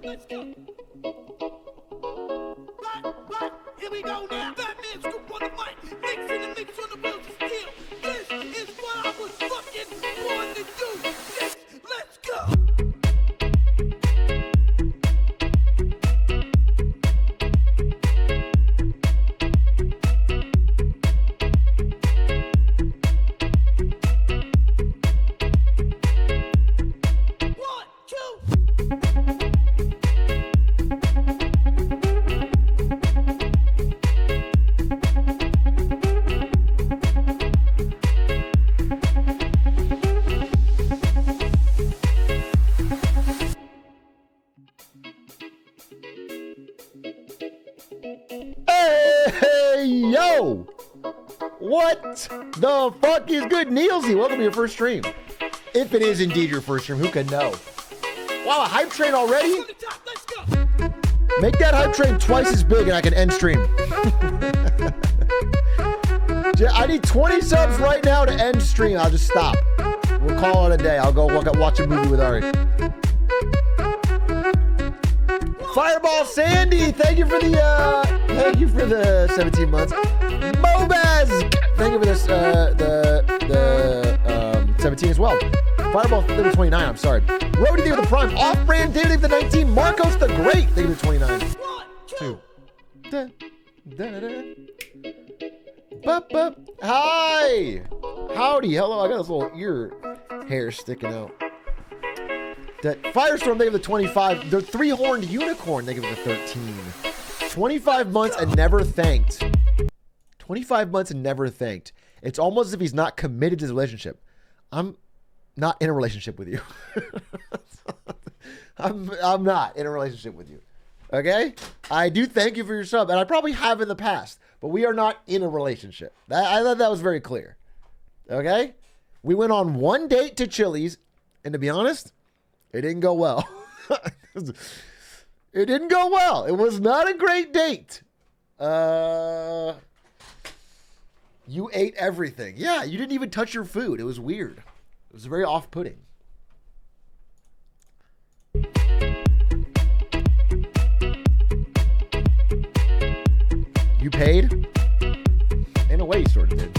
Let's go. Right. Here we go now. Batman scoop on the mic. Mixing the mix on the wheels of steel. This is what I was fucking born to do. Yes, let's go. What the fuck is good? Nielsy, welcome to your first stream. If it is indeed your first stream, who can know? Wow, a hype train already? Make that hype train twice as big and I can end stream. I need 20 subs right now to end stream. I'll just stop. We'll call it a day. I'll go watch a movie with Ari. Fireball Sandy, thank you for the 17 months. Mobaz, thank you for this the 17 as well. Fireball, thank you for 29. I'm sorry. Rody, thank you for the prime. Off-brand, thank you for the 19. Marcos the Great, thank you for 29. 2. Hi. Howdy. Hello. I got this little ear hair sticking out. That Firestorm, they give the 25. The three-horned unicorn, they give the 13. 25 months and never thanked. 25 months and never thanked. It's almost as if he's not committed to his relationship. I'm not in a relationship with you. I'm not in a relationship with you. Okay? I do thank you for your sub, and I probably have in the past, but we are not in a relationship. I thought that was very clear. Okay? We went on one date to Chili's, and to be honest, it didn't go well. It didn't go well. It was not a great date. You ate everything. Yeah, you didn't even touch your food. It was weird. It was very off-putting. You paid? In a way, you sort of did.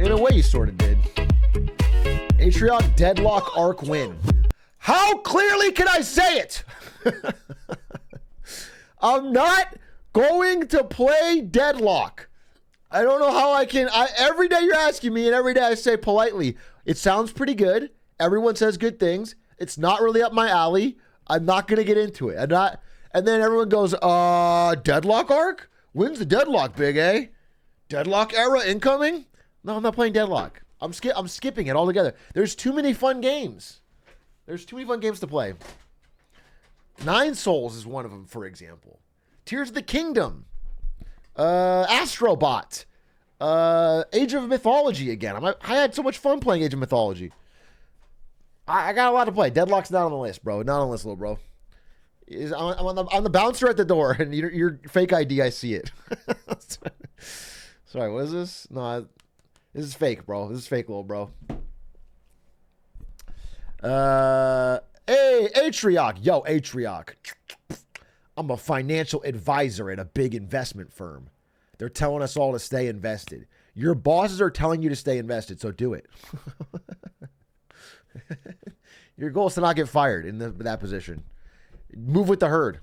In a way, you sort of did. Atrioc deadlock arc win. How clearly can I say it? I'm not going to play deadlock. I don't know how I can. Every day you're asking me, and every day I say politely, it sounds pretty good. Everyone says good things. It's not really up my alley. I'm not going to get into it. And then everyone goes, deadlock arc? When's the deadlock, Big A? Deadlock era incoming? No, I'm not playing deadlock. I'm skipping it altogether. There's too many fun games. There's too many fun games to play. 9 Souls is one of them, for example. Tears of the Kingdom. Astrobot. Age of Mythology again. I had so much fun playing Age of Mythology. I got a lot to play. Deadlock's not on the list, bro. Not on the list, little bro. I'm the bouncer at the door, and your fake ID, I see it. Sorry, what is this? No, this is fake, bro. This is fake, little bro. Hey, Atrioc. Yo, Atrioc. I'm a financial advisor at a big investment firm. They're telling us all to stay invested. Your bosses are telling you to stay invested, so do it. Your goal is to not get fired in that position. Move with the herd.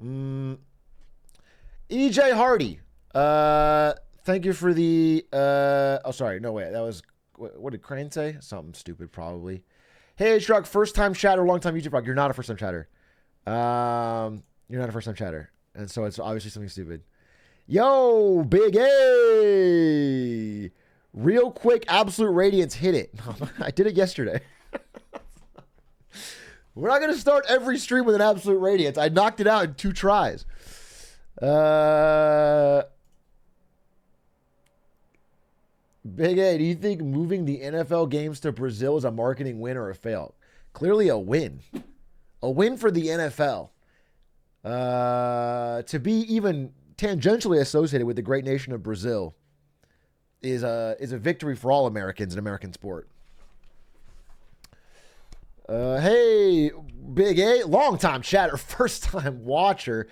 EJ Hardy. Thank you for the... oh, sorry. No, wait. That was... What did Crane say? Something stupid, probably. Hey, Shrug. First-time chatter, long-time YouTube rock. You're not a first-time chatter. You're not a first-time chatter. And so it's obviously something stupid. Yo, Big A. Real quick, Absolute Radiance hit it. I did it yesterday. We're not going to start every stream with an Absolute Radiance. I knocked it out in 2 tries. Big A, do you think moving the NFL games to Brazil is a marketing win or a fail? Clearly a win. A win for the NFL. To be even tangentially associated with the great nation of Brazil is a victory for all Americans in American sport. Hey, Big A, long time chatter, first time watcher.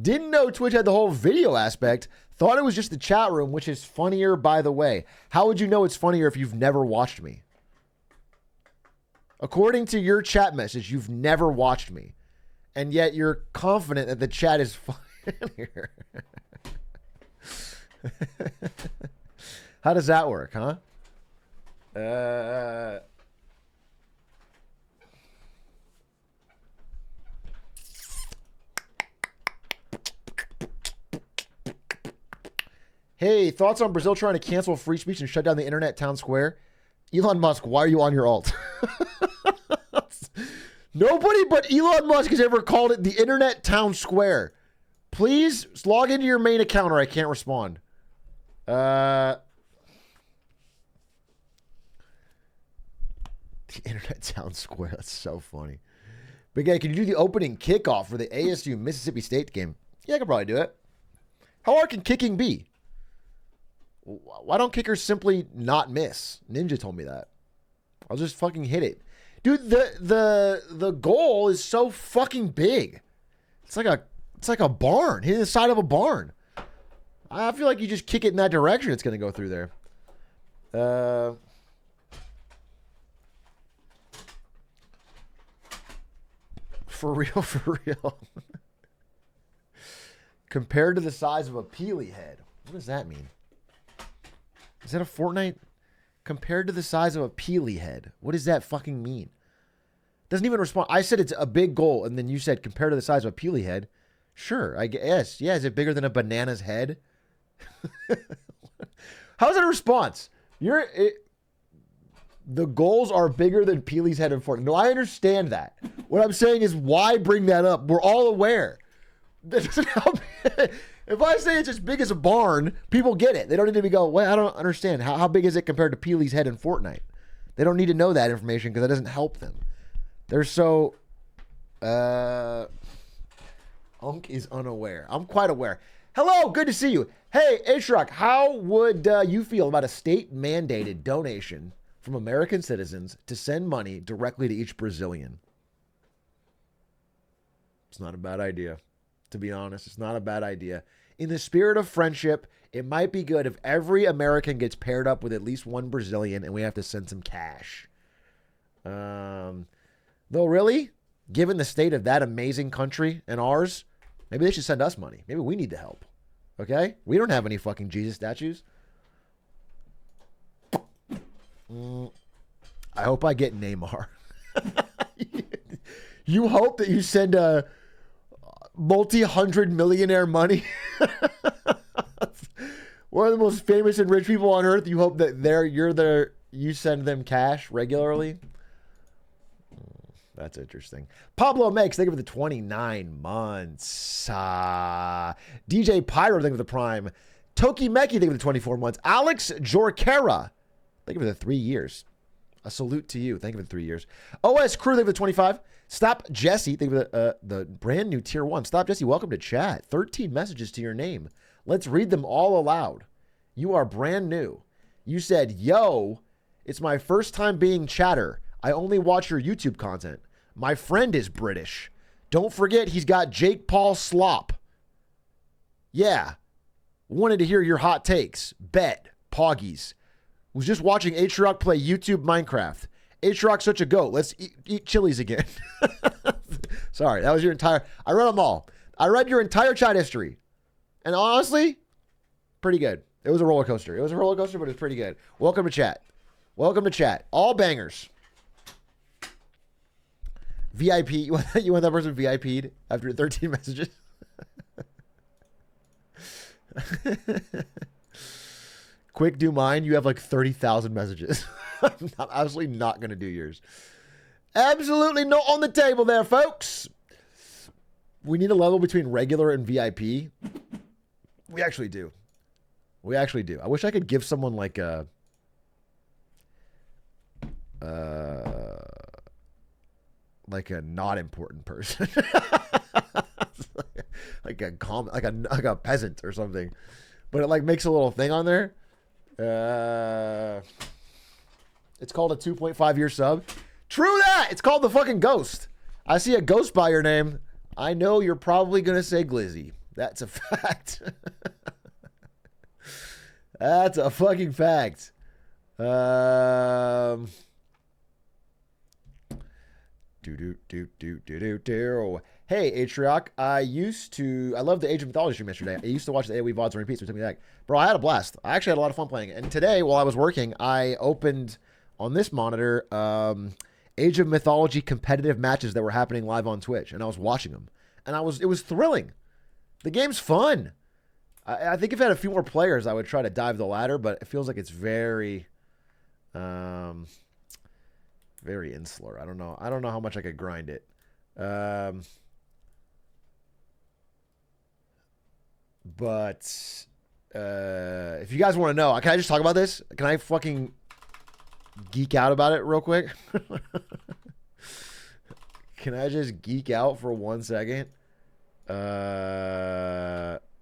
Didn't know Twitch had the whole video aspect. Thought it was just the chat room, which is funnier, by the way. How would you know it's funnier if you've never watched me? According to your chat message, you've never watched me. And yet you're confident that the chat is funnier. How does that work, huh? Hey, thoughts on Brazil trying to cancel free speech and shut down the internet town square? Elon Musk, why are you on your alt? Nobody but Elon Musk has ever called it the internet town square. Please log into your main account or I can't respond. The internet town square. That's so funny. Big A, can you do the opening kickoff for the ASU Mississippi State game? Yeah, I could probably do it. How hard can kicking be? Why don't kickers simply not miss? Ninja told me that. I'll just fucking hit it. Dude, the goal is so fucking big. It's like a barn. Hitting the side of a barn. I feel like you just kick it in that direction, it's gonna go through there. For real, for real. Compared to the size of a Peely head. What does that mean? Is that a Fortnite? Compared to the size of a Peely head. What does that fucking mean? Doesn't even respond. I said it's a big goal, and then you said compared to the size of a Peely head. Sure, I guess. Yeah, is it bigger than a banana's head? How is that a response? The goals are bigger than Peely's head in Fortnite. No, I understand that. What I'm saying is, why bring that up? We're all aware. That doesn't help. If I say it's as big as a barn, people get it. They don't need to be going, well, I don't understand. How big is it compared to Peely's head in Fortnite? They don't need to know that information because that doesn't help them. They're so... Unk is unaware. I'm quite aware. Hello, good to see you. Hey, Atrioc, how would you feel about a state-mandated donation from American citizens to send money directly to each Brazilian? It's not a bad idea. To be honest, it's not a bad idea. In the spirit of friendship, it might be good if every American gets paired up with at least one Brazilian and we have to send some cash. Though really, given the state of that amazing country and ours, maybe they should send us money. Maybe we need the help. Okay? We don't have any fucking Jesus statues. I hope I get Neymar. You hope that you send a multi-hundred millionaire money. One of the most famous and rich people on earth. You hope that you send them cash regularly. That's interesting. Pablo Makes, thank you for the 29 months. DJ Pyro, thank you for the Prime. Toki Meki, thank you for the 24 months. Alex Jorkera, thank you for the 3 years. A salute to you. Thank you for the 3 years. OS Crew, thank you for the 25. Stop Jesse, thank you for the brand new tier 1. Stop Jesse, welcome to chat. 13 messages to your name. Let's read them all aloud. You are brand new. You said, yo, it's my first time being chatter. I only watch your YouTube content. My friend is British. Don't forget he's got Jake Paul slop. Yeah. Wanted to hear your hot takes. Bet. Poggies. Was just watching Atrioc play YouTube Minecraft. Atrioc's such a goat. Let's eat chilies again. Sorry, that was your entire... I read them all. I read your entire chat history. And honestly, pretty good. It was a roller coaster. It was a roller coaster, but it was pretty good. Welcome to chat. Welcome to chat. All bangers. VIP. You want that person VIP'd after 13 messages? Quick, do mine. You have like 30,000 messages. I'm absolutely not going to do yours. Absolutely not on the table there, folks. We need a level between regular and VIP. We actually do. We actually do. I wish I could give someone like a... like a not important person. like a peasant or something. But it like makes a little thing on there. It's called a 2.5 year sub. True that. It's called the fucking Ghost. I see a ghost by your name. I know you're probably going to say Glizzy. That's a fact. That's a fucking fact. Hey, Atrioc, I loved the Age of Mythology stream yesterday. I used to watch the AoE VODs and repeats, so it took me back. Bro, I had a blast. I actually had a lot of fun playing it. And today, while I was working, I opened on this monitor Age of Mythology competitive matches that were happening live on Twitch, and I was watching them. And it was thrilling. The game's fun. I think if I had a few more players, I would try to dive the ladder, but it feels like it's very insular. I don't know how much I could grind it. But if you guys want to know, can I just talk about this? Can I fucking geek out about it real quick? Can I just geek out for 1 second?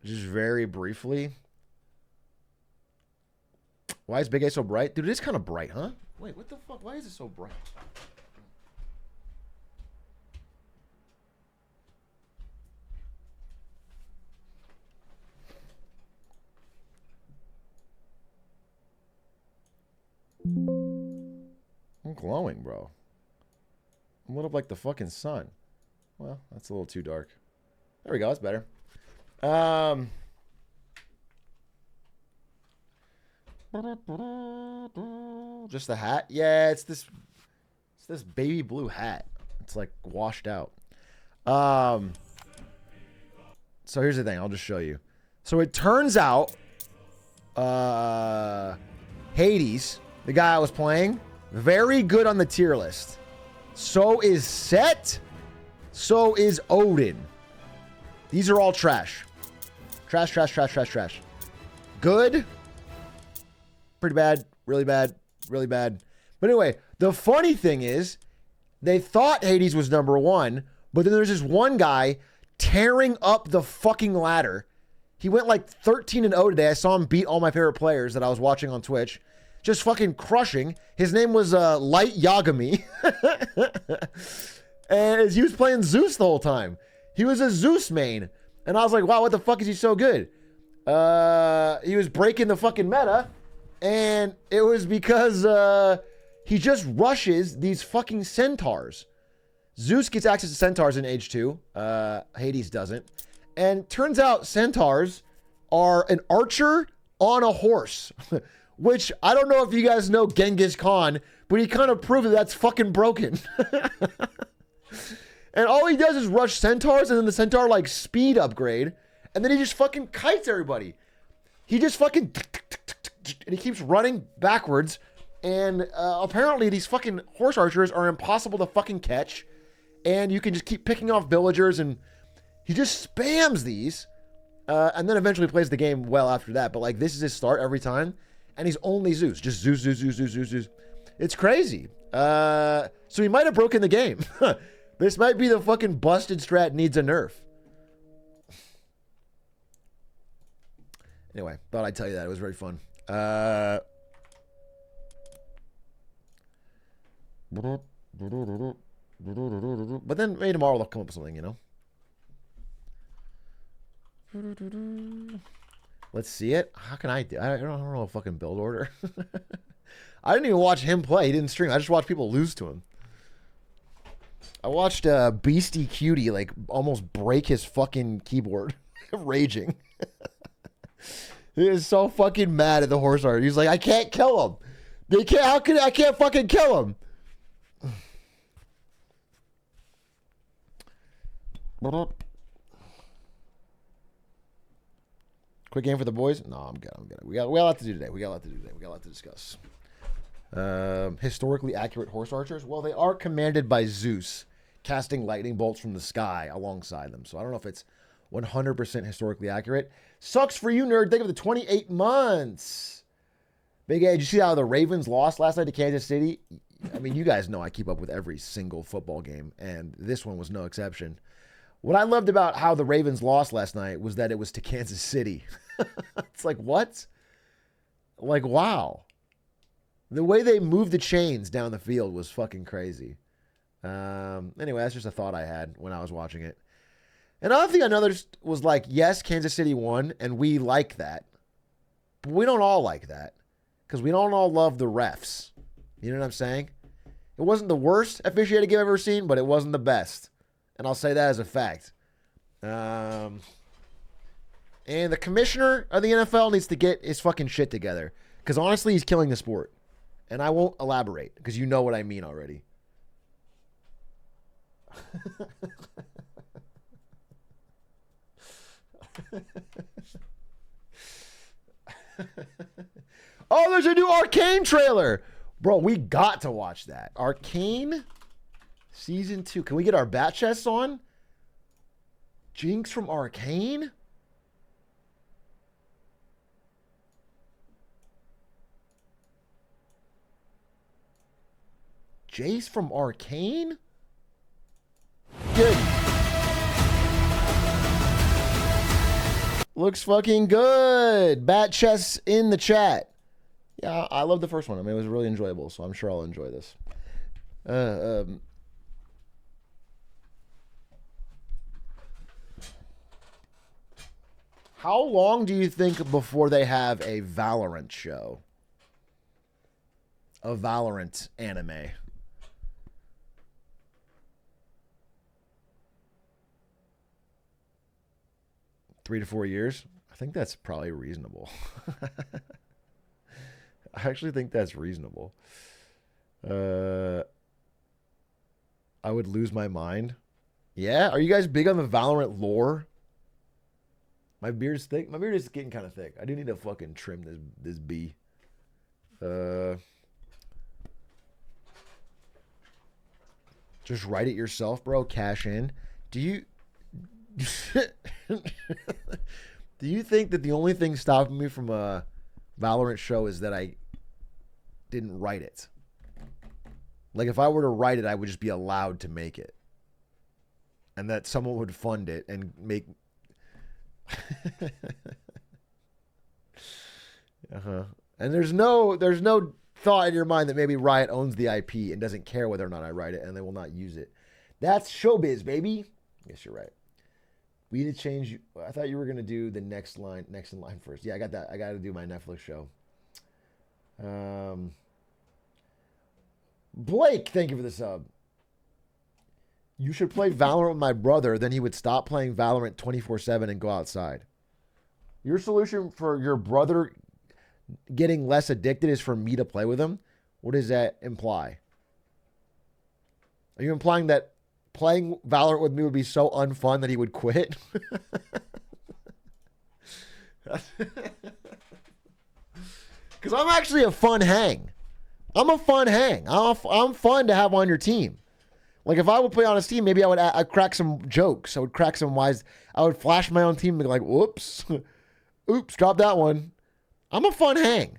Just very briefly. Why is Big A so bright? Dude, it is kind of bright, huh? Wait, what the fuck? Why is it so bright? I'm glowing, bro. I'm lit up like the fucking sun. Well, that's a little too dark. There we go. That's better. Just the hat? Yeah, it's this baby blue hat. It's like washed out. So here's the thing. I'll just show you. So it turns out Hades, the guy I was playing, very good on the tier list. So is Set. So is Odin. These are all trash. Trash, trash, trash, trash, trash. Good. Pretty bad. Really bad. Really bad. But anyway, the funny thing is, they thought Hades was number one, but then there's this one guy tearing up the fucking ladder. He went like 13-0 today. I saw him beat all my favorite players that I was watching on Twitch. Just fucking crushing. His name was Light Yagami. And he was playing Zeus the whole time. He was a Zeus main. And I was like, wow, what the fuck is he so good? He was breaking the fucking meta. And it was because he just rushes these fucking centaurs. Zeus gets access to centaurs in Age 2. Hades doesn't. And turns out centaurs are an archer on a horse. Which, I don't know if you guys know Genghis Khan, but he kind of proved that that's fucking broken. And all he does is rush centaurs, and then the centaur, like, speed upgrade. And then he just fucking kites everybody. He just fucking... And he keeps running backwards. And apparently these fucking horse archers are impossible to fucking catch. And you can just keep picking off villagers, and he just spams these. And then eventually plays the game well after that. But, like, this is his start every time. And he's only Zeus. Just Zeus, Zeus, Zeus, Zeus, Zeus, Zeus. It's crazy. So he might have broken the game. This might be the fucking busted strat needs a nerf. Anyway, thought I'd tell you that. It was very fun. But then maybe tomorrow they'll come up with something, you know? Let's see it. How can I do? I don't know a fucking build order. I didn't even watch him play. He didn't stream. I just watched people lose to him. I watched Beastie Cutie like almost break his fucking keyboard, raging. He is so fucking mad at the horse archer. He's like, I can't kill him. They can't. How can I can't fucking kill him? Quick game for the boys? No, I'm good. We got a lot to do today. We got a lot to discuss. Historically accurate horse archers? Well, they are commanded by Zeus, casting lightning bolts from the sky alongside them. So I don't know if it's 100% historically accurate. Sucks for you, nerd. Think of the 28 months. Big A, did you see how the Ravens lost last night to Kansas City? I mean, you guys know I keep up with every single football game, and this one was no exception. What I loved about how the Ravens lost last night was that it was to Kansas City. It's like, what? Like, wow. The way they moved the chains down the field was fucking crazy. Anyway, that's just a thought I had when I was watching it. Another thing I noticed was like, yes, Kansas City won, and we like that. But we don't all like that because we don't all love the refs. You know what I'm saying? It wasn't the worst officiating game I've ever seen, but it wasn't the best. And I'll say that as a fact. And the commissioner of the NFL needs to get his fucking shit together because honestly, he's killing the sport. And I won't elaborate because you know what I mean already. Oh, there's a new Arcane trailer. Bro, we got to watch that. Arcane Season 2. Can we get our bat chests on? Jinx from Arcane? Jace from Arcane? Good. Looks fucking good. Bat chests in the chat. Yeah, I love the first one. I mean, it was really enjoyable, so I'm sure I'll enjoy this. How long do you think before they have a Valorant show? A Valorant anime? Three to 4 years? I think that's probably reasonable. I actually think that's reasonable. I would lose my mind. Yeah? Are you guys big on the Valorant lore? My beard's thick. My beard is getting kind of thick. I do need to fucking trim this bee. Just write it yourself, bro. Cash in. Do you do you think that the only thing stopping me from a Valorant show is that I didn't write it? Like if I were to write it, I would just be allowed to make it. And that someone would fund it and make And there's no thought in your mind that maybe Riot owns the IP and doesn't care whether or not I write it and they will not use it. That's showbiz, baby. I guess you're right. We need to change. I thought you were going to do the next in line first. Yeah, I got that. I got to do my Netflix show. Blake, thank you for the sub. You should play Valorant with my brother. Then he would stop playing Valorant 24/7 and go outside. Your solution for your brother getting less addicted is for me to play with him? What does that imply? Are you implying that playing Valorant with me would be so unfun that he would quit? Because I'm actually a fun hang. I'm a fun hang. I'm fun to have on your team. Like if I would play on his team, maybe I'd crack some jokes. I would crack some wise. I would flash my own team and be like, whoops. Oops, drop that one. I'm a fun hang.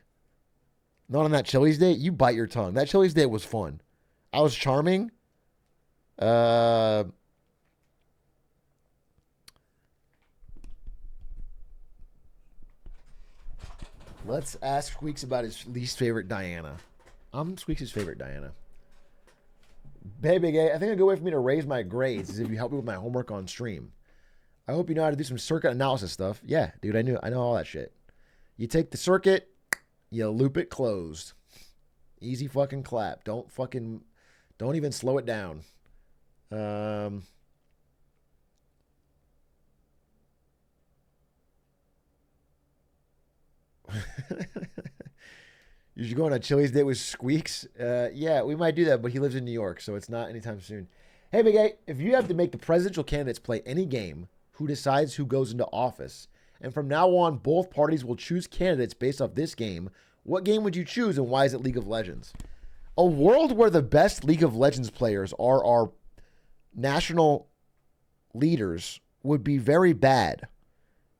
Not on that Chili's date. You bite your tongue. That Chili's date was fun. I was charming. Let's ask Squeaks about his least favorite Diana. I'm Squeaks' favorite Diana. Baby gay, I think a good way for me to raise my grades is if you help me with my homework on stream. I hope you know how to do some circuit analysis stuff. Yeah, dude, I know all that shit. You take the circuit, you loop it closed. Easy fucking clap. Don't even slow it down. You should go on a Chili's date with Squeaks. Yeah, we might do that, but he lives in New York, so it's not anytime soon. Hey, Big A, if you have to make the presidential candidates play any game, who decides who goes into office? And from now on, both parties will choose candidates based off this game. What game would you choose, and why is it League of Legends? A world where the best League of Legends players are our national leaders would be very bad.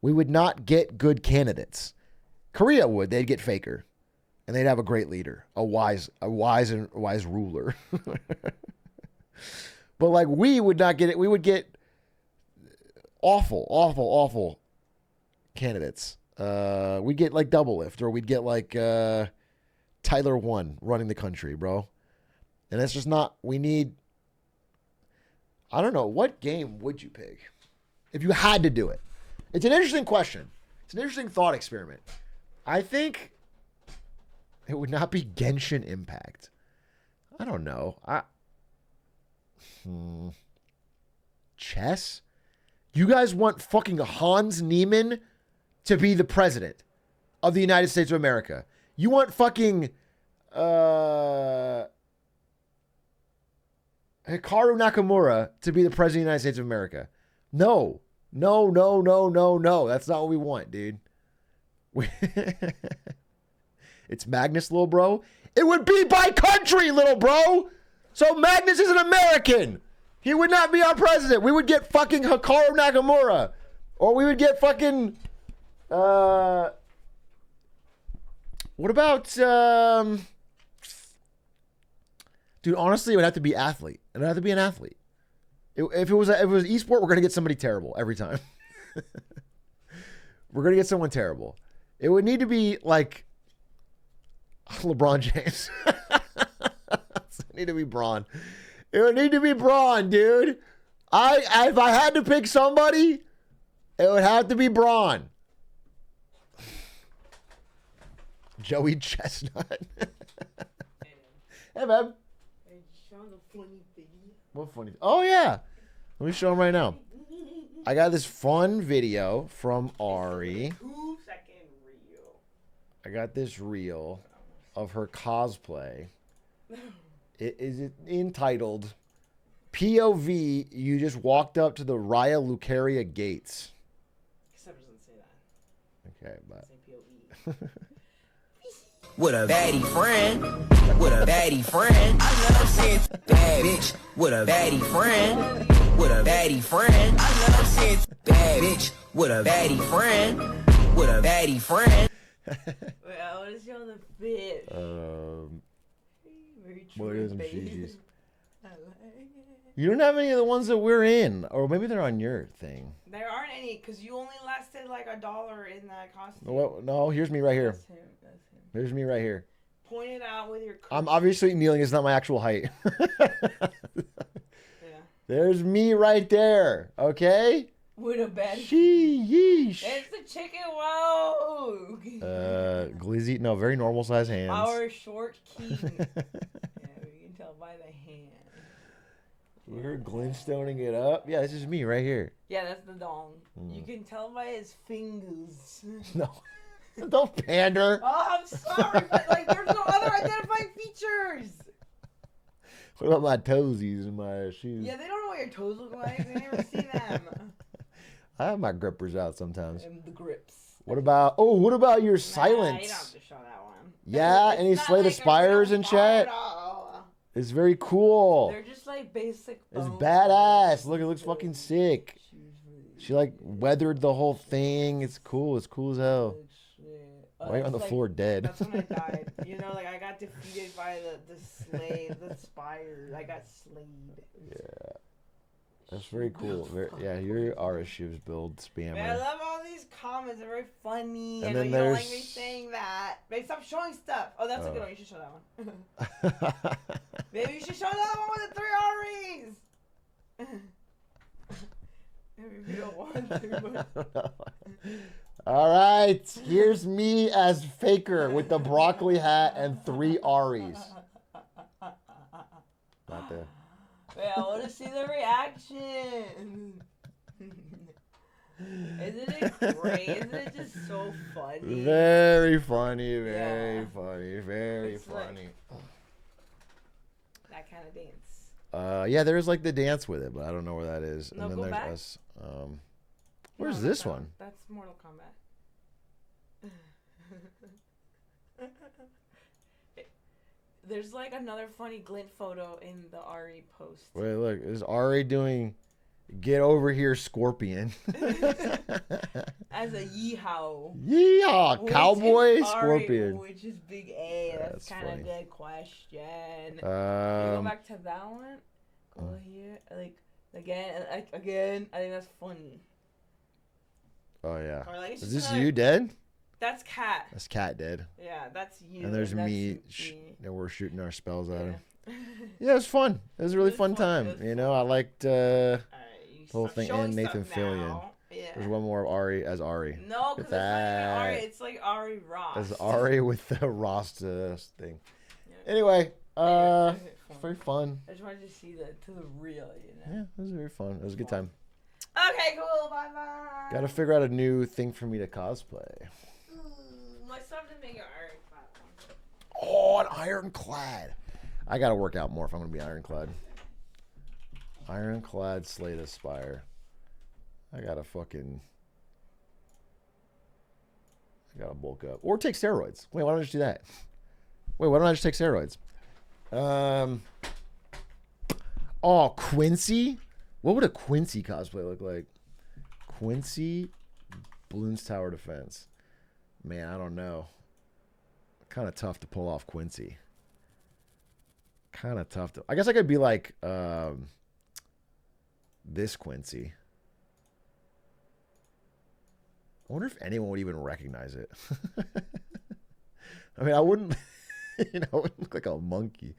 We would not get good candidates. Korea would. They'd get Faker. And they'd have a great leader, a wise ruler. But like we would not get it. We would get awful candidates. We'd get like Double Lift, or we'd get like Tyler 1 running the country, bro. And that's just not, we need, I don't know, what game would you pick if you had to do it? It's an interesting question. It's an interesting thought experiment. I think it would not be Genshin Impact. I don't know. Chess? You guys want fucking Hans Niemann to be the president of the United States of America? You want fucking Hikaru Nakamura to be the president of the United States of America? No. No. That's not what we want, dude. It's Magnus, little bro. It would be by country, little bro. So Magnus is an American. He would not be our president. We would get fucking Hikaru Nakamura. Or we would get fucking... what about... Dude, honestly, it would have to be athlete. It would have to be an athlete. If it was esport, we're going to get somebody terrible every time. We're going to get someone terrible. It would need to be like LeBron James. It would need to be Braun. It would need to be Braun, dude. If I had to pick somebody, it would have to be Braun. Joey Chestnut. Hey, man. What funny? Oh, yeah. Let me show him right now. I got this fun video from Ari. 2-second reel. I got this reel of her cosplay. It is entitled POV, you just walked up to the Raya Lucaria gates. Except it doesn't say that. Okay, but... Say POE. With a baddie friend, with a baddie friend. I love seeing bad bitch. With a baddie friend, with a baddie friend. I love seeing bad bitch. With a baddie friend, with a baddie friend. Wait, I want to show the fish. Very true. What is some GGs? I like it. You don't have any of the ones that we're in, or maybe they're on your thing. There aren't any, because you only lasted like $1 in that costume. No, here's me right here. That's him. That's him. Here's me right here. Point it out with your I'm obviously kneeling. It's not my actual height. Yeah. There's me right there. Okay? With a bad... Sheesh. It's the chicken woke. Glizzy. No, very normal size hands. Our short king. Yeah, we can tell by the hand. We're glintstoning it up. Yeah, this is me right here. Yeah, that's the dong. You can tell by his fingers. No. Don't pander. Oh, I'm sorry, but like, there's no other identifying features. What about my toesies and my shoes? Yeah, they don't know what your toes look like. They never see them. I have my grippers out sometimes. And the grips. What about your silence? You don't have to show that one. Yeah, It's and you not slay the like a spires real and chat. photo. It's very cool. They're just like basic. It's bone badass. photos. Look, it looks fucking sick. She was really She like weathered the whole thing. It's cool. It's cool as hell. good shit. Why are you on the That's floor dead? That's when I died. You know, like I got defeated by the spires. I got slayed. Yeah. That's very cool. Yeah, you are a shoes build spammer. Man, I love all these comments. They're very funny. And I know then you don't like there's- me saying that. Babe, stop showing stuff. Oh, that's a good one. You should show that one. Maybe you should show that one with the 3 R's. Maybe you don't want to, but... All right, here's me as Faker with the broccoli hat and 3 R's. Not there. Wait, I want to see the reaction. Isn't it great? Isn't it just so funny? Very funny, very Yeah. funny, very It's like- funny. That kind of dance. Yeah, there's like the dance with it, but I don't know where that is. No, and then go there's back. us. Where's No, this that one? That's Mortal Kombat. There's like another funny glint photo in the Ari post. Wait, look, is Ari doing "Get Over Here, Scorpion"? As a yeehaw. Yeehaw, Which cowboy is Ari, scorpion. which is big A. That's That's kind of funny. good question. Can you go Um, back to that one? Go here. Like, again. I think that's funny. oh yeah. Or like, it's Is just this another- you dead? That's Cat. That's Cat dead. Yeah, that's you. And there's that's me. And we're shooting our spells at him. Yeah. Yeah, it was fun. It was a really It was fun fun. time. It was You know, I liked the You whole stop thing showing and Nathan stuff Fillion. now. Yeah. There's one more of Ari as Ari. No, because it's not even Ari. That- It's like Ari Ross. As Ari with the Rasta thing. Yeah. Anyway, Yeah. very fun. I just wanted to see the real, you know. Yeah, it was very fun. It was a good time. Okay, cool. Bye bye. Got to figure out a new thing for me to cosplay. I still have to make an iron platform. Oh, an ironclad. I got to work out more if I'm going to be ironclad. Ironclad Slay the Spire. I got to bulk up. Or take steroids. Wait, why don't I just do that? Wait, why don't I just take steroids? Oh, Quincy? What would a Quincy cosplay look like? Quincy Bloons Tower Defense. Man, I don't know. Kind of tough to pull off Quincy. Kind of tough to... I guess I could be like this Quincy. I wonder if anyone would even recognize it. I mean, I wouldn't... You know, it would look like a monkey.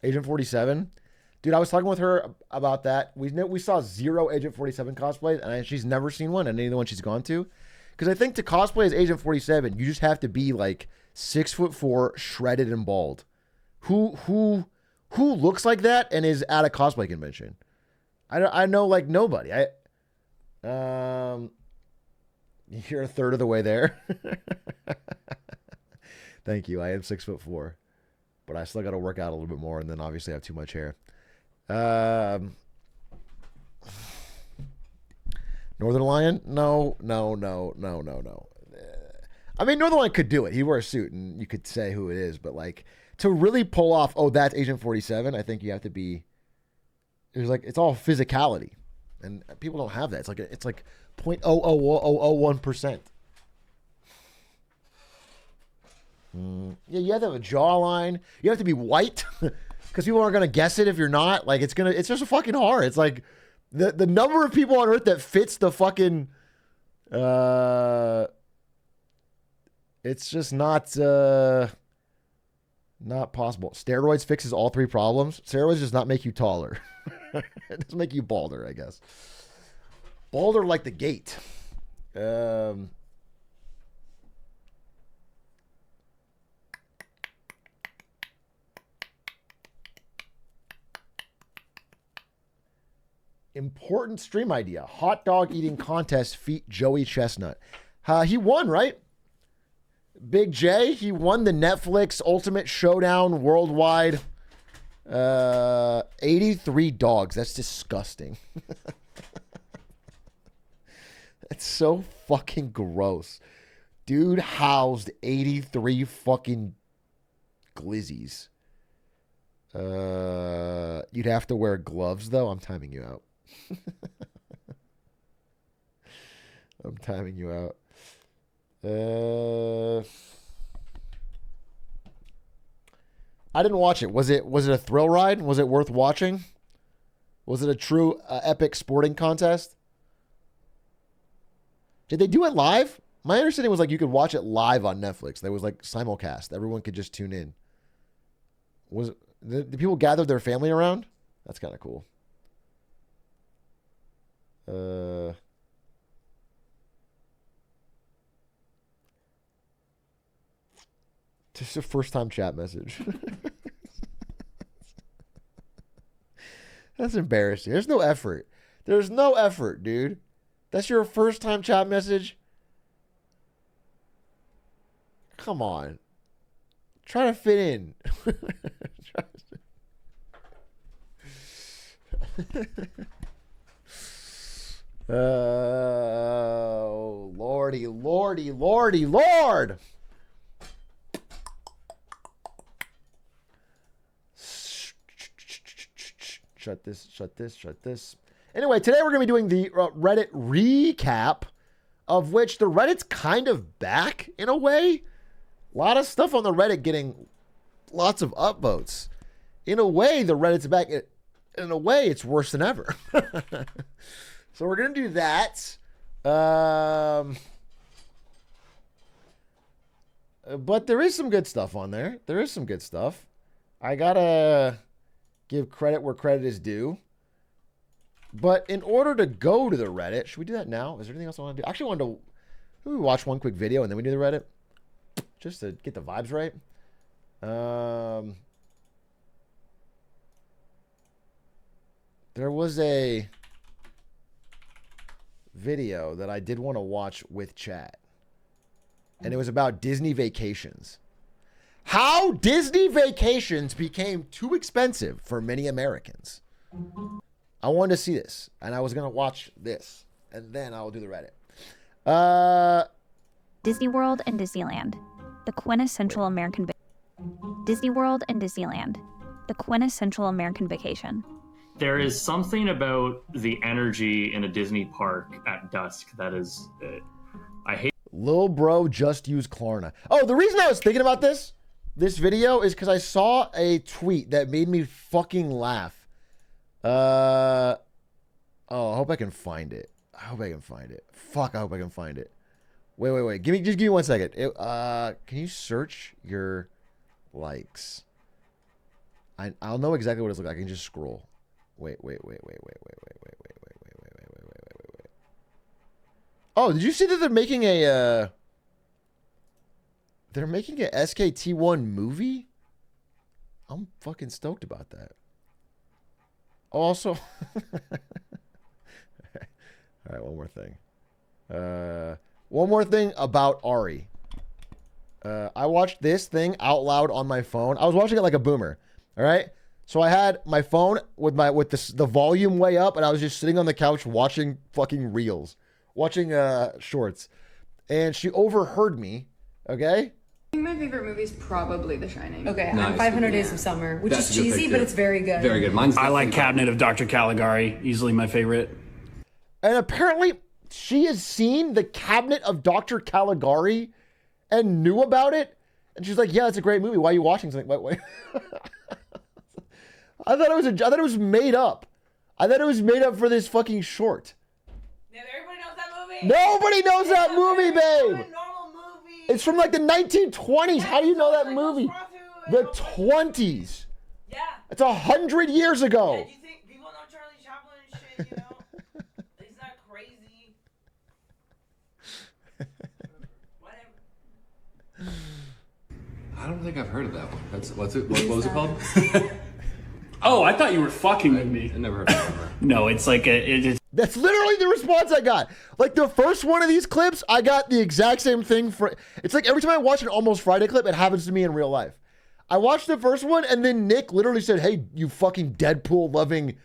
Agent 47. Dude, I was talking with her about that. We saw 0 Agent 47 cosplays, and she's never seen one, and any of the ones she's gone to. Because I think to cosplay as Agent 47, you just have to be like 6'4", shredded and bald. Who looks like that and is at a cosplay convention? I know like nobody. You're a third of the way there. Thank you. I am 6'4", but I still got to work out a little bit more, and then obviously I have too much hair. Northern Lion? No. I mean, Northern Lion could do it. He wore a suit, and you could say who it is, but like to really pull off, oh, that's Agent 47. I think you have to be. It's all physicality, and people don't have that. It's like 0.00001%. Yeah, you have to have a jawline. You have to be white because people aren't gonna guess it if you're not. Like it's just fucking hard. It's like the number of people on Earth that fits the fucking. It's just not possible. Steroids fixes all 3 problems. Steroids does not make you taller. It does make you balder, I guess. Balder like the gate. Important stream idea. Hot dog eating contest feat Joey Chestnut. He won, right? Big J, he won the Netflix Ultimate Showdown Worldwide. 83 dogs. That's disgusting. That's so fucking gross. Dude housed 83 fucking glizzies. You'd have to wear gloves, though. I'm timing you out. I'm timing you out. I didn't watch it. Was it a thrill ride? Was it worth watching? Was it a true epic sporting contest? Did they do it live? My understanding was like you could watch it live on Netflix. There was like simulcast. Everyone could just tune in. Was the people gathered their family around? That's kind of cool. Just a first-time chat message. That's embarrassing. There's no effort. There's no effort, dude. That's your first-time chat message? Come on. Try to fit in. Oh, lordy, lordy, lordy, lord. Shut this. Anyway, today we're going to be doing the Reddit recap, of which the Reddit's kind of back in a way. A lot of stuff on the Reddit getting lots of upvotes. In a way, the Reddit's back. In a way, it's worse than ever. So we're gonna do that. But there is some good stuff on there. There is some good stuff. I gotta give credit where credit is due. But in order to go to the Reddit, should we do that now? Is there anything else I want to do? I actually wanted to maybe watch one quick video and then we do the Reddit. Just to get the vibes right. There was a video that I did want to watch with chat. And it was about Disney vacations. How Disney vacations became too expensive for many Americans. I wanted to see this. And I was going to watch this. And then I'll do the Reddit. Disney World and Disneyland. The quintessential American Disney World and Disneyland. The quintessential American vacation. There is something about the energy in a Disney park at dusk that is... I hate... Lil bro just used Klarna. Oh, the reason I was thinking about this video is because I saw a tweet that made me fucking laugh. Oh, I hope I can find it. I hope I can find it. Fuck, I hope I can find it. Wait. Just give me 1 second. Can you search your likes? I'll know exactly what it's like. I can just scroll. Wait. Oh, did you see that they're making a SKT1 movie? I'm fucking stoked about that. Also, all right, one more thing. One more thing about Ari. I watched this thing out loud on my phone. I was watching it like a boomer. All right. So I had my phone with the volume way up, and I was just sitting on the couch watching fucking reels, watching shorts, and she overheard me. Okay. I think my favorite movie is probably The Shining. Okay, Nice. I'm 500 Days of Summer, which That's is a good cheesy, pick, but too. it's very good. Very good. Mine's I like Cabinet of Dr. Caligari, easily my favorite. And apparently she has seen the Cabinet of Dr. Caligari and knew about it. And she's like, yeah, it's a great movie. Why are you watching something? Wait. I thought it was made up. I thought it was made up for this fucking short. Yeah, everybody knows that movie. Nobody knows that movie, babe. Normal movie. It's from like the 1920s. How do you know that movie? The 20s. Yeah. It's 100 years ago. Yeah, do you think people know Charlie Chaplin and shit, you know? He's not crazy. Whatever. I don't think I've heard of that one. What was it called? Oh, I thought you were fucking with me. I never heard of that. No, it's like it's That's literally the response I got. Like the first one of these clips, I got the exact same thing. It's like every time I watch an Almost Friday clip, it happens to me in real life. I watched the first one, and then Nick literally said, hey, you fucking Deadpool-loving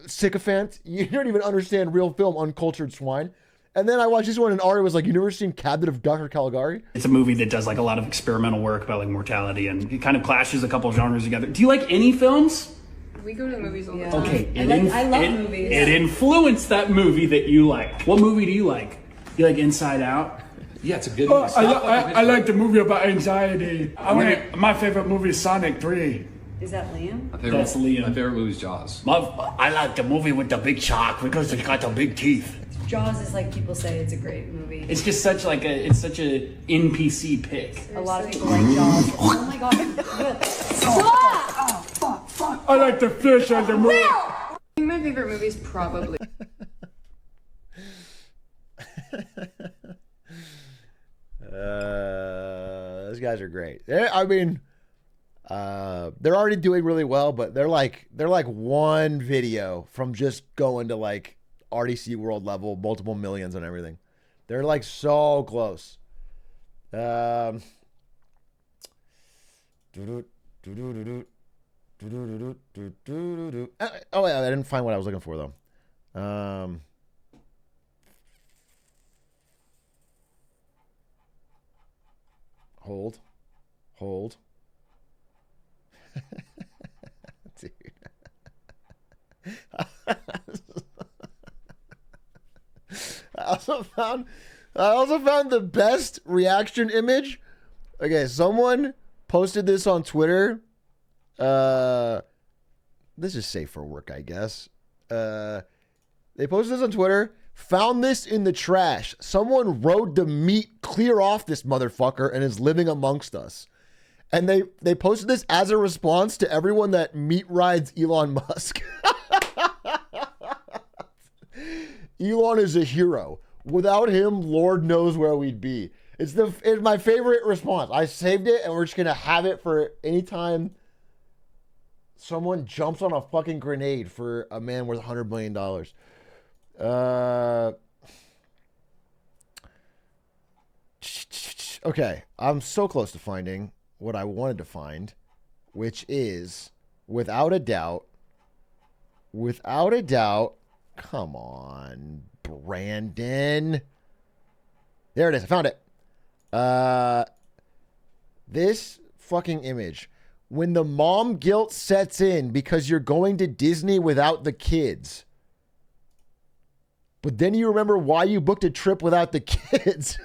sycophant. You don't even understand real film, uncultured swine. And then I watched this one, and Ari was like, you never seen Cabinet of Dr. Caligari? a movie that does like a lot of experimental work about like mortality, and it kind of clashes a couple genres together. Do you like any films? We go to the movies all the time. Okay, I love movies. It influenced that movie that you like. What movie do you like? You like Inside Out? Yeah, it's a good movie. I like the movie about anxiety. My favorite movie is Sonic 3. Is that Liam? That's Liam. My favorite movie is Jaws. I like the movie with the big shark because it's got the big teeth. Jaws is like people say it's a great movie. It's just such like it's such a NPC pick. A lot of people like Jaws. Oh my god. I like the fish and the movie. I think my favorite movie is probably... Those guys are great. They're already doing really well, but they're like one video from just going to like RDC World level, multiple millions and everything. They're like so close. Oh yeah, I didn't find what I was looking for though. Hold. Dude. I also found the best reaction image. Okay, someone posted this on Twitter. This is safe for work, I guess. They posted this on Twitter. Found this in the trash. Someone rode the meat clear off this motherfucker and is living amongst us. And they posted this as a response to everyone that meat rides Elon Musk. Elon is a hero. Without him, Lord knows where we'd be. It's my favorite response. I saved it, and we're just gonna have it for any time someone jumps on a fucking grenade for a man worth $100 million. Okay, I'm so close to finding what I wanted to find, which is, without a doubt, come on, Brandon. There it is. I found it. This fucking image. When the mom guilt sets in because you're going to Disney without the kids. But then you remember why you booked a trip without the kids.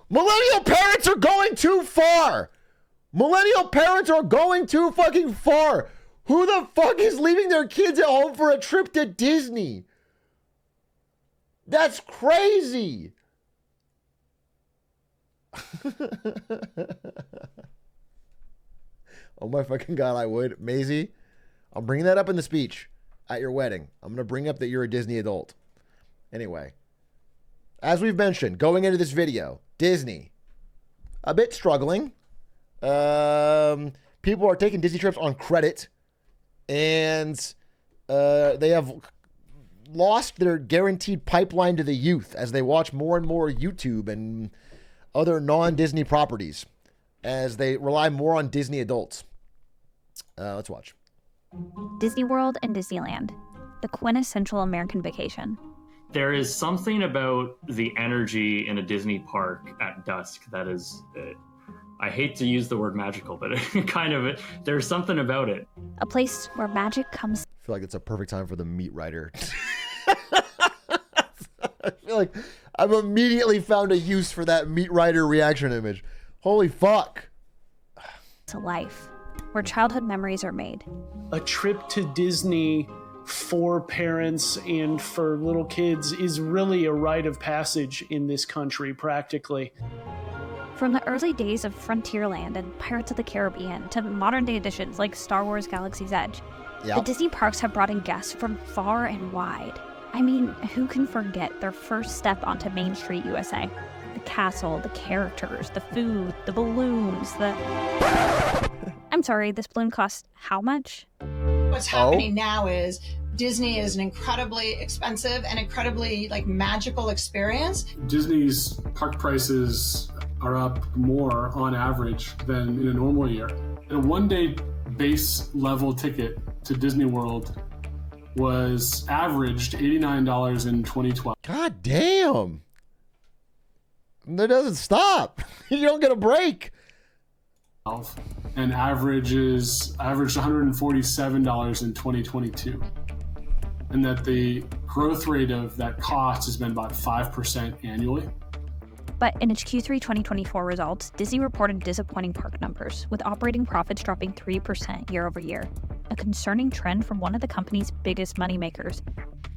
Millennial parents are going too far. Millennial parents are going too fucking far. Who the fuck is leaving their kids at home for a trip to Disney? That's crazy. Oh my fucking God, I would. Maisie, I'm bringing that up in the speech at your wedding. I'm going to bring up that you're a Disney adult. Anyway, as we've mentioned, going into this video, Disney, a bit struggling. People are taking Disney trips on credit, and they have lost their guaranteed pipeline to the youth as they watch more and more YouTube and other non-Disney properties as they rely more on Disney adults. Let's watch. Disney World and Disneyland, the quintessential American vacation. There is something about the energy in a Disney park at dusk that is, I hate to use the word magical, but there's something about it. A place where magic comes. I feel like it's a perfect time for the meat rider. I feel like I've immediately found a use for that meat rider reaction image. Holy fuck. To life, where childhood memories are made. A trip to Disney for parents and for little kids is really a rite of passage in this country, practically. From the early days of Frontierland and Pirates of the Caribbean to modern day editions like Star Wars Galaxy's Edge, the Disney parks have brought in guests from far and wide. I mean, who can forget their first step onto Main Street, USA? The castle, the characters, the food, the balloons, I'm sorry, this balloon costs how much? What's happening now is Disney is an incredibly expensive and incredibly magical experience. Disney's park prices are up more on average than in a normal year. And a one-day base level ticket to Disney World was averaged $89 in 2012. God damn. That doesn't stop. You don't get a break. And averaged $147 in 2022. And that the growth rate of that cost has been about 5% annually. But in its Q3 2024 results, Disney reported disappointing park numbers, with operating profits dropping 3% year over year, a concerning trend from one of the company's biggest moneymakers,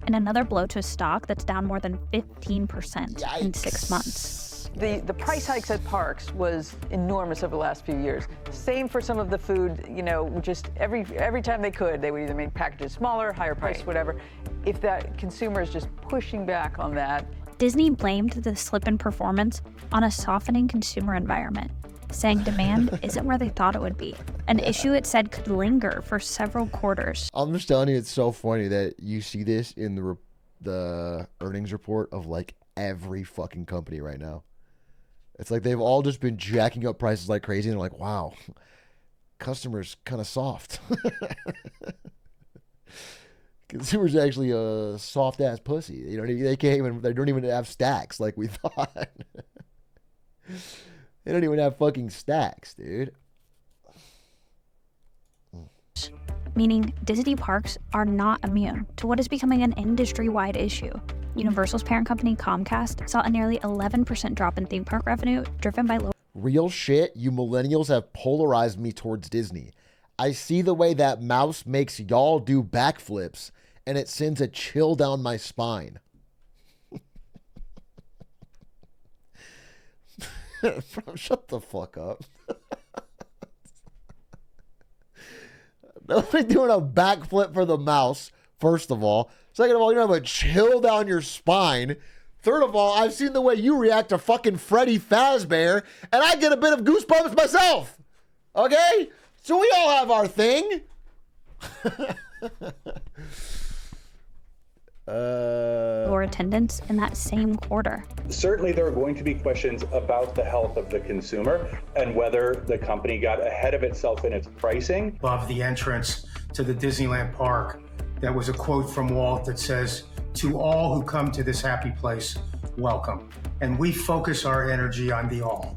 and another blow to a stock that's down more than 15% in 6 months. The price hikes at parks was enormous over the last few years. Same for some of the food, just every time they could, they would either make packages smaller, higher price, whatever. If that consumer is just pushing back on that. Disney blamed the slip in performance on a softening consumer environment, saying demand isn't where they thought it would be, an issue it said could linger for several quarters. I'm just telling you, it's so funny that you see this in the earnings report of every fucking company right now. It's like they've all just been jacking up prices like crazy, and they're like, wow, customers kind of soft. Consumers actually a soft ass pussy. They don't even have stacks like we thought. They don't even have fucking stacks, dude. Meaning Disney parks are not immune to what is becoming an industry-wide issue. Universal's parent company Comcast saw a nearly 11% drop in theme park revenue, driven by low. Real shit, you millennials have polarized me towards Disney. I see the way that mouse makes y'all do backflips, and it sends a chill down my spine. Bro, shut the fuck up. Nobody doing a backflip for the mouse, first of all. Second of all, you don't have a chill down your spine. Third of all, I've seen the way you react to fucking Freddy Fazbear, and I get a bit of goosebumps myself. Okay? So we all have our thing. Lower attendance in that same quarter. Certainly there are going to be questions about the health of the consumer and whether the company got ahead of itself in its pricing. Above the entrance to the Disneyland park, there was a quote from Walt that says, "To all who come to this happy place, welcome." And we focus our energy on the all.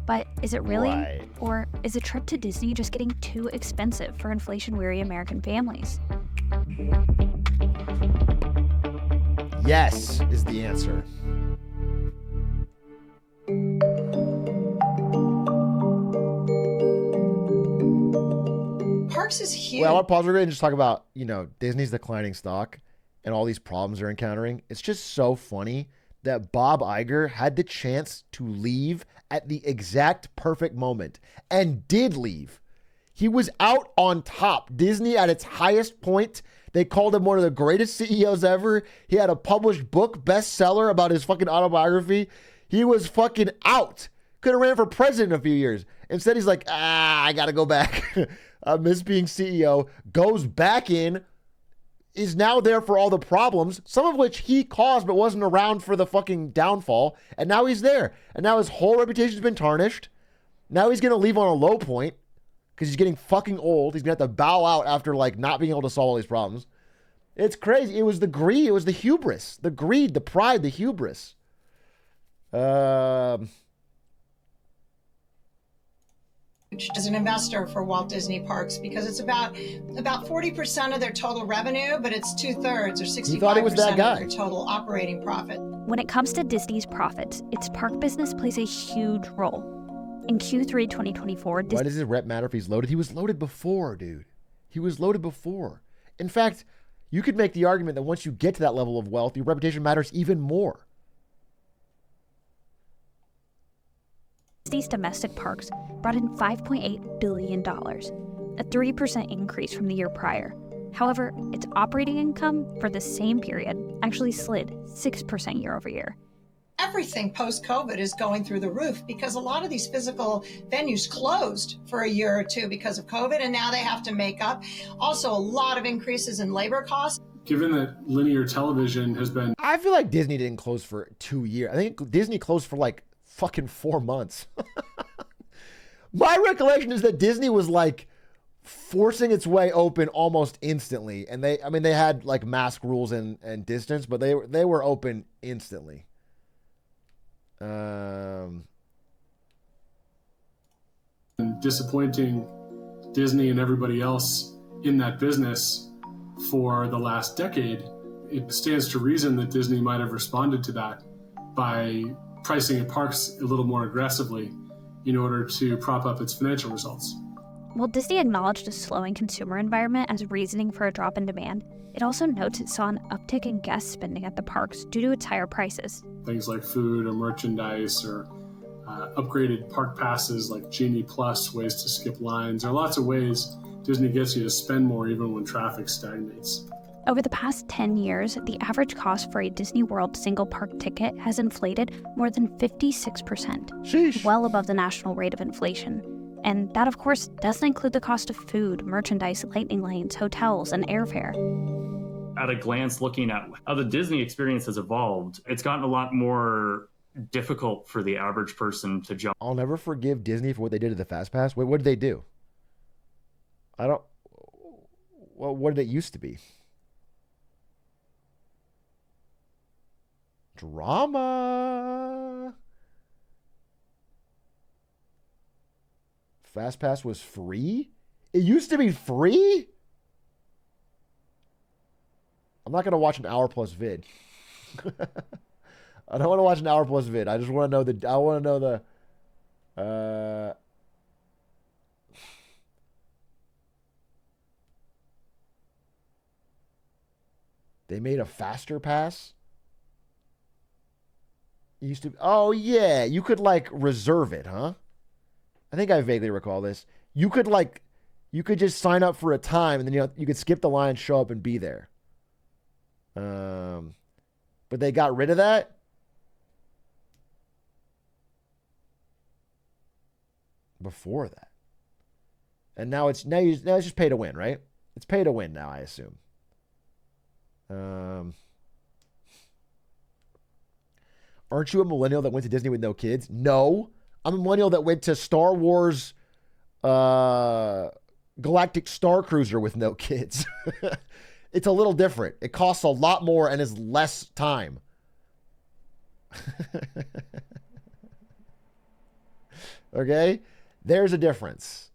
But is it really? Right. Or is a trip to Disney just getting too expensive for inflation-weary American families? Yes is the answer. Parks is huge. Well, I want to pause real quick and just talk about, Disney's declining stock and all these problems they're encountering. It's just so funny that Bob Iger had the chance to leave at the exact perfect moment and did leave. He was out on top. Disney at its highest point. They called him one of the greatest CEOs ever. He had a published book, bestseller about his fucking autobiography. He was fucking out. Could have ran for president in a few years. Instead, he's like, I got to go back. I miss being CEO. Goes back in. Is now there for all the problems, some of which he caused but wasn't around for the fucking downfall. And now he's there. And now his whole reputation's been tarnished. Now he's going to leave on a low point because he's getting fucking old. He's going to have to bow out after not being able to solve all these problems. It's crazy. It was the greed. It was the hubris. The greed, the pride, the hubris. As an investor for Walt Disney Parks, because it's about 40% of their total revenue, but it's 2/3 or 65% of their total operating profit. When it comes to Disney's profits, its park business plays a huge role. In Q3 2024, Why does his rep matter if he's loaded? He was loaded before, dude. He was loaded before. In fact, you could make the argument that once you get to that level of wealth, your reputation matters even more. Disney's domestic parks brought in $5.8 billion, a 3% increase from the year prior. However, its operating income for the same period actually slid 6% year over year. Everything post-COVID is going through the roof because a lot of these physical venues closed for a year or two because of COVID, and now they have to make up. Also, a lot of increases in labor costs. Given that linear television has been... I feel like Disney didn't close for 2 years. I think Disney closed for fucking 4 months. My recollection is that Disney was forcing its way open almost instantly. And they had mask rules and distance, but they were open instantly. Disappointing Disney and everybody else in that business for the last decade. It stands to reason that Disney might have responded to that by pricing at parks a little more aggressively in order to prop up its financial results. While Disney acknowledged a slowing consumer environment as reasoning for a drop in demand, it also notes it saw an uptick in guest spending at the parks due to its higher prices. Things like food or merchandise or upgraded park passes like Genie Plus, ways to skip lines. There are lots of ways Disney gets you to spend more even when traffic stagnates. Over the past 10 years, the average cost for a Disney World single park ticket has inflated more than 56%, Sheesh. Well above the national rate of inflation. And that, of course, doesn't include the cost of food, merchandise, lightning lanes, hotels, and airfare. At a glance, looking at how the Disney experience has evolved, it's gotten a lot more difficult for the average person to jump. I'll never forgive Disney for what they did to the Fast Pass. Wait, what did they do? Well, what did it used to be? Drama. Fast Pass was free? It used to be free? I'm not going to watch an hour plus vid. I don't want to watch an hour plus vid. I just want to know They made a faster pass. It used to. Oh yeah, you could like reserve it, huh? I think I vaguely recall this. You could just sign up for a time, and then you could skip the line, show up, and be there. But they got rid of that. Before that, and now it's just pay to win, right? It's pay to win now, I assume. Aren't you a millennial that went to Disney with no kids? No, I'm a millennial that went to Star Wars Galactic Star Cruiser with no kids. It's a little different. It costs a lot more and is less time. Okay? There's a difference.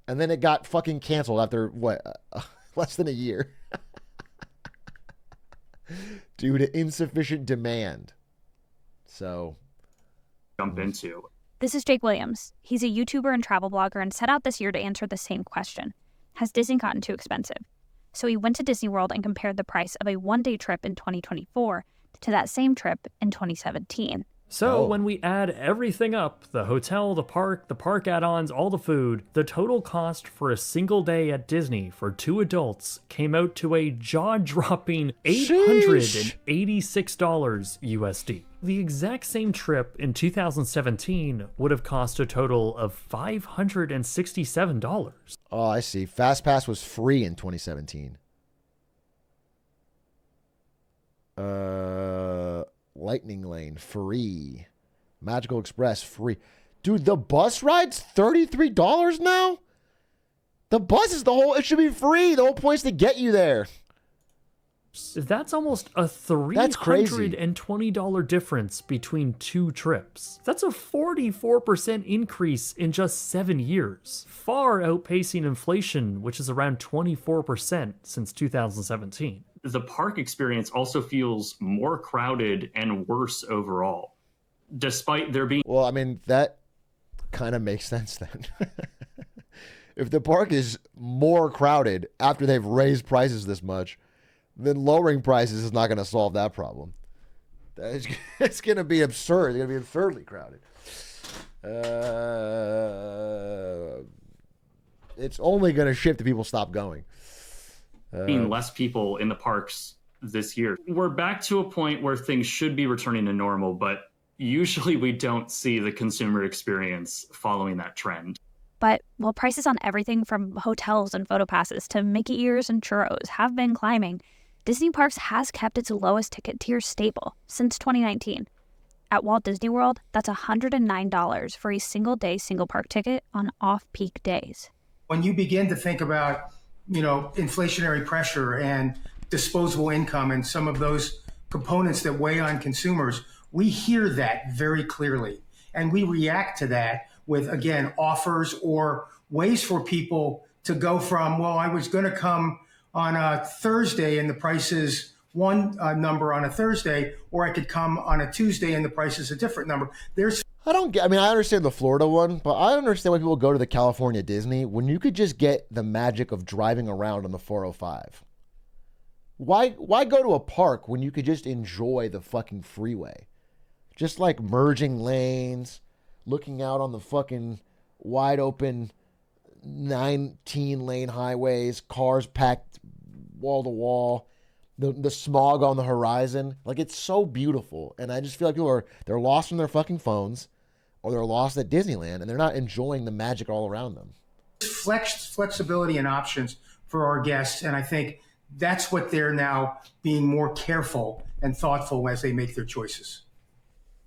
And then it got fucking canceled after, less than a year. Due to insufficient demand. So. Jump into. This is Jake Williams. He's a YouTuber and travel blogger and set out this year to answer the same question. Has Disney gotten too expensive? So he went to Disney World and compared the price of a one-day trip in 2024 to that same trip in 2017. So when we add everything up, the hotel, the park add-ons, all the food, the total cost for a single day at Disney for 2 adults came out to a jaw-dropping $886 USD. The exact same trip in 2017 would have cost a total of $567. Oh, I see. FastPass was free in 2017. Lightning Lane, free. Magical Express, free. Dude, the bus ride's $33 now? The bus is it should be free. The whole point's to get you there. That's almost a $320 difference between 2 trips. That's a 44% increase in just 7 years, far outpacing inflation, which is around 24% since 2017. The park experience also feels more crowded and worse overall, despite there being... Well, I mean, that kind of makes sense then. If the park is more crowded after they've raised prices this much, then lowering prices is not going to solve that problem. It's going to be absurd. It's going to be absurdly crowded. It's only going to shift if people stop going. Being less people in the parks this year. We're back to a point where things should be returning to normal, but usually we don't see the consumer experience following that trend. But while prices on everything from hotels and photo passes to Mickey ears and churros have been climbing, Disney Parks has kept its lowest ticket tier stable since 2019. At Walt Disney World, that's $109 for a single-day single-park ticket on off-peak days. When you begin to think about inflationary pressure and disposable income and some of those components that weigh on consumers, we hear that very clearly. And we react to that with, again, offers or ways for people to go from, well, I was going to come on a Thursday and the price is one number on a Thursday, or I could come on a Tuesday and the price is a different number. I understand the Florida one, but I don't understand why people go to the California Disney when you could just get the magic of driving around on the 405. Why go to a park when you could just enjoy the fucking freeway? Just like merging lanes, looking out on the fucking wide open 19-lane highways, cars packed wall to wall, the smog on the horizon. Like, it's so beautiful. And I just feel like they're lost in their fucking phones, or they're lost at Disneyland, and they're not enjoying the magic all around them. Flexibility and options for our guests, and I think that's what they're now being more careful and thoughtful as they make their choices.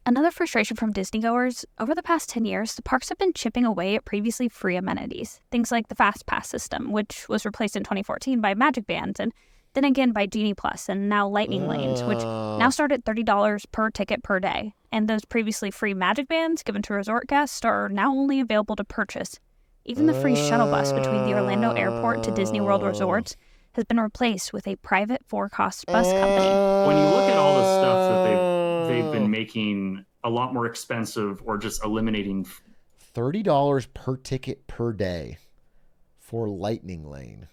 Another frustration from Disney goers, over the past 10 years, the parks have been chipping away at previously free amenities. Things like the Fast Pass system, which was replaced in 2014 by Magic Bands, and then again by Genie Plus, and now Lightning Lanes, which now start at $30 per ticket per day. And those previously free Magic Bands given to resort guests are now only available to purchase. Even the free shuttle bus between the Orlando airport to Disney World resorts has been replaced with a private for-cost bus company. When you look at all the stuff that they've been making a lot more expensive or just eliminating... $30 per ticket per day for Lightning Lane.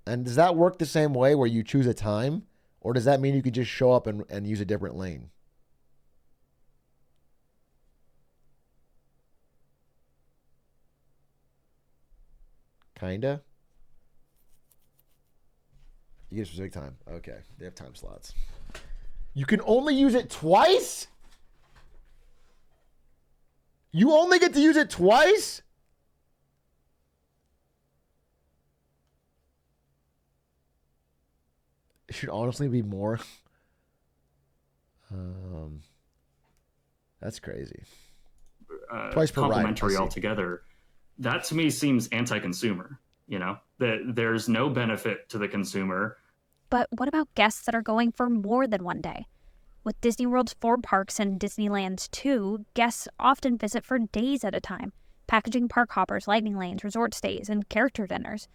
And does that work the same way where you choose a time? Or does that mean you could just show up and use a different lane? Kinda. You get a specific time. Okay. They have time slots. You can only use it twice? You only get to use it twice? It should honestly be more. That's crazy. Twice per ride. Complimentary altogether. That to me seems anti-consumer. You know, that there's no benefit to the consumer. But what about guests that are going for more than one day? With Disney World's 4 parks and Disneyland's 2, guests often visit for days at a time, packaging park hoppers, lightning lanes, resort stays, and character dinners.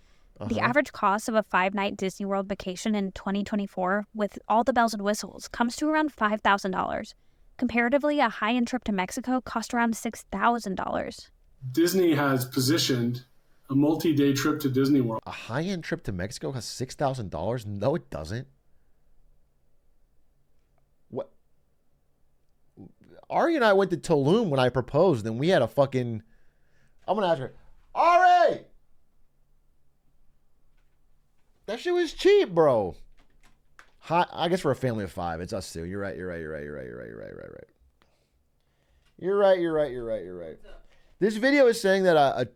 The average cost of a 5-night Disney World vacation in 2024, with all the bells and whistles, comes to around $5,000. Comparatively, a high-end trip to Mexico cost around $6,000. Disney has positioned a multi-day trip to Disney World. A high-end trip to Mexico costs $6,000? No, it doesn't. What? Ari and I went to Tulum when I proposed, and we had a fucking... I'm going to ask her, Ari! That shit was cheap, bro. I guess we're a family of 5. It's us 2. You're right. You're right. This video is saying that a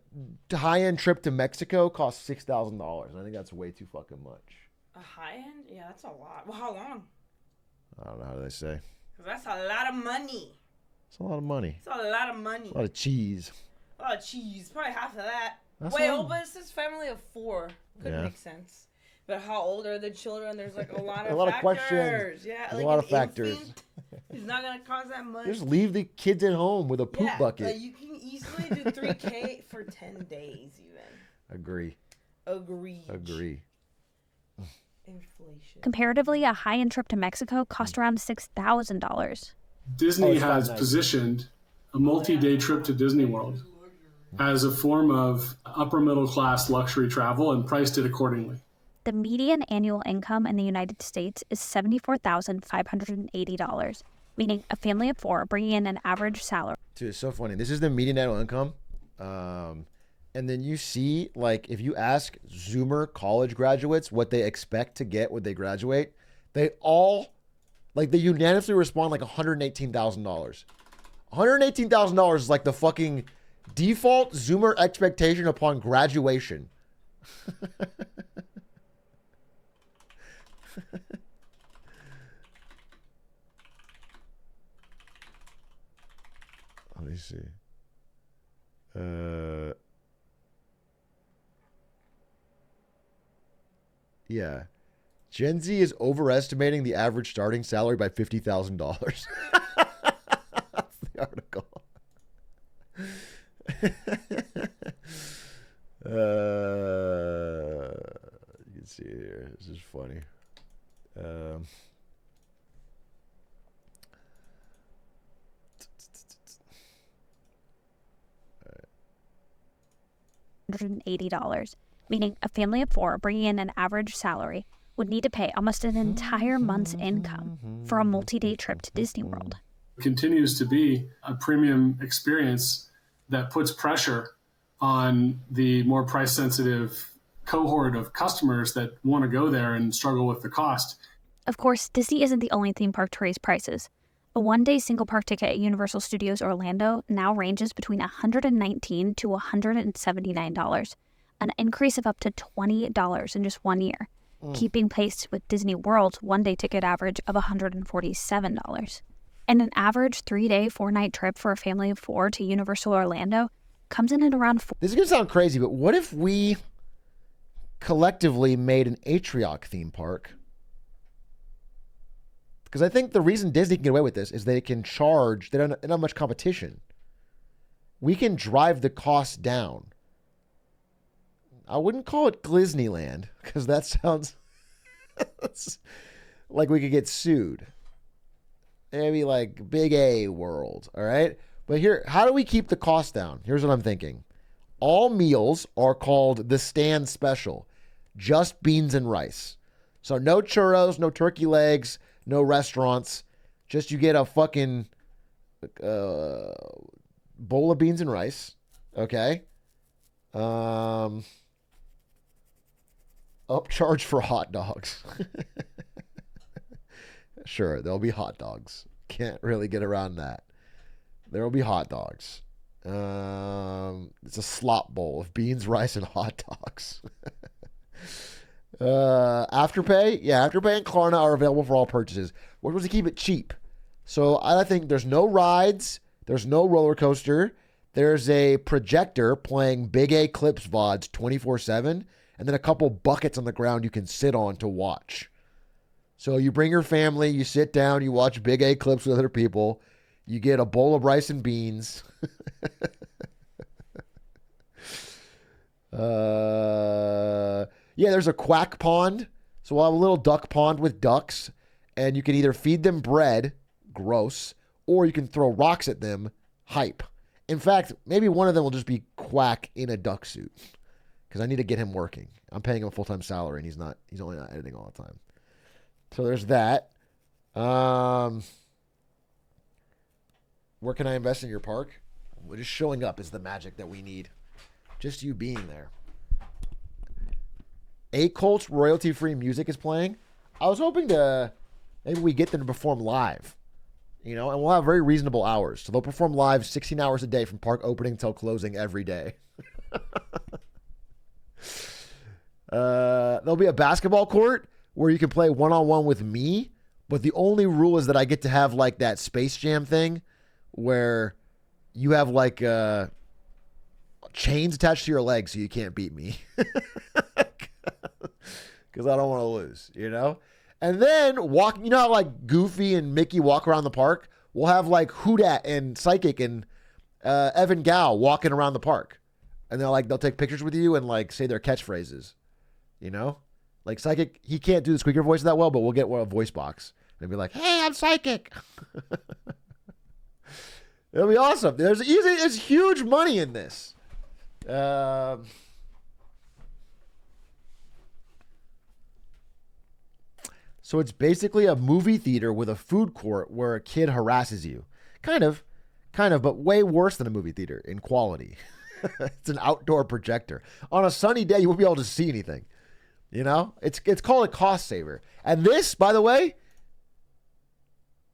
high-end trip to Mexico costs $6,000. I think that's way too fucking much. A high-end? Yeah, that's a lot. Well, how long? I don't know. How do they say? Because that's a lot of money. It's a lot of money. It's a lot of money. A lot of cheese. A lot of cheese. Probably half of that. That's Wait, all. but it's this family of 4. Could Yeah. make sense. But how old are the children? There's like a lot of A lot of factors. questions. Yeah, There's like a lot an of factors. infant is not gonna cost that much. Just leave the kids at home with a poop bucket. Like you can easily do 3K for 10 days even. Agree. Inflation. Comparatively, a high-end trip to Mexico cost around $6,000. Disney has positioned a multi-day trip to Disney World as a form of upper middle class luxury travel and priced it accordingly. The median annual income in the United States is $74,580, meaning a family of 4 bringing in an average salary. Dude, it's so funny. This is the median annual income. And then you see, like, if you ask Zoomer college graduates what they expect to get when they graduate, they all, like, they unanimously respond like $118,000. $118,000 is like the fucking default Zoomer expectation upon graduation. Let me see. Yeah. Gen Z is overestimating the average starting salary by $50,000. That's the article. You can see it here. This is funny. $180, meaning a family of 4 bringing in an average salary would need to pay almost an entire month's income for a multi-day trip to Disney World. Continues to be a premium experience that puts pressure on the more price-sensitive cohort of customers that want to go there and struggle with the cost. Of course, Disney isn't the only theme park to raise prices. A one-day single park ticket at Universal Studios Orlando now ranges between $119 to $179, an increase of up to $20 in just 1 year, keeping pace with Disney World's one-day ticket average of $147. And an average 3-day, 4-night trip for a family of 4 to Universal Orlando comes in at around This is going to sound crazy, but what if we collectively made an Atrioc theme park? Because I think the reason Disney can get away with this is they can charge, they don't have much competition. We can drive the cost down. I wouldn't call it Disneyland, because that sounds like we could get sued. Maybe like Big A World, all right? But here, how do we keep the cost down? Here's what I'm thinking. All meals are called the Stand Special. just beans and rice. So no churros, no turkey legs, no restaurants. Just you get a fucking bowl of beans and rice. Okay. Upcharge for hot dogs. Sure, there'll be hot dogs. Can't really get around that. There will be hot dogs. It's a slop bowl of beans, rice, and hot dogs. Afterpay? Yeah, Afterpay and Klarna are available for all purchases. We're supposed to keep it cheap. So I think there's no rides. There's no roller coaster. There's a projector playing Big A Clips VODs 24/7. And then a couple buckets on the ground you can sit on to watch. So you bring your family, you sit down, you watch Big A Clips with other people. You get a bowl of rice and beans. Yeah, there's a quack pond. So we'll have a little duck pond with ducks. And you can either feed them bread, gross, or you can throw rocks at them, hype. In fact, maybe one of them will just be Quack in a duck suit. Because I need to get him working. I'm paying him a full-time salary, and he's only not editing all the time. So there's that. Where can I invest in your park? Just showing up is the magic that we need. Just you being there. A Colt's royalty-free music is playing. I was hoping to maybe we get them to perform live. And we'll have very reasonable hours. So they'll perform live 16 hours a day from park opening till closing every day. There'll be a basketball court where you can play one-on-one with me, but the only rule is that I get to have like that Space Jam thing where you have like chains attached to your legs so you can't beat me. Because I don't want to lose, And then walk, how like Goofy and Mickey walk around the park? We'll have like Houdat and Psychic and Evan Gao walking around the park. And they'll take pictures with you and like say their catchphrases. Like Psychic, he can't do the squeaker voice that well, but we'll get a voice box and be like, "Hey, I'm Psychic." It'll be awesome. There's huge money in this. So it's basically a movie theater with a food court where a kid harasses you. Kind of, but way worse than a movie theater in quality. It's an outdoor projector. On a sunny day, you won't be able to see anything. It's called a cost saver. And this, by the way,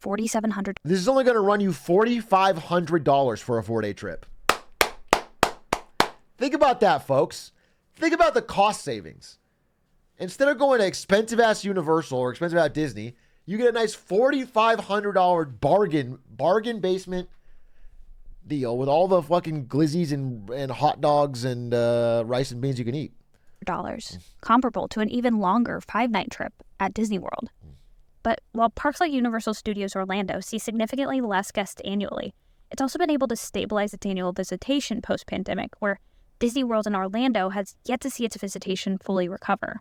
$4,700. This is only going to run you $4,500 for a 4-day trip. Think about that, folks. Think about the cost savings. Instead of going to expensive-ass Universal or expensive-ass Disney, you get a nice $4,500 bargain basement deal with all the fucking glizzies and hot dogs and rice and beans you can eat. Comparable to an even longer 5-night trip at Disney World. But while parks like Universal Studios Orlando see significantly less guests annually, it's also been able to stabilize its annual visitation post-pandemic, where Disney World in Orlando has yet to see its visitation fully recover.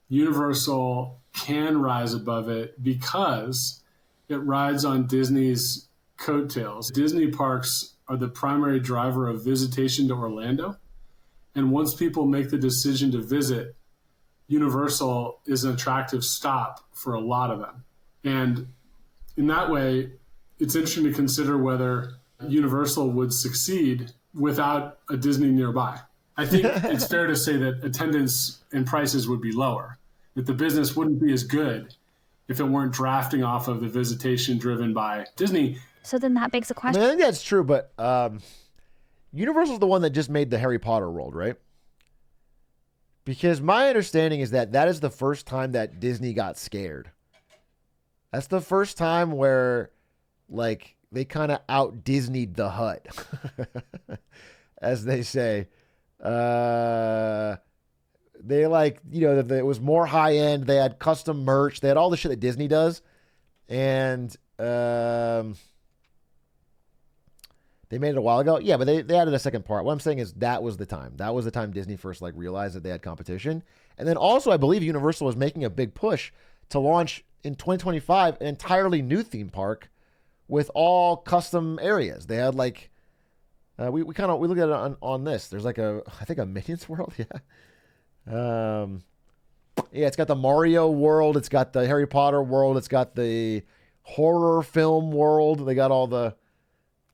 Universal can rise above it because it rides on Disney's coattails. Disney parks are the primary driver of visitation to Orlando. And once people make the decision to visit, Universal is an attractive stop for a lot of them. And in that way, it's interesting to consider whether Universal would succeed without a Disney nearby. I think it's fair to say that attendance and prices would be lower, that the business wouldn't be as good if it weren't drafting off of the visitation driven by Disney. So then that begs the question. I think that's true, but Universal's the one that just made the Harry Potter world, right? Because my understanding is that is the first time that Disney got scared. That's the first time where, like, they kind of out-Disneyed the hut, as they say. They it was more high-end. They had custom merch. They had all the shit that Disney does. And they made it a while ago. Yeah, but they added a second part. What I'm saying is that was the time. That was the time Disney first realized that they had competition. And then also I believe Universal was making a big push to launch in 2025 an entirely new theme park with all custom areas. They had we looked at it on this. There's I think a Minions World, yeah. Yeah, it's got the Mario world. It's got the Harry Potter world. It's got the horror film world. They got all the...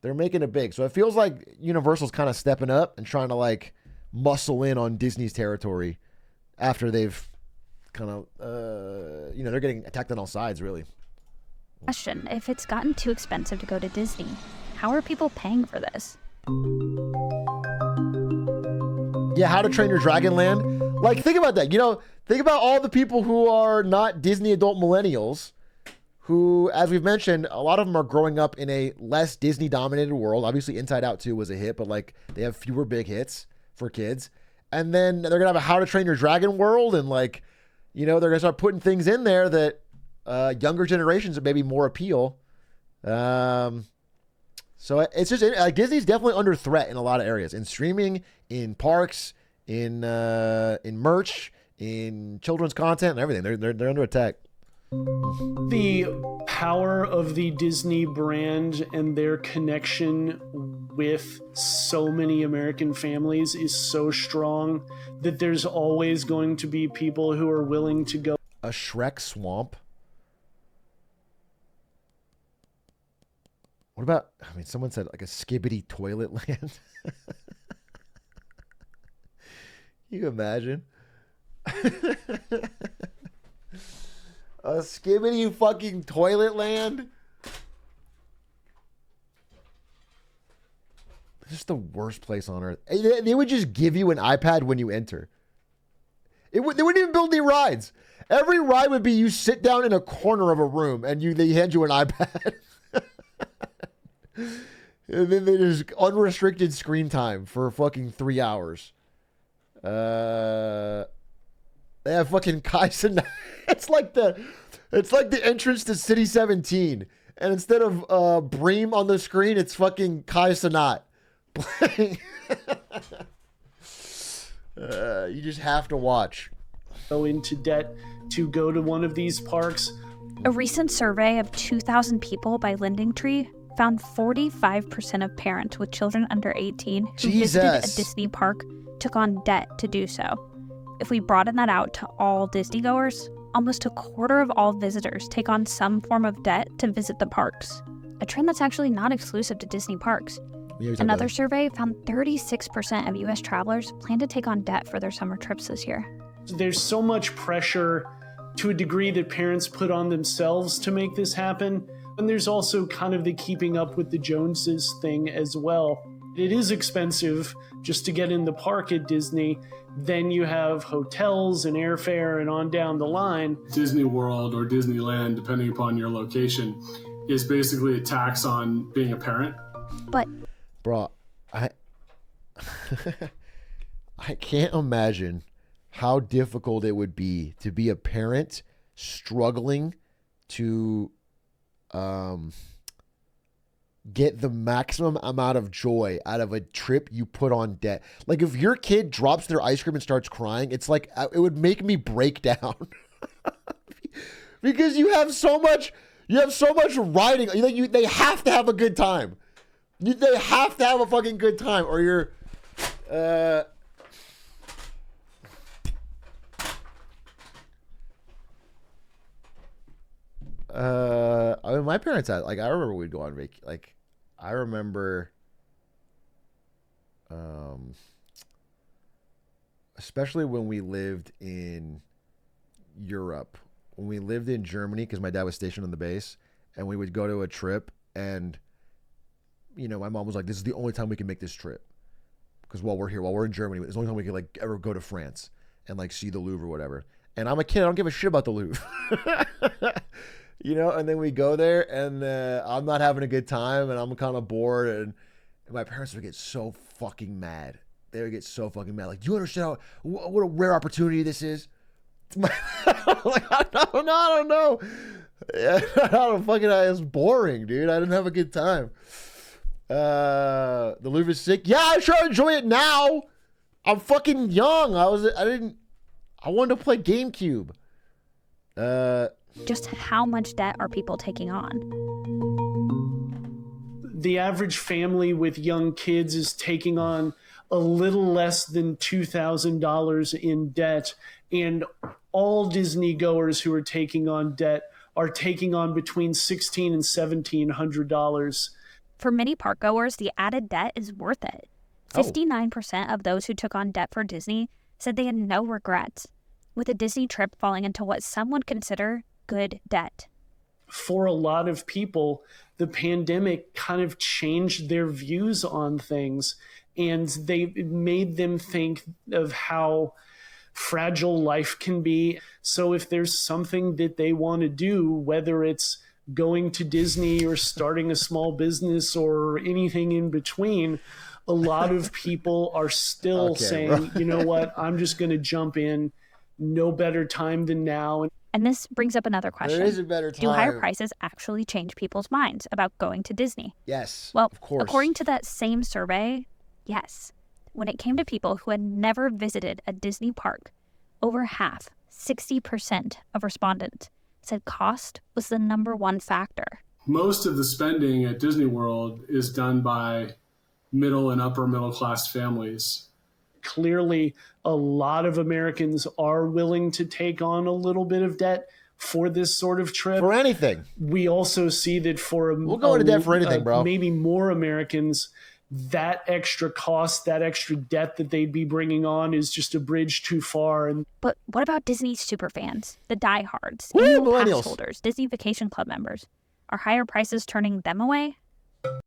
They're making it big. So it feels like Universal's kind of stepping up and trying to like muscle in on Disney's territory after they've kind of, they're getting attacked on all sides, really. Question, if it's gotten too expensive to go to Disney, how are people paying for this? Yeah, How to Train Your Dragon Land. Like, think about that. Think about all the people who are not Disney adult millennials who, as we've mentioned, a lot of them are growing up in a less Disney-dominated world. Obviously, Inside Out 2 was a hit, but like they have fewer big hits for kids. And then they're going to have a How to Train Your Dragon world, and like, they're going to start putting things in there that younger generations maybe more appeal. So it's just like Disney's definitely under threat in a lot of areas, in streaming, in parks, in merch, in children's content, and everything. They're under attack. The power of the Disney brand and their connection with so many American families is so strong that there's always going to be people who are willing to go. A Shrek swamp? What about, someone said like a Skibbity toilet land. You imagine? A Skibbity fucking toilet land? It's just the worst place on earth. They would just give you an iPad when you enter. They wouldn't even build any rides. Every ride would be you sit down in a corner of a room and they hand you an iPad. And then there's unrestricted screen time for fucking 3 hours. They have fucking Kai Cenat. It's like the entrance to City 17, and instead of Bream on the screen, it's fucking Kai Cenat playing. You just have to watch. Go into debt to go to one of these parks. A recent survey of 2,000 people by LendingTree found 45% of parents with children under 18 who visited a Disney park took on debt to do so. If we broaden that out to all Disney goers, almost a quarter of all visitors take on some form of debt to visit the parks, a trend that's actually not exclusive to Disney parks. Another survey found 36% of U.S. travelers plan to take on debt for their summer trips this year. There's so much pressure to a degree that parents put on themselves to make this happen. And there's also kind of the keeping up with the Joneses thing as well. It is expensive just to get in the park at Disney. Then you have hotels and airfare and on down the line. Disney World or Disneyland, depending upon your location, is basically a tax on being a parent. But, bro, I can't imagine how difficult it would be to be a parent struggling to get the maximum amount of joy out of a trip you put on debt. Like if your kid drops their ice cream and starts crying, it's like it would make me break down. Because you have so much riding. They have to have a good time. They have to have a fucking good time, or you're my parents had, like, I remember we'd go on vacation. Like, I remember, especially when we lived in Europe, when we lived in Germany, because my dad was stationed on the base, and we would go to a trip, and, my mom was like, this is the only time we can make this trip. Because while we're in Germany, it's the only time we can, like, ever go to France and, like, see the Louvre or whatever. And I'm a kid, I don't give a shit about the Louvre. And then we go there, and I'm not having a good time, and I'm kind of bored, and my parents would get so fucking mad. They would get so fucking mad. Like, do you understand what a rare opportunity this is? Like, I don't know. It's boring, dude. I didn't have a good time. The Louvre is sick. Yeah, I sure enjoy it now. I'm fucking young. I wanted to play GameCube. Just how much debt are people taking on? The average family with young kids is taking on a little less than $2,000 in debt, and all Disney goers who are taking on debt are taking on between $1,600 and $1,700. For many park goers, the added debt is worth it. 59% of those who took on debt for Disney said they had no regrets, with a Disney trip falling into what some would consider good debt. For a lot of people, the pandemic kind of changed their views on things, and they made them think of how fragile life can be. So if there's something that they want to do, whether it's going to Disney or starting a small business or anything in between, a lot of people are still saying, you know what, I'm just going to jump in. No better time than now. And this brings up another question. There is a better time. Do higher prices actually change people's minds about going to Disney? Yes, well, of course. According to that same survey, yes. When it came to people who had never visited a Disney park, over half, 60% of respondents, said cost was the number one factor. Most of the spending at Disney World is done by middle and upper middle class families. Clearly, a lot of Americans are willing to take on a little bit of debt for this sort of trip. For anything. We also see that for we'll go into debt for anything, bro. Maybe more Americans, that extra cost, that extra debt that they'd be bringing on is just a bridge too far. But what about Disney superfans, the diehards, annual pass holders, Disney Vacation Club members? Are higher prices turning them away?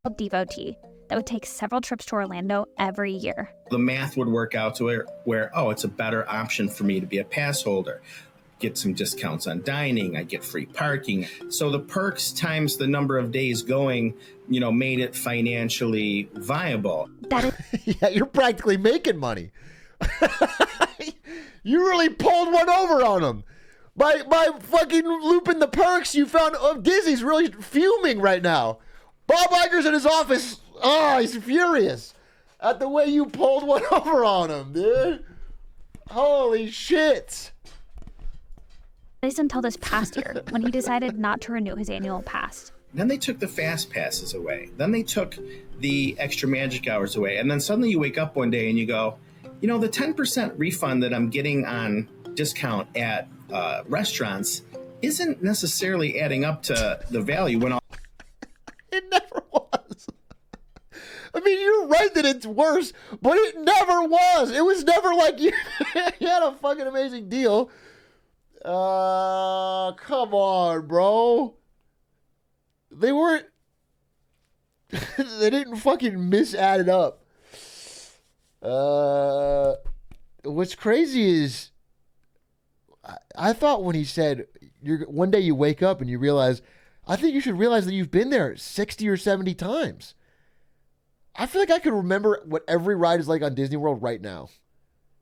A devotee that would take several trips to Orlando every year. The math would work out to where it's a better option for me to be a pass holder. Get some discounts on dining, I get free parking. So the perks times the number of days going, made it financially viable. Yeah, you're practically making money. You really pulled one over on them. By fucking looping the perks, you found Disney's really fuming right now. Bob Iger's in his office. Oh, he's furious at the way you pulled one over on him, dude. Holy shit. At least until this past year, when he decided not to renew his annual pass. Then they took the fast passes away. Then they took the extra magic hours away. And then suddenly you wake up one day and you go, the 10% refund that I'm getting on discount at restaurants isn't necessarily adding up to the value when all... It never was. I mean, you're right that it's worse, but it never was. It was never like you had a fucking amazing deal. Come on, bro. They weren't... they didn't fucking misadd it up. What's crazy is... I thought when he said, one day you wake up and you realize... I think you should realize that you've been there 60 or 70 times. I feel like I could remember what every ride is like on Disney World right now.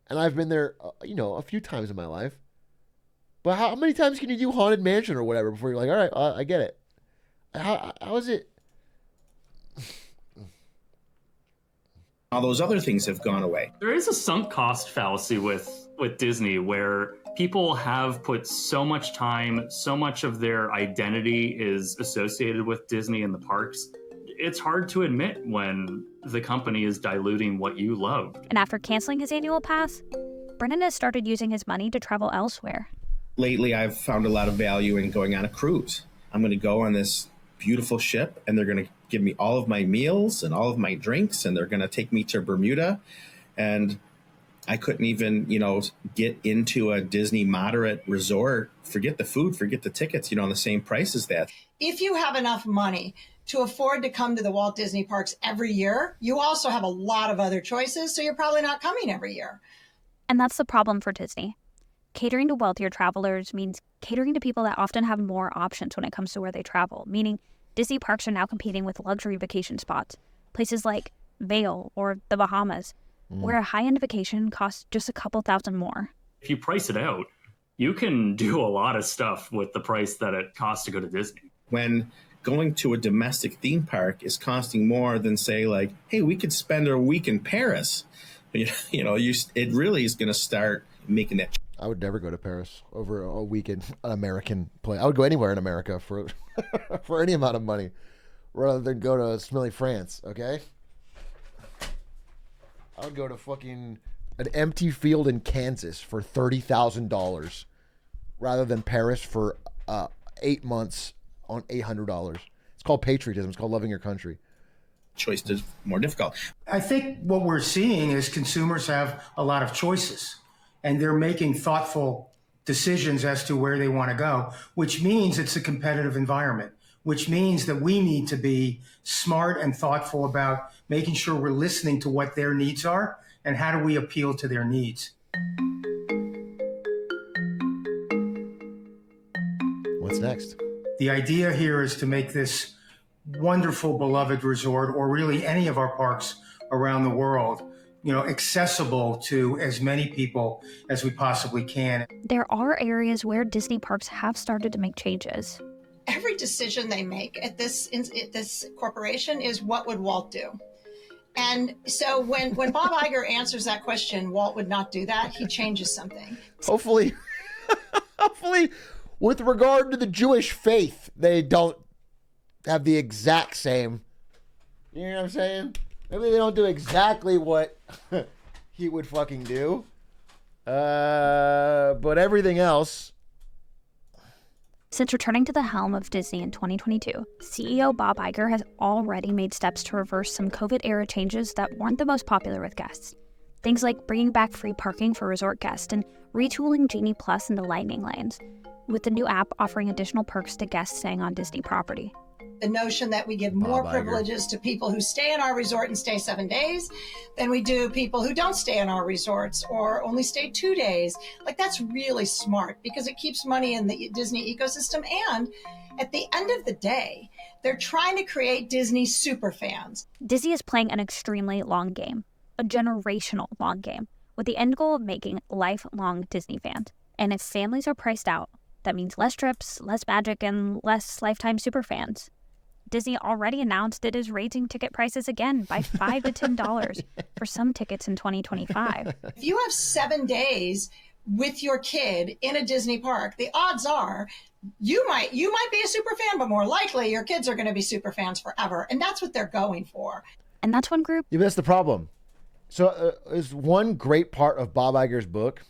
And I've been there, a few times in my life. But how many times can you do Haunted Mansion or whatever before you're like, all right, I get it. How is it? All those other things have gone away. There is a sunk cost fallacy with Disney where people have put so much time, so much of their identity is associated with Disney and the parks. It's hard to admit when the company is diluting what you loved. And after canceling his annual pass, Brennan has started using his money to travel elsewhere. Lately, I've found a lot of value in going on a cruise. I'm going to go on this beautiful ship, and they're going to give me all of my meals and all of my drinks, and they're going to take me to Bermuda. And I couldn't even, get into a Disney moderate resort. Forget the food, forget the tickets, on the same price as that. If you have enough money to afford to come to the Walt Disney Parks every year, you also have a lot of other choices, so you're probably not coming every year. And that's the problem for Disney. Catering to wealthier travelers means catering to people that often have more options when it comes to where they travel, meaning Disney parks are now competing with luxury vacation spots, places like Vail or the Bahamas, where a high-end vacation costs just a couple $1,000 more. If you price it out, you can do a lot of stuff with the price that it costs to go to Disney. When going to a domestic theme park is costing more than, say, like, hey, we could spend a week in Paris, it really is going to start making that. I would never go to Paris over a week in an American place. I would go anywhere in America for for any amount of money rather than go to smelly France, okay? I would go to fucking an empty field in Kansas for $30,000 rather than Paris for 8 months on $800. It's called patriotism. It's called loving your country. Choice is more difficult. I think what we're seeing is consumers have a lot of choices, and they're making thoughtful decisions as to where they want to go, which means it's a competitive environment, which means that we need to be smart and thoughtful about making sure we're listening to what their needs are and how do we appeal to their needs. What's next? The idea here is to make this wonderful, beloved resort, or really any of our parks around the world, accessible to as many people as we possibly can. There are areas where Disney parks have started to make changes. Every decision they make at this corporation is what would Walt do? And so when Bob Iger answers that question, Walt would not do that. He changes something. Hopefully, with regard to the Jewish faith, they don't have the exact same. You know what I'm saying? Maybe they don't do exactly what he would fucking do. But everything else. Since returning to the helm of Disney in 2022, CEO Bob Iger has already made steps to reverse some COVID-era changes that weren't the most popular with guests. Things like bringing back free parking for resort guests and retooling Genie Plus into Lightning Lanes, with the new app offering additional perks to guests staying on Disney property. The notion that we give more privileges to people who stay in our resort and stay 7 days than we do people who don't stay in our resorts or only stay 2 days. Like, that's really smart because it keeps money in the Disney ecosystem. And at the end of the day, they're trying to create Disney super fans. Disney is playing an extremely long game, a generational long game, with the end goal of making lifelong Disney fans. And if families are priced out, that means less trips, less magic, and less lifetime super fans. Disney already announced it is raising ticket prices again by $5 to $10 for some tickets in 2025. If you have 7 days with your kid in a Disney park, the odds are you might be a super fan, but more likely your kids are going to be super fans forever. And that's what they're going for. And that's one group. Yeah, that's the problem. So there's one great part of Bob Iger's book.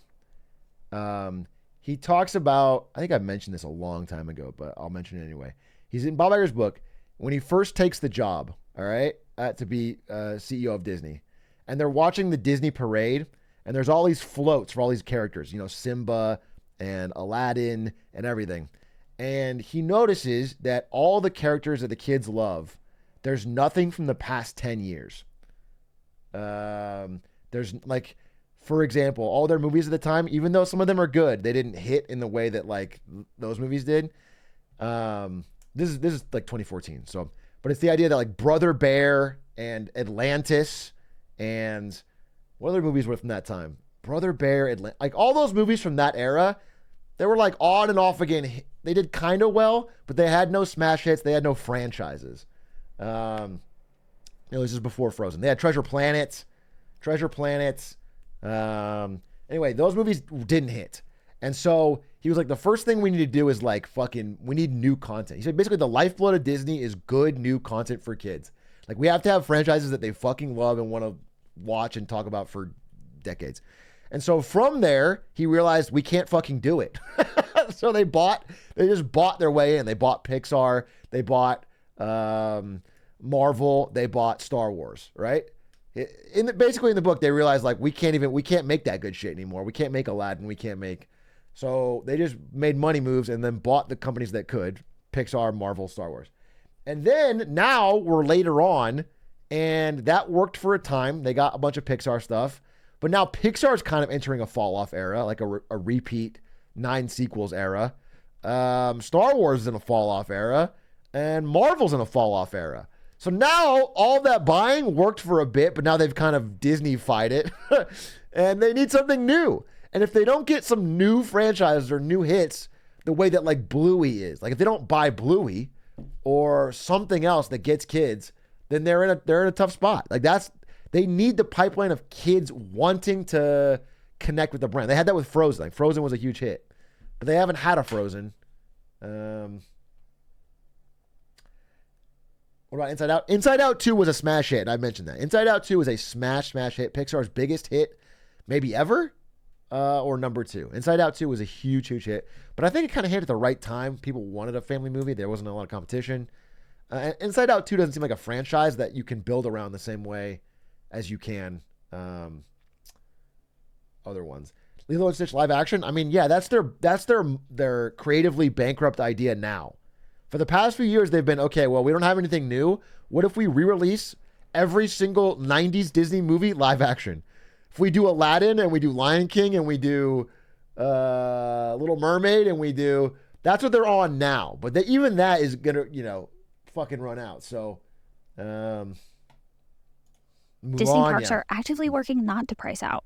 He talks about, I think I mentioned this a long time ago, but I'll mention it anyway. He's in Bob Iger's book. When he first takes the job, all right, to be CEO of Disney, and they're watching the Disney parade, and there's all these floats for all these characters, Simba and Aladdin and everything. And he notices that all the characters that the kids love, there's nothing from the past 10 years. There's like, for example, all their movies at the time, even though some of them are good, they didn't hit in the way that like those movies did. This is like 2014. So, but it's the idea that like Brother Bear and Atlantis and what other movies were from that time? Brother Bear, like all those movies from that era, they were like on and off again. They did kind of well, but they had no smash hits. They had no franchises. This is before Frozen. They had Treasure Planet. Anyway, those movies didn't hit. And so he was like, the first thing we need to do is like we need new content. He said basically the lifeblood of Disney is good new content for kids. Like we have to have franchises that they fucking love and want to watch and talk about for decades. And so from there, he realized we can't fucking do it. So they just bought their way in. They bought Pixar. They bought Marvel. They bought Star Wars, right? Basically in the book, they realized like we can't make that good shit anymore. We can't make Aladdin. So they just made money moves and then bought the companies that could, Pixar, Marvel, Star Wars. And then now we're later on, and that worked for a time. They got a bunch of Pixar stuff, but now Pixar's kind of entering a fall off era, like a repeat 9 sequels era. Star Wars is in a fall off era, and Marvel's in a fall off era. So now all that buying worked for a bit, but now they've kind of Disney-fied it, and they need something new. And if they don't get some new franchises or new hits, the way that like Bluey is, like if they don't buy Bluey or something else that gets kids, then they're in a tough spot. Like they need the pipeline of kids wanting to connect with the brand. They had that with Frozen. Like Frozen was a huge hit, but they haven't had a Frozen. What about Inside Out? Inside Out 2 was a smash hit. I mentioned that. Inside Out 2 was a smash hit. Pixar's biggest hit, maybe ever. or number 2. Inside Out 2 was a huge hit, but I think it kind of hit at the right time. People wanted a family movie. There wasn't a lot of competition. Inside Out 2 doesn't seem like a franchise that you can build around the same way as you can other ones. Lilo and Stitch live action. I mean, yeah, that's their creatively bankrupt idea now. For the past few years, they've been, okay, well, we don't have anything new. What if we re-release every single 90s Disney movie live action? If we do Aladdin and we do Lion King and we do Little Mermaid and we do... That's what they're on now. But even that is going to, fucking run out. So, Disney parks are actively working not to price out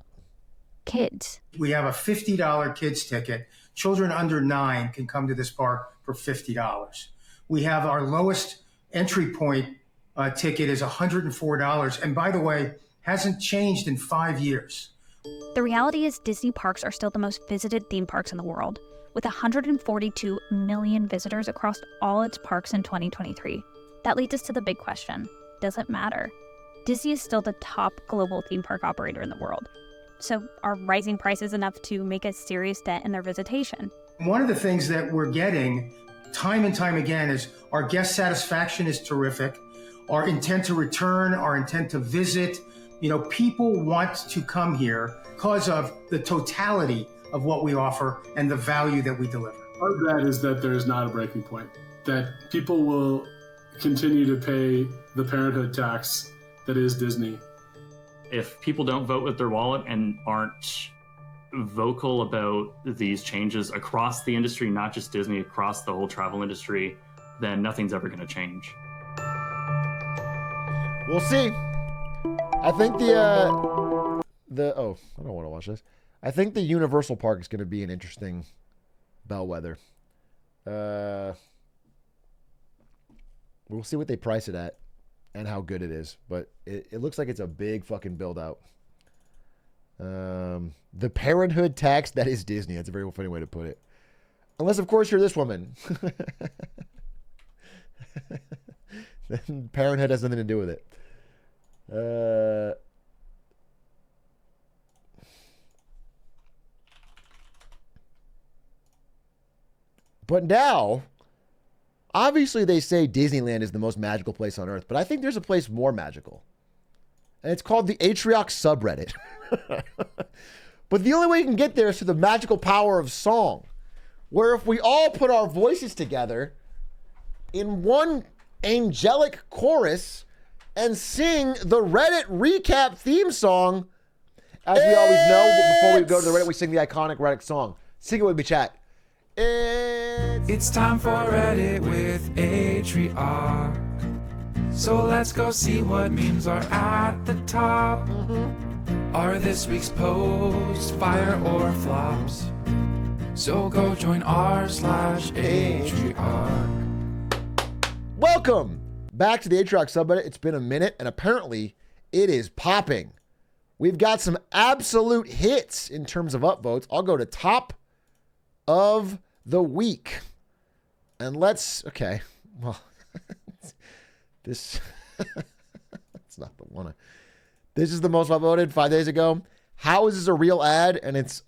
kids. We have a $50 kids ticket. Children under 9 can come to this park for $50. We have our lowest entry point ticket is $104. And by the way, hasn't changed in 5 years. The reality is Disney parks are still the most visited theme parks in the world, with 142 million visitors across all its parks in 2023. That leads us to the big question. Does it matter? Disney is still the top global theme park operator in the world. So are rising prices enough to make a serious dent in their visitation? One of the things that we're getting time and time again is our guest satisfaction is terrific. Our intent to return, our intent to visit. People want to come here because of the totality of what we offer and the value that we deliver. Our bet is that there is not a breaking point, that people will continue to pay the parenthood tax that is Disney. If people don't vote with their wallet and aren't vocal about these changes across the industry, not just Disney, across the whole travel industry, then nothing's ever going to change. We'll see. I think oh, I don't want to watch this. I think the Universal Park is going to be an interesting bellwether. We'll see what they price it at and how good it is, but it looks like it's a big fucking build out. The parenthood tax that is Disney. That's a very funny way to put it. Unless, of course, you're this woman. Then parenthood has nothing to do with it. But now, obviously they say Disneyland is the most magical place on earth, but I think there's a place more magical. And it's called the Atrioc subreddit. But the only way you can get there is through the magical power of song, where if we all put our voices together in one angelic chorus and sing the Reddit recap theme song, as we always know, but before we go to the Reddit, we sing the iconic Reddit song. Sing it with me, chat. It's time for Reddit with Atrioc. So let's go see what memes are at the top. Are this week's posts fire or flops? So go join r/Atrioc. Welcome back to the Atrioc subreddit. It's been a minute, and apparently it is popping. We've got some absolute hits in terms of upvotes. I'll go to top of the week. And okay, well, this, it's not the one. This is the most upvoted 5 days ago. How is this a real ad? And it's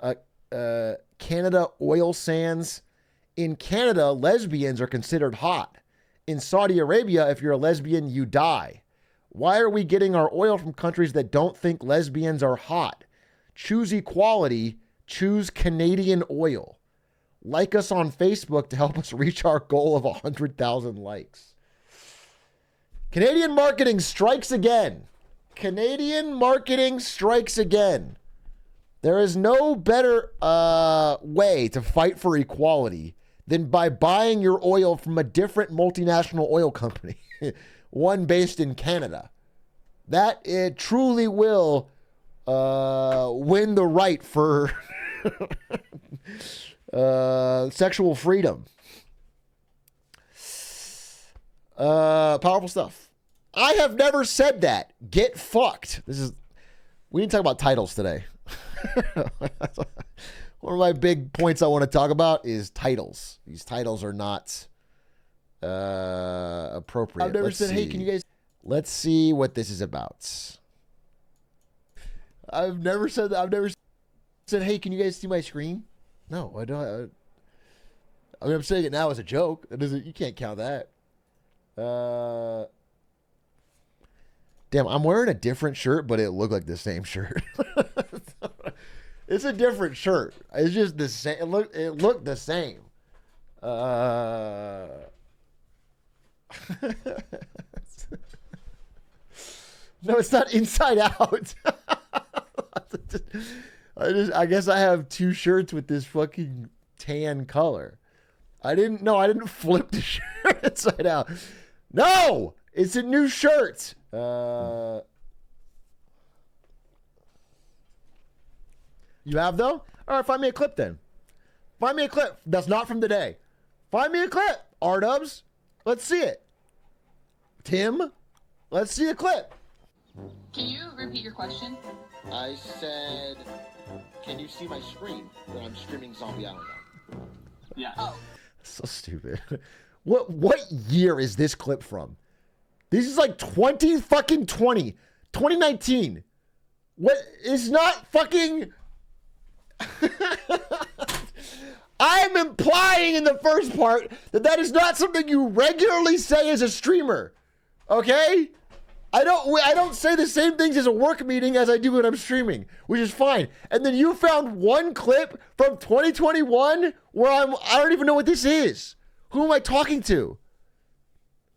Canada oil sands. In Canada, lesbians are considered hot. In Saudi Arabia, if you're a lesbian, you die. Why are we getting our oil from countries that don't think lesbians are hot? Choose equality. Choose Canadian oil. Like us on Facebook to help us reach our goal of 100,000 likes. Canadian marketing strikes again. Canadian marketing strikes again. There is no better way to fight for equality than by buying your oil from a different multinational oil company, one based in Canada. That it truly will win the right for sexual freedom. Powerful stuff. I have never said that. Get fucked. We didn't talk about titles today. One of my big points I want to talk about is titles. These titles are not appropriate. I've never said, hey, can you guys... Let's see what this is about. I've never said that. said, hey, can you guys see my screen? No, I don't. I mean, I'm saying it now as a joke. That doesn't. You can't count that. Damn, I'm wearing a different shirt, but it looked like the same shirt. It's a different shirt. It's just the same. It looked the same. No, it's not inside out. I guess I have two shirts with this fucking tan color. I didn't flip the shirt inside out. No, it's a new shirt. You have though? All right, find me a clip then. Find me a clip. That's not from today. Find me a clip. R-dubs. Let's see it. Tim, let's see a clip. Can you repeat your question? I said, can you see my screen when I'm streaming Zombie Island on? Yeah. Oh. So stupid. What year is this clip from? This is like 2019. What is not fucking... I'm implying in the first part that is not something you regularly say as a streamer. Okay? I don't say the same things as a work meeting as I do when I'm streaming, which is fine. And then you found one clip from 2021 where I don't even know what this is. Who am I talking to?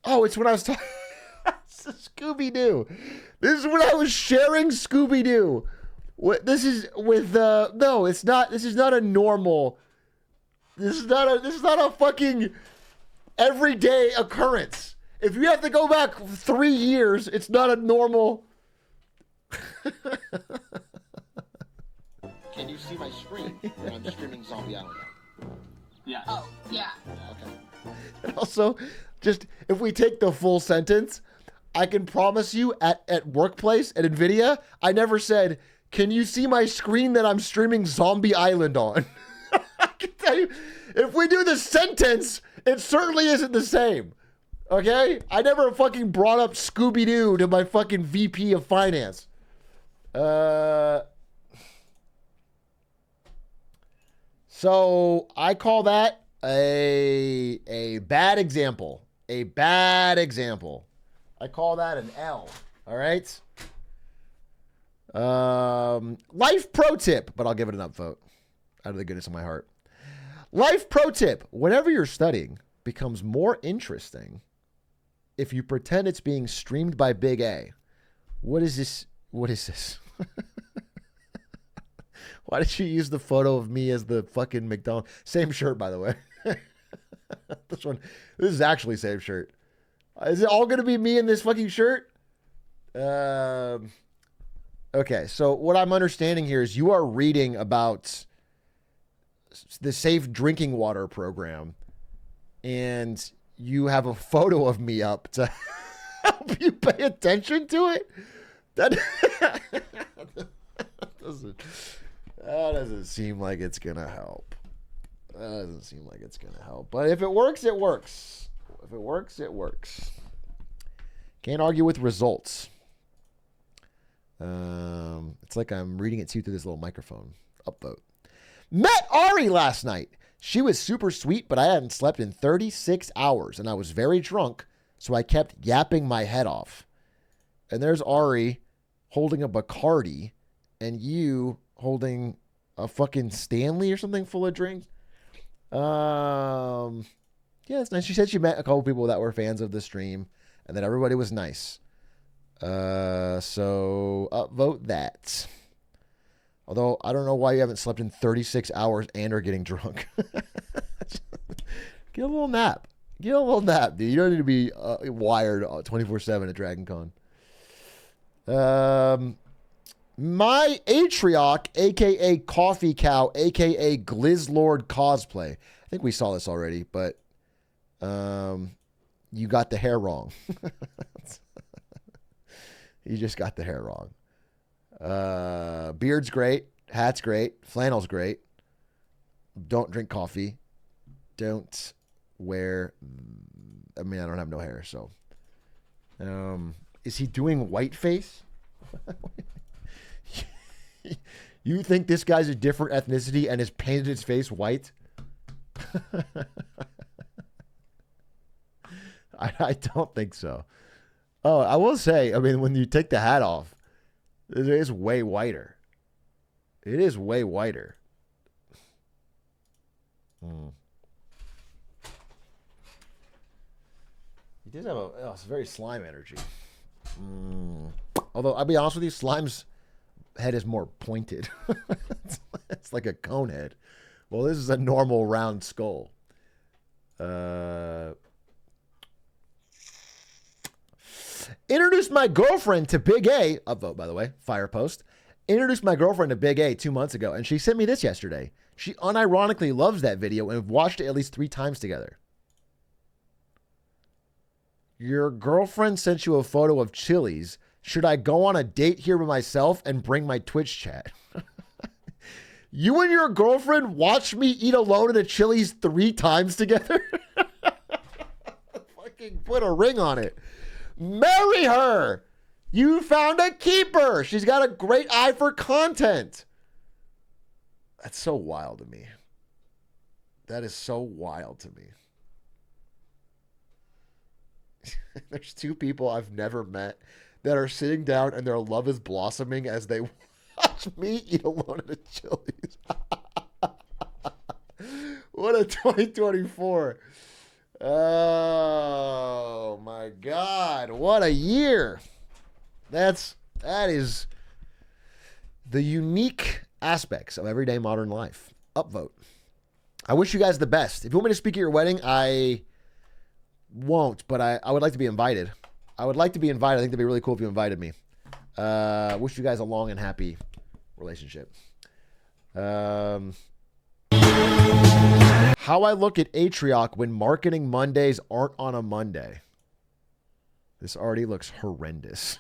Oh, it's when I was talking Scooby-Doo. This is when I was sharing Scooby-Doo. This is with no, it's not. This is not a normal. This is not a fucking everyday occurrence. If you have to go back 3 years, it's not a normal. Can you see my screen when I'm streaming Zombie Island? Yeah. Oh, yeah. Okay. And also, just if we take the full sentence, I can promise you at workplace at NVIDIA, I never said, can you see my screen that I'm streaming Zombie Island on? I can tell you, if we do the sentence, it certainly isn't the same. Okay? I never fucking brought up Scooby-Doo to my fucking VP of finance. So I call that a bad example. A bad example. I call that an L. All right? Life pro tip, but I'll give it an upvote out of the goodness of my heart. Life pro tip. Whenever you're studying becomes more interesting if you pretend it's being streamed by Big A. What is this? What is this? Why did you use the photo of me as the fucking McDonald's? Same shirt, by the way. This is actually same shirt. Is it all going to be me in this fucking shirt? Okay, so what I'm understanding here is you are reading about the Safe Drinking Water program, and you have a photo of me up to help you pay attention to it? That doesn't seem like it's going to help. That doesn't seem like it's going to help. But if it works, it works. If it works, it works. Can't argue with results. It's like I'm reading it to you through this little microphone. Upvote. Met Ari last night. She was super sweet, but I hadn't slept in 36 hours, and I was very drunk, so I kept yapping my head off. And there's Ari holding a Bacardi, and you holding a fucking Stanley or something full of drinks. Yeah, it's nice. She said she met a couple people that were fans of the stream, and that everybody was nice. So upvote that. Although I don't know why you haven't slept in 36 hours and are getting drunk. Get a little nap. Get a little nap, dude. You don't need to be wired 24/7 at Dragon Con. My Atrioc, aka Coffee Cow, aka Glizzlord cosplay. I think we saw this already, but you got the hair wrong. You just got the hair wrong. Beard's great. Hat's great. Flannel's great. Don't drink coffee. Don't wear... I mean, I don't have no hair, so... Is he doing whiteface? You think this guy's a different ethnicity and has painted his face white? I don't think so. Oh, I will say, I mean, when you take the hat off, it is way whiter. It is way whiter. He does have it's very slime energy. Although, I'll be honest with you, Slime's head is more pointed. It's like a cone head. Well, this is a normal round skull. Introduced my girlfriend to Big A. Upvote, by the way. Fire post. Introduced my girlfriend to Big A 2 months ago, and she sent me this yesterday. She unironically loves that video and have watched it at least 3 times together. Your girlfriend sent you a photo of Chili's. Should I go on a date here by myself and bring my Twitch chat? You and your girlfriend watched me eat alone at a Chili's 3 times together? Fucking put a ring on it. Marry her. You found a keeper. She's got a great eye for content. That's so wild to me. That is so wild to me. There's 2 people I've never met that are sitting down and their love is blossoming as they watch me eat alone at a Chili's. What a 2024. Oh my God. What a year. That is the unique aspects of everyday modern life. Upvote. I wish you guys the best. If you want me to speak at your wedding, I won't, but I would like to be invited. I would like to be invited. I think that'd be really cool if you invited me. Wish you guys a long and happy relationship. How I look at Atrioc when marketing Mondays aren't on a Monday. This already looks horrendous.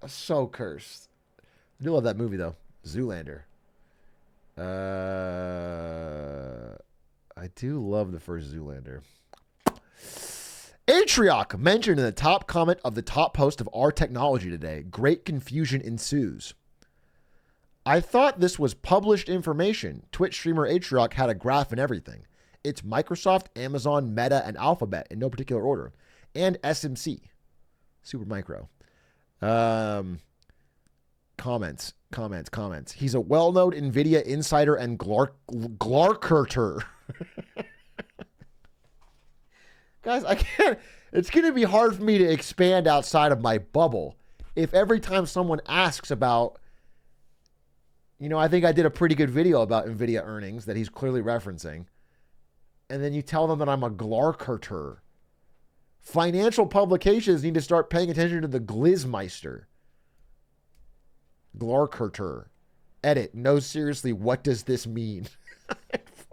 So cursed. I do love that movie though. Zoolander. I do love the first Zoolander. Atrioc mentioned in the top comment of the top post of Our Technology today. Great confusion ensues. I thought this was published information. Twitch streamer Atrioc had a graph and everything. It's Microsoft, Amazon, Meta, and Alphabet in no particular order. And SMC. Supermicro. Comments. He's a well-known NVIDIA insider and Glarkerter. Guys, I can't. It's going to be hard for me to expand outside of my bubble if every time someone asks about, I think I did a pretty good video about NVIDIA earnings that he's clearly referencing, and then you tell them that I'm a Glarkerter. Financial publications need to start paying attention to the Glizmeister. Glarkerter. Edit. No, seriously, what does this mean?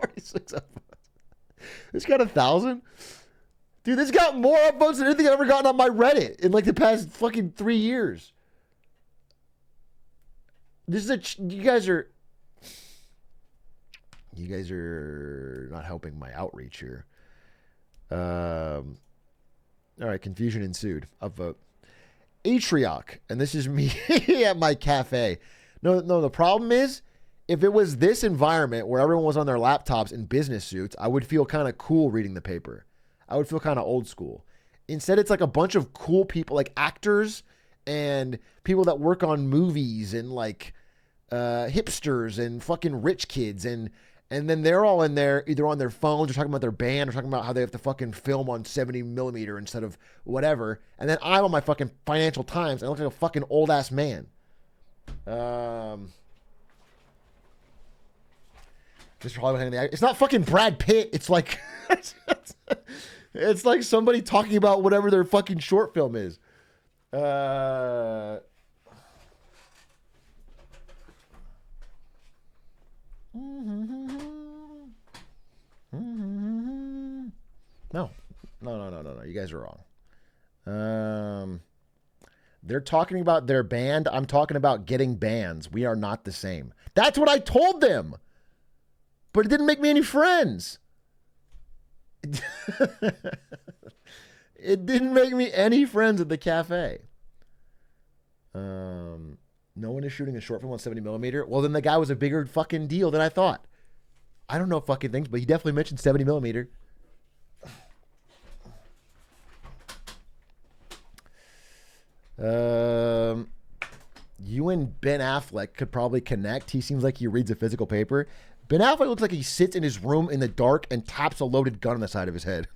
46 upvotes. This got 1,000? Dude, this got more upvotes than anything I've ever gotten on my Reddit in like the past fucking 3 years. This is you guys are not helping my outreach here. All right, confusion ensued. Upvote. Atrioc, and this is me at my cafe. No, the problem is, if it was this environment where everyone was on their laptops in business suits, I would feel kind of cool reading the paper. I would feel kind of old school. Instead, it's like a bunch of cool people, like actors and people that work on movies and like hipsters and fucking rich kids. And then they're all in there either on their phones or talking about their band or talking about how they have to fucking film on 70 millimeter instead of whatever. And then I'm on my fucking Financial Times. And I look like a fucking old ass man. Mr. Hollywood, it's not fucking Brad Pitt. It's like it's like somebody talking about whatever their fucking short film is. No. You guys are wrong. They're talking about their band. I'm talking about getting bands. We are not the same. That's what I told them. but it didn't make me any friends. It didn't make me any friends at the cafe. No one is shooting a short film on 70mm. Well, then the guy was a bigger fucking deal than I thought. I don't know fucking things, but he definitely mentioned 70mm. You and Ben Affleck could probably connect. He seems like he reads a physical paper. Ben Affleck looks like he sits in his room in the dark and taps a loaded gun on the side of his head.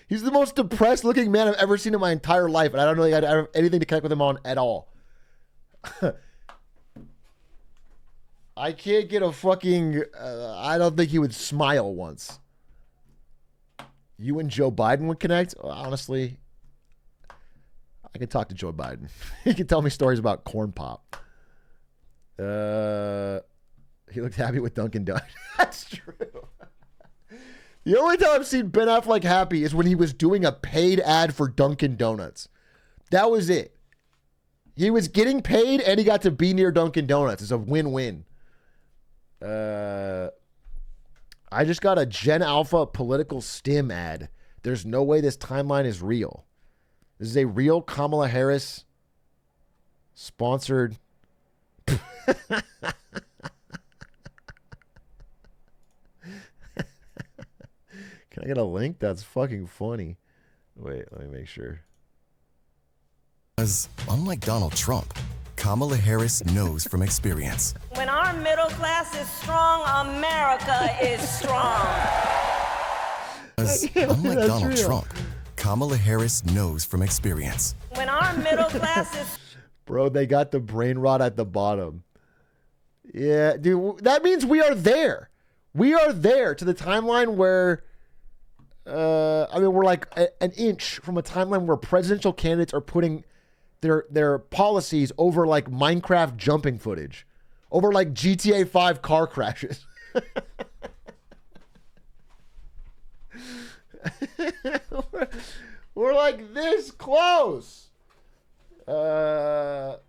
He's the most depressed looking man I've ever seen in my entire life, and I don't know I have anything to connect with him on at all. I can't get a fucking... I don't think he would smile once. You and Joe Biden would connect? Honestly, I could talk to Joe Biden. He could tell me stories about corn pop. He looked happy with Dunkin' Donuts. That's true. The only time I've seen Ben Affleck happy is when he was doing a paid ad for Dunkin' Donuts. That was it. He was getting paid and he got to be near Dunkin' Donuts. It's a win-win. I just got a Gen Alpha political stim ad. There's no way this timeline is real. This is a real Kamala Harris sponsored. Can I get a link? That's fucking funny. Wait, let me make sure. Because unlike Donald Trump, Kamala Harris knows from experience. When our middle class is strong, America is strong. Because unlike Donald Trump, Kamala Harris knows from experience. When our middle class is... Bro, they got the brain rot at the bottom. Yeah, dude, that means we are there. We are there to the timeline where... we're like an inch from a timeline where presidential candidates are putting their policies over like Minecraft jumping footage, over like GTA 5 car crashes. we're like this close. That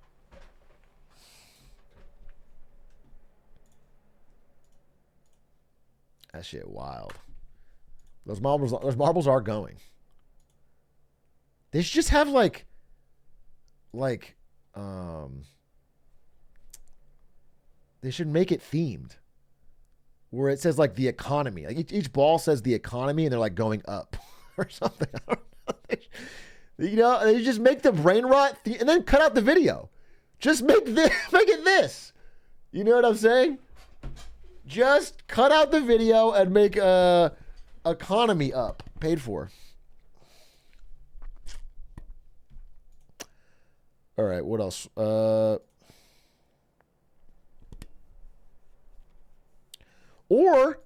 shit wild. Those marbles are going. They should just have like they should make it themed, where it says like the economy. Like each ball says the economy, and they're like going up or something. I don't know. They just make the brain rot and then cut out the video. Just make this, make it this. You know what I'm saying? Just cut out the video and make economy up, paid for. All right, what else? Or,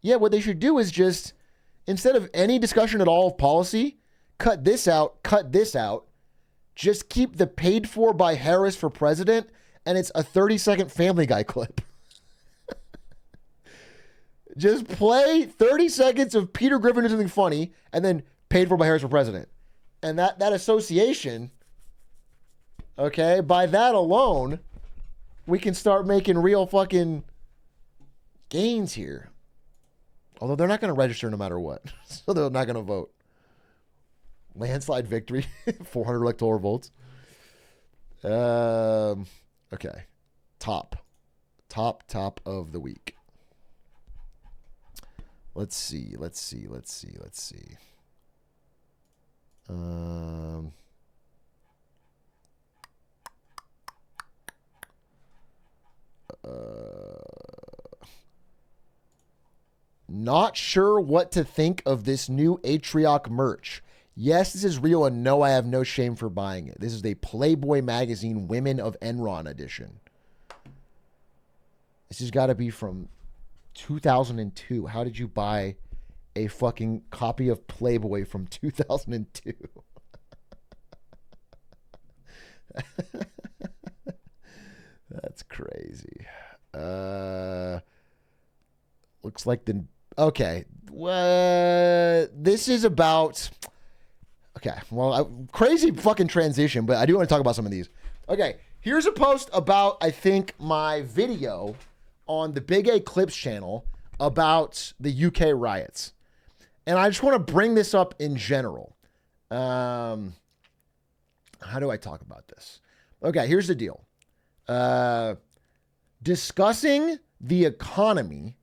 yeah, what they should do is just, instead of any discussion at all of policy, cut this out, just keep the paid for by Harris for president, and it's a 30-second Family Guy clip. Just play 30 seconds of Peter Griffin doing something funny, and then paid for by Harris for president. And that association, okay, by that alone, we can start making real fucking gains here. Although they're not going to register no matter what. So they're not going to vote. Landslide victory, 400 electoral votes. Okay. Top of the week. Let's see. Not sure what to think of this new Atrioc merch. Yes, this is real, and no, I have no shame for buying it. This is the Playboy magazine Women of Enron edition. This has got to be from 2002. How did you buy a fucking copy of Playboy from 2002? That's crazy. Looks like the... Okay. This is about... Okay. Well, crazy fucking transition, but I do want to talk about some of these. Okay. Here's a post about, I think, my video on the Big A Clips channel about the UK riots. And I just want to bring this up in general. How do I talk about this? Okay, here's the deal. Discussing the economy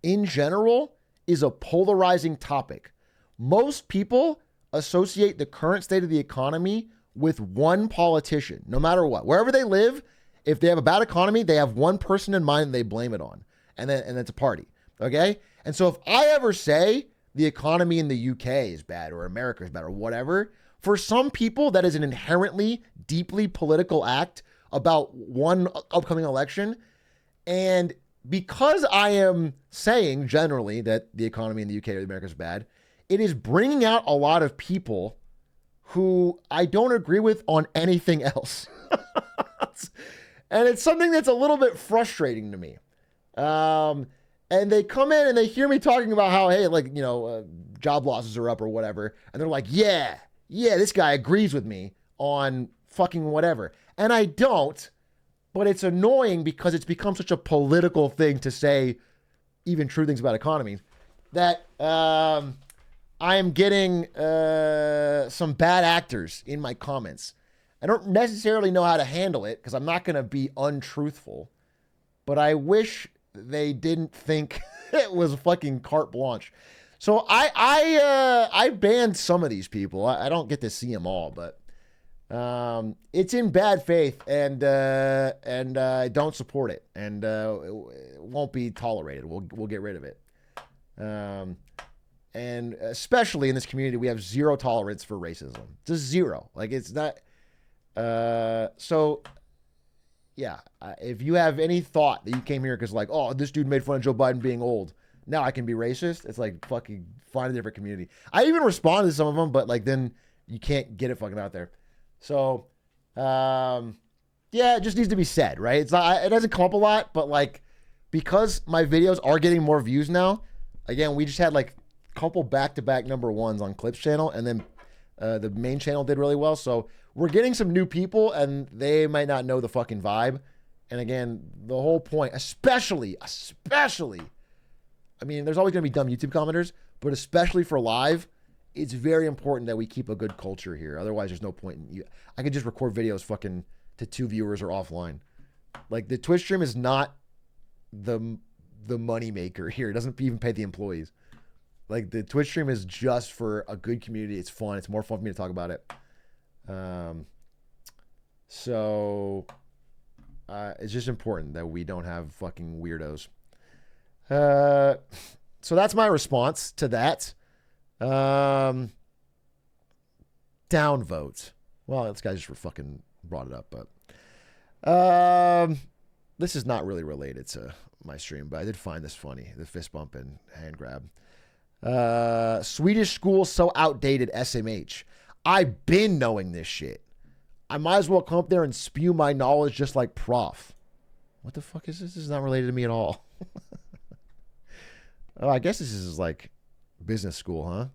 in general is a polarizing topic. Most people associate the current state of the economy with one politician, no matter what. Wherever they live, if they have a bad economy, they have one person in mind and they blame it on. And it's a party. Okay? And so if I ever say the economy in the UK is bad or America is bad or whatever, for some people, that is an inherently, deeply political act about one upcoming election. And because I am saying generally that the economy in the UK or America is bad, it is bringing out a lot of people who I don't agree with on anything else. And it's something that's a little bit frustrating to me. And they come in and they hear me talking about how, hey, like, you know, job losses are up or whatever. And they're like, yeah, this guy agrees with me on fucking whatever. And I don't, but it's annoying because it's become such a political thing to say even true things about economies that I am getting some bad actors in my comments. I don't necessarily know how to handle it because I'm not going to be untruthful, but I wish they didn't think it was fucking carte blanche. So I banned some of these people. I don't get to see them all, but it's in bad faith, and I don't support it, and it won't be tolerated. We'll get rid of it. And especially in this community, we have zero tolerance for racism. Just zero. Like, it's not. So, yeah. If you have any thought that you came here because, like, oh, this dude made fun of Joe Biden being old, now I can be racist. It's like, fucking find a different community. I even responded to some of them, but like then you can't get it fucking out there. So, yeah, it just needs to be said, right? It's not. It doesn't come up a lot, but like because my videos are getting more views now. Again, we just had like a couple back-to-back number ones on Clips channel, and then the main channel did really well. So we're getting some new people, and they might not know the fucking vibe. And again, the whole point, especially, I mean, there's always going to be dumb YouTube commenters, but especially for live, it's very important that we keep a good culture here. Otherwise, there's no point in you. I could just record videos fucking to 2 viewers or offline. Like, the Twitch stream is not the money maker here. It doesn't even pay the employees. Like, the Twitch stream is just for a good community. It's fun. It's more fun for me to talk about it. So it's just important that we don't have fucking weirdos. So that's my response to that. Downvote. Well, this guy just fucking brought it up, but this is not really related to my stream, but I did find this funny. The fist bump and hand grab. Swedish school so outdated, SMH. I've been knowing this shit. I might as well come up there and spew my knowledge just like Prof. What the fuck is this? This is not related to me at all. Oh, I guess this is like business school,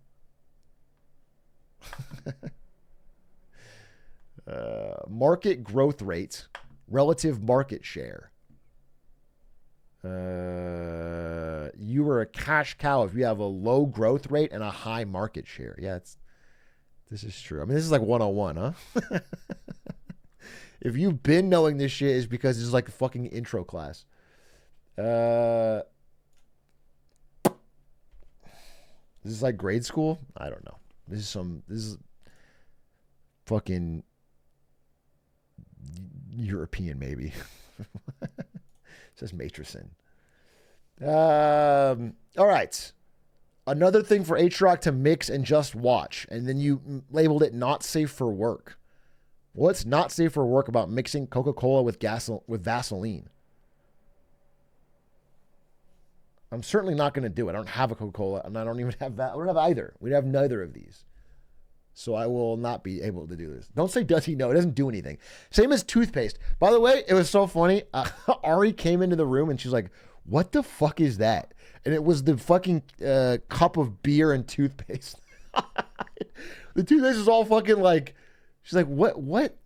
huh? Market growth rate, relative market share. You are a cash cow if you have a low growth rate and a high market share. Yeah, this is true. I mean, this is like 101, huh? If you've been knowing this shit, is because this is like a fucking intro class. This is like grade school? I don't know. This is fucking European, maybe. It says Matricin. All right. Another thing for Atrioc to mix and just watch. And then you labeled it not safe for work. What's not safe for work about mixing Coca-Cola with Vaseline? I'm certainly not going to do it. I don't have a Coca-Cola, and I don't even have that. I don't have either. We have neither of these. So I will not be able to do this. Don't say, does he know? It doesn't do anything. Same as toothpaste. By the way, it was so funny. Ari came into the room, and she's like, what the fuck is that? And it was the fucking cup of beer and toothpaste. The toothpaste was all fucking like, she's like, what?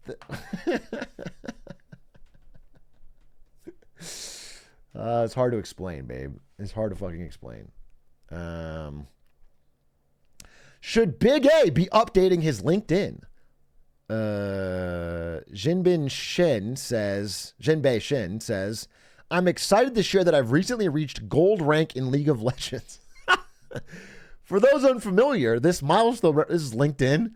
It's hard to explain, babe. It's hard to fucking explain. Should Big A be updating his LinkedIn? Jinbei Shen says, I'm excited to share that I've recently reached gold rank in League of Legends. For those unfamiliar, this milestone, this is LinkedIn,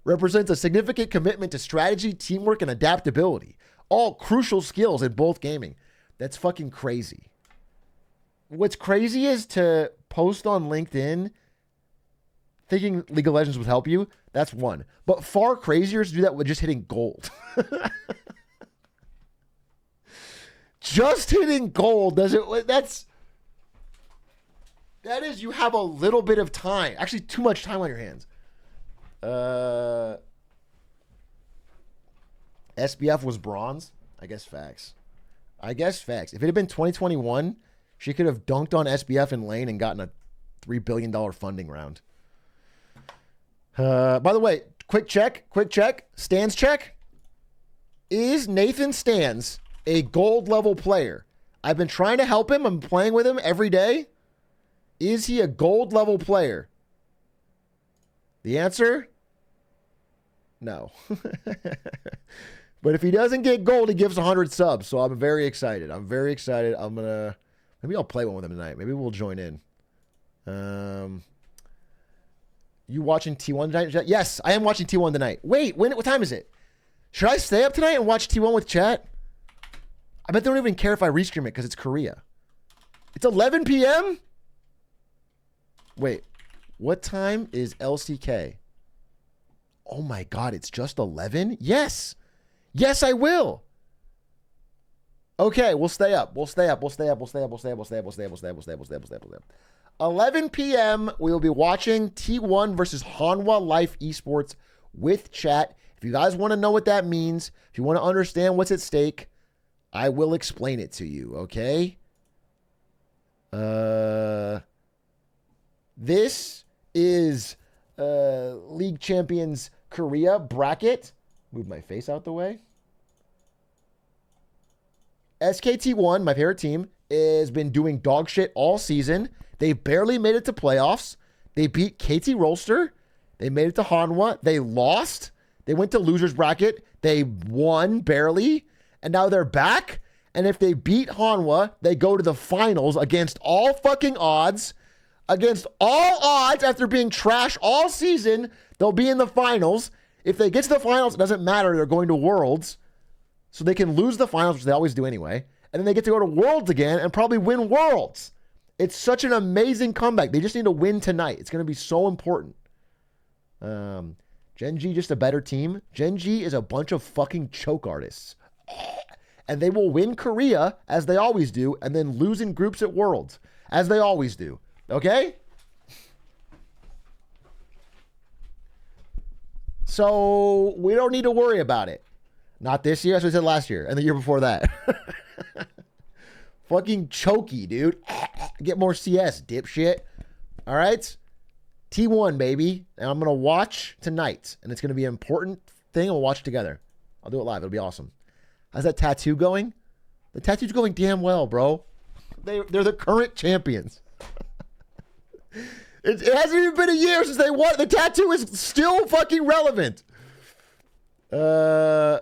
represents a significant commitment to strategy, teamwork, and adaptability. All crucial skills in both gaming. That's fucking crazy. What's crazy is to post on LinkedIn thinking League of Legends would help you. That's one. But far crazier is to do that with just hitting gold. Just hitting gold doesn't. That is, you have a little bit of time. Actually, too much time on your hands. SBF was bronze. I guess facts. If it had been 2021, she could have dunked on SBF in lane and gotten a $3 billion funding round. By the way, quick check. Stans check. Is Nathan Stans a gold level player? I've been trying to help him. I'm playing with him every day. Is he a gold level player? The answer? No. But if he doesn't get gold, he gives 100 subs. So I'm very excited. Maybe I'll play one with him tonight. Maybe we'll join in. You watching T1 tonight? Yes, I am watching T1 tonight. Wait, what time is it? Should I stay up tonight and watch T1 with chat? I bet they don't even care if I restream it because it's Korea. It's 11 p.m.? Wait, what time is LCK? Oh my God, it's just 11? Yes. Yes, I will. Okay, we'll stay up. 11 p.m. we will be watching T1 versus Hanwha Life Esports with chat. If you guys want to know what that means, if you want to understand what's at stake, I will explain it to you, okay? This is League Champions Korea bracket. Move my face out the way. SKT1, my favorite team, has been doing dog shit all season. They barely made it to playoffs. They beat KT Rolster. They made it to Hanwha. They lost. They went to losers bracket. They won barely. And now they're back. And if they beat Hanwha, they go to the finals against all fucking odds. Against all odds, after being trash all season, they'll be in the finals. If they get to the finals, it doesn't matter. They're going to Worlds. So they can lose the finals, which they always do anyway. And then they get to go to Worlds again and probably win Worlds. It's such an amazing comeback. They just need to win tonight. It's going to be so important. Gen G, just a better team. Gen G is a bunch of fucking choke artists. And they will win Korea, as they always do, and then lose in groups at Worlds, as they always do. Okay? So we don't need to worry about it. Not this year, as we said last year, and the year before that. Fucking chokey, dude. Get more CS, dipshit. All right? T1, baby. And I'm going to watch tonight. And it's going to be an important thing. We'll watch together. I'll do it live. It'll be awesome. How's that tattoo going? The tattoo's going damn well, bro. They're the current champions. It hasn't even been a year since they won. The tattoo is still fucking relevant. How's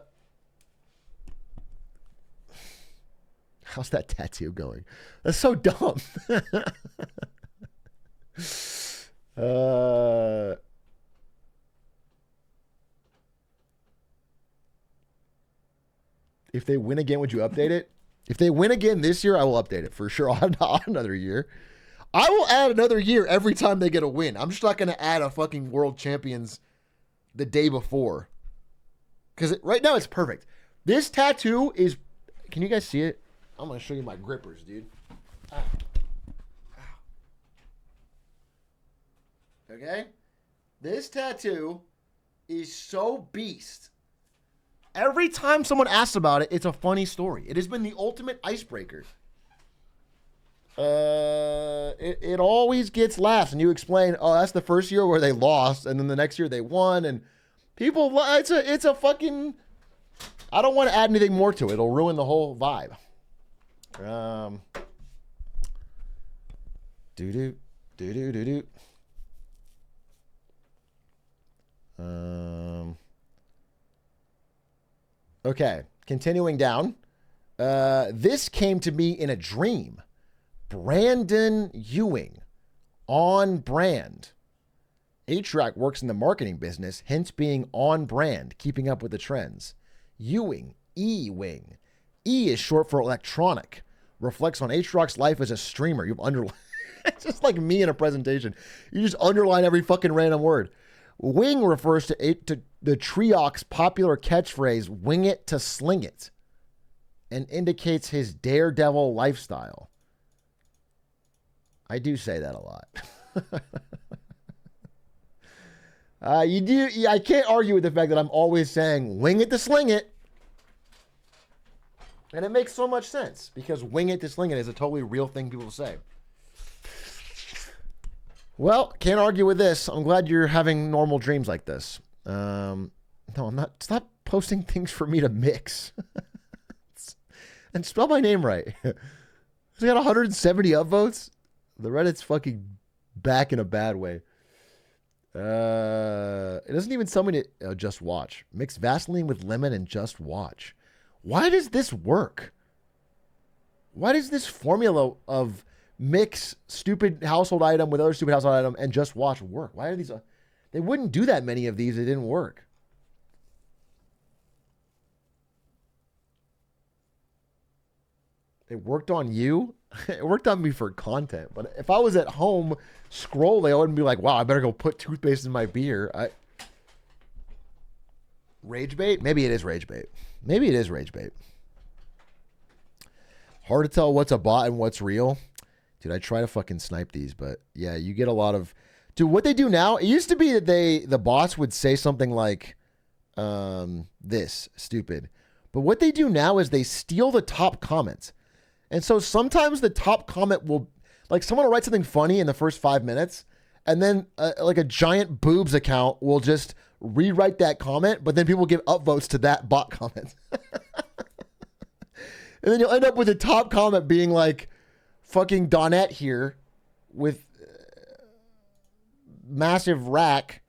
that tattoo going? That's so dumb. If they win again, would you update it? If they win again this year, I will update it for sure. On another year. I will add another year every time they get a win. I'm just not going to add a fucking world champions the day before. Because right now it's perfect. This tattoo is... Can you guys see it? I'm going to show you my grippers, dude. Ah. Okay? This tattoo is so beast. Every time someone asks about it, it's a funny story. It has been the ultimate icebreaker. It always gets laughs, and you explain, oh, that's the first year where they lost, and then the next year they won, and people, it's a fucking, I don't want to add anything more to it. It'll ruin the whole vibe. Do. Okay, continuing down. This came to me in a dream. Brandon Ewing, on brand. Atrioc works in the marketing business, hence being on brand, keeping up with the trends. Ewing, E-Wing. E is short for electronic. Reflects on Atrioc's life as a streamer. You've underlined. It's just like me in a presentation. You just underline every fucking random word. Wing refers to the Trioc's popular catchphrase, wing it to sling it, and indicates his daredevil lifestyle. I do say that a lot. I can't argue with the fact that I'm always saying wing it to sling it. And it makes so much sense because wing it to sling it is a totally real thing people say. Well, can't argue with this. I'm glad you're having normal dreams like this. No, I'm not. Stop posting things for me to mix. And spell my name right. It's got 170 upvotes. The Reddit's fucking back in a bad way. It doesn't even tell me to just watch. Mix Vaseline with lemon and just watch. Why does this work? Why does this formula of mix stupid household item with other stupid household item and just watch work? Why are these? They wouldn't do that many of these. It didn't work. It worked on you. It worked on me for content. But if I was at home scrolling, I wouldn't be like, wow, I better go put toothpaste in my beer. Rage bait? Maybe it is rage bait. Maybe it is rage bait. Hard to tell what's a bot and what's real. Dude, I try to fucking snipe these, but yeah, you get a lot of... Dude, what they do now, it used to be that the bots would say something like, this, stupid. But what they do now is they steal the top comments. And so sometimes the top comment will, like someone will write something funny in the first 5 minutes, and then like a giant boobs account will just rewrite that comment, but then people give upvotes to that bot comment. And then you'll end up with the top comment being like, fucking Donette here with massive rack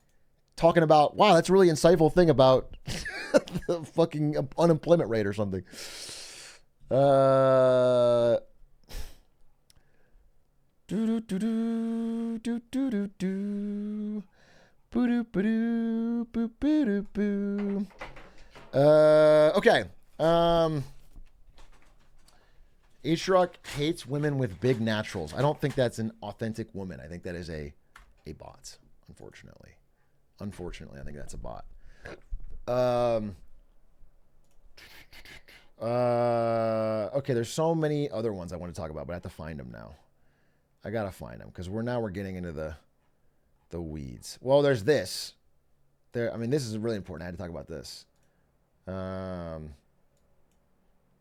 talking about, wow, that's a really insightful thing about the fucking unemployment rate or something. Okay. Atrioc hates women with big naturals. I don't think that's an authentic woman. I think that is a bot, unfortunately. Unfortunately, I think that's a bot. Okay, there's so many other ones I want to talk about, but I have to find them now. I gotta find them because we're getting into the weeds. Well, there's this. I mean, this is really important. I had to talk about this.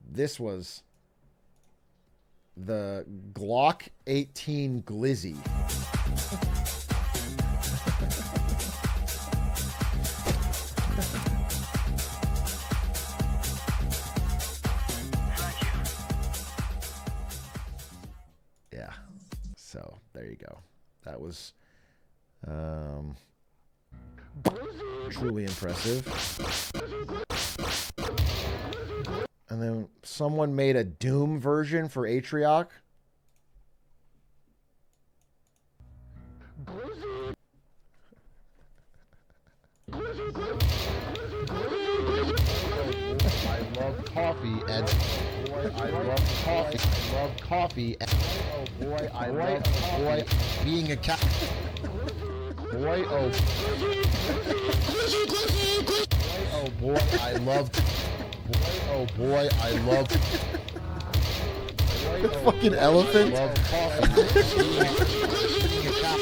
This was the Glock 18 Glizzy. Yeah. So there you go. That was truly impressive. And then someone made a Doom version for Atrioc. I love coffee and boy, I love coffee. I love coffee and oh boy, I love boy being a cat. Boy, oh. Oh boy, I love. Boy, oh boy, I love. Boy, oh fucking boy, elephant. I love coffee. Being a cat.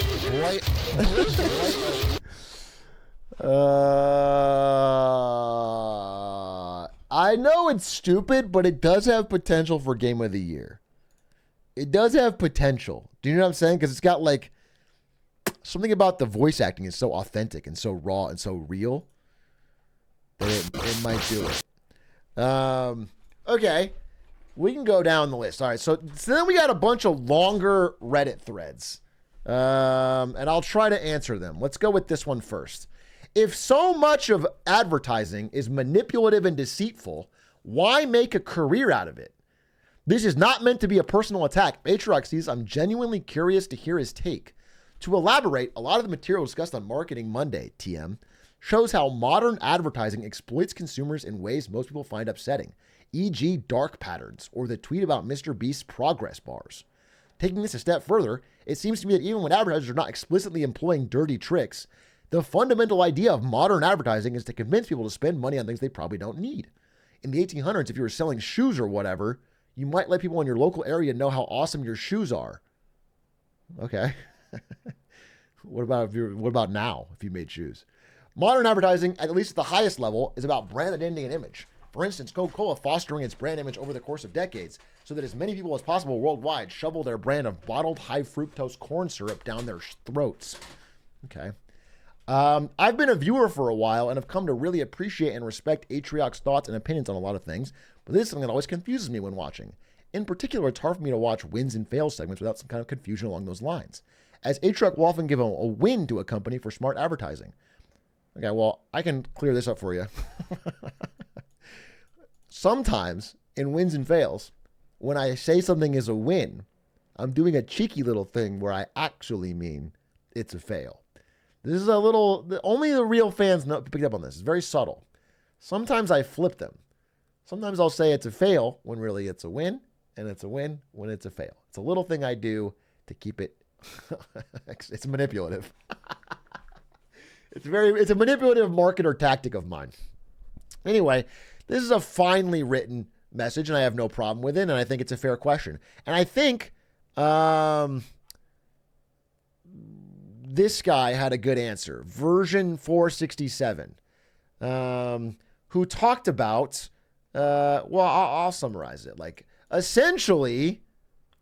I know it's stupid, but it does have potential for Game of the Year. It does have potential. Do you know what I'm saying? Because it's got like something about the voice acting is so authentic and so raw and so real that it might do it. Okay. We can go down the list. All right, so then we got a bunch of longer Reddit threads, and I'll try to answer them. Let's go with this one first. If so much of advertising is manipulative and deceitful, why make a career out of it? This is not meant to be a personal attack. Atrioc says, I'm genuinely curious to hear his take. To elaborate, a lot of the material discussed on Marketing Monday, TM, shows how modern advertising exploits consumers in ways most people find upsetting, e.g. dark patterns or the tweet about Mr. Beast's progress bars. Taking this a step further, it seems to me that even when advertisers are not explicitly employing dirty tricks, the fundamental idea of modern advertising is to convince people to spend money on things they probably don't need. In the 1800s, if you were selling shoes or whatever, you might let people in your local area know how awesome your shoes are. Okay. What about now if you made shoes? Modern advertising, at least at the highest level, is about brand identity and image. For instance, Coca-Cola fostering its brand image over the course of decades so that as many people as possible worldwide shovel their brand of bottled high fructose corn syrup down their throats. Okay. I've been a viewer for a while and have come to really appreciate and respect Atrioc's thoughts and opinions on a lot of things, but this is something that always confuses me when watching. In particular, it's hard for me to watch wins and fails segments without some kind of confusion along those lines, as Atrioc will often give a win to a company for smart advertising. Okay, well, I can clear this up for you. Sometimes in wins and fails, when I say something is a win, I'm doing a cheeky little thing where I actually mean it's a fail. This is a little, only the real fans picked up on this. It's very subtle. Sometimes I flip them. Sometimes I'll say it's a fail when really it's a win, and it's a win when it's a fail. It's a little thing I do to keep it, it's manipulative. It's a manipulative marketer tactic of mine. Anyway, this is a finely written message, and I have no problem with it, and I think it's a fair question. And I think this guy had a good answer. Version 467, who talked about, I'll summarize it. Like, essentially,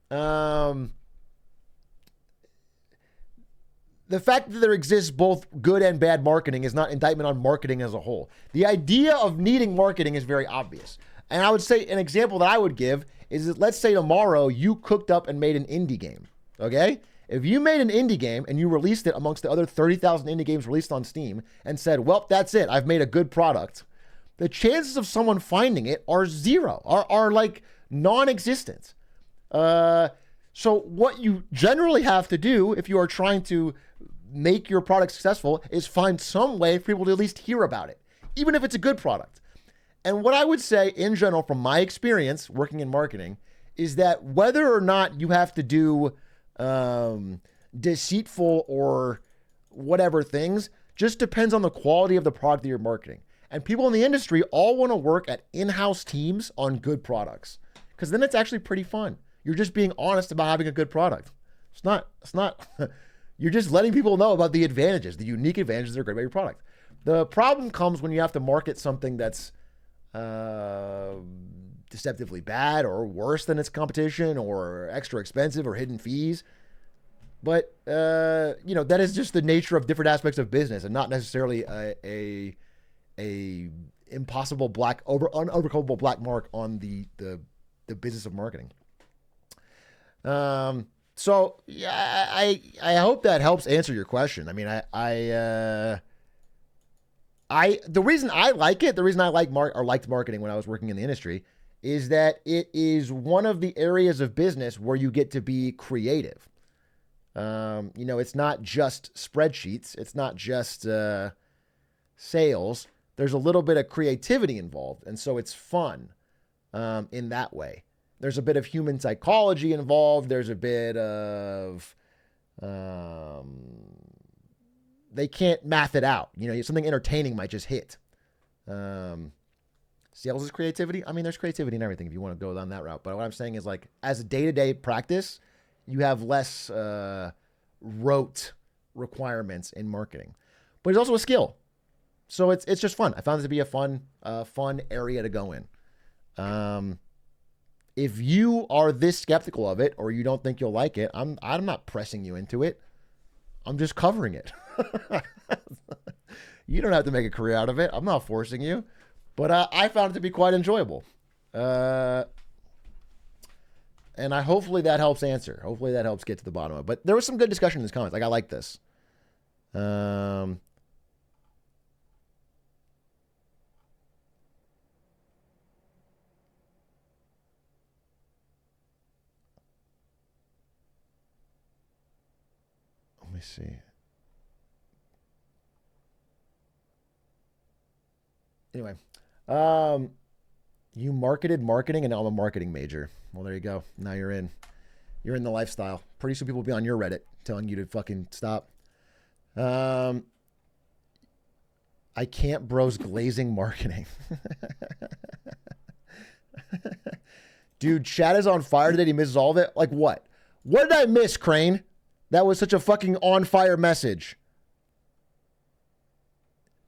the fact that there exists both good and bad marketing is not indictment on marketing as a whole. The idea of needing marketing is very obvious. And I would say an example that I would give is that let's say tomorrow you cooked up and made an indie game, okay? If you made an indie game and you released it amongst the other 30,000 indie games released on Steam and said, well, that's it, I've made a good product, the chances of someone finding it are zero, are like non-existent. So what you generally have to do if you are trying to make your product successful is find some way for people to at least hear about it, even if it's a good product. And what I would say in general, from my experience working in marketing, is that whether or not you have to do deceitful or whatever things just depends on the quality of the product that you're marketing. And people in the industry all want to work at in-house teams on good products, because then it's actually pretty fun. You're just being honest about having a good product. It's not, you're just letting people know about the advantages, the unique advantages that are great about your product. The problem comes when you have to market something that's deceptively bad or worse than its competition or extra expensive or hidden fees. But, that is just the nature of different aspects of business and not necessarily a impossible unovercomable black mark on the business of marketing. So yeah, I hope that helps answer your question. I mean, the reason I like it, the reason I liked marketing when I was working in the industry is that it is one of the areas of business where you get to be creative. It's not just spreadsheets. It's not just sales. There's a little bit of creativity involved. And so it's fun in that way. There's a bit of human psychology involved. There's a bit of, they can't math it out. Something entertaining might just hit. Sales is creativity. I mean, there's creativity in everything if you want to go down that route. But what I'm saying is, like, as a day-to-day practice, you have less rote requirements in marketing. But it's also a skill. So it's just fun. I found it to be a fun area to go in. If you are this skeptical of it or you don't think you'll like it, I'm not pressing you into it. I'm just covering it. You don't have to make a career out of it. I'm not forcing you. But I found it to be quite enjoyable. And hopefully that helps answer. Hopefully that helps get to the bottom of it. But there was some good discussion in this comments. Like, I like this. Let me see. Anyway, you marketed marketing, and now I'm a marketing major. Well, there you go. Now you're in the lifestyle. Pretty soon people will be on your Reddit telling you to fucking stop. I can't bros glazing marketing. Dude, chat is on fire today. He misses all of it. Like what? What did I miss, Crane? That was such a fucking on fire message.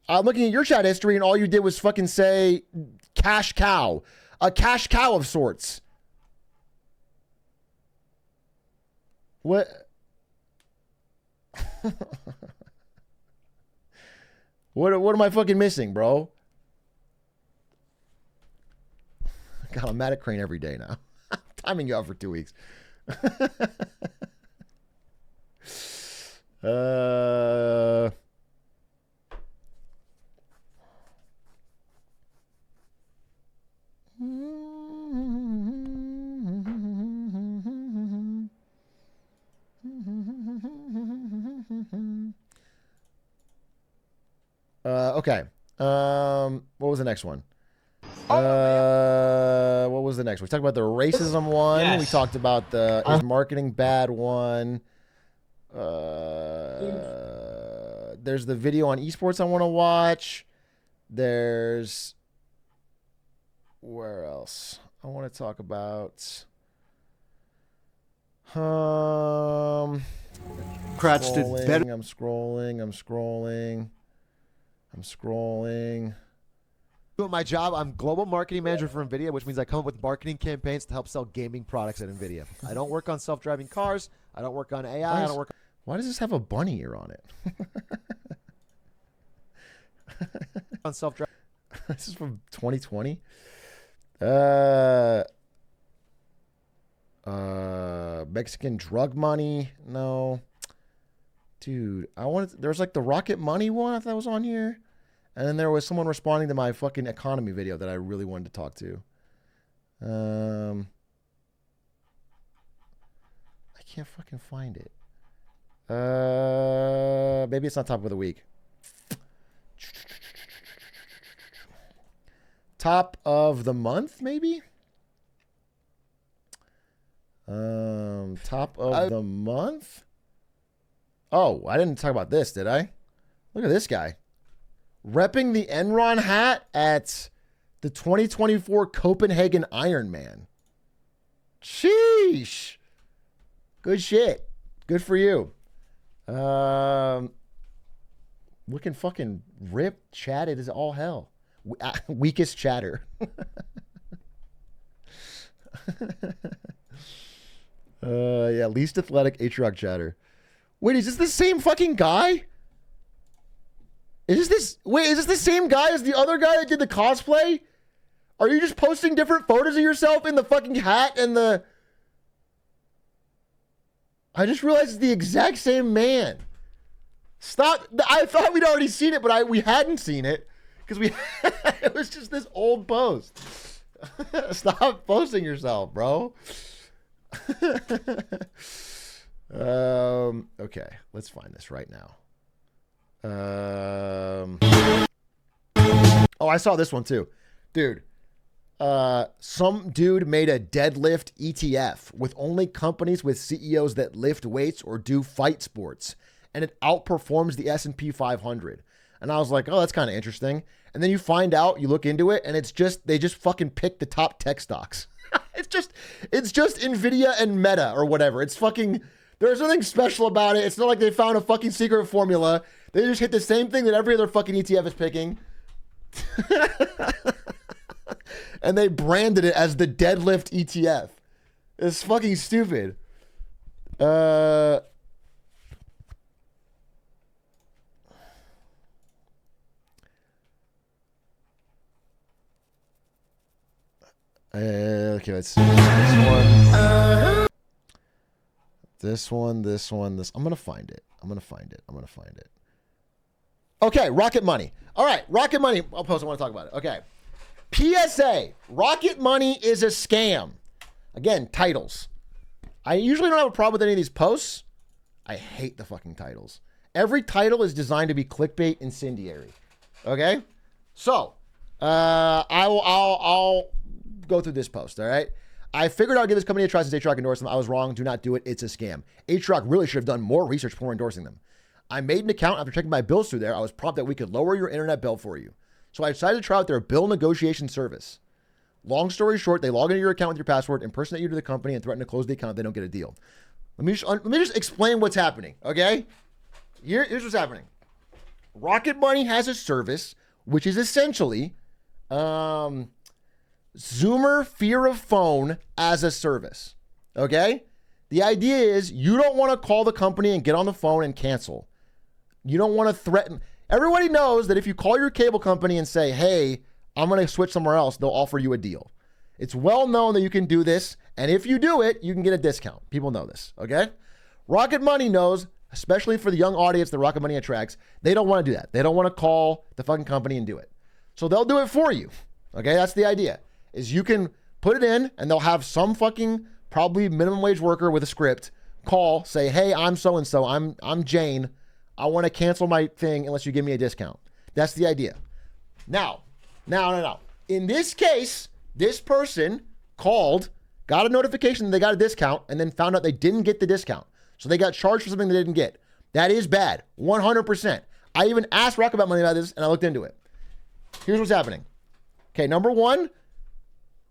I'm looking at your chat history and all you did was fucking say cash cow. A cash cow of sorts. What? What am I fucking missing, bro? God, I'm mad at Crane every day now. Timing you out for 2 weeks. Okay. What was the next one? What was the next one? We talked about the racism one. Yes. We talked about the is marketing bad one. There's the video on esports I want to watch. There's where else I want to talk about. Kratz did better. I'm scrolling. Doing my job. I'm global marketing manager for NVIDIA, which means I come up with marketing campaigns to help sell gaming products at NVIDIA. I don't work on self-driving cars. I don't work on AI. I don't work. Why does this have a bunny ear on it? On self-driving. This is from 2020. Mexican drug money. No. Dude, there's like the Rocket Money one I thought was on here. And then there was someone responding to my fucking economy video that I really wanted to talk to. I can't fucking find it. Maybe it's not top of the week. Top of the month, maybe? Top of the month? Oh, I didn't talk about this, did I? Look at this guy. Repping the Enron hat at the 2024 Copenhagen Ironman. Sheesh. Good shit. Good for you. Looking fucking ripped. Chatted is all hell. Weakest chatter. Yeah, least athletic Atrioc chatter. Wait, is this the same fucking guy? Is this the same guy as the other guy that did the cosplay? Are you just posting different photos of yourself in the fucking hat and the... I just realized it's the exact same man. Stop. I thought we'd already seen it, but we hadn't seen it because it was just this old post. Stop posting yourself, bro. Okay, let's find this right now. Oh, I saw this one too. Dude, some dude made a deadlift ETF with only companies with CEOs that lift weights or do fight sports, and it outperforms the S&P 500. And I was like, oh, that's kind of interesting. And then you find out, you look into it, and they just fucking pick the top tech stocks. It's just NVIDIA and Meta or whatever. It's fucking, there's nothing special about it. It's not like they found a fucking secret formula. They just hit the same thing that every other fucking ETF is picking. And they branded it as the deadlift ETF. It's fucking stupid. Okay, let's see. This one. I'm gonna find it. Okay, Rocket Money. All right, Rocket Money. I'll post. I want to talk about it. Okay. PSA: Rocket Money is a scam. Again, titles. I usually don't have a problem with any of these posts. I hate the fucking titles. Every title is designed to be clickbait incendiary. Okay? So, I'll go through this post, all right? I figured I'd give this company a try since Atrioc endorsed them. I was wrong. Do not do it. It's a scam. Atrioc really should have done more research before endorsing them. I made an account after checking my bills through there. I was prompted that we could lower your internet bill for you. So I decided to try out their bill negotiation service. Long story short, they log into your account with your password, impersonate you to the company, and threaten to close the account if they don't get a deal. Let me just explain what's happening, okay? Here's what's happening. Rocket Money has a service, which is essentially Zoomer Fear of Phone as a service, okay? The idea is you don't want to call the company and get on the phone and cancel. You don't want to threaten. Everybody knows that if you call your cable company and say, hey, I'm going to switch somewhere else, they'll offer you a deal. It's well known that you can do this, and if you do it, you can get a discount. People know this, okay? Rocket Money knows, especially for the young audience that Rocket Money attracts, they don't want to do that. They don't want to call the fucking company and do it. So they'll do it for you, okay? That's the idea, is you can put it in, and they'll have some fucking probably minimum wage worker with a script call, say, hey, I'm so-and-so, I'm Jane, I want to cancel my thing unless you give me a discount. That's the idea. Now. In this case, this person called, got a notification that they got a discount, and then found out they didn't get the discount. So they got charged for something they didn't get. That is bad, 100%. I even asked Rocket Money about this, and I looked into it. Here's what's happening. Okay, number one,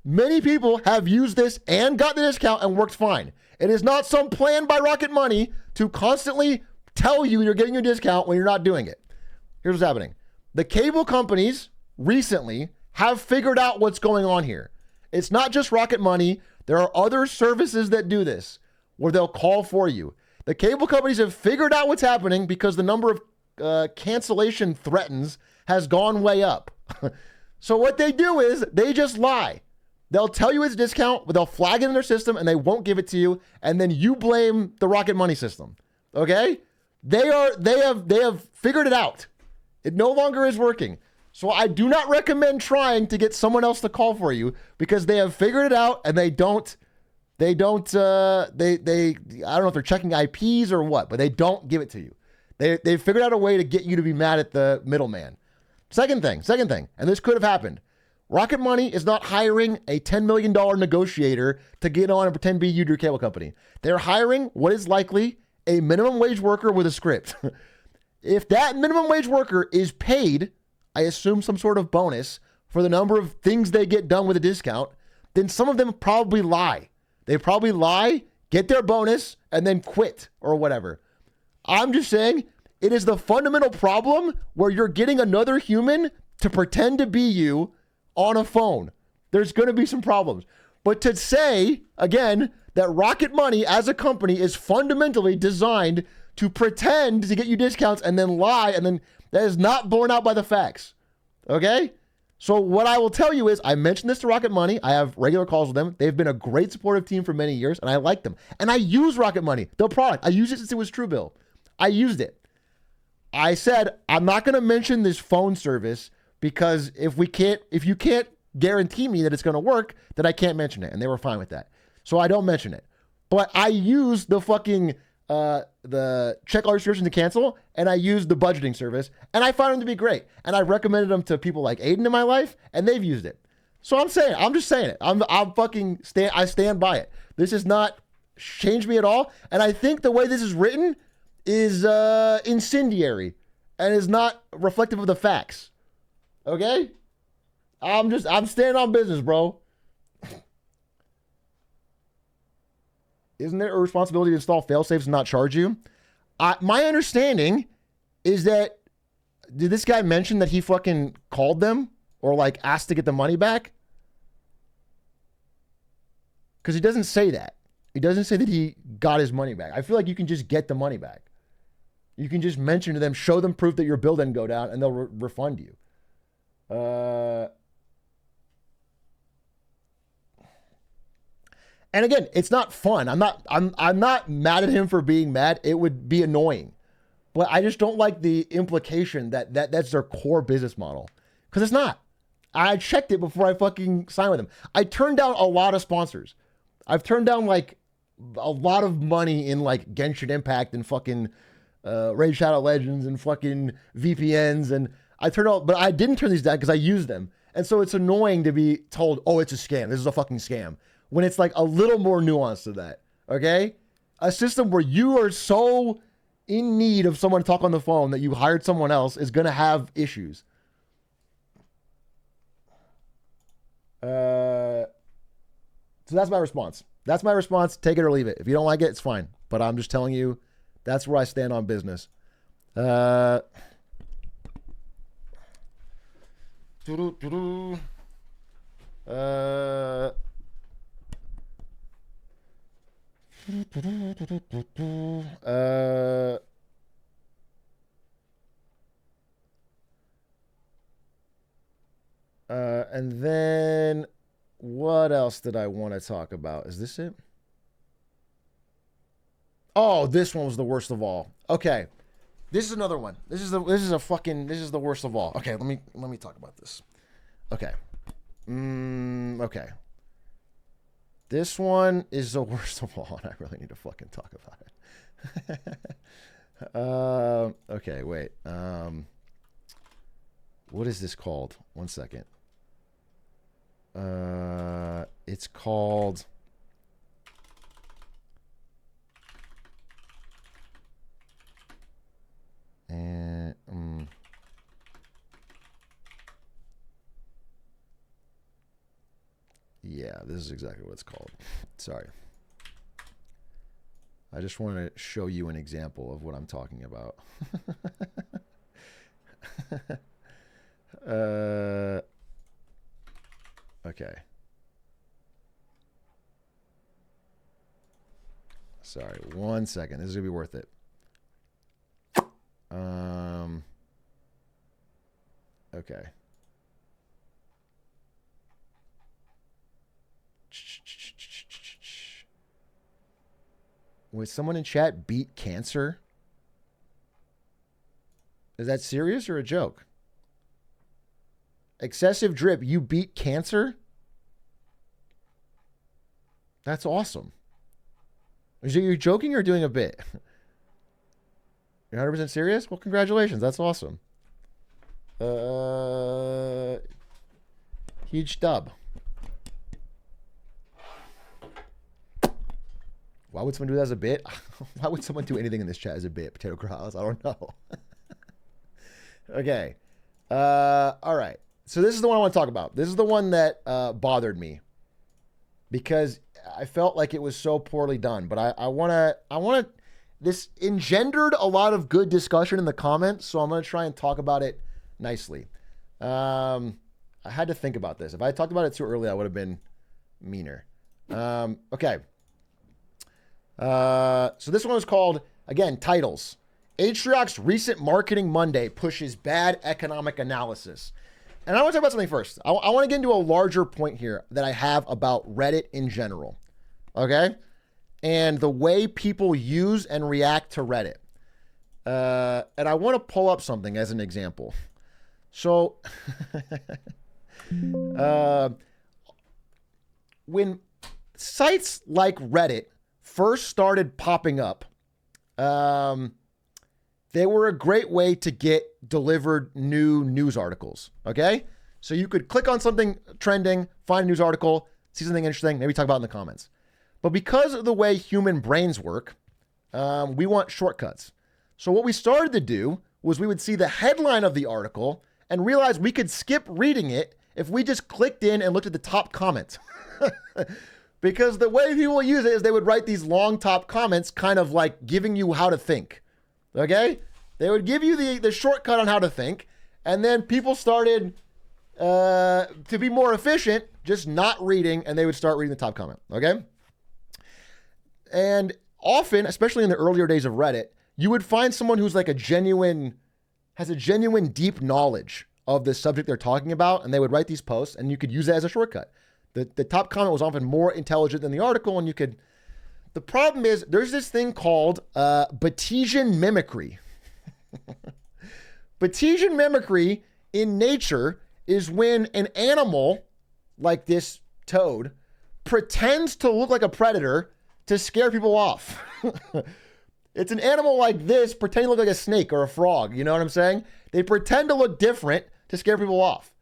many people have used this and got the discount and worked fine. It is not some plan by Rocket Money to constantly tell you you're getting your discount when you're not doing it. Here's what's happening. The cable companies recently have figured out what's going on here. It's not just Rocket Money. There are other services that do this where they'll call for you. The cable companies have figured out what's happening because the number of cancellation threatens has gone way up. So what they do is they just lie. They'll tell you it's a discount, but they'll flag it in their system and they won't give it to you. And then you blame the Rocket Money system. Okay? They have figured it out. It no longer is working. So I do not recommend trying to get someone else to call for you because they have figured it out and they don't, I don't know if they're checking IPs or what, but they don't give it to you. They figured out a way to get you to be mad at the middleman. Second thing, and this could have happened. Rocket Money is not hiring a $10 million negotiator to get on and pretend to be you to your cable company. They're hiring what is likely a minimum wage worker with a script. If that minimum wage worker is paid, I assume some sort of bonus for the number of things they get done with a discount, then some of them probably lie. They probably lie, get their bonus, and then quit or whatever. I'm just saying it is the fundamental problem where you're getting another human to pretend to be you on a phone. There's going to be some problems. But to say, again, that Rocket Money as a company is fundamentally designed to pretend to get you discounts and then lie, and then that is not borne out by the facts. Okay? So what I will tell you is, I mentioned this to Rocket Money. I have regular calls with them. They've been a great supportive team for many years, and I like them. And I use Rocket Money, their product. I used it since it was Truebill. I used it. I said, I'm not going to mention this phone service because if you can't guarantee me that it's going to work, then I can't mention it. And they were fine with that. So I don't mention it. But I use the fucking the check all restrictions to cancel, and I used the budgeting service, and I found them to be great. And I recommended them to people like Aiden in my life, and they've used it. So I'm just saying it. I stand by it. This has not changed me at all. And I think the way this is written is incendiary and is not reflective of the facts. Okay? I'm standing on business, bro. Isn't there a responsibility to install fail-safes and not charge you? My understanding is that, did this guy mention that he fucking called them or like asked to get the money back? Because he doesn't say that. He doesn't say that he got his money back. I feel like you can just get the money back. You can just mention to them, show them proof that your bill didn't go down, and they'll refund you. And again, it's not fun. I'm not mad at him for being mad. It would be annoying. But I just don't like the implication that that's their core business model. Because it's not. I checked it before I fucking signed with them. I turned down a lot of sponsors. I've turned down like a lot of money in like Genshin Impact and fucking Raid Shadow Legends and fucking VPNs. And I turned out, but I didn't turn these down because I use them. And so it's annoying to be told, oh, it's a scam. This is a fucking scam. When it's like a little more nuanced to that. Okay? A system where you are so in need of someone to talk on the phone that you hired someone else is going to have issues. So that's my response. That's my response. Take it or leave it. If you don't like it, it's fine. But I'm just telling you, that's where I stand on business. And then what else did I want to talk about? Is this it? Oh, this one was the worst of all. Okay. This is another one. This is the worst of all. Okay, let me talk about this. Okay. Okay. This one is the worst of all, and I really need to fucking talk about it. Okay, wait. What is this called? One second. It's called... Yeah, this is exactly what it's called. Sorry. I just want to show you an example of what I'm talking about. Okay. Sorry, 1 second. This is gonna be worth it. Okay. Would someone in chat beat cancer? Is that serious or a joke? Excessive drip, you beat cancer? That's awesome. Is you joking or doing a bit? You're 100% serious? Well, congratulations. That's awesome. Huge dub. Why would someone do that as a bit? Why would someone do anything in this chat as a bit? Potato Growls? I don't know. Okay. All right. So this is the one I want to talk about. This is the one that bothered me because I felt like it was so poorly done. But I want to. This engendered a lot of good discussion in the comments, so I'm going to try and talk about it nicely. I had to think about this. If I talked about it too early, I would have been meaner. Okay. So this one was called, again, titles. Atrioc's recent Marketing Monday pushes bad economic analysis. And I want to talk about something first. I want to get into a larger point here that I have about Reddit in general. Okay? And the way people use and react to Reddit. And I want to pull up something as an example. So, when sites like Reddit first started popping up, they were a great way to get delivered new news articles, okay? So you could click on something trending, find a news article, see something interesting, maybe talk about it in the comments. But because of the way human brains work, we want shortcuts. So what we started to do was we would see the headline of the article and realize we could skip reading it if we just clicked in and looked at the top comments. Because the way people use it is they would write these long top comments kind of like giving you how to think. Okay? They would give you the shortcut on how to think. And then people started to be more efficient, just not reading, and they would start reading the top comment. Okay? And often, especially in the earlier days of Reddit, you would find someone who's like has a genuine deep knowledge of the subject they're talking about, and they would write these posts, and you could use it as a shortcut. The top comment was often more intelligent than the article, and you could. The problem is there's this thing called Bayesian mimicry. Bayesian mimicry in nature is when an animal like this toad pretends to look like a predator to scare people off. It's an animal like this pretending to look like a snake or a frog. You know what I'm saying? They pretend to look different to scare people off.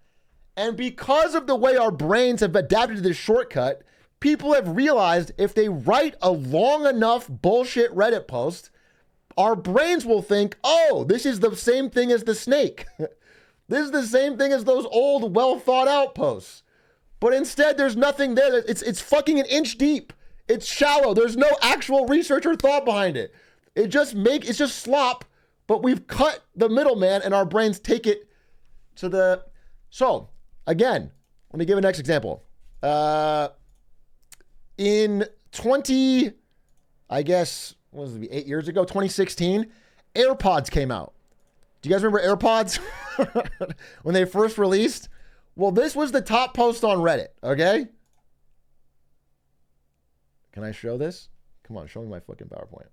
And because of the way our brains have adapted to this shortcut, people have realized if they write a long enough bullshit Reddit post, our brains will think, oh, this is the same thing as the snake. This is the same thing as those old, well thought out posts. But instead, there's nothing there. It's fucking an inch deep. It's shallow. There's no actual research or thought behind it. It's just slop, but we've cut the middleman and our brains take it to the... So, again, let me give a next example. In 8 years ago, 2016, AirPods came out. Do you guys remember AirPods? When they first released? Well, this was the top post on Reddit, okay? Can I show this? Come on, show me my fucking PowerPoint.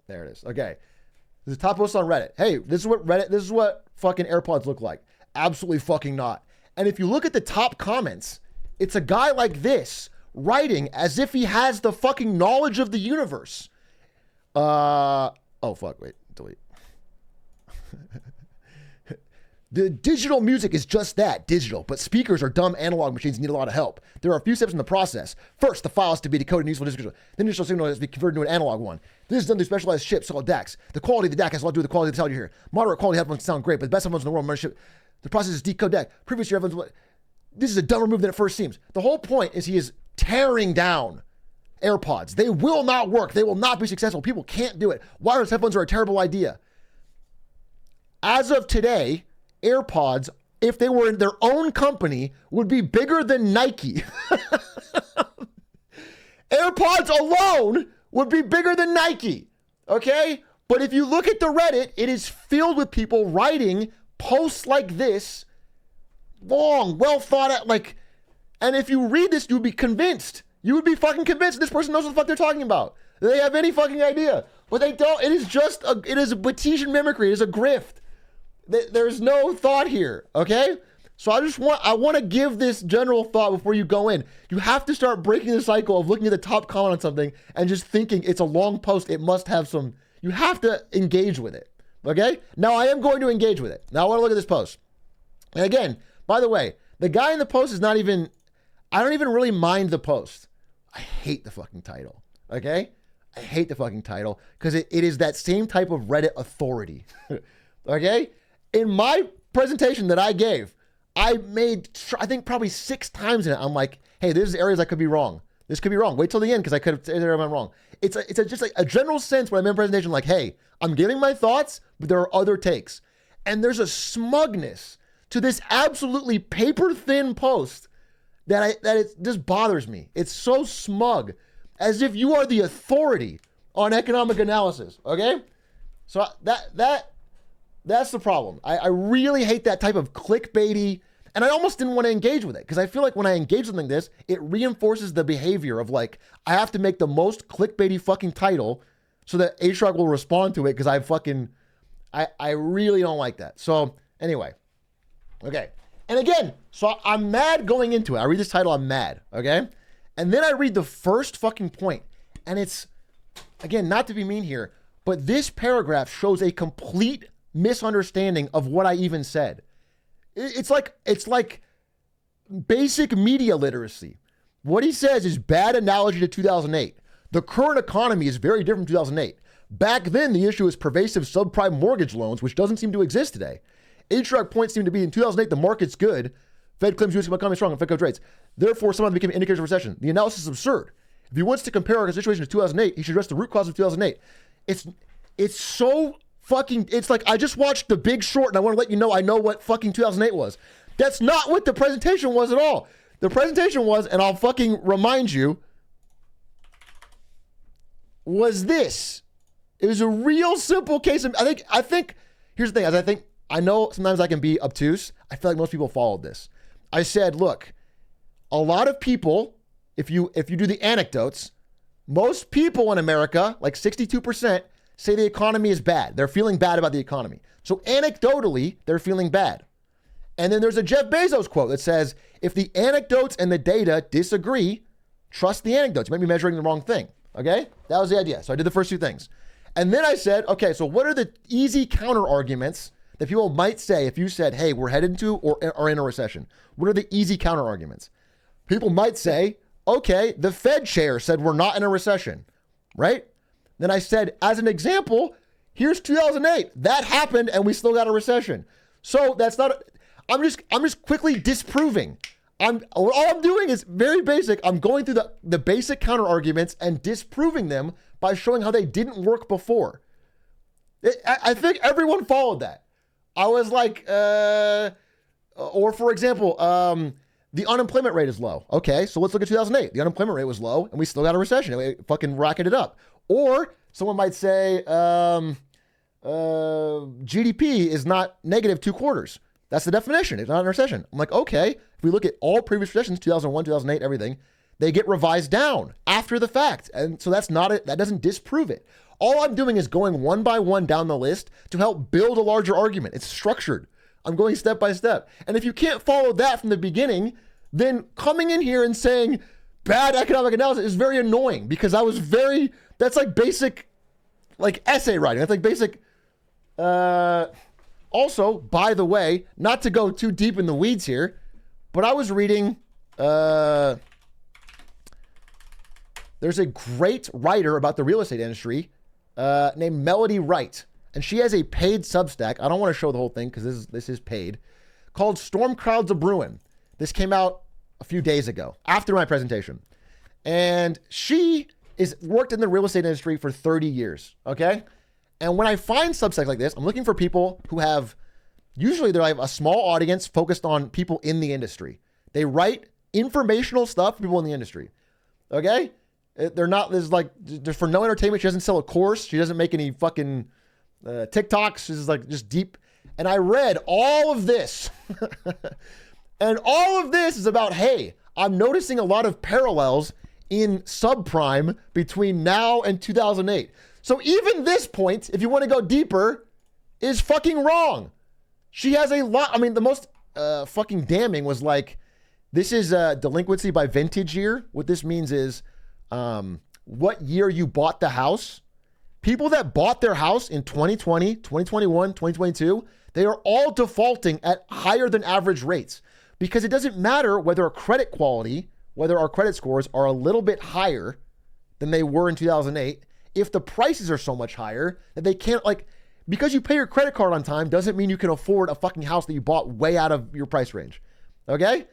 There it is. Okay. This is the top post on Reddit. Hey, this is what fucking AirPods look like. Absolutely fucking not. And if you look at the top comments, it's a guy like this writing as if he has the fucking knowledge of the universe. Oh fuck, wait, delete. The digital music is just that, digital, but speakers are dumb analog machines and need a lot of help. There are a few steps in the process. First, the file has to be decoded in useful digital. Then the digital signal has to be converted into an analog one. This is done through specialized chips called DACs. The quality of the DAC has a lot to do with the quality of the sound you hear. Moderate quality headphones sound great, but the best headphones in the world the process is decode DAC. Previous year headphones, this is a dumber move than it first seems. The whole point is he is tearing down AirPods. They will not work. They will not be successful. People can't do it. Wireless headphones are a terrible idea. As of today, AirPods, if they were in their own company, would be bigger than Nike. AirPods alone would be bigger than Nike. Okay? But if you look at the Reddit, it is filled with people writing posts like this, long, well thought out, like, and if you read this, you'd be convinced. You would be fucking convinced this person knows what the fuck they're talking about. They have any fucking idea. But they don't. It is a Bayesian mimicry. It is a grift. There's no thought here, okay? So I want to give this general thought before you go in. You have to start breaking the cycle of looking at the top comment on something and just thinking it's a long post. It must have some, you have to engage with it, okay? Now I am going to engage with it. Now I want to look at this post. And again, by the way, the guy in the post is not even, I don't even really mind the post. I hate the fucking title, okay? I hate the fucking title because it is that same type of Reddit authority, okay? In my presentation that I gave, I made, I think probably 6 times in it, I'm like, hey, there's areas I could be wrong. This could be wrong. Wait till the end because I could have said I'm wrong. It's just like a general sense when I'm in a presentation like, hey, I'm giving my thoughts, but there are other takes. And there's a smugness to this absolutely paper-thin post that it just bothers me. It's so smug, as if you are the authority on economic analysis, okay? So that's the problem. I really hate that type of clickbaity, and I almost didn't want to engage with it because I feel like when I engage with something like this, it reinforces the behavior of like, I have to make the most clickbaity fucking title so that Atrioc will respond to it because I really don't like that. So anyway, okay. And again, so I'm mad going into it. I read this title, I'm mad, okay? And then I read the first fucking point, and it's, again, not to be mean here, but this paragraph shows a complete misunderstanding of what I even said. It's like basic media literacy. What he says is bad analogy to 2008. The current economy is very different from 2008. Back then, the issue is pervasive subprime mortgage loans, which doesn't seem to exist today. Atrioc points seem to be in 2008, the market's good. Fed claims U.S. economy is strong and Fed cuts rates. Therefore, some of them became indicators of recession. The analysis is absurd. If he wants to compare our situation to 2008, he should address the root cause of 2008. It's so fucking, it's like I just watched The Big Short and I want to let you know I know what fucking 2008 was. That's not what the presentation was at all. The presentation was, and I'll fucking remind you, was this. It was a real simple case of, I think, here's the thing, I know sometimes I can be obtuse. I feel like most people followed this. I said, look, a lot of people, if you do the anecdotes, most people in America, like 62%, say the economy is bad. They're feeling bad about the economy. So anecdotally, they're feeling bad. And then there's a Jeff Bezos quote that says, if the anecdotes and the data disagree, trust the anecdotes. You might be measuring the wrong thing. Okay? That was the idea. So I did the first two things. And then I said, okay, so what are the easy counter arguments that people might say if you said, hey, we're headed into or are in a recession? What are the easy counter arguments? People might say, okay, the Fed chair said we're not in a recession, right? Then I said, as an example, here's 2008. That happened and we still got a recession. So that's not, I'm just quickly disproving. All I'm doing is very basic. I'm going through the basic counter arguments and disproving them by showing how they didn't work before. I think everyone followed that. I was like, or for example, the unemployment rate is low. Okay, so let's look at 2008. The unemployment rate was low and we still got a recession. We fucking racketed up. Or someone might say GDP is not negative 2 quarters. That's the definition. It's not a recession. I'm like, okay, if we look at all previous recessions, 2001, 2008, everything, they get revised down after the fact. And so that's not it. That doesn't disprove it. All I'm doing is going one by one down the list to help build a larger argument. It's structured. I'm going step by step. And if you can't follow that from the beginning, then coming in here and saying bad economic analysis is very annoying because that's like basic, like essay writing. That's like basic, also, by the way, not to go too deep in the weeds here, but I was reading, there's a great writer about the real estate industry named Melody Wright. And she has a paid Substack. I don't want to show the whole thing because this is paid, called Storm Clouds of Bruin. This came out a few days ago after my presentation. And she worked in the real estate industry for 30 years, okay? And when I find Substacks like this, I'm looking for people who usually they have a small audience focused on people in the industry. They write informational stuff for people in the industry, okay? They're not, there's for no entertainment. She doesn't sell a course. She doesn't make any fucking TikToks. She's like just deep. And I read all of this. And all of this is about, hey, I'm noticing a lot of parallels in subprime between now and 2008. So even this point, if you want to go deeper, is fucking wrong. She has a lot. I mean, the most fucking damning was like, this is delinquency by vintage year. What this means is what year you bought the house. People that bought their house in 2020, 2021, 2022, they are all defaulting at higher than average rates because it doesn't matter whether our credit quality, whether our credit scores are a little bit higher than they were in 2008. If the prices are so much higher that they can't, like, because you pay your credit card on time doesn't mean you can afford a fucking house that you bought way out of your price range. Okay?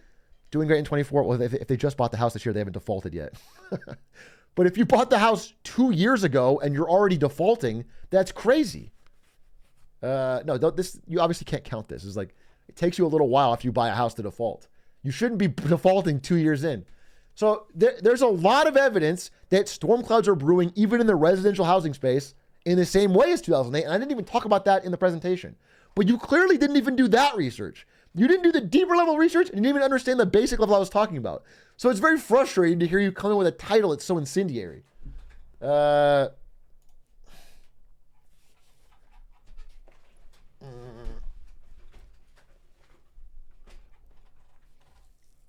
Doing great in 24. Well, if they just bought the house this year, they haven't defaulted yet. But if you bought the house 2 years ago and you're already defaulting, that's crazy. No, you obviously can't count this. It's like, it takes you a little while if you buy a house to default. You shouldn't be defaulting 2 years in. So there's a lot of evidence that storm clouds are brewing even in the residential housing space in the same way as 2008. And I didn't even talk about that in the presentation. But you clearly didn't even do that research. You didn't do the deeper level research and you didn't even understand the basic level I was talking about. So it's very frustrating to hear you come in with a title that's so incendiary.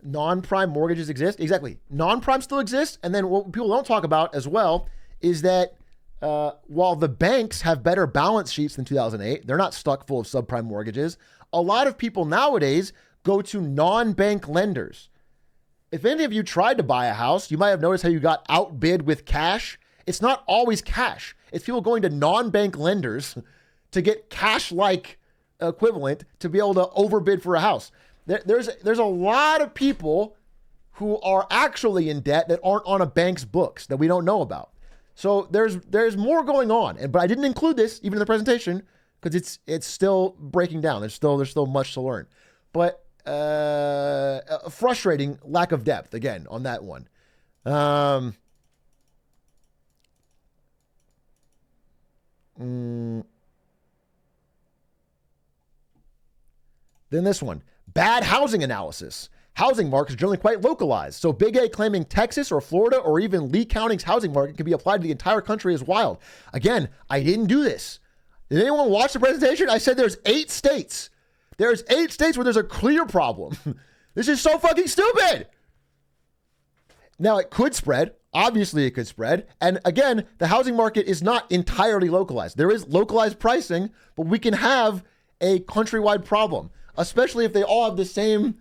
Non-prime mortgages exist. Exactly. Non-prime still exists. And then what people don't talk about as well is that while the banks have better balance sheets than 2008, they're not stuck full of subprime mortgages. A lot of people nowadays go to non-bank lenders. If any of you tried to buy a house, you might have noticed how you got outbid with cash. It's not always cash. It's people going to non-bank lenders to get cash-like equivalent to be able to overbid for a house. There's a lot of people who are actually in debt that aren't on a bank's books that we don't know about. So there's more going on, but I didn't include this even in the presentation because it's still breaking down. There's still much to learn, but a frustrating lack of depth again on that one. Then this one, bad housing analysis. Housing markets are generally quite localized. So Big A claiming Texas or Florida or even Lee County's housing market can be applied to the entire country is wild. Again, I didn't do this. Did anyone watch the presentation? I said there's 8 states. There's 8 states where there's a clear problem. This is so fucking stupid. Now, it could spread. Obviously, it could spread. And again, the housing market is not entirely localized. There is localized pricing, but we can have a countrywide problem, especially if they all have the same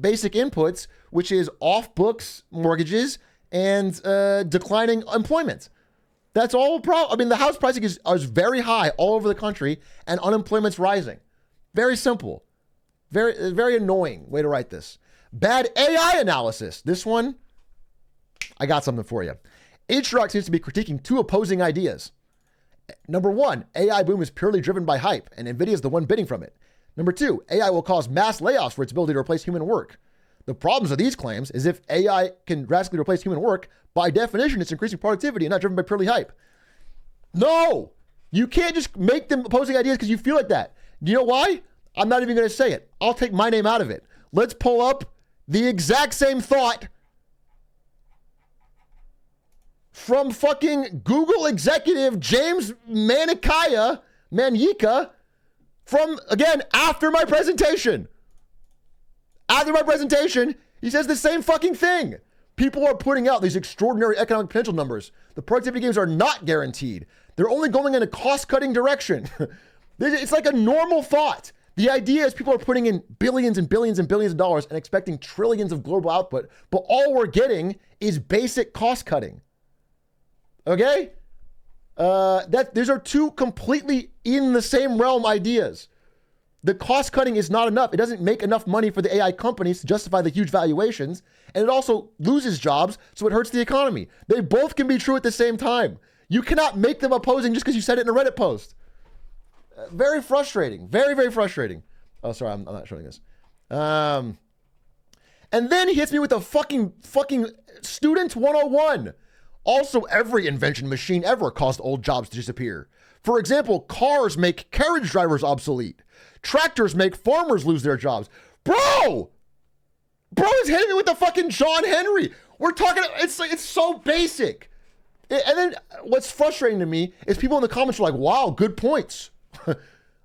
basic inputs, which is off-books mortgages and declining employment. That's all problem. I mean, the house pricing is very high all over the country, and unemployment's rising. Very simple. Very annoying way to write this. Bad AI analysis. This one, I got something for you. Atrioc seems to be critiquing 2 opposing ideas. Number 1, AI boom is purely driven by hype, and NVIDIA is the one bidding from it. Number 2, AI will cause mass layoffs for its ability to replace human work. The problems of these claims is if AI can drastically replace human work, by definition, it's increasing productivity and not driven by purely hype. No! You can't just make them opposing ideas because you feel like that. You know why? I'm not even going to say it. I'll take my name out of it. Let's pull up the exact same thought from fucking Google executive James Manyika from, again, after my presentation. After my presentation, he says the same fucking thing. People are putting out these extraordinary economic potential numbers. The productivity gains are not guaranteed. They're only going in a cost-cutting direction. It's like a normal thought. The idea is people are putting in billions and billions and billions of dollars and expecting trillions of global output, but all we're getting is basic cost cutting. Okay? These are 2 completely in the same realm ideas. The cost cutting is not enough. It doesn't make enough money for the AI companies to justify the huge valuations, and it also loses jobs, so it hurts the economy. They both can be true at the same time. You cannot make them opposing just because you said it in a Reddit post. Very frustrating. Very, very frustrating. Oh, sorry, I'm not showing this. And then he hits me with a fucking student 101. Also, every invention machine ever caused old jobs to disappear. For example, cars make carriage drivers obsolete. Tractors make farmers lose their jobs. Bro is hitting me with the fucking John Henry. We're talking, it's so basic. And then what's frustrating to me is people in the comments are like, wow, good points.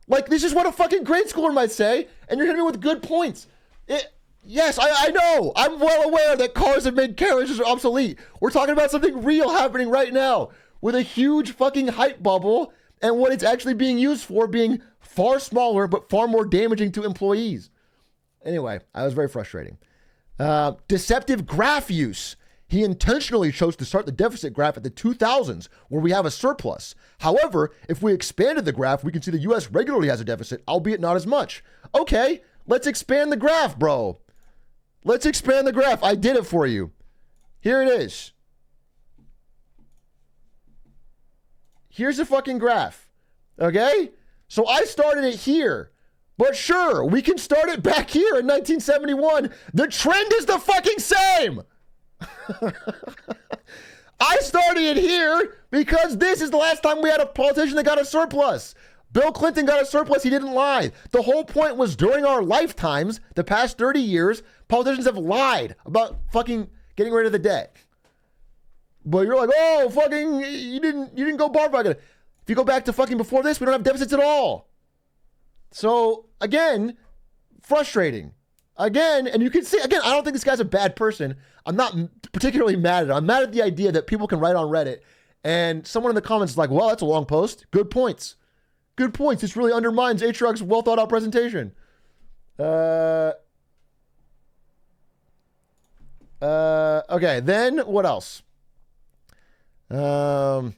Like, this is what a fucking grade schooler might say, and you're hitting me with good points. Yes, I know. I'm well aware that cars have made carriages obsolete. We're talking about something real happening right now with a huge fucking hype bubble and what it's actually being used for being far smaller but far more damaging to employees. Anyway, I was very frustrating. Deceptive graph use. He intentionally chose to start the deficit graph at the 2000s where we have a surplus. However, if we expanded the graph, we can see the US regularly has a deficit, albeit not as much. Okay, let's expand the graph, bro. Let's expand the graph. I did it for you. Here it is. Here's the fucking graph. Okay? So I started it here. But sure, we can start it back here in 1971. The trend is the fucking same. I started it here because this is the last time we had a politician that got a surplus. Bill Clinton got a surplus. He didn't lie. The whole point was during our lifetimes, the past 30 years, politicians have lied about fucking getting rid of the debt. But you're like, oh, fucking, you didn't go bar bucket. If you go back to fucking before this, we don't have deficits at all. So again, frustrating. Again, and you can see, again, I don't think this guy's a bad person. I'm not particularly mad at him. I'm mad at the idea that people can write on Reddit and someone in the comments is like, well, that's a long post. Good points. Good points. This really undermines Atrioc's well thought out presentation. Okay, then what else? And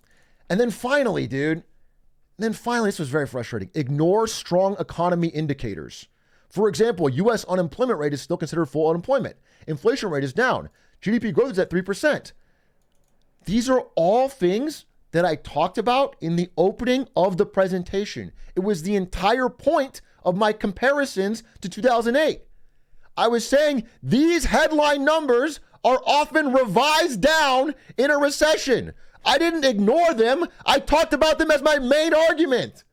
then finally, this was very frustrating. Ignore strong economy indicators. For example, U.S. unemployment rate is still considered full unemployment. Inflation rate is down. GDP growth is at 3%. These are all things that I talked about in the opening of the presentation. It was the entire point of my comparisons to 2008. I was saying these headline numbers are often revised down in a recession. I didn't ignore them. I talked about them as my main argument.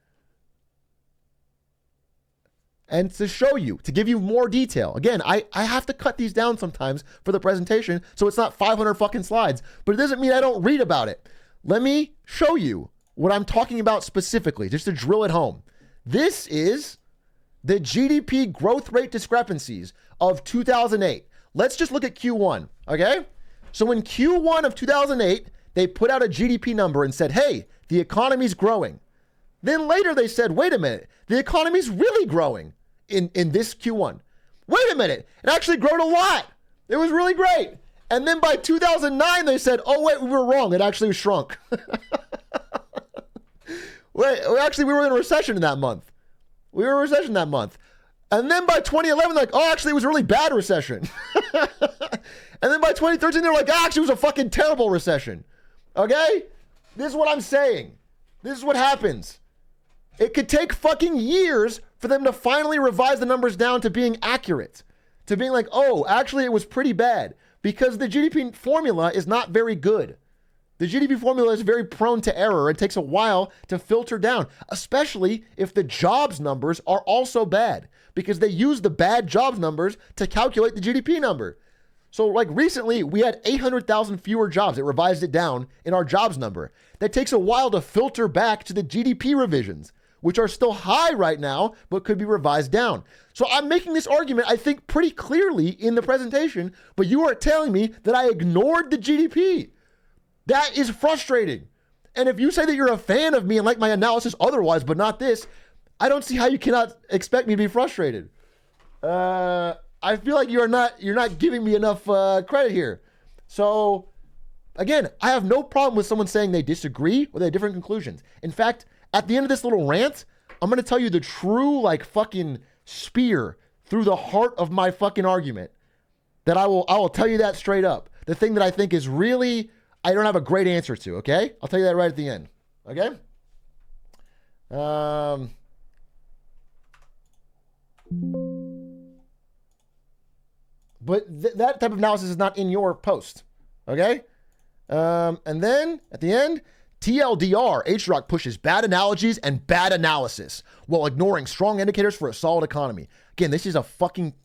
and to show you, to give you more detail. Again, I have to cut these down sometimes for the presentation, so it's not 500 fucking slides, but it doesn't mean I don't read about it. Let me show you what I'm talking about specifically, just to drill it home. This is the GDP growth rate discrepancies of 2008. Let's just look at Q1, okay? So in Q1 of 2008, they put out a GDP number and said, hey, the economy's growing. Then later they said, wait a minute, the economy's really growing in this Q1. Wait a minute, it actually grew a lot. It was really great. And then by 2009, they said, oh, wait, we were wrong. It actually shrunk. Wait, actually, we were in a recession in that month. And then by 2011, like, oh, actually, it was a really bad recession. And then by 2013, they're like, oh, actually, it was a fucking terrible recession. Okay? This is what I'm saying. This is what happens. It could take fucking years for them to finally revise the numbers down to being accurate, to being like, oh, actually, it was pretty bad, because the GDP formula is not very good. The GDP formula is very prone to error. It takes a while to filter down, especially if the jobs numbers are also bad, because they use the bad jobs numbers to calculate the GDP number. So like recently, we had 800,000 fewer jobs. It revised it down in our jobs number. That takes a while to filter back to the GDP revisions, which are still high right now, but could be revised down. So I'm making this argument, I think, pretty clearly in the presentation, but you are telling me that I ignored the GDP. That is frustrating. And if you say that you're a fan of me and like my analysis otherwise, but not this, I don't see how you cannot expect me to be frustrated. I feel like you're not giving me enough credit here. So again, I have no problem with someone saying they disagree or they have different conclusions. In fact, at the end of this little rant, I'm going to tell you the true like fucking spear through the heart of my fucking argument. That I will tell you that straight up. The thing that I think is really, I don't have a great answer to, okay? I'll tell you that right at the end, okay? But that type of analysis is not in your post, okay? And then at the end, TLDR, Atrioc pushes bad analogies and bad analysis while ignoring strong indicators for a solid economy. Again, this is a fucking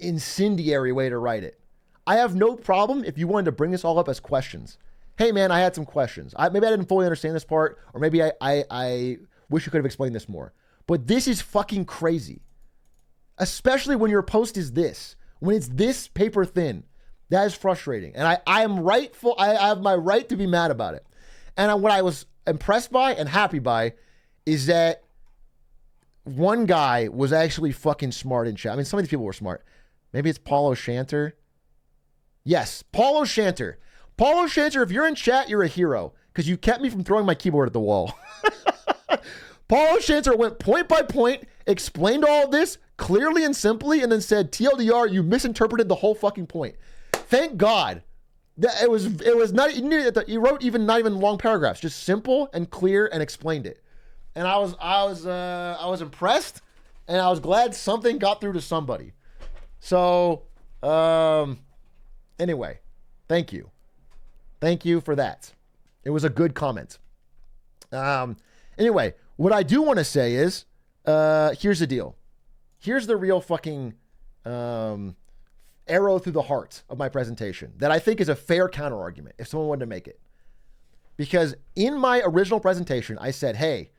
incendiary way to write it. I have no problem if you wanted to bring this all up as questions. Hey man, I had some questions. Maybe I didn't fully understand this part, or maybe I wish you could have explained this more. But this is fucking crazy. Especially when your post is this. When it's this paper thin. That is frustrating. And I have my right to be mad about it. And what I was impressed by and happy by is that one guy was actually fucking smart in chat. I mean, some of these people were smart. Maybe it's Paul O'Shanter. Yes, Paul O'Shanter. Paul O'Shanter, if you're in chat, you're a hero because you kept me from throwing my keyboard at the wall. Paul O'Shanter went point by point, explained all of this clearly and simply, and then said, TLDR, you misinterpreted the whole fucking point. Thank God. It was not, he wrote not even long paragraphs, just simple and clear and explained it. And I was impressed, and I was glad something got through to somebody. So, anyway, thank you. Thank you for that. It was a good comment. Anyway, what I do want to say is, here's the deal. Here's the real fucking arrow through the heart of my presentation that I think is a fair counter argument if someone wanted to make it. Because in my original presentation, I said, hey,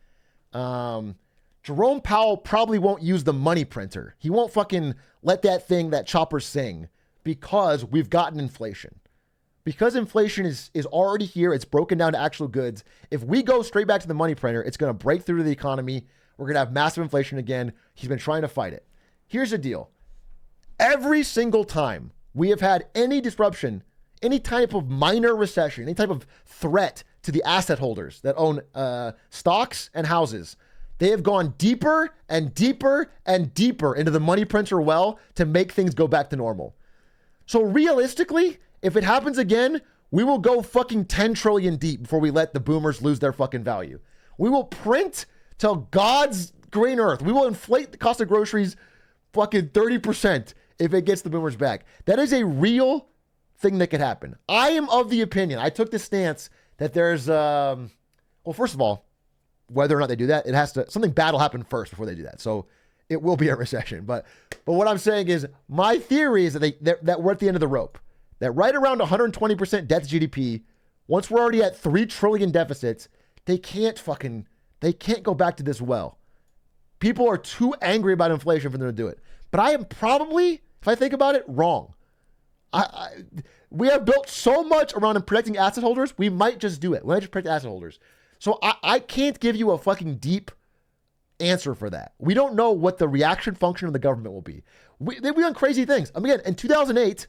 Jerome Powell probably won't use the money printer. He won't fucking let that chopper sing because we've gotten inflation. Because inflation is already here, it's broken down to actual goods. If we go straight back to the money printer, it's going to break through the economy. We're going to have massive inflation again. He's been trying to fight it. Here's the deal. Every single time we have had any disruption, any type of minor recession, any type of threat to the asset holders that own stocks and houses, they have gone deeper and deeper and deeper into the money printer well to make things go back to normal. So realistically, if it happens again, we will go fucking 10 trillion deep before we let the boomers lose their fucking value. We will print till God's green earth. We will inflate the cost of groceries fucking 30% if it gets the boomers back. That is a real thing that could happen. I am of the opinion, I took the stance that there's, well, first of all, whether or not they do that, something bad will happen first before they do that. So it will be a recession. But what I'm saying is, my theory is that we're at the end of the rope. That right around 120% debt to GDP, once we're already at $3 trillion deficits, they can't go back to this well. People are too angry about inflation for them to do it. But I am probably, if I think about it, wrong. We have built so much around protecting asset holders, we might just do it. We might just protect asset holders. So I can't give you a fucking deep answer for that. We don't know what the reaction function of the government will be. They've done crazy things. I mean, again, in 2008,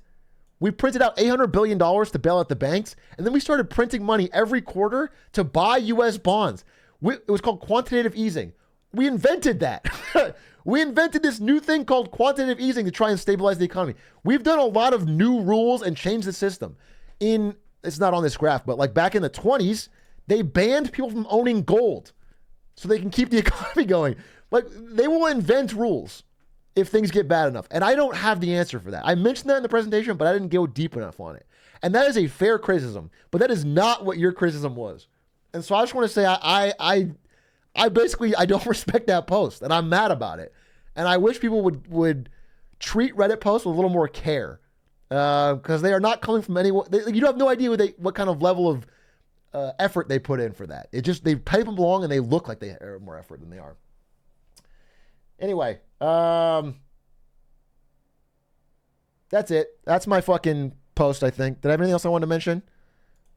we printed out $800 billion to bail out the banks, and then we started printing money every quarter to buy U.S. bonds. It was called quantitative easing. We invented that. We invented this new thing called quantitative easing to try and stabilize the economy. We've done a lot of new rules and changed the system. It's not on this graph, but like back in the 20s, they banned people from owning gold so they can keep the economy going. Like, they will invent rules if things get bad enough. And I don't have the answer for that. I mentioned that in the presentation, but I didn't go deep enough on it. And that is a fair criticism, but that is not what your criticism was. And so I just want to say I basically don't respect that post, and I'm mad about it. And I wish people would treat Reddit posts with a little more care, because they are not coming from anyone. You have no idea what kind of level of effort they put in for that. They type them along and they look like they are more effort than they are. Anyway, that's it. That's my fucking post, I think. Did I have anything else I wanted to mention?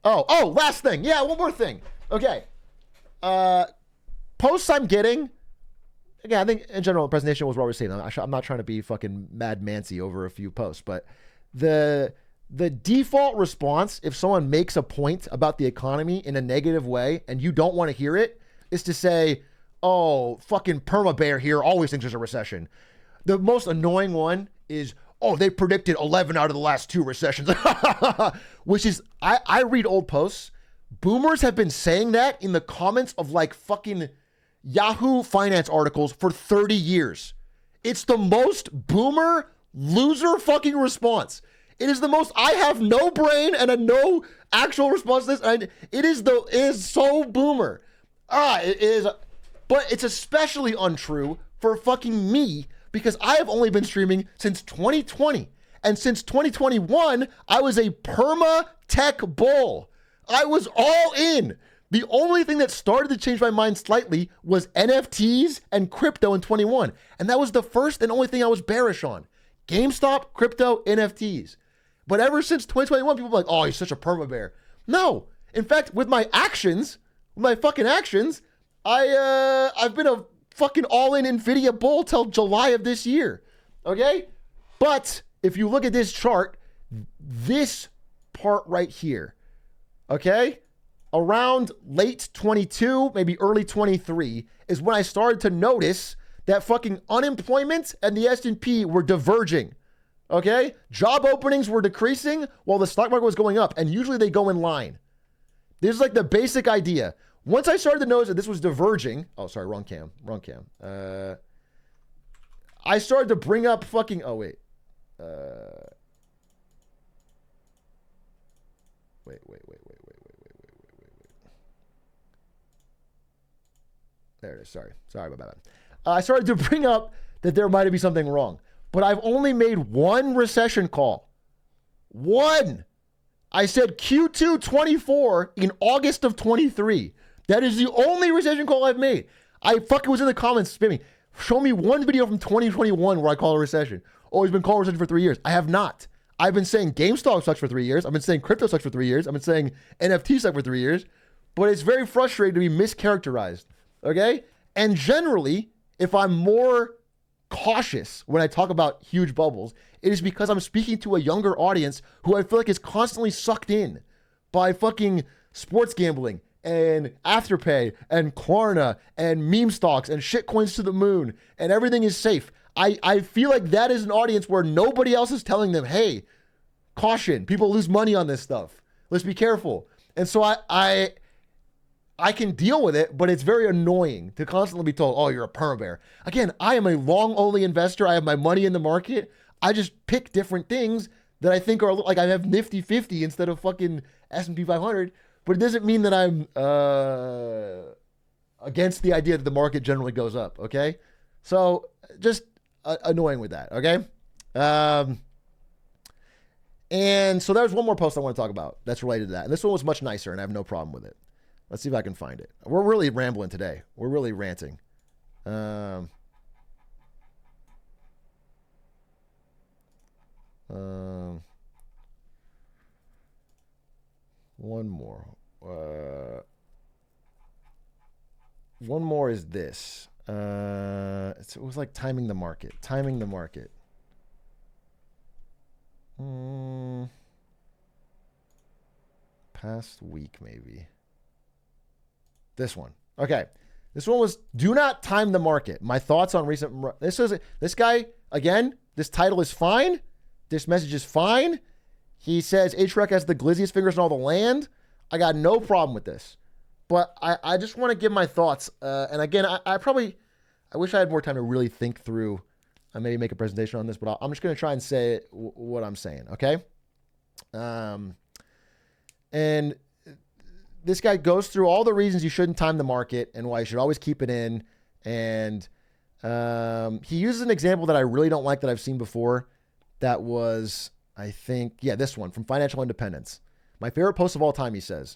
Oh, last thing. Yeah, one more thing. Okay. Posts I'm getting. Again, I think in general the presentation was well received. I'm not trying to be fucking Mad Mancy over a few posts, but the default response, if someone makes a point about the economy in a negative way and you don't want to hear it, is to say, oh, fucking perma bear here always thinks there's a recession. The most annoying one is, oh, they predicted 11 out of the last 2 recessions. Which is, I read old posts. Boomers have been saying that in the comments of like fucking Yahoo Finance articles for 30 years. It's the most boomer loser fucking response. It is the most, I have no brain and a no actual response to this. And it is so boomer. It is, but it's especially untrue for fucking me, because I have only been streaming since 2020. And since 2021, I was a perma tech bull. I was all in. The only thing that started to change my mind slightly was NFTs and crypto in 21. And that was the first and only thing I was bearish on. GameStop, crypto, NFTs. But ever since 2021, people were like, oh, he's such a perma bear. No. In fact, with my fucking actions, I've been a fucking all-in NVIDIA bull till July of this year. Okay? But if you look at this chart, this part right here, okay? Around late 22, maybe early 23, is when I started to notice that fucking unemployment and the S&P were diverging. Okay? Job openings were decreasing while the stock market was going up, and usually they go in line. This is like the basic idea. Once I started to notice that this was diverging, oh, sorry, wrong cam. I started to bring up fucking, wait. There it is. Sorry about that. I started to bring up that there might be something wrong, but I've only made one recession call. One. I said Q2 24 in August of 23. That is the only recession call I've made. I fucking was in the comments spamming. Show me one video from 2021 where I call a recession. Oh, he's been called a recession for 3 years. I have not. I've been saying GameStop sucks for 3 years. I've been saying crypto sucks for 3 years. I've been saying NFT sucks for 3 years. But it's very frustrating to be mischaracterized. Okay? And generally, if I'm more cautious when I talk about huge bubbles, it is because I'm speaking to a younger audience who I feel like is constantly sucked in by fucking sports gambling and Afterpay and Klarna and meme stocks and shit coins to the moon and everything is safe. I feel like that is an audience where nobody else is telling them, hey, caution, people lose money on this stuff. Let's be careful. And so I can deal with it, but it's very annoying to constantly be told, oh, you're a perma bear. Again, I am a long-only investor. I have my money in the market. I just pick different things that I think are, like, I have Nifty 50 instead of fucking S&P 500, but it doesn't mean that I'm against the idea that the market generally goes up, okay? So just annoying with that. Okay. And so there's one more post I want to talk about that's related to that. And this one was much nicer, and I have no problem with it. Let's see if I can find it. We're really rambling today. We're really ranting. One more. One more is this. It was like timing the market. Timing the market. Past week, maybe. This one. Okay. This one was do not time the market. My thoughts on recent. This guy, again, this title is fine. This message is fine. He says Atrioc has the glizziest fingers in all the land. I got no problem with this. But I just want to give my thoughts. And again, I wish I had more time to really think through. I maybe make a presentation on this, but I'm just going to try and say what I'm saying, okay? And this guy goes through all the reasons you shouldn't time the market and why you should always keep it in. And he uses an example that I really don't like that I've seen before. That was, I think, this one from Financial Independence. My favorite post of all time, he says.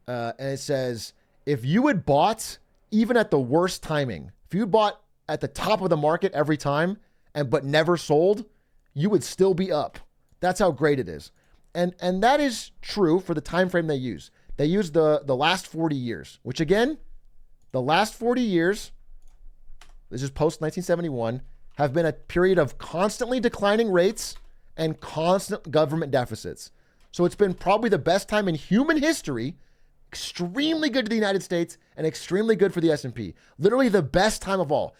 And it says, if you had bought even at the worst timing, if you bought at the top of the market every time but never sold, you would still be up. That's how great it is. And that is true for the time frame they use. They use the last 40 years, which again, the last 40 years, this is post 1971, have been a period of constantly declining rates and constant government deficits. So it's been probably the best time in human history, extremely good to the United States and extremely good for the S&P. Literally the best time of all.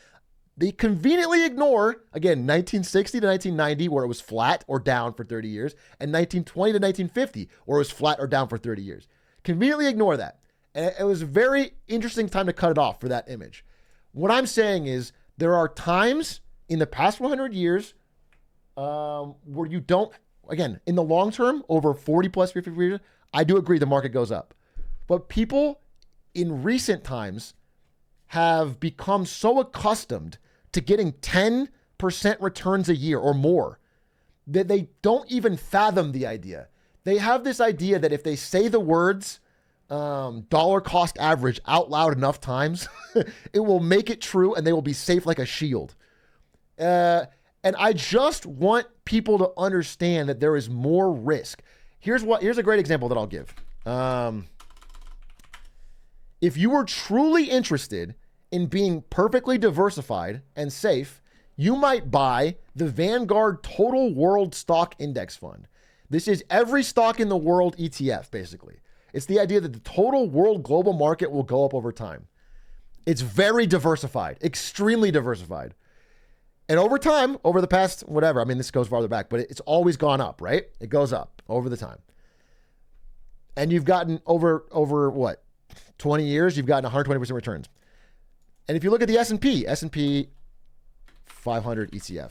They conveniently ignore, again, 1960 to 1990, where it was flat or down for 30 years, and 1920 to 1950, where it was flat or down for 30 years. Conveniently ignore that. And it was a very interesting time to cut it off for that image. What I'm saying is there are times in the past 100 years where you don't, again, in the long term, over 40 plus 50 years, I do agree the market goes up. But people in recent times have become so accustomed to getting 10% returns a year or more that they don't even fathom the idea. They have this idea that if they say the words dollar cost average out loud enough times, it will make it true and they will be safe like a shield. And I just want people to understand that there is more risk. Here's a great example that I'll give. If you were truly interested in being perfectly diversified and safe, you might buy the Vanguard Total World Stock Index Fund. This is every stock in the world ETF, basically. It's the idea that the total world global market will go up over time. It's very diversified, extremely diversified. And over time, over the past, whatever, I mean, this goes farther back, but it's always gone up, right? It goes up over the time. And you've gotten over what? 20 years, you've gotten 120% returns. And if you look at the S&P 500 ETF,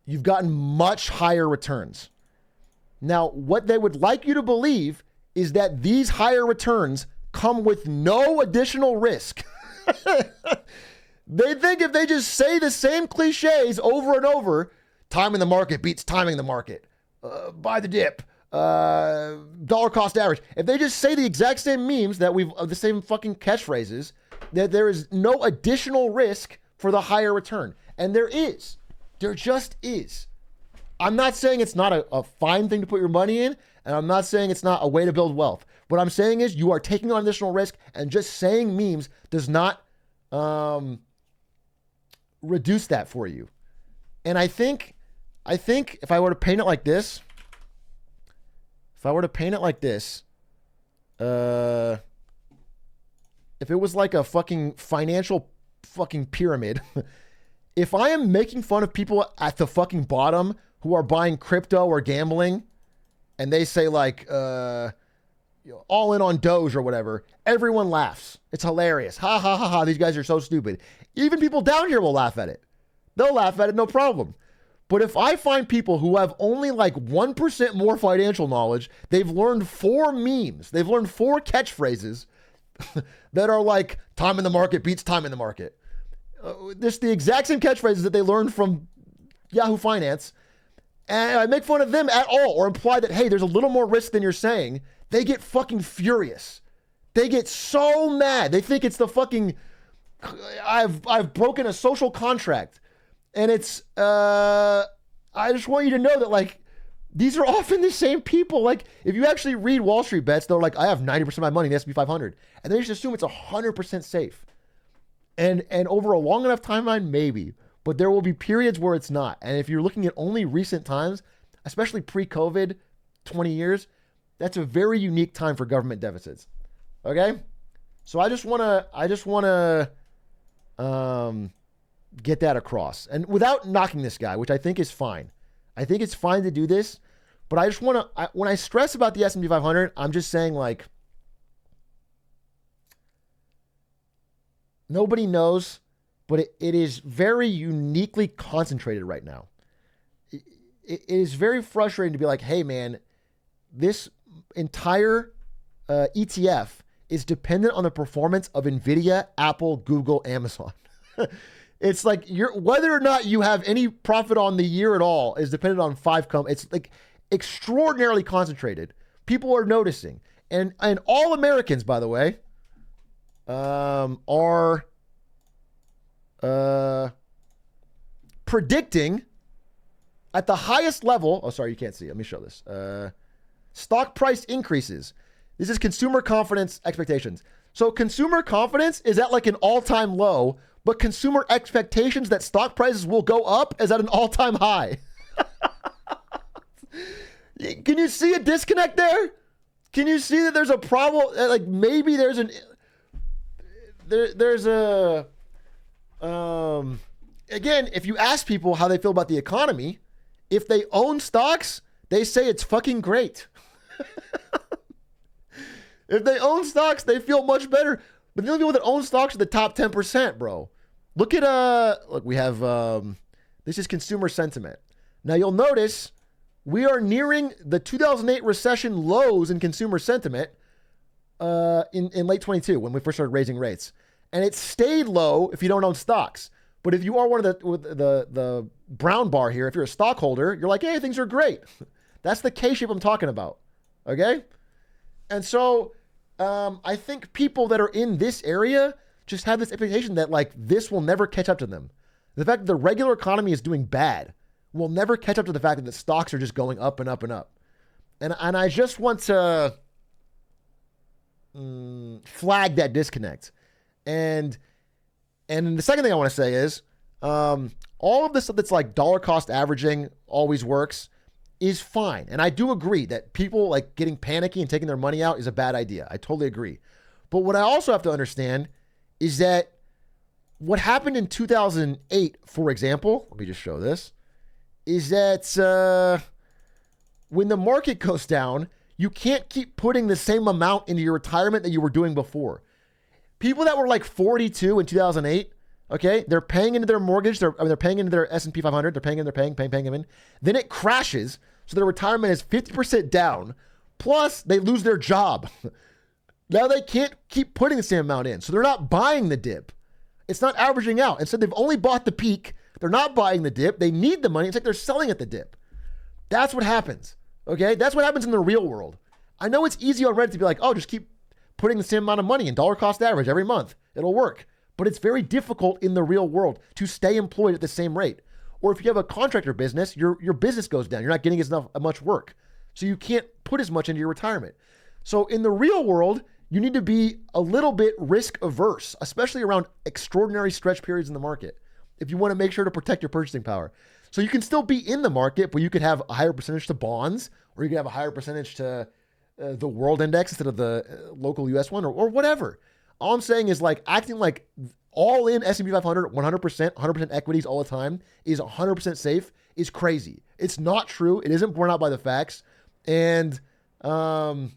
you've gotten much higher returns. Now, what they would like you to believe is that these higher returns come with no additional risk. They think if they just say the same cliches over and over, timing the market beats timing the market, buy the dip, dollar cost average. If they just say the exact same memes that the same fucking catchphrases, that there is no additional risk for the higher return. And there just is. I'm not saying it's not a fine thing to put your money in, and I'm not saying it's not a way to build wealth. What I'm saying is you are taking on additional risk, and just saying memes does not reduce that for you. And I think if I were to paint it like this, if it was like a fucking financial fucking pyramid, if I am making fun of people at the fucking bottom who are buying crypto or gambling, and they say like, all in on Doge or whatever, everyone laughs. It's hilarious. Ha ha ha ha. These guys are so stupid. Even people down here will laugh at it. They'll laugh at it, no problem. But if I find people who have only like 1% more financial knowledge, they've learned 4 memes, they've learned 4 catchphrases, that are like time in the market beats time in the market. This the exact same catchphrases that they learned from Yahoo Finance. And I make fun of them at all or imply that, hey, there's a little more risk than you're saying. They get fucking furious. They get so mad. They think it's the fucking, I've broken a social contract. And it's, I just want you to know that, like, these are often the same people. Like, if you actually read Wall Street Bets, they're like, I have 90% of my money in the S&P 500. And they just assume it's 100% safe. And over a long enough timeline, maybe. But there will be periods where it's not. And if you're looking at only recent times, especially pre-COVID, 20 years, that's a very unique time for government deficits. Okay? So I just want to get that across. And without knocking this guy, which I think is fine. I think it's fine to do this, but I just want to, when I stress about the S&P 500, I'm just saying, like, nobody knows, but it is very uniquely concentrated right now. It is very frustrating to be like, hey, man, this entire ETF is dependent on the performance of NVIDIA, Apple, Google, Amazon. It's like whether or not you have any profit on the year at all is dependent on 5 companies. It's like extraordinarily concentrated. People are noticing. And all Americans, by the way, are predicting at the highest level. Oh, sorry, you can't see it. Let me show this. Stock price increases. This is consumer confidence expectations. So consumer confidence is at like an all-time low, but consumer expectations that stock prices will go up is at an all-time high. Can you see a disconnect there? Can you see that there's a problem? Like maybe there's a again, if you ask people how they feel about the economy, if they own stocks, they say it's fucking great. If they own stocks, they feel much better. But the only people that own stocks are the top 10%, bro. Look at look, we have this is consumer sentiment. Now you'll notice we are nearing the 2008 recession lows in consumer sentiment in late 22 when we first started raising rates. And it stayed low if you don't own stocks. But if you are one of the brown bar here, if you're a stockholder, you're like, hey, things are great. That's the K-shape I'm talking about. Okay? And so I think people that are in this area just have this expectation that like this will never catch up to them. The fact that the regular economy is doing bad will never catch up to the fact that the stocks are just going up and up and up. And I just want to flag that disconnect. And the second thing I want to say is all of this stuff that's like dollar cost averaging always works is fine. And I do agree that people like getting panicky and taking their money out is a bad idea. I totally agree. But what I also have to understand is that what happened in 2008, for example, let me just show this, is that when the market goes down, you can't keep putting the same amount into your retirement that you were doing before. People that were like 42 in 2008, okay, they're paying into their mortgage, they're paying into their S&P 500, they're paying them in. Then it crashes, so their retirement is 50% down, plus they lose their job. Now they can't keep putting the same amount in, so they're not buying the dip. It's not averaging out. Instead, they've only bought the peak. They're not buying the dip. They need the money. It's like they're selling at the dip. That's what happens, okay? That's what happens in the real world. I know it's easy on Reddit to be like, oh, just keep putting the same amount of money in dollar cost average every month. It'll work. But it's very difficult in the real world to stay employed at the same rate. Or if you have a contractor business, your business goes down. You're not getting as much work. So you can't put as much into your retirement. So in the real world, you need to be a little bit risk averse, especially around extraordinary stretch periods in the market, if you want to make sure to protect your purchasing power. So you can still be in the market, but you could have a higher percentage to bonds, or you could have a higher percentage to the world index instead of the local US one, or whatever. All I'm saying is like acting like all in S&P 500, 100%, 100% equities all the time is 100% safe is crazy. It's not true. It isn't borne out by the facts. And just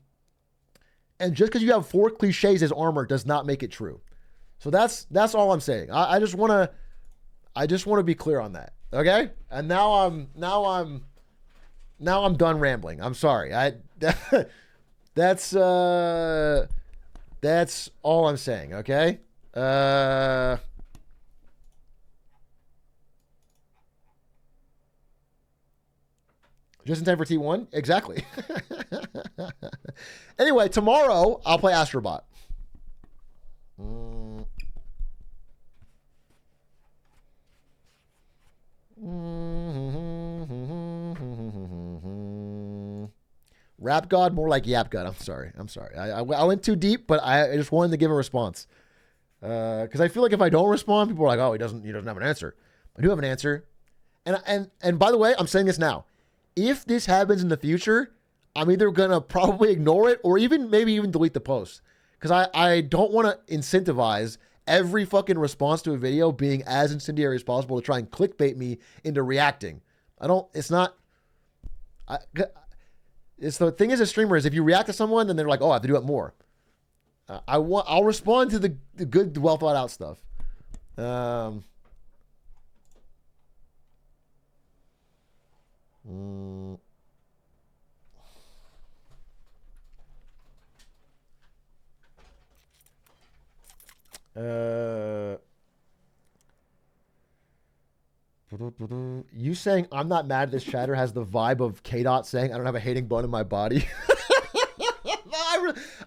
because you have 4 cliches as armor does not make it true. So that's all I'm saying. I just want to be clear on that. Okay? And now I'm done rambling. I'm sorry. That's That's all I'm saying, okay? Just in time for T1? Exactly. Anyway, tomorrow I'll play Astrobot. Rap God, more like Yap God. I'm sorry. I went too deep, but I just wanted to give a response. Because I feel like if I don't respond, people are like, oh, he doesn't have an answer. I do have an answer. And by the way, I'm saying this now. If this happens in the future, I'm either going to probably ignore it or maybe even delete the post. Because I don't want to incentivize every fucking response to a video being as incendiary as possible to try and clickbait me into reacting. It's the thing as a streamer is if you react to someone, then they're like, oh, I have to do it more. I'll respond to the good, well thought out stuff. You saying I'm not mad at this chatter has the vibe of K-Dot saying I don't have a hating bone in my body.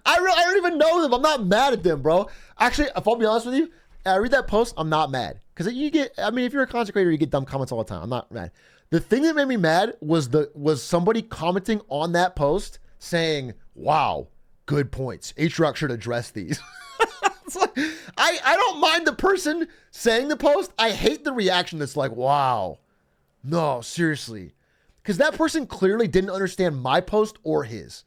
I don't even know them. I'm not mad at them, bro. Actually, if I'll be honest with you, I read that post, I'm not mad. Because if you're a content creator, you get dumb comments all the time. I'm not mad. The thing that made me mad was somebody commenting on that post saying, wow, good points. Atrioc should address these. It's like, I don't mind the person saying the post. I hate the reaction that's like, wow. No, seriously. Because that person clearly didn't understand my post or his.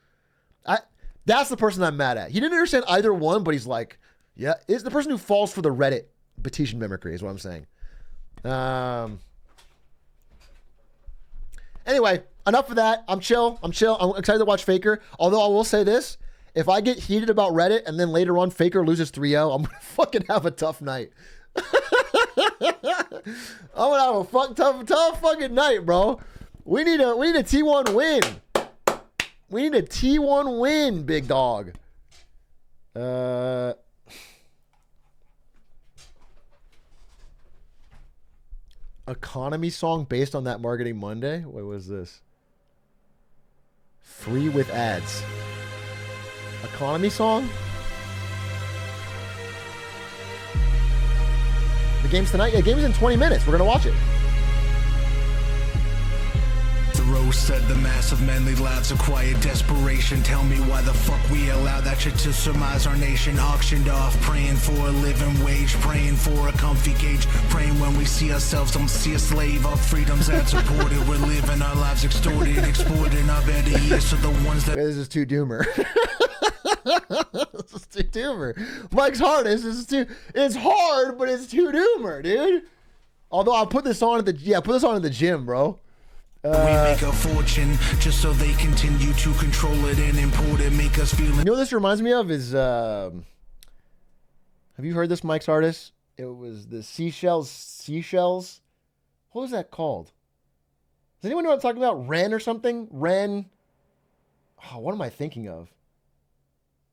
That's the person I'm mad at. He didn't understand either one, but he's like, yeah, it's the person who falls for the Reddit Batitian mimicry is what I'm saying. Anyway, enough of that. I'm chill. I'm excited to watch Faker. Although I will say this. If I get heated about Reddit and then later on Faker loses 3-0, I'm going to fucking have a tough night. I'm going to have a tough fucking night, bro. We need a T1 win. We need a T1 win, big dog. Economy song based on that Marketing Monday? What was this? Free with ads. Economy song? The game's tonight? Yeah, the game's in 20 minutes. We're going to watch it. Thoreau said the mass of manly lives of quiet desperation. Tell me why the fuck we allow that shit to surmise our nation. Auctioned off, praying for a living wage, praying for a comfy cage, praying when we see ourselves, don't see a slave. Our freedoms ad supported, we're living our lives extorted, exporting our better years to the ones that... This is too doomer. This is too doomer. Mike's hardest. It's hard, but it's too doomer, dude. Although I'll put this on at the gym, bro. We make a fortune just so they continue to control it and import it, make us feel. You know what this reminds me of is have you heard this, Mike's artist? It was the seashells. What was that called? Does anyone know what I'm talking about? Ren or something? Ren. Oh, what am I thinking of?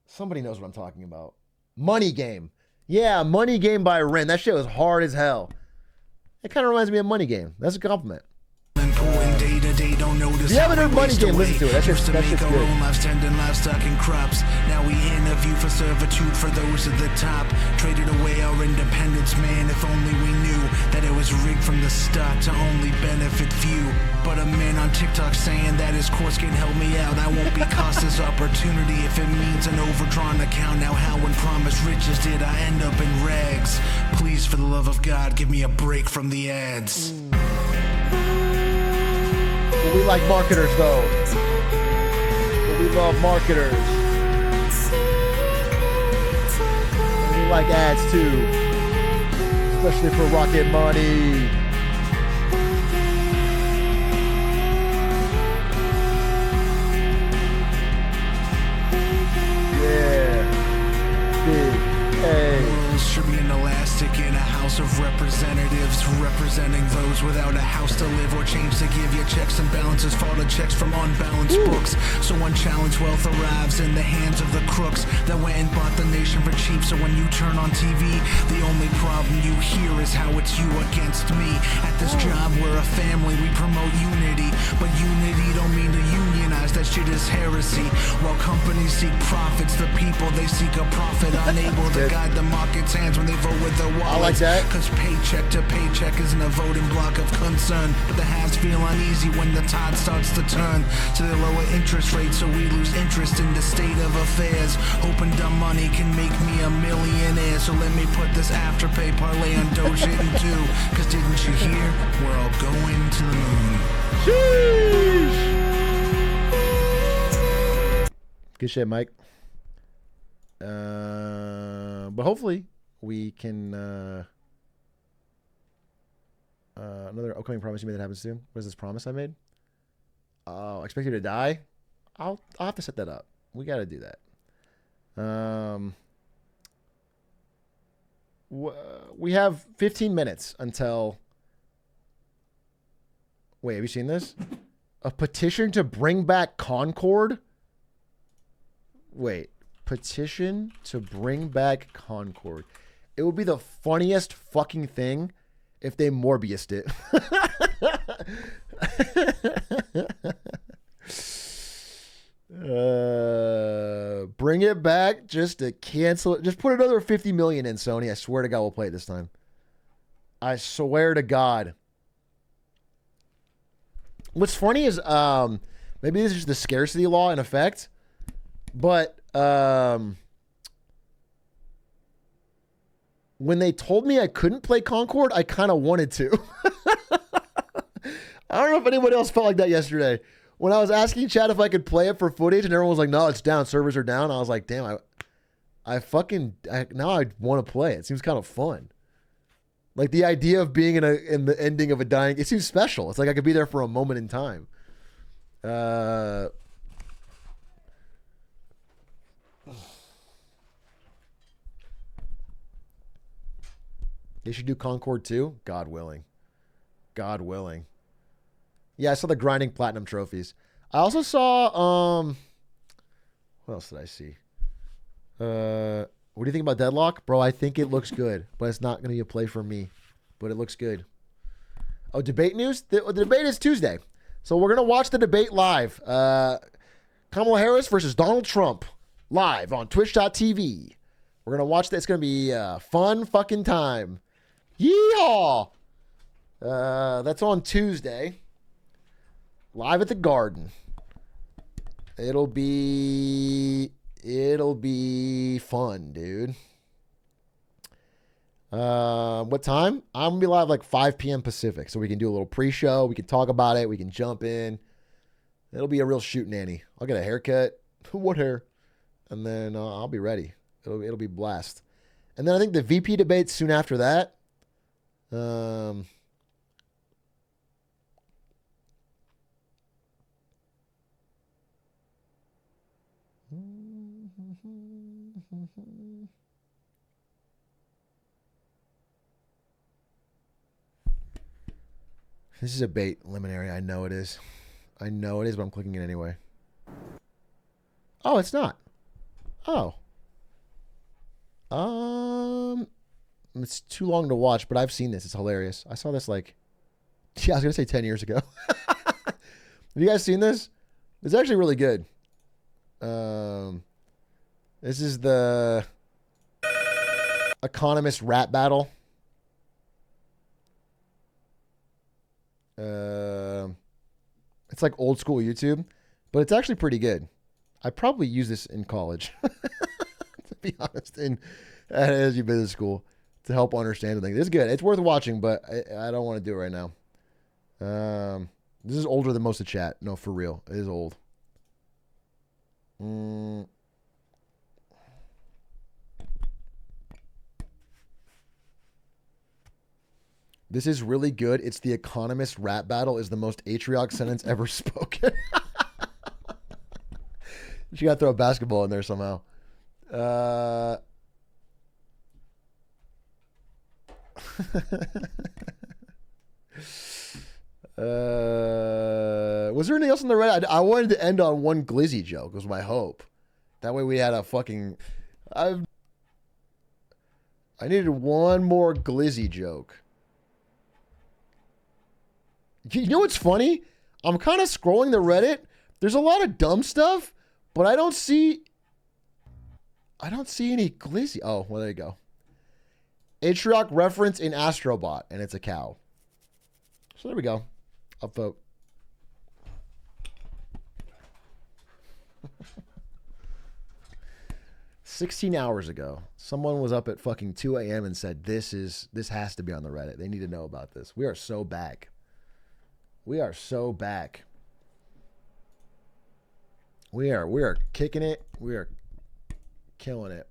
Somebody knows what I'm talking about. Money Game. Yeah, Money Game by Ren. That shit was hard as hell. It kind of reminds me of Money Game. That's a compliment. If you haven't heard Money Game, listen to it. That's just good. Lives tending livestock and crops. Now we interview for servitude for those at the top. Traded away our independence, man. If only we knew that it was rigged from the start to only benefit few. But a man on TikTok saying that his course can help me out. I won't be cost this opportunity if it means an overdrawn account. Now how when promised riches did I end up in rags? Please, for the love of God, give me a break from the ads. But we like marketers, though. But we love marketers. And we like ads, too. Especially for Rocket Money. Yeah. Big A. Should be an elastic in a house of representatives representing those without a house checks to live or change to give you checks and balances fall to checks from unbalanced books. So unchallenged wealth arrives in the hands of the crooks that went and bought the nation for cheap. So when you turn on TV, the only problem you hear is how it's you against me. At this job we're a family, we promote unity, but unity don't mean to unionize, that shit is heresy. While companies seek profits, the people they seek a profit, unable to guide the market's hands when they vote with their wallets. I like that. Cause paycheck to paycheck isn't a voting block of concern, but the haves feel uneasy when the tide starts to turn to the lower interest rate, so we lose interest in the state of affairs. Hoping dumb money can make me a millionaire, so let me put this afterpay parlay on Doge in two. Cause didn't you hear? We're all going to the moon. Good shit, Mike. But hopefully we can another upcoming promise you made that happens soon. What is this promise I made? Oh, I expect you to die. I'll have to set that up. We got to do that. We have 15 minutes until. Wait, have you seen this? A petition to bring back Concord? Wait, petition to bring back Concord. It would be the funniest fucking thing if they Morbius'd it. Bring it back just to cancel it. Just put another 50 million in, Sony. I swear to God we'll play it this time. I swear to God. What's funny is maybe this is just the scarcity law in effect, but when they told me I couldn't play Concord, I kind of wanted to. I don't know if anyone else felt like that yesterday. When I was asking chat if I could play it for footage, and everyone was like, "No, it's down. Servers are down." I was like, "Damn, now I want to play it. It seems kind of fun." Like the idea of being in the ending of a dying, it seems special. It's like I could be there for a moment in time. They should do Concord too. God willing. God willing. Yeah, I saw the grinding platinum trophies. I also saw what else did I see? What do you think about Deadlock? Bro, I think it looks good, but it's not going to be a play for me. But it looks good. Oh, debate news? The debate is Tuesday. So we're going to watch the debate live. Kamala Harris versus Donald Trump live on twitch.tv. We're going to watch that. It's going to be a fun fucking time. Yeehaw! That's on Tuesday. Live at the Garden. It'll be fun, dude. What time? I'm gonna be live like 5 p.m. Pacific, so we can do a little pre-show. We can talk about it. We can jump in. It'll be a real shoot nanny. I'll get a haircut. What hair? And then I'll be ready. It'll be blast. And then I think the VP debate's soon after that. This is a bait liminary. I know it is. I know it is, but I'm clicking it anyway. Oh, it's not. Oh. It's too long to watch, but I've seen this. It's hilarious. I saw this like, yeah, I was going to say 10 years ago. Have you guys seen this? It's actually really good. This is the Economist rap battle. It's like old school YouTube, but it's actually pretty good. I probably use this in college, to be honest, in at ASU Business School to help understand things. It's good. It's worth watching, but I don't want to do it right now. This is older than most of chat. No, for real. It is old. This is really good. It's the Economist rap battle is the most Atrioc sentence ever spoken. You got to throw a basketball in there somehow. Was there anything else on the Reddit? I wanted to end on one glizzy joke. Was my hope. That way we had a fucking. I needed one more glizzy joke. You know what's funny? I'm kind of scrolling the Reddit. There's a lot of dumb stuff, but I don't see any glizzy. Oh, well, there you go. Atrioc reference in Astrobot, and it's a cow. So there we go. Upvote. $16 hours ago, someone was up at fucking 2 a.m. and said, this has to be on the Reddit. They need to know about this. We are so back. We are so back. We are kicking it. We are killing it.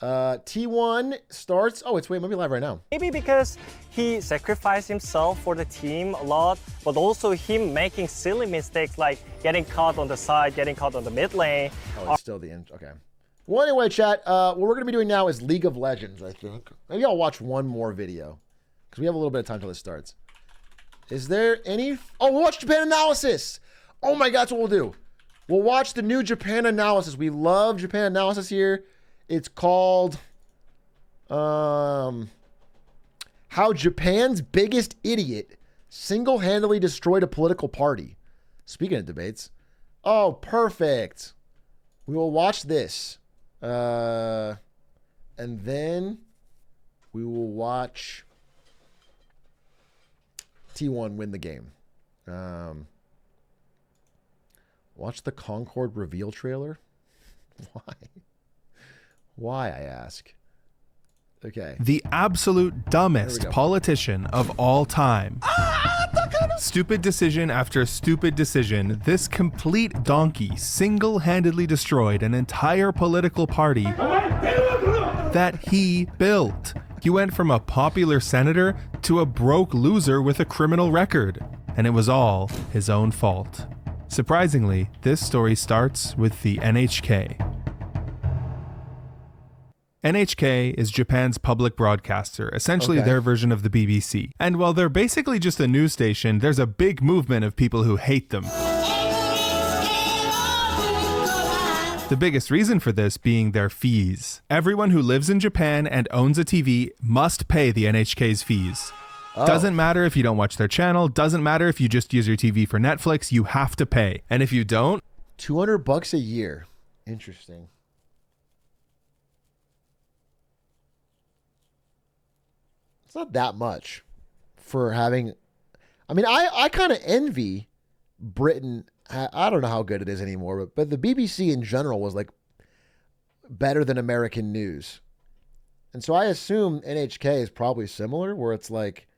T1 starts. Oh, it's maybe live right now. Maybe because he sacrificed himself for the team a lot, but also him making silly mistakes like getting caught on the side, getting caught on the mid lane. Oh, it's still the end. Okay. Well, anyway, chat, what we're going to be doing now is League of Legends, I think. Maybe I'll watch one more video because we have a little bit of time till this starts. Is there any... Oh, we'll watch Japan analysis. Oh my God, that's what we'll do. We'll watch the new Japan analysis. We love Japan analysis here. It's called How Japan's Biggest Idiot Single-Handedly Destroyed a Political Party. Speaking of debates. Oh, perfect. We will watch this. And then we will watch T1 win the game. Watch the Concord reveal trailer? Why? Why, I ask? Okay. The absolute dumbest politician of all time. Stupid decision after stupid decision, this complete donkey single-handedly destroyed an entire political party that he built. He went from a popular senator to a broke loser with a criminal record, and it was all his own fault. Surprisingly, this story starts with the NHK. NHK is Japan's public broadcaster, essentially their version of the BBC. And while they're basically just a news station, there's a big movement of people who hate them. The biggest reason for this being their fees. Everyone who lives in Japan and owns a TV must pay the NHK's fees. Doesn't matter if you don't watch their channel, doesn't matter if you just use your TV for Netflix, you have to pay. And if you don't... $200 a year. Interesting. It's not that much for having... I mean, I kind of envy Britain. I don't know how good it is anymore, but the BBC in general was like better than American news. And so I assume NHK is probably similar, where it's like...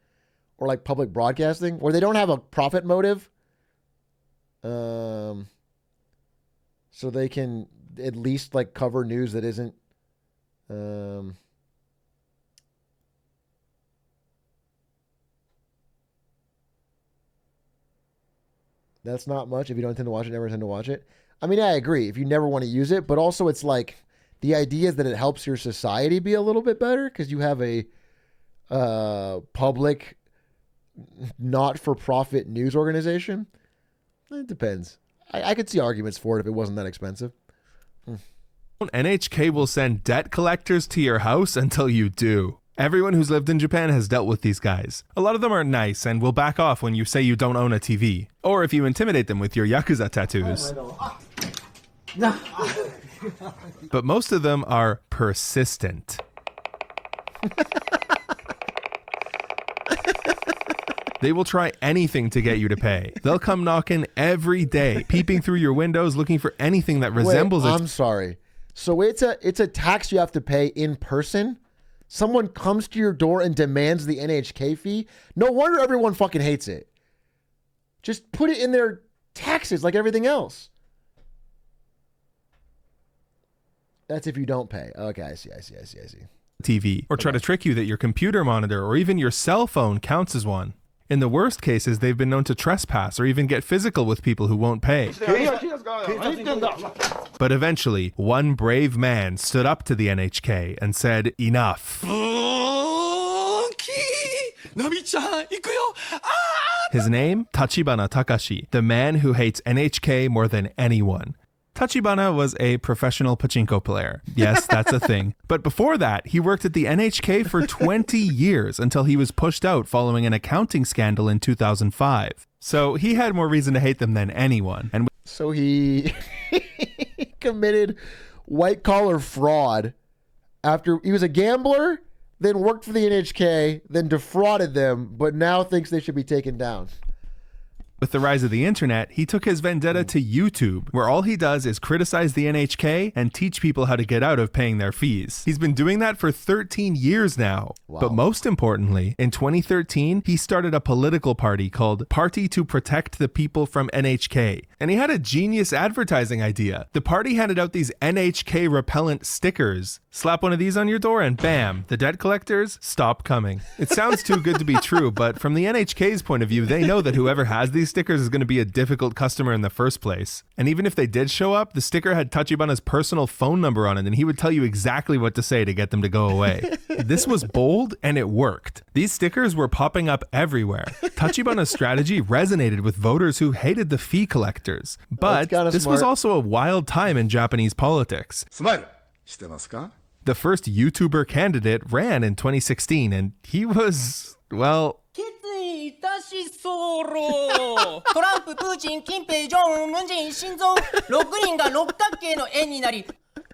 Or like public broadcasting, where they don't have a profit motive. So they can at least like cover news that isn't... That's not much. If you don't intend to watch it, never intend to watch it. I mean, I agree. If you never want to use it, but also it's like the idea is that it helps your society be a little bit better because you have a public, not-for-profit news organization. It depends. I could see arguments for it if it wasn't that expensive. NHK will send debt collectors to your house until you do. Everyone who's lived in Japan has dealt with these guys. A lot of them are nice and will back off when you say you don't own a TV. Or if you intimidate them with your Yakuza tattoos. But most of them are persistent. They will try anything to get you to pay. They'll come knocking every day, peeping through your windows, looking for anything that resembles it. I'm sorry. So it's a tax you have to pay in person? Someone comes to your door and demands the NHK fee? No wonder everyone fucking hates it. Just put it in their taxes like everything else. That's if you don't pay. Okay, I see. TV, or try to trick you that your computer monitor or even your cell phone counts as one. In the worst cases, they've been known to trespass or even get physical with people who won't pay. But eventually, one brave man stood up to the NHK and said, enough. His name? Tachibana Takashi, the man who hates NHK more than anyone. Tachibana was a professional pachinko player. Yes, that's a thing. But before that, he worked at the NHK for 20 years until he was pushed out following an accounting scandal in 2005. So he had more reason to hate them than anyone. And so he committed white-collar fraud after he was a gambler, then worked for the NHK, then defrauded them, but now thinks they should be taken down. With the rise of the internet, he took his vendetta to YouTube, where all he does is criticize the NHK and teach people how to get out of paying their fees. He's been doing that for 13 years now. Wow. But most importantly, in 2013, he started a political party called Party to Protect the People from NHK. And he had a genius advertising idea. The party handed out these NHK repellent stickers. Slap one of these on your door and bam, the debt collectors stop coming. It sounds too good to be true, but from the NHK's point of view, they know that whoever has these stickers is going to be a difficult customer in the first place. And even if they did show up, the sticker had Tachibana's personal phone number on it, and he would tell you exactly what to say to get them to go away. This was bold, and it worked. These stickers were popping up everywhere. Tachibana's strategy resonated with voters who hated the fee collectors. But this was also a wild time in Japanese politics. The first YouTuber candidate ran in 2016, and he was, well... トランプ、プーチン、キンペイ、ジョン、ムンジェイン、シンゾン、6人が六角形の円になり、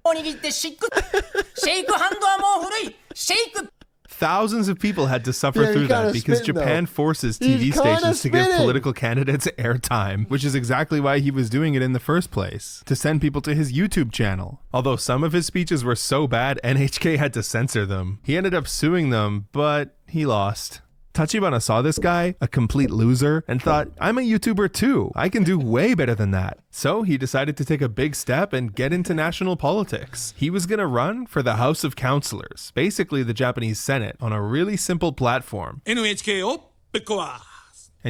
握ってシェイクハンドはもう古い、シェイク。 Thousands of people had to suffer through that because Japan forces TV stations to give political candidates airtime, which is exactly why he was doing it in the first place, to send people to his YouTube channel. Although some of his speeches were so bad, NHK had to censor them. He ended up suing them, but he lost. Tachibana saw this guy, a complete loser, and thought, I'm a YouTuber too. I can do way better than that. So he decided to take a big step and get into national politics. He was going to run for the House of Councillors, basically the Japanese Senate, on a really simple platform. And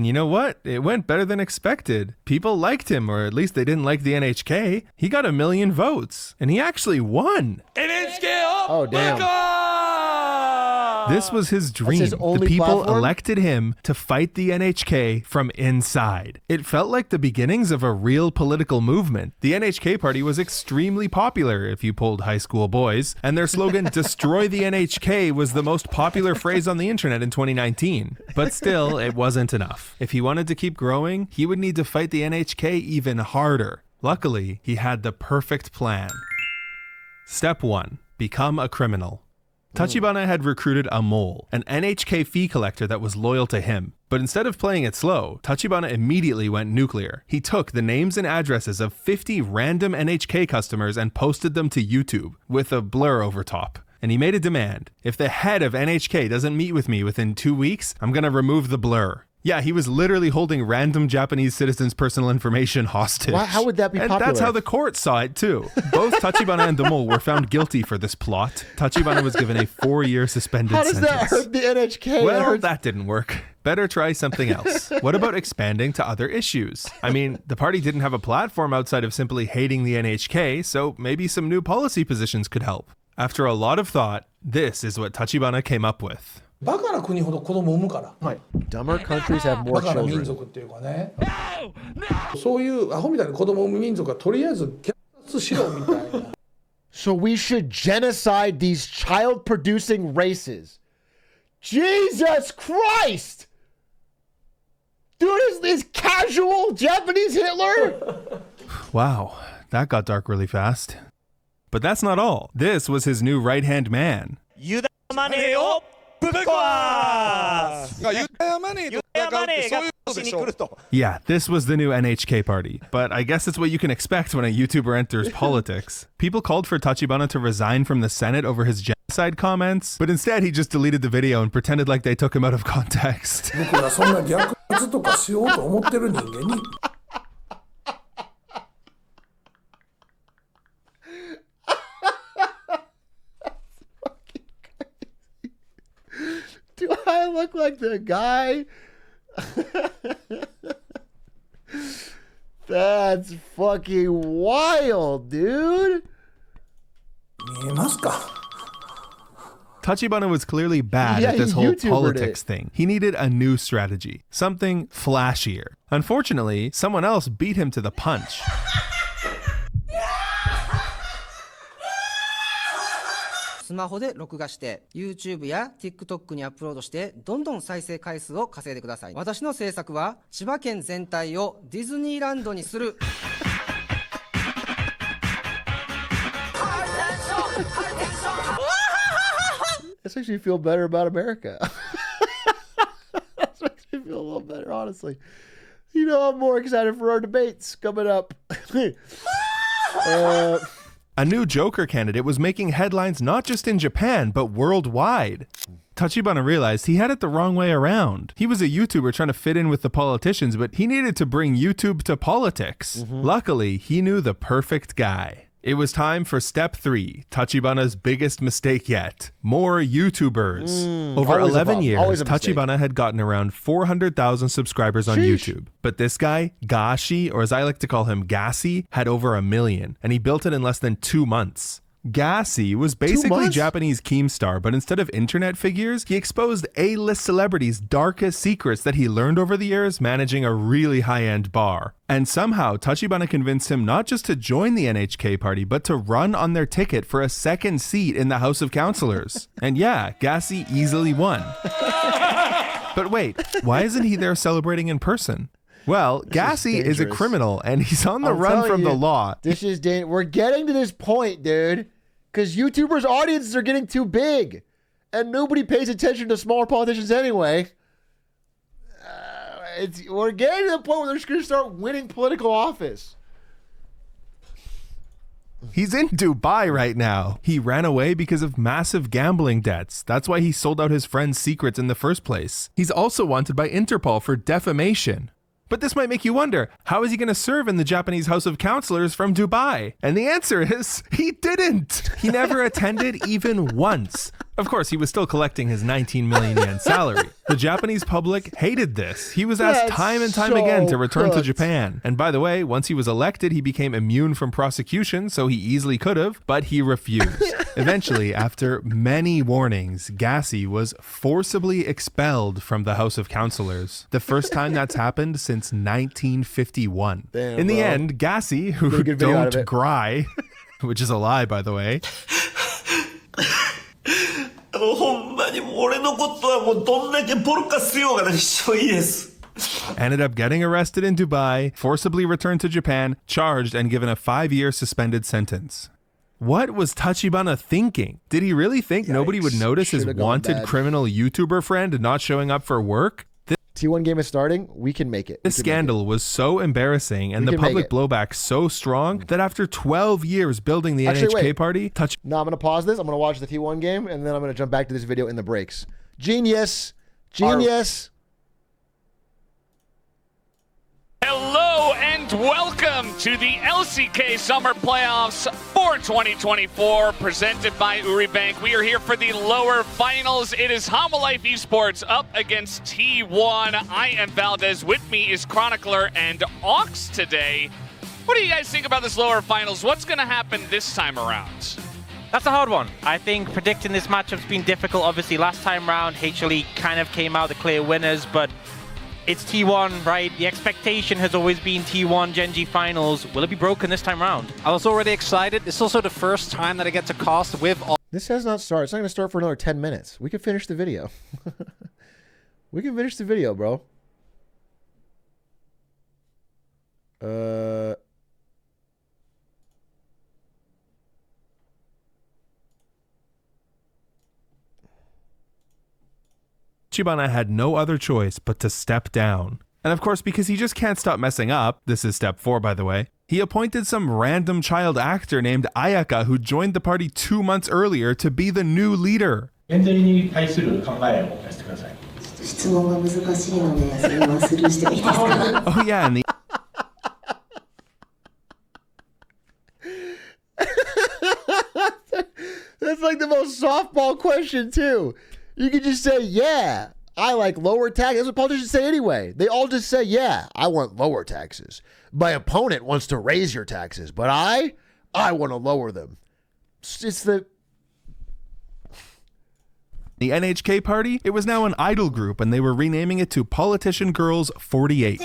you know what? It went better than expected. People liked him, or at least they didn't like the NHK. He got 1 million votes, and he actually won. Oh, damn. This was his dream. His the people platform? elected him to fight the NHK from inside. It felt like the beginnings of a real political movement. The NHK party was extremely popular if you polled high school boys, and their slogan, Destroy the NHK, was the most popular phrase on the internet in 2019. But still, it wasn't enough. If he wanted to keep growing, he would need to fight the NHK even harder. Luckily, he had the perfect plan. Step 1. Become a criminal. Tachibana had recruited a mole, an NHK fee collector that was loyal to him. But instead of playing it slow, Tachibana immediately went nuclear. He took the names and addresses of 50 random NHK customers and posted them to YouTube, with a blur over top. And he made a demand. If the head of NHK doesn't meet with me within 2 weeks, I'm gonna remove the blur. Yeah, he was literally holding random Japanese citizens' personal information hostage. How would that be popular? And that's how the court saw it, too. Both Tachibana and the mole were found guilty for this plot. Tachibana was given a 4-year suspended sentence. How does that hurt the NHK? Well, that didn't work. Better try something else. What about expanding to other issues? I mean, the party didn't have a platform outside of simply hating the NHK, so maybe some new policy positions could help. After a lot of thought, this is what Tachibana came up with. Dumber countries have more children. So we should genocide these child-producing races. Jesus Christ! Dude, is this casual Japanese Hitler? Wow, that got dark really fast. But that's not all. This was his new right-hand man. Yeah, this was the new NHK party. But I guess it's what you can expect when a YouTuber enters politics. People called for Tachibana to resign from the Senate over his genocide comments, but instead he just deleted the video and pretended like they took him out of context. Do I look like the guy? That's fucking wild, dude. Tachibana was clearly bad at this whole politics thing. He needed a new strategy, something flashier. Unfortunately, someone else beat him to the punch. スマホで録画して YouTube や TikTok にアップロードしてどんどん再生回数を稼いでください。私の政策は千葉県全体をディズニーランドにする。This makes me feel better about America. This makes me feel a little better, honestly. You know, I'm more excited for our debates coming up. A new Joker candidate was making headlines not just in Japan, but worldwide. Tachibana realized he had it the wrong way around. He was a YouTuber trying to fit in with the politicians, but he needed to bring YouTube to politics. Luckily, he knew the perfect guy. It was time for step 3, Tachibana's biggest mistake yet. More YouTubers. Over 11 years, Tachibana had gotten around 400,000 subscribers on YouTube. But this guy, Gashi, or as I like to call him, Gassi, had over 1 million, and he built it in less than 2 months. Gassi was basically Japanese Keemstar, but instead of internet figures, he exposed A-list celebrities' darkest secrets that he learned over the years managing a really high-end bar. And somehow, Tachibana convinced him not just to join the NHK party, but to run on their ticket for a second seat in the House of Councilors. And yeah, Gassi easily won. But wait, why isn't he there celebrating in person? Well, Gassi is a criminal, and he's on the run from the law. This is dangerous. We're getting to this point, dude, because YouTubers' audiences are getting too big, and nobody pays attention to smaller politicians anyway. We're getting to the point where they're just going to start winning political office. He's in Dubai right now. He ran away because of massive gambling debts. That's why he sold out his friend's secrets in the first place. He's also wanted by Interpol for defamation. But this might make you wonder, how is he going to serve in the Japanese House of Councilors from Dubai? And the answer is, he didn't. He never attended even once. Of course, he was still collecting his 19 million yen salary. The Japanese public hated this. He was asked time and time again to return to Japan. And by the way, once he was elected, he became immune from prosecution, so he easily could have, but he refused. Eventually, after many warnings, Gassi was forcibly expelled from the House of Councilors. The first time that's happened since 1951. Damn, in the end, Gassi, who don't cry, which is a lie, by the way, ended up getting arrested in Dubai, forcibly returned to Japan, charged, and given a 5-year suspended sentence. What was Tachibana thinking? Did he really think nobody would notice his wanted criminal YouTuber friend not showing up for work? T1 game is starting. We can make it. This scandal was so embarrassing and the public blowback so strong that after 12 years building the NHK party, No, I'm going to pause this. I'm going to watch the T1 game, and then I'm going to jump back to this video in the breaks. Genius. Genius. Hello and welcome to the LCK Summer Playoffs for 2024, presented by Uribank. We are here for the lower finals. It is Homolife Esports up against T1. I am Valdez. With me is Chronicler and Ox today. What do you guys think about this lower finals? What's going to happen this time around? That's a hard one. I think predicting this matchup's been difficult. Obviously, last time round, HLE kind of came out the clear winners, but it's T1, right? The expectation has always been T1 Gen G finals. Will it be broken this time round? I was already excited. It's also the first time that I get to cast with all. This has not started. It's not going to start for another 10 minutes. We can finish the video. We can finish the video, bro. Tachibana had no other choice but to step down. And of course, because he just can't stop messing up, this is step 4 by the way, he appointed some random child actor named Ayaka who joined the party 2 months earlier to be the new leader. Oh yeah, and the That's like the most softball question too. You could just say, yeah, I like lower taxes. That's what politicians say anyway. They all just say, yeah, I want lower taxes. My opponent wants to raise your taxes, but I want to lower them. It's the... The NHK party, it was now an idol group, and they were renaming it to Politician Girls 48.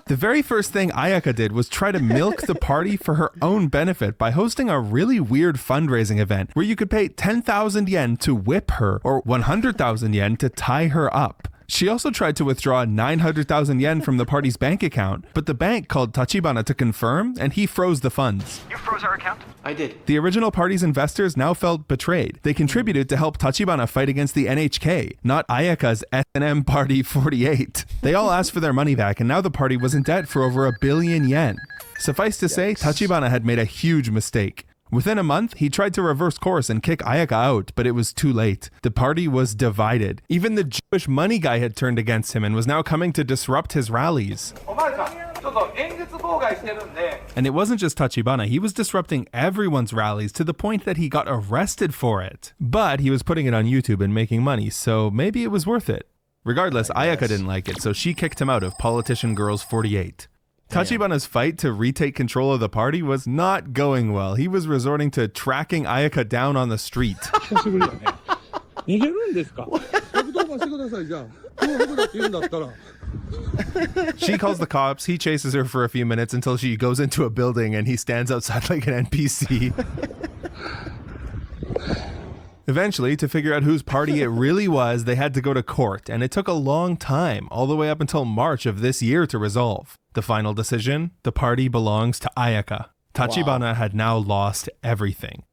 The very first thing Ayaka did was try to milk the party for her own benefit by hosting a really weird fundraising event where you could pay 10,000 yen to whip her or 100,000 yen to tie her up. She also tried to withdraw 900,000 yen from the party's bank account, but the bank called Tachibana to confirm, and he froze the funds. You froze our account? I did. The original party's investors now felt betrayed. They contributed to help Tachibana fight against the NHK, not Ayaka's S&M Party 48. They all asked for their money back, and now the party was in debt for over 1 billion yen. Suffice to say, Tachibana had made a huge mistake. Within a month, he tried to reverse course and kick Ayaka out, but it was too late. The party was divided. Even the Jewish money guy had turned against him and was now coming to disrupt his rallies. And it wasn't just Tachibana, he was disrupting everyone's rallies to the point that he got arrested for it. But he was putting it on YouTube and making money, so maybe it was worth it. Regardless, Ayaka didn't like it, so she kicked him out of Politician Girls 48. Tachibana's fight to retake control of the party was not going well. He was resorting to tracking Ayaka down on the street. She calls the cops, he chases her for a few minutes until she goes into a building and he stands outside like an NPC. Eventually, to figure out whose party it really was, they had to go to court, and it took a long time, all the way up until March of this year to resolve. The final decision, the party belongs to Ayaka. Tachibana had now lost everything.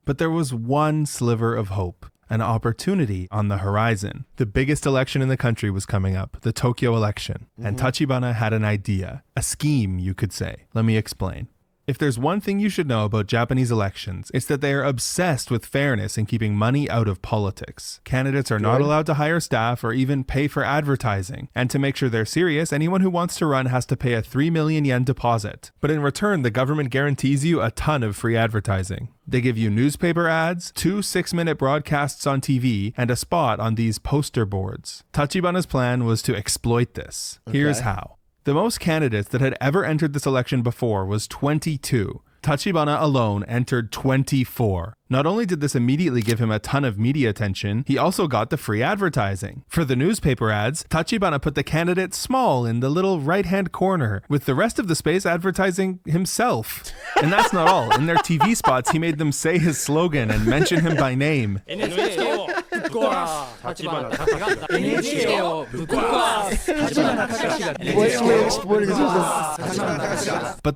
But there was one sliver of hope, an opportunity on the horizon. The biggest election in the country was coming up, the Tokyo election, and Tachibana had an idea, a scheme, you could say. Let me explain. If there's one thing you should know about Japanese elections, it's that they are obsessed with fairness and keeping money out of politics. Candidates are not allowed to hire staff or even pay for advertising. And to make sure they're serious, anyone who wants to run has to pay a 3 million yen deposit. But in return, the government guarantees you a ton of free advertising. They give you newspaper ads, 2 6-minute broadcasts on TV, and a spot on these poster boards. Tachibana's plan was to exploit this. Here's how. The most candidates that had ever entered this election before was 22. Tachibana alone entered 24. Not only did this immediately give him a ton of media attention, he also got the free advertising. For the newspaper ads, Tachibana put the candidate small in the little right-hand corner, with the rest of the space advertising himself. And that's not all. In their TV spots, he made them say his slogan and mention him by name. But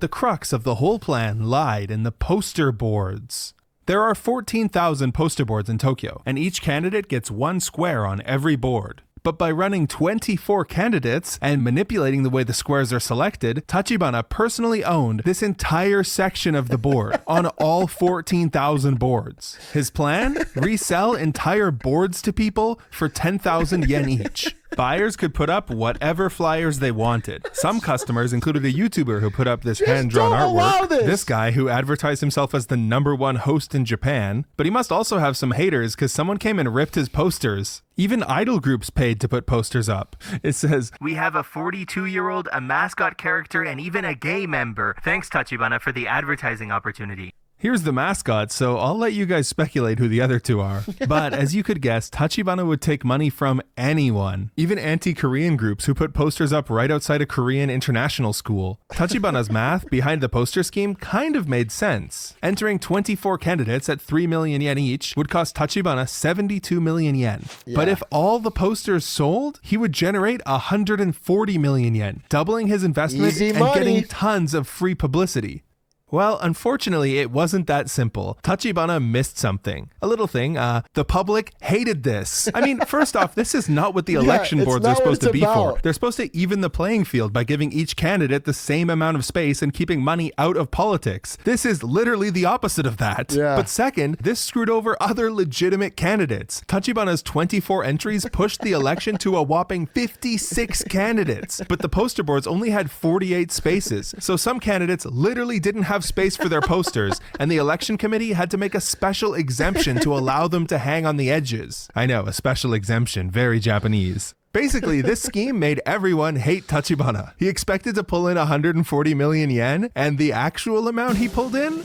the crux of the whole plan lied in the poster boards. There are 14,000 poster boards in Tokyo, and each candidate gets 1 square on every board. But by running 24 candidates and manipulating the way the squares are selected, Tachibana personally owned this entire section of the board on all 14,000 boards. His plan? Resell entire boards to people for 10,000 yen each. Buyers could put up whatever flyers they wanted. Some customers included a YouTuber who put up this hand-drawn artwork. This guy who advertised himself as the #1 host in Japan. But he must also have some haters because someone came and ripped his posters. Even idol groups paid to put posters up. It says, "We have a 42-year-old, a mascot character, and even a gay member. Thanks, Tachibana, for the advertising opportunity." Here's the mascot, so I'll let you guys speculate who the other two are. But as you could guess, Tachibana would take money from anyone, even anti-Korean groups who put posters up right outside a Korean international school. Tachibana's math behind the poster scheme kind of made sense. Entering 24 candidates at 3 million yen each would cost Tachibana 72 million yen. Yeah. But if all the posters sold, he would generate 140 million yen, doubling his investment and getting tons of free publicity. Well, unfortunately, it wasn't that simple. Tachibana missed something. A little thing, the public hated this. I mean, first off, this is not what the election boards are supposed to be for. They're supposed to even the playing field by giving each candidate the same amount of space and keeping money out of politics. This is literally the opposite of that. Yeah. But second, this screwed over other legitimate candidates. Tachibana's 24 entries pushed the election to a whopping 56 candidates. But the poster boards only had 48 spaces. So some candidates literally didn't have space for their posters, and the election committee had to make a special exemption to allow them to hang on the edges. I know, a special exemption, very Japanese. Basically, this scheme made everyone hate Tachibana. He expected to pull in 140 million yen, and the actual amount he pulled in?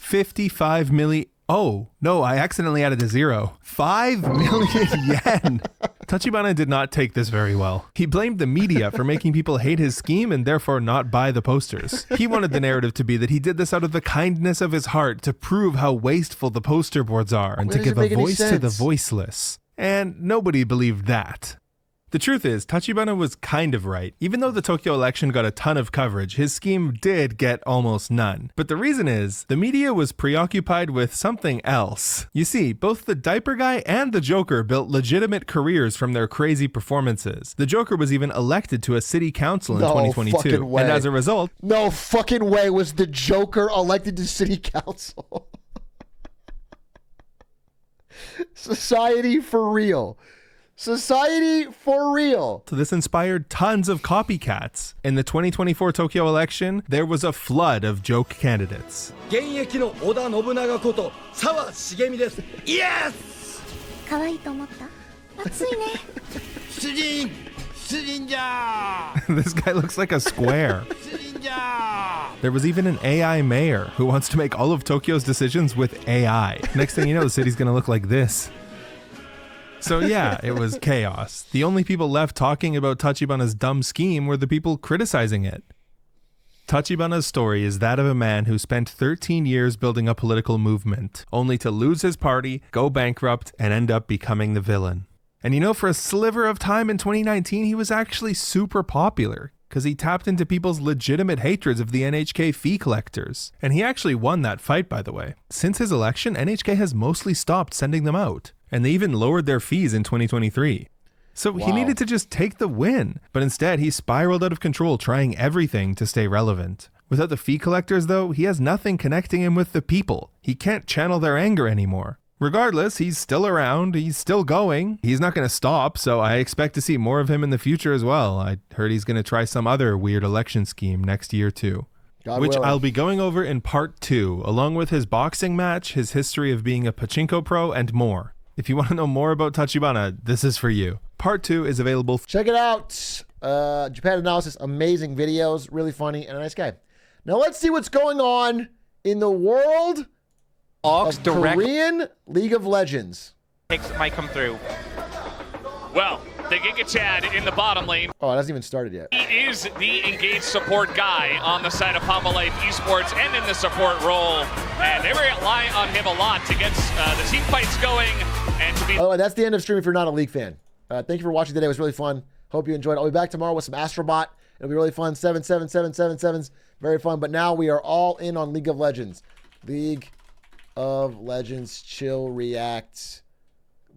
55 million. Oh, no, I accidentally added a zero. 5 million yen. Tachibana did not take this very well. He blamed the media for making people hate his scheme and therefore not buy the posters. He wanted the narrative to be that he did this out of the kindness of his heart to prove how wasteful the poster boards are and to give a voice to the voiceless. And nobody believed that. The truth is, Tachibana was kind of right. Even though the Tokyo election got a ton of coverage, his scheme did get almost none. But the reason is, the media was preoccupied with something else. You see, both the diaper guy and the Joker built legitimate careers from their crazy performances. The Joker was even elected to a city council in 2022. And as a result... No fucking way was the Joker elected to city council. Society for real. Society for real. So this inspired tons of copycats. In the 2024 Tokyo election, there was a flood of joke candidates. Yes! 可愛いと思った？暑いね。This guy looks like a square. There was even an AI mayor who wants to make all of Tokyo's decisions with AI. Next thing you know, the city's gonna look like this. So yeah, it was chaos. The only people left talking about Tachibana's dumb scheme were the people criticizing it. Tachibana's story is that of a man who spent 13 years building a political movement, only to lose his party, go bankrupt, and end up becoming the villain. And you know, for a sliver of time in 2019, he was actually super popular, because he tapped into people's legitimate hatreds of the NHK fee collectors. And he actually won that fight, by the way. Since his election, NHK has mostly stopped sending them out. And they even lowered their fees in 2023. So he needed to just take the win. But instead, he spiraled out of control, trying everything to stay relevant. Without the fee collectors, though, he has nothing connecting him with the people. He can't channel their anger anymore. Regardless, he's still around, he's still going. He's not going to stop, so I expect to see more of him in the future as well. I heard he's going to try some other weird election scheme next year too. Which I'll be going over in part 2, along with his boxing match, his history of being a pachinko pro, and more. If you want to know more about Tachibana, this is for you. Part 2 is available. Check it out. Japan Analysis, amazing videos, really funny, and a nice guy. Now let's see what's going on in the world of Korean League of Legends. Might come through. Well, the Giga Chad in the bottom lane. Oh, it hasn't even started yet. He is the engaged support guy on the side of Papa Life Esports and in the support role. And they rely on him a lot to get the team fights going and to be... By the way, that's the end of stream if you're not a League fan. Thank you for watching today. It was really fun. Hope you enjoyed. I'll be back tomorrow with some Astrobot. It'll be really fun. 77777's very fun. But now we are all in on League of Legends. League of Legends, chill, react.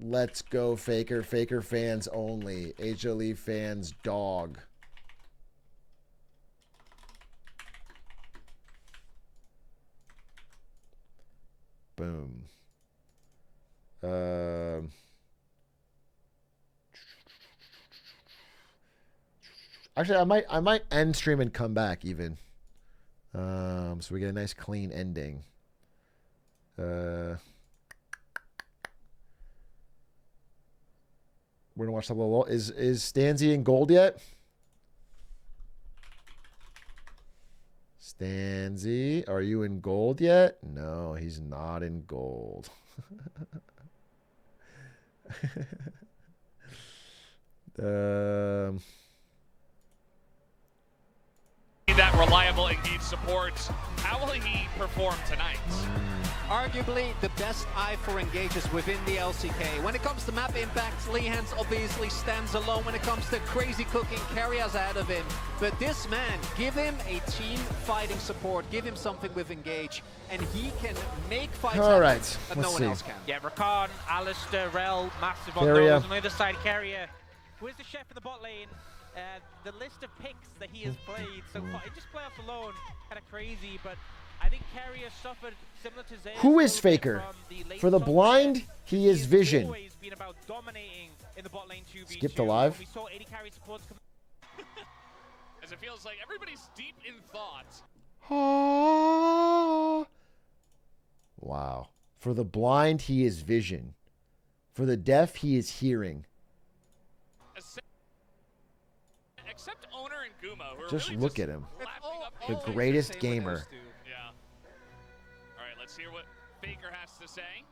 Let's go, Faker. Faker fans only. HLE fans, dog. Boom. Actually, I might end stream and come back even. So we get a nice clean ending. We're gonna watch the little. Is Stanzy in gold yet? Stanzy, are you in gold yet? No, he's not in gold. That reliable engaged support. How will he perform tonight? Arguably the best eye for engages within the LCK. When it comes to map impacts, Lehands obviously stands alone. When it comes to crazy cooking, Carrier's ahead of him. But this man, give him a team fighting support, give him something with engage, and he can make fights happen that no one else can. Yeah, Rakan, Alistair, Rel, massive on Carrier. those. On the other side, Carrier. Who is the chef in the bot lane? The list of picks that he has played so far, just playoffs alone, kind of crazy, but I think Carrier suffered similar to Zay. Who is Faker? For the blind, he is Vision. Skip to live. As it feels like everybody's deep in thought. Wow. For the blind, he is Vision. For the deaf, he is hearing. Except Owner and Guma, who are Just really look at him. The greatest gamer. Yeah. All right, Let's hear what Faker has to say.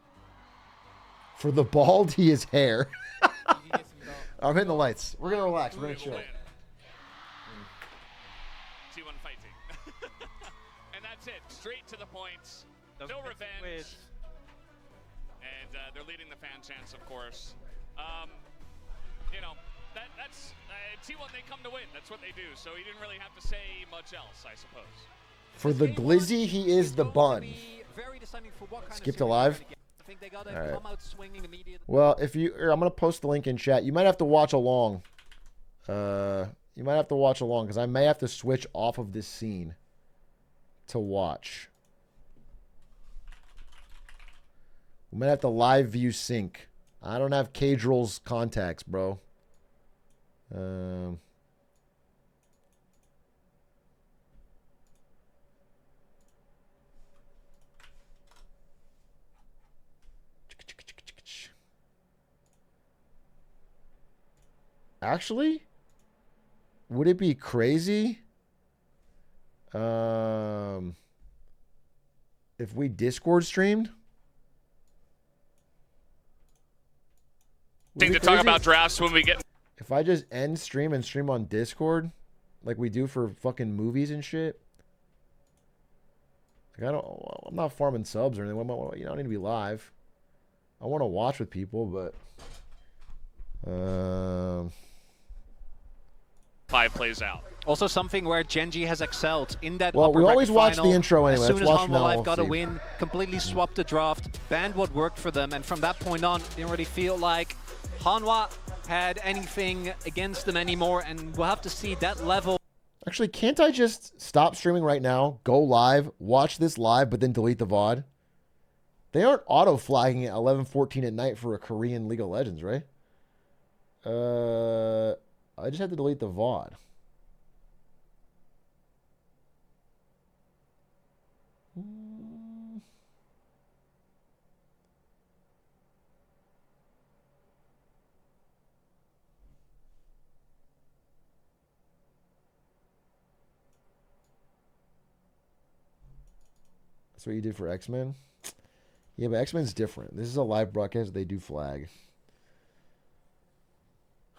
For the bald, he is hair. I'm hitting the lights. We're going to relax. We're going to chill. T1 fighting. And that's it. Straight to the points. No revenge. And they're leading the fan chants, of course. You know, that's T1, they come to win. That's what they do. So he didn't really have to say much else, I suppose. For the glizzy, he is the bun. Skip to live. All right. Well, if you, I'm gonna post the link in chat. You might have to watch along. You might have to watch along because I may have to switch off of this scene to watch. We might have to live view sync. I don't have Cadrill's contacts, bro. Actually, would it be crazy if we Discord streamed? Thing to talk about drafts when we get. If I just end stream and stream on Discord, like we do for fucking movies and shit. Like I'm not farming subs or anything. You don't need to be live. I want to watch with people, but. 5 plays out. Also something where Genji has excelled in that. Well, upper we always bracket watch final. the intro anyway. As soon Let's as watch Hanwha now, Live we'll got a see. win, completely swapped the draft, banned what worked for them, and from that point on, didn't really feel like Hanwha had anything against them anymore, and we'll have to see that level. Actually, can't I just stop streaming right now, go live, watch this live, but then delete the VOD? They aren't auto-flagging at 11:14 at night for a Korean League of Legends, right? I just have to delete the VOD. That's what you did for X-Men? Yeah, but X-Men's different. This is a live broadcast. They do flag.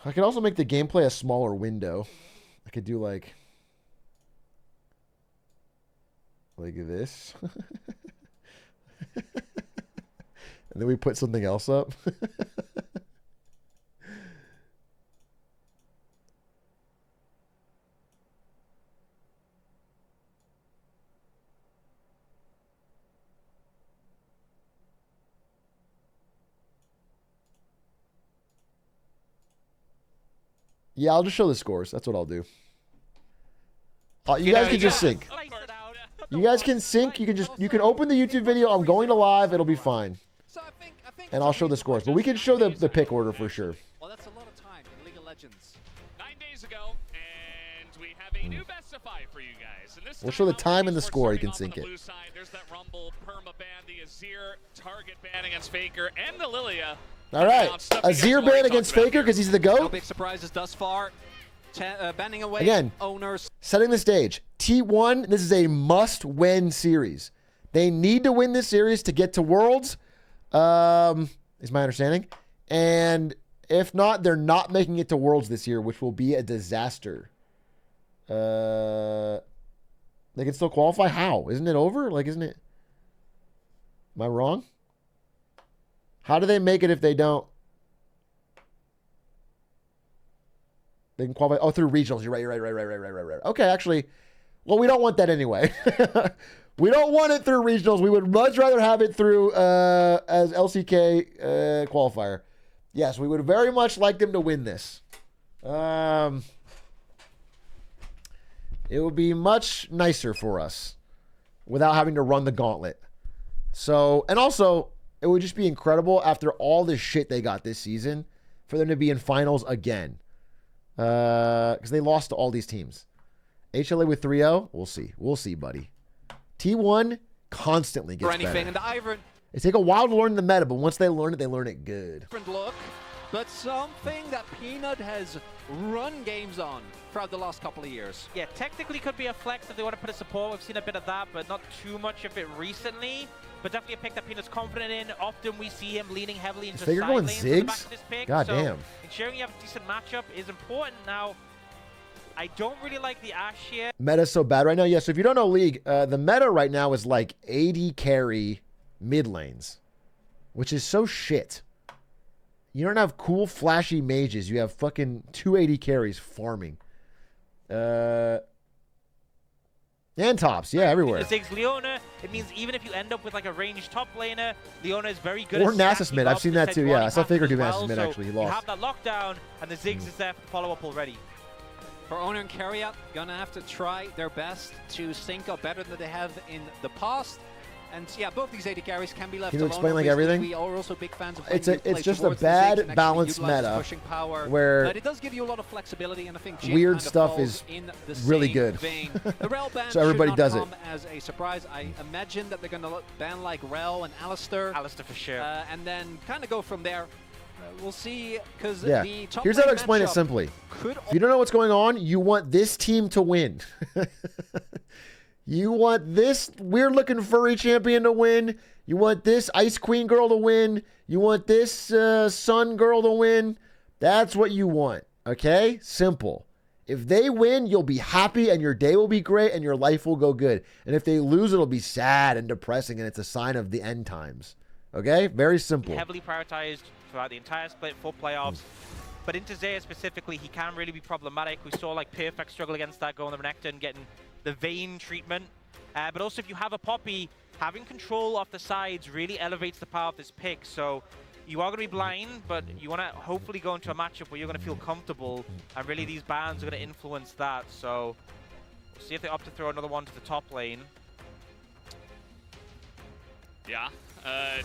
I could also make the gameplay a smaller window. I could do like this. And then we put something else up. Yeah, I'll just show the scores. That's what I'll do. You guys can just sync. You guys can sync. You can open the YouTube video. I'm going to live. It'll be fine. And I'll show the scores. But we can show the pick order for sure. Well, that's a lot of time in League of Legends. 9 days ago, and we have a new Bestify for you guys. And this We'll show the time and the score. You can sync it. blue side, there's that Rumble, Perma ban, the Azir target ban against Faker, and the Lilia. All right. Azir ban against Faker because he's the No GOAT. big surprises thus far. Banning away Again, owners. setting the stage. T1, this is a must-win series. They need to win this series to get to Worlds, is my understanding. And if not, they're not making it to Worlds this year, which will be a disaster. They can still qualify? How? Isn't it over? Like, isn't it? Am I wrong? How do they make it if they don't? They can qualify. Oh, through regionals. You're right. Okay, actually, well, we don't want that anyway. We don't want it through regionals. We would much rather have it through as LCK qualifier. Yes, we would very much like them to win this. It would be much nicer for us without having to run the gauntlet. So, and also, it would just be incredible after all the shit they got this season for them to be in finals again. Because they lost to all these teams. HLA with 3-0, we'll see. We'll see, buddy. T1 constantly gets For anything, better. and Ivan. They take a while to learn the meta, but once they learn it good. Different look. but something that Peanut has run games on throughout the last couple of years. Yeah, technically could be a flex if they want to put a support. We've seen a bit of that, but not too much of it recently. But definitely a pick that Peanut's confident in. Often we see him leaning heavily into Figure side going lanes in the back Ziggs? of this pick. God so damn. ensuring you have a decent matchup is important. Now, I don't really like the Ashe here. Meta's so bad right now. Yeah, so if you don't know League, the meta right now is like AD carry mid lanes, which is so shit. You don't have cool, flashy mages. You have fucking 280 carries farming. And tops, yeah, everywhere. Ziggs Leona, it means even if you end up with like a ranged top laner, Leona is very good Or at Nasus stacking mid. up I've seen the that too, said yeah. I running saw Faker patterns do as Nasus well, mid, so actually. He You lost. have that lockdown, and the Ziggs is there for the follow-up already. For Owner and Carriot, gonna have to try their best to sync up better than they have in the past. And yeah, both these AD carries can be left Can you alone. explain like Obviously, everything? We are also big fans of It's just a bad balanced meta where but it does give you a lot of flexibility, and I think Jhin weird kind of stuff falls is in the really same good. vein. The Rel ban So everybody should not does it. come as a surprise. I imagine that they're gonna ban like Rel and Alistair. Alistair for sure. And then kind of go from there. We'll see, because Yeah. the top Here's how to lane explain it matchup simply. could If you don't know what's going on, you want this team to win. You want this weird-looking furry champion to win. You want this Ice Queen girl to win. You want this Sun girl to win. That's what you want, okay? Simple. If they win, you'll be happy and your day will be great and your life will go good. And if they lose, it'll be sad and depressing and it's a sign of the end times. Okay? Very simple. Heavily prioritized throughout the entire split for playoffs. But into Zaya specifically, he can really be problematic. We saw like Perfect struggle against that, going the Renekton and getting the Vayne treatment. But also if you have a Poppy, having control off the sides really elevates the power of this pick. So you are going to be blind, but you want to hopefully go into a matchup where you're going to feel comfortable. And really these bans are going to influence that. So we'll see if they opt to throw another one to the top lane. Yeah,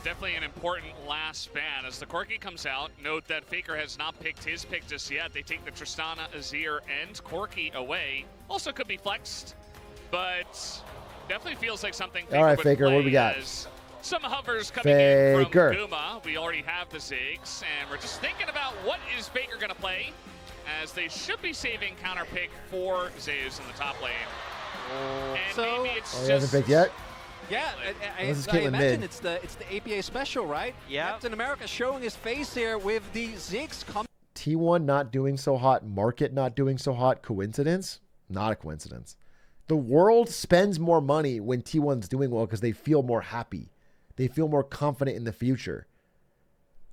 definitely an important last ban. As the Corki comes out, note that Faker has not picked his pick just yet. They take the Tristana, Azir, and Corki away. Also could be flexed, but definitely feels like something Faker All right, would Faker, what do play we got? as some hovers coming in from Guma. We already have the Ziggs, and we're just thinking about what is Faker going to play, as they should be saving counter pick for Zeus in the top lane. And so, maybe it's Oh, he hasn't picked yet? Yeah, This is I Caitlyn imagine mid. it's the APA special, right? Yeah. Captain America showing his face here with the Ziggs coming. T1 not doing so hot, market not doing so hot. Coincidence? Not a coincidence. The world spends more money when T1's doing well because they feel more happy. They feel more confident in the future.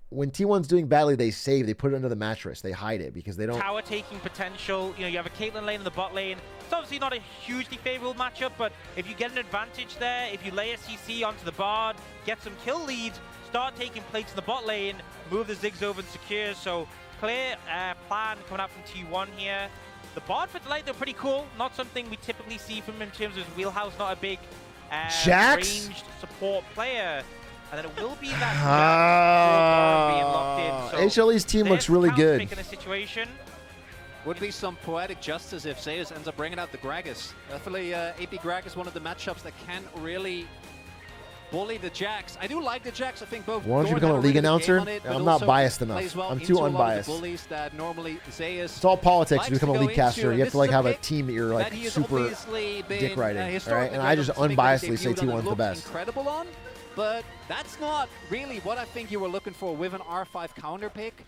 When T1's doing badly, they save. They put it under the mattress. They hide it because they don't... Tower taking potential. You know, you have a Caitlyn lane in the bot lane. It's obviously not a hugely favorable matchup, but if you get an advantage there, if you lay a CC onto the Bard, get some kill leads, start taking plates in the bot lane, move the Ziggs over and secure. So clear plan coming out from T1 here. The Bard for Delight, they're pretty cool. Not something we typically see from him in terms of his wheelhouse. Not a big ranged support player. And then it will be that being locked in. So HLE's team looks really good. In a situation. Would be some poetic justice if Zeus ends up bringing out the Gragas. Definitely AP Gragas, one of the matchups that can really bully the Jax. I do like the Jax. I think both. Why don't you Dorn become had a league really good announcer? game on it, but I'm not also biased enough. plays well I'm into too a lot of the unbiased. bullies that normally Zeus It's all politics to likes become a go league caster. into, You and have to this like is a have a pick team that you're like that he has super obviously been, dick riding. All right, historically and I great just on something that unbiasedly say debuted and T1's the looked best. Incredible on, but that's not really what I think you were looking for with an R5 counter pick.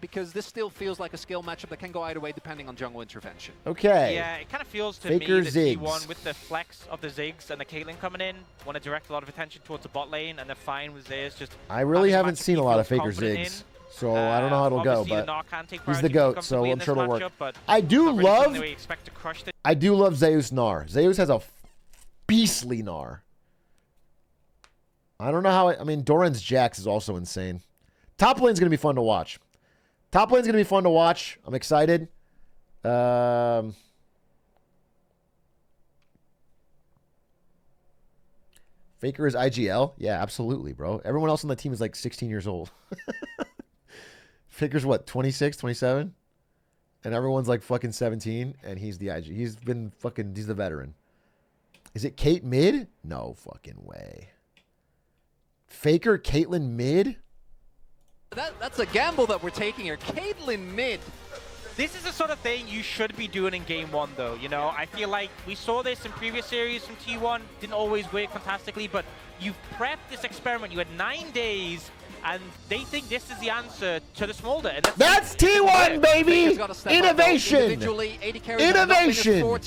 Because this still feels like a skill matchup that can go either way depending on jungle intervention. Okay. Yeah, it kind of feels to Faker me that Ziggs. T1 with the flex of the Ziggs and the Caitlyn coming in want to direct a lot of attention towards the bot lane, and they're fine with Zeus. Just I really having a haven't matchup seen he a lot of feels Faker confident Ziggs, in. so I don't know how it'll go, Obviously, the but Narc can take he's the priority GOAT, so comfortably in I'm this sure it'll work. matchup, but I do not really something love... we expect to crush the I do love Zeus Gnar. Zeus has a beastly Gnar. I don't know how... I mean, Doran's Jax is also insane. Top lane's going to be fun to watch. Top lane's going to be fun to watch. I'm excited. Faker is IGL? Yeah, absolutely, bro. Everyone else on the team is like 16 years old. Faker's what, 26, 27? And everyone's like fucking 17, and he's the IG. He's the veteran. Is it Kate mid? No fucking way. Faker, Caitlyn mid? That's a gamble that we're taking here. Caitlyn mid. This is the sort of thing you should be doing in game one, though. You know, I feel like we saw this in previous series from T1. Didn't always work fantastically, but you've prepped this experiment. You had 9 days, and they think this is the answer to the smolder. And that's T1, baby! Innovation! Innovation!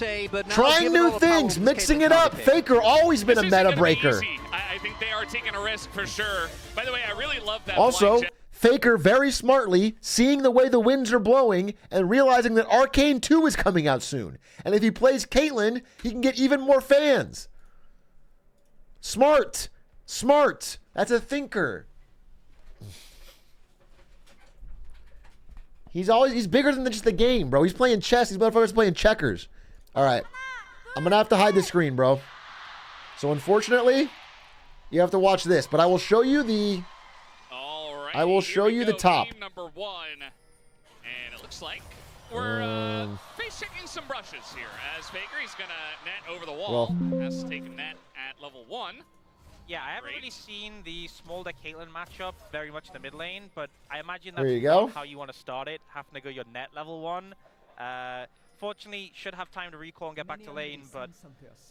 Trying new things, mixing it up. Faker always been a meta breaker. I think they are taking a risk for sure. By the way, I really love that. Also, Faker very smartly seeing the way the winds are blowing and realizing that Arcane 2 is coming out soon. And if he plays Caitlyn, he can get even more fans. Smart. Smart. That's a thinker. He's bigger than just the game, bro. He's playing chess. These motherfuckers playing checkers. All right. I'm going to have to hide the screen, bro. So unfortunately, you have to watch this, but I will show you the I will show you the top. Game number 1. And it looks like we're face checking some brushes here as Faker. He's going to net over the wall. Has taken net at level 1. Yeah, I haven't really seen the Smolder Caitlyn matchup very much in the mid lane, but I imagine There you that's go. not how you want to start it, having to go your net level 1. Fortunately, should have time to recall and get back to lane, but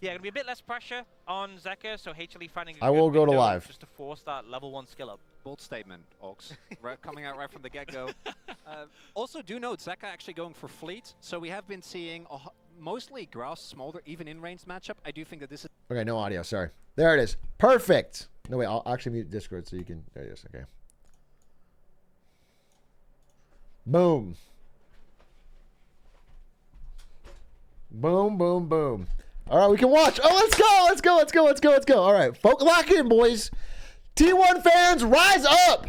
yeah, gonna be a bit less pressure on Zeka, so HLE finding a I will go to live. just to force that level 1 skill up. Bold statement, Ox. Coming out right from the get-go. Also, do note, Zeka actually going for fleet, so we have been seeing mostly Grass, Smolder, even in ranged matchup. I do think that this is... Okay, no audio, sorry. There it is. Perfect. No, wait, I'll actually mute Discord so you can... There it is, okay. Boom. Boom, boom, boom. All right, we can watch. Oh, let's go, let's go, let's go, let's go, let's go. All right, folk, lock in, boys. T1 fans, rise up.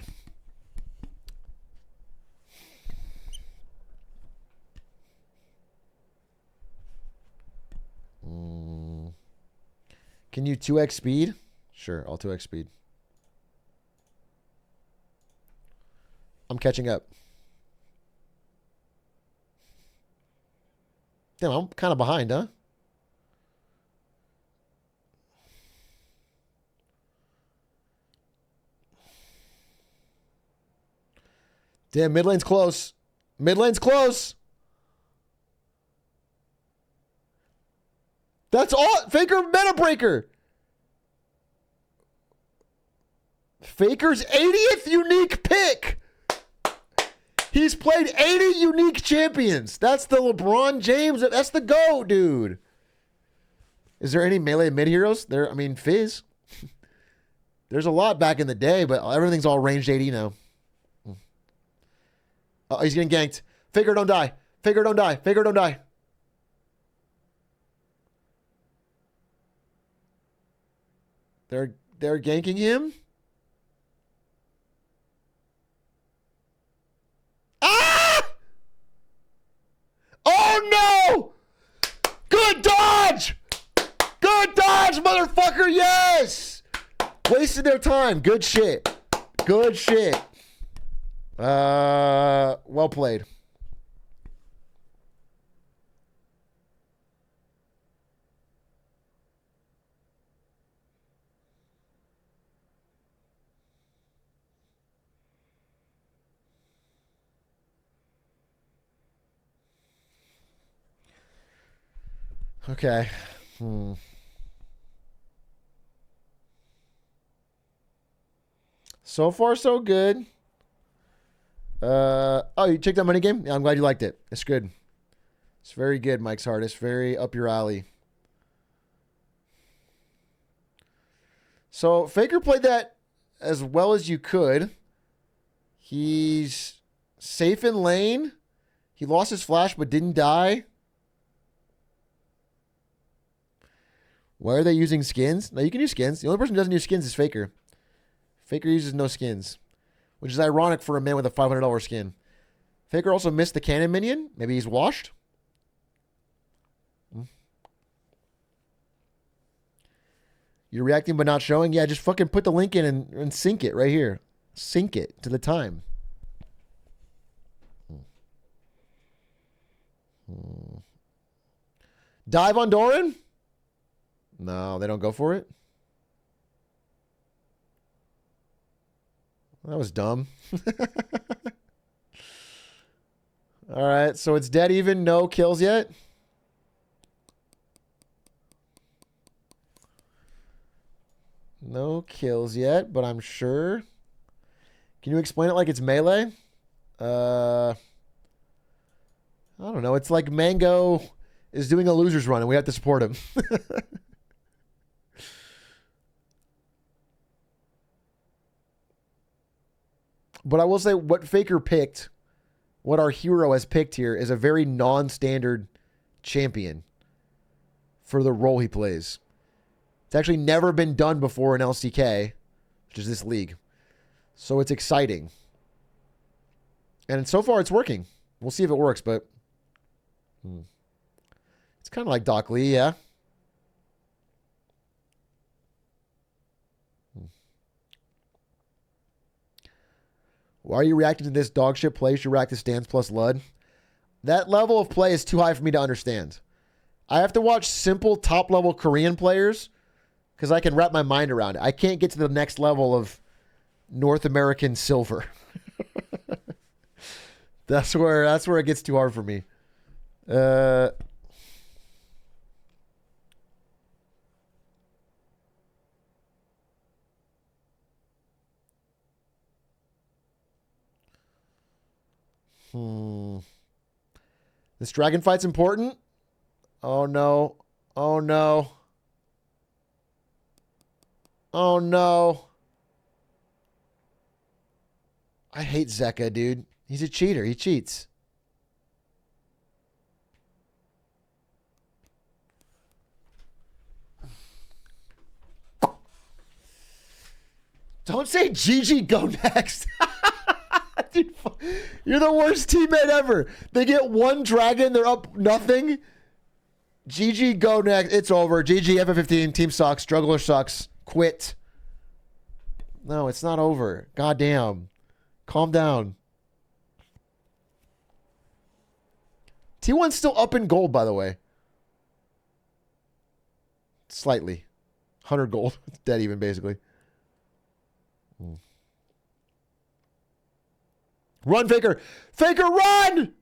Can you 2x speed? Sure, I'll 2x speed. I'm catching up. Damn, I'm kind of behind, huh? Damn, mid lane's close. Mid lane's close. That's all. Faker meta breaker. Faker's 80th unique pick. He's played 80 unique champions. That's the LeBron James. That's the GOAT, dude. Is there any melee mid heroes? I mean, Fizz. There's a lot back in the day, but everything's all ranged 80 now. Oh, he's getting ganked. Faker, don't die. Faker, don't die. Faker, don't die. They're ganking him. Ah! Oh no! Good dodge! Good dodge, motherfucker! Yes! Wasted their time. Good shit. Good shit. Well played. Okay. So far, so good. Oh, you checked out Money Game? Yeah, I'm glad you liked it. It's good. It's very good, Mike's Hard. It's very up your alley. So, Faker played that as well as you could. He's safe in lane. He lost his flash but didn't die. Why are they using skins? No, you can use skins. The only person who doesn't use skins is Faker. Faker uses no skins, which is ironic for a man with a $500 skin. Faker also missed the cannon minion. Maybe he's washed. You're reacting but not showing? Yeah, just fucking put the link in and sync it right here. Sync it to the time. Dive on Doran? No, they don't go for it. That was dumb. All right, so it's dead even, no kills yet. No kills yet, but I'm sure. Can you explain it like it's melee? I don't know. It's like Mango is doing a loser's run and we have to support him. But I will say what Faker picked, what our hero has picked here, is a very non-standard champion for the role he plays. It's actually never been done before in LCK, which is this league. So it's exciting. And so far it's working. We'll see if it works, but it's kind of like Doc Lee, yeah. Why are you reacting to this dog shit play? You should react to Stans plus Lud. That level of play is too high for me to understand. I have to watch simple top-level Korean players because I can wrap my mind around it. I can't get to the next level of North American silver. That's where it gets too hard for me. This dragon fight's important. Oh no. Oh no. Oh no. I hate Zeka, dude. He's a cheater. He cheats. Don't say GG, go next. Dude, you're the worst teammate ever. They get one dragon, they're up nothing. GG, go next. It's over. GG, FF15, team sucks. Struggler sucks. Quit. No, it's not over. Goddamn. Calm down. T1's still up in gold, by the way. Slightly. 100 gold. It's dead even, basically. Run, Faker. Faker, run!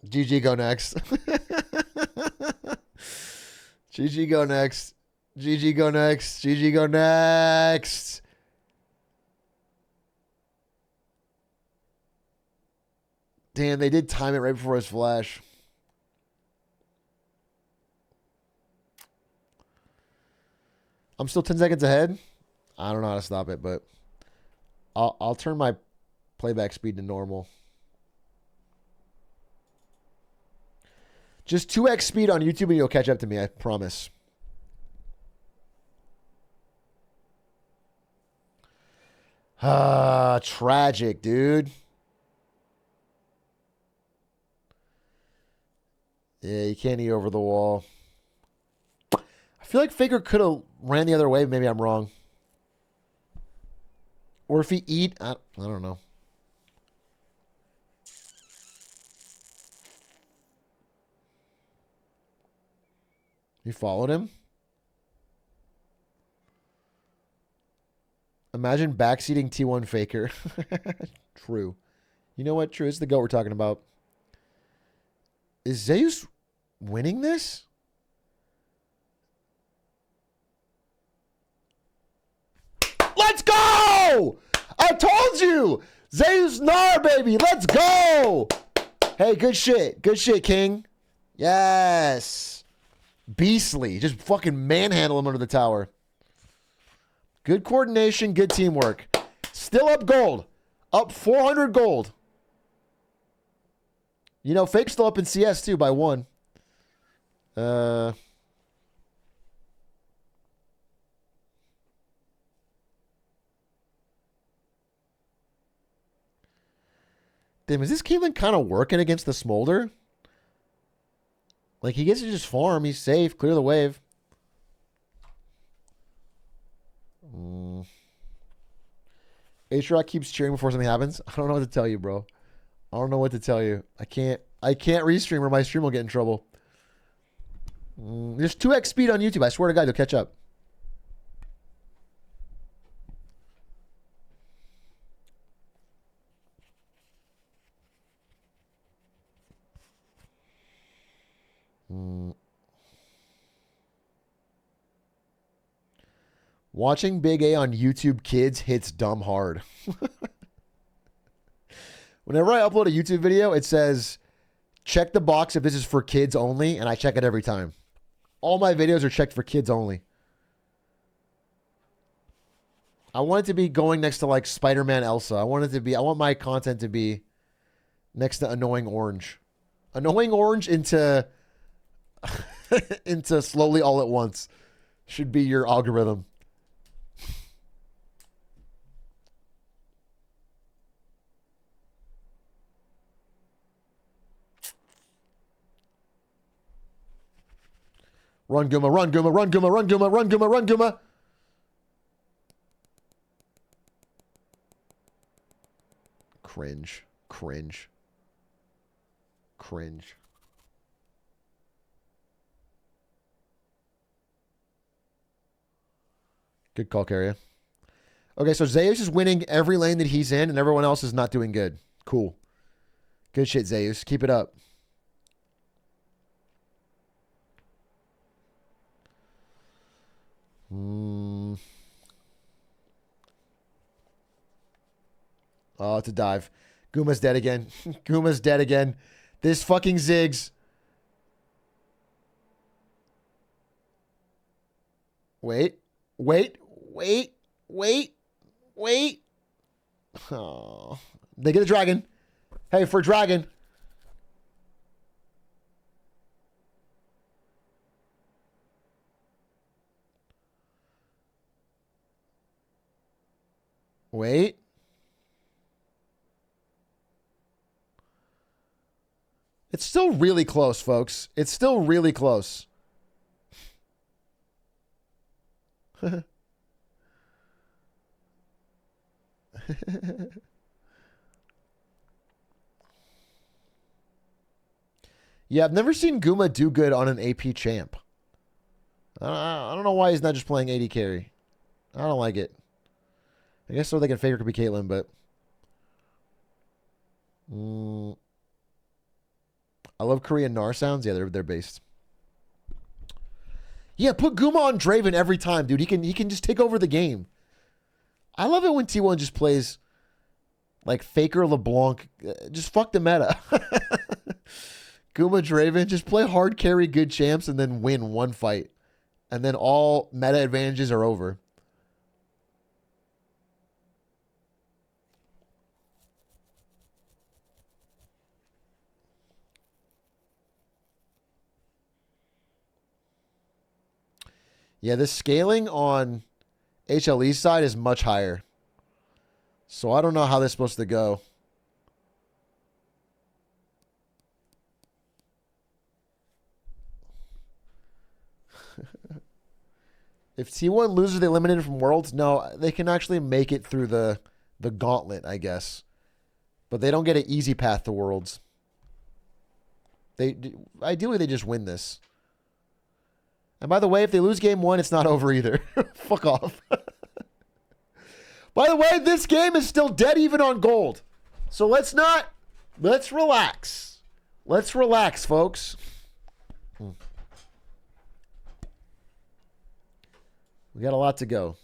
GG, go next. GG, go next. GG, go next. GG, go next. Damn, they did time it right before his flash. I'm still 10 seconds ahead. I don't know how to stop it, but I'll turn my playback speed to normal. Just 2x speed on YouTube and you'll catch up to me, I promise. Tragic, dude. Yeah, you can't eat over the wall. I feel like Faker could have ran the other way. Maybe I'm wrong. Or if he eat, I don't know. You followed him? Imagine backseating T1 Faker. True. You know what? True. It's the GOAT we're talking about. Is Zeus winning this? Let's go! I told you! Zeus Nar, baby! Let's go! Hey, good shit. Good shit, King. Yes. Beastly. Just fucking manhandle him under the tower. Good coordination, good teamwork. Still up gold. Up 400 gold. You know, Fake's still up in CS too by 1. Damn, is this Caitlyn kind of working against the Smolder? Like, he gets to just farm. He's safe. Clear the wave. Atrioc keeps cheering before something happens. I don't know what to tell you, bro. I don't know what to tell you. I can't I can't restream or my stream will get in trouble. There's 2x speed on YouTube. I swear to God, you'll catch up. Watching Big A on YouTube Kids hits dumb hard. Whenever I upload a YouTube video, it says, check the box if this is for kids only, and I check it every time. All my videos are checked for kids only. I want it to be going next to like Spider-Man Elsa. I want my content to be next to Annoying Orange. Annoying Orange into into Slowly All at Once should be your algorithm. Run, Guma, run, Guma, run, Guma, run, Guma, run, Guma, run, Guma. Cringe. Cringe. Cringe. Good call, Carrier. Okay, so Zeus is winning every lane that he's in, and everyone else is not doing good. Cool. Good shit, Zeus. Keep it up. Oh, it's a dive. Guma's dead again. Guma's dead again. This fucking Ziggs. Wait. Oh. They get a dragon. Hey, for dragon. Wait. It's still really close, folks. It's still really close. Yeah, I've never seen Guma do good on an AP champ. I don't know why he's not just playing AD carry. I don't like it. I guess so they can figure it could be Caitlyn, but... I love Korean Nar sounds. Yeah, they're based. Yeah, put Guma on Draven every time, dude. He can just take over the game. I love it when T1 just plays like Faker LeBlanc. Just fuck the meta. Guma Draven, just play hard carry good champs and then win one fight. And then all meta advantages are over. Yeah, the scaling on HLE's side is much higher. So I don't know how this is supposed to go. If T1 loses, they eliminated from Worlds? No, they can actually make it through the gauntlet, I guess. But they don't get an easy path to Worlds. Ideally, they just win this. And by the way, if they lose game 1, it's not over either. Fuck off. By the way, this game is still dead even on gold. So let's relax. Let's relax, folks. We got a lot to go.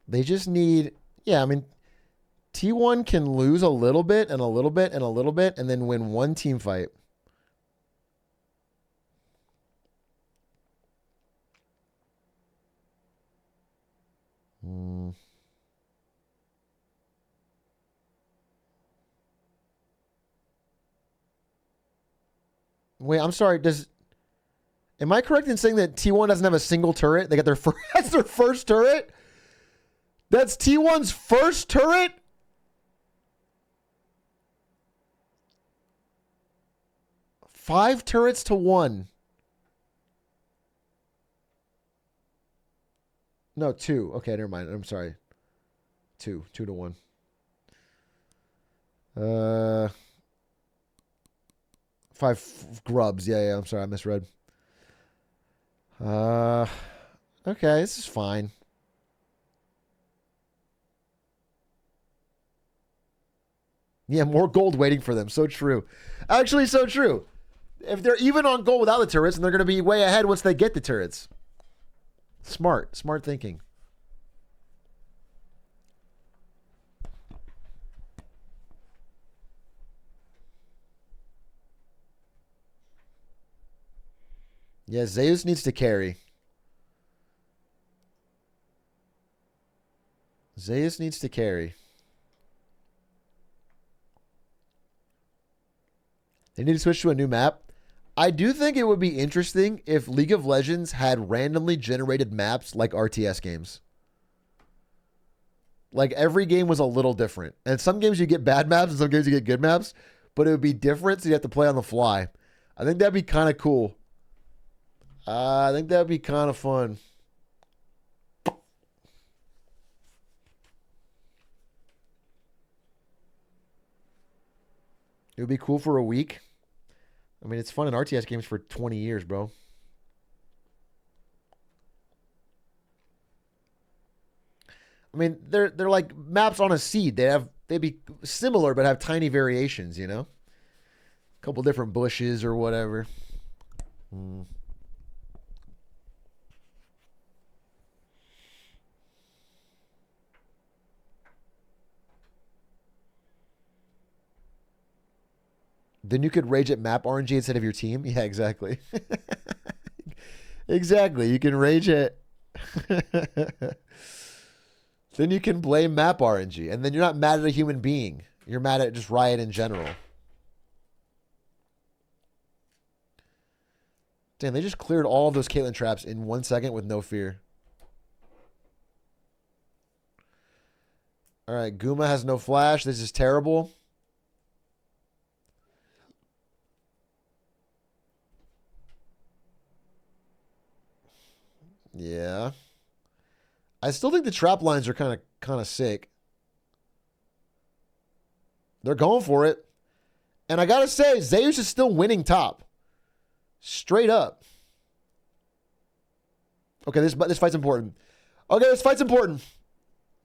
They just need, yeah, I mean, T1 can lose a little bit and a little bit and a little bit and then win one team fight. Wait, I'm sorry. Am I correct in saying that T1 doesn't have a single turret? They got their first, that's their first turret? That's T1's first turret? Five turrets to one. No, two. Okay, never mind. I'm sorry. Two to one. Five grubs. Yeah, I'm sorry. I misread. Okay, this is fine. Yeah, more gold waiting for them. So true. Actually, so true. If they're even on gold without the turrets, then they're going to be way ahead once they get the turrets. Smart thinking. Yeah, Zeus needs to carry. Zeus needs to carry. They need to switch to a new map. I do think it would be interesting if League of Legends had randomly generated maps like RTS games. Like every game was a little different. And some games you get bad maps and some games you get good maps, but it would be different, so you have to play on the fly. I think that'd be kind of cool. I think that'd be kind of fun. It would be cool for a week. I mean, it's fun in RTS games for 20 years, bro. I mean, they're like maps on a seed. They'd be similar but have tiny variations, you know? A couple different bushes or whatever. Then you could rage at map RNG instead of your team. Yeah, exactly. Exactly. You can rage at... Then you can blame map RNG. And then you're not mad at a human being. You're mad at just Riot in general. Damn, they just cleared all of those Caitlyn traps in 1 second with no fear. All right, Guma has no flash. This is terrible. Yeah. I still think the trap lines are kind of sick. They're going for it. And I got to say, Zeus is still winning top. Straight up. Okay, this fight's important. Okay, this fight's important.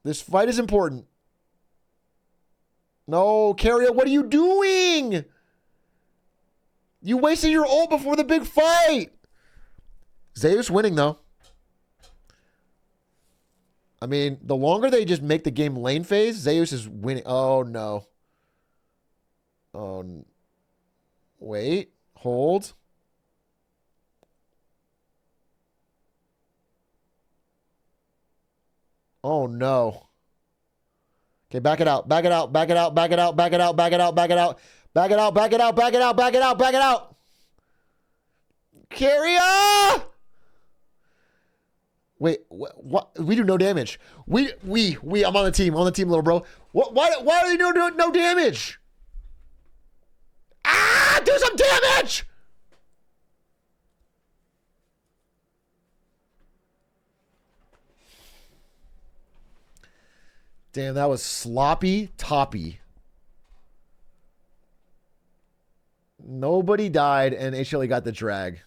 This fight is important. No, Carrier, what are you doing? You wasted your ult before the big fight. Zeus winning, though. I mean, the longer they just make the game lane phase, Zeus is winning. Oh, no. Oh, wait. Hold. Oh, no. Okay, back it out. Back it out. Back it out. Back it out. Back it out. Back it out. Back it out. Back it out. Back it out. Back it out. Back it out. Back it out. Carrier! Wait, what? We do no damage. I'm on the team. I'm on the team, little bro. Why are they doing no damage? Ah, do some damage! Damn, that was sloppy toppy. Nobody died, and HLE got the drag.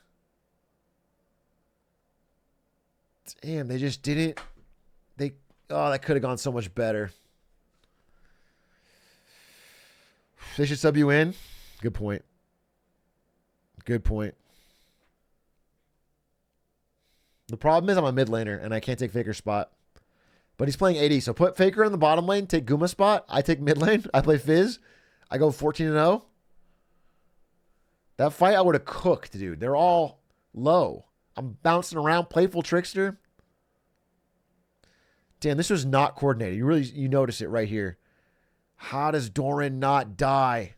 Damn, they just didn't. That could have gone so much better. They should sub you in. Good point. Good point. The problem is I'm a mid laner, and I can't take Faker's spot. But he's playing AD, so put Faker in the bottom lane, take Guma spot. I take mid lane. I play Fizz. I go 14-0. That fight I would have cooked, dude. They're all low. I'm bouncing around, playful trickster. Damn, this was not coordinated. You notice it right here. How does Doran not die?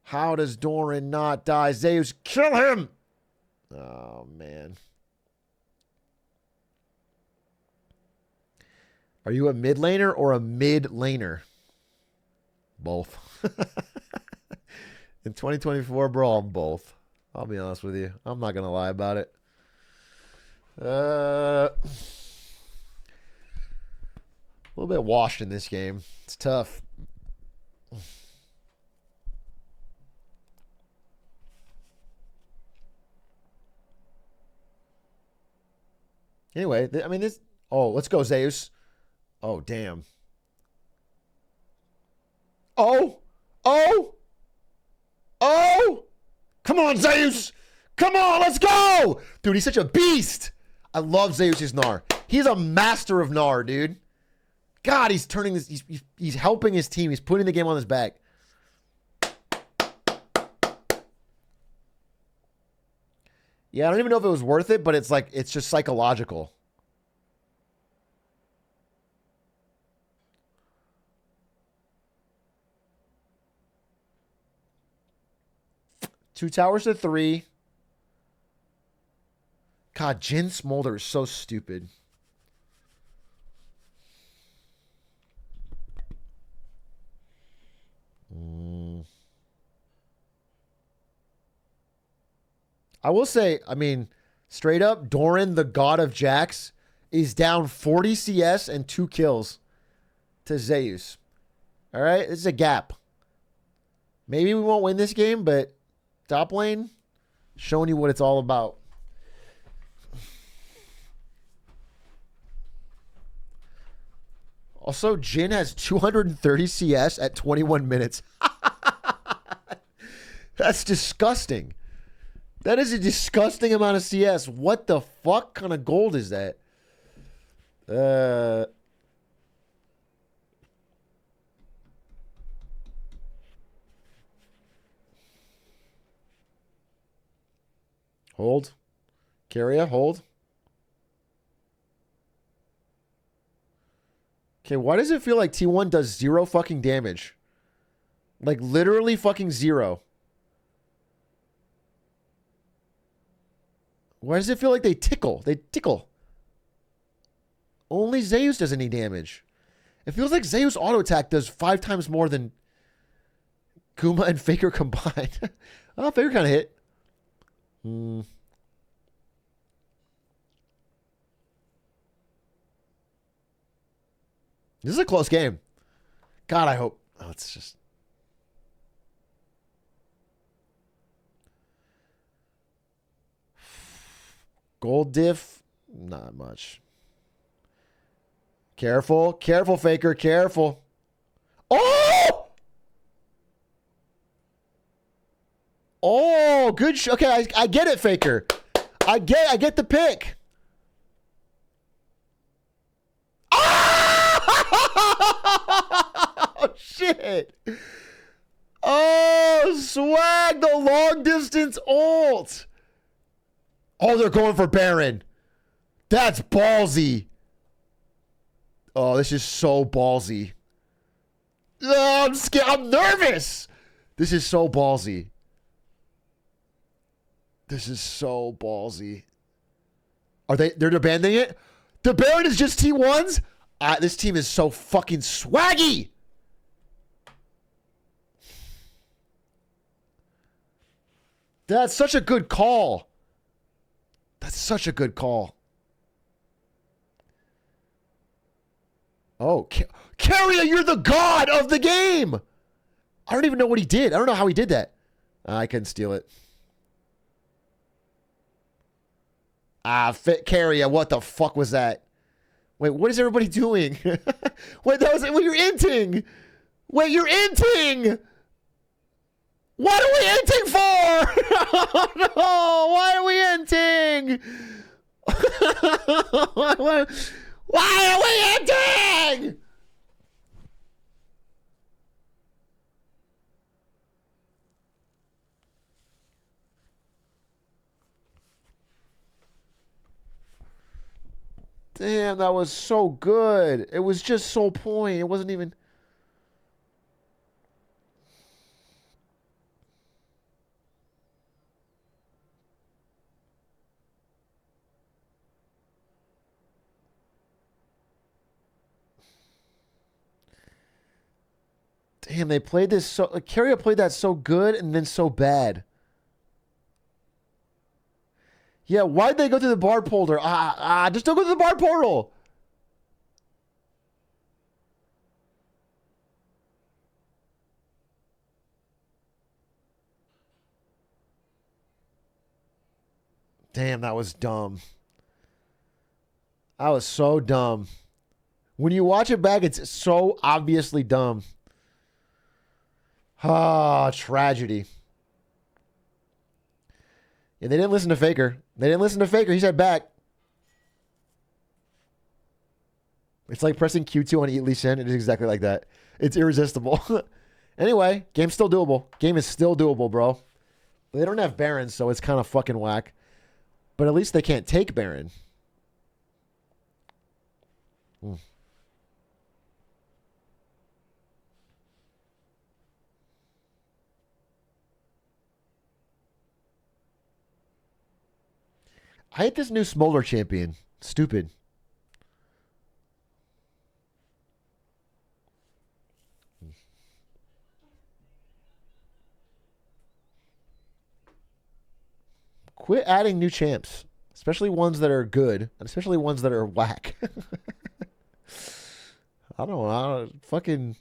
How does Doran not die? Zeus, kill him! Oh, man. Are you a mid laner or a mid laner? Both. In 2024, bro, I'm both. I'll be honest with you. I'm not going to lie about it. A little bit washed in this game. It's tough. Anyway, I mean, this... Oh, let's go, Zeus. Oh, damn. Oh! Oh! Oh! Come on, Zeus! Come on, let's go! Dude, he's such a beast! I love Zeus's Gnar. He's a master of Gnar, dude. God, he's turning this... He's helping his team. He's putting the game on his back. Yeah, I don't even know if it was worth it, but it's like, it's just psychological. Two towers to 3. God, Jin Smolder is so stupid. I will say, I mean, straight up, Doran, the god of Jax, is down 40 CS and 2 kills to Zeus. All right? This is a gap. Maybe we won't win this game, but top lane, showing you what it's all about. Also, Jin has 230 CS at 21 minutes. That's disgusting. That is a disgusting amount of CS. What the fuck kind of gold is that? Hold. Carrier, hold. Okay, why does it feel like T1 does 0 fucking damage? Like, literally fucking 0. Why does it feel like they tickle? They tickle. Only Zeus does any damage. It feels like Zeus auto attack does 5 times more than Kuma and Faker combined. Oh, Faker kind of hit. This is a close game. God, I hope. Oh, it's just. Gold diff, not much. Careful. Careful, Faker. Careful. Oh! Oh, good. Okay, I get it, Faker. I get the pick. Oh, shit. Oh, swag the long distance ult. Oh, they're going for Baron. That's ballsy. Oh, this is so ballsy. Oh, I'm scared. I'm nervous. This is so ballsy. This is so ballsy. They're abandoning it? The Baron is just T1s? This team is so fucking swaggy. That's such a good call. That's such a good call. Oh, Carrier, you're the god of the game. I don't even know what he did. I don't know how he did that. I couldn't steal it. Carrier, what the fuck was that? Wait, what is everybody doing? Wait, that was wait, you're inting. Wait, you're inting. What are we inting for? Oh, no, why are we inting? Why are we inting? Damn, that was so good. It was just so point. It wasn't even... Damn, they played this so... Carrier played that so good and then so bad. Yeah, why'd they go through the bar portal? Just don't go through the bar portal. Damn, that was dumb. That was so dumb. When you watch it back, it's so obviously dumb. Ah, tragedy. Yeah, they didn't listen to Faker. They didn't listen to Faker. He said back. It's like pressing Q2 on Eat Lee Sin. It is exactly like that. It's irresistible. Anyway, game's still doable. Game is still doable, bro. They don't have Baron, so it's kind of fucking whack. But at least they can't take Baron. I hate this new Smolder champion. Stupid. Quit adding new champs, especially ones that are good, and especially ones that are whack. I don't know. Fucking.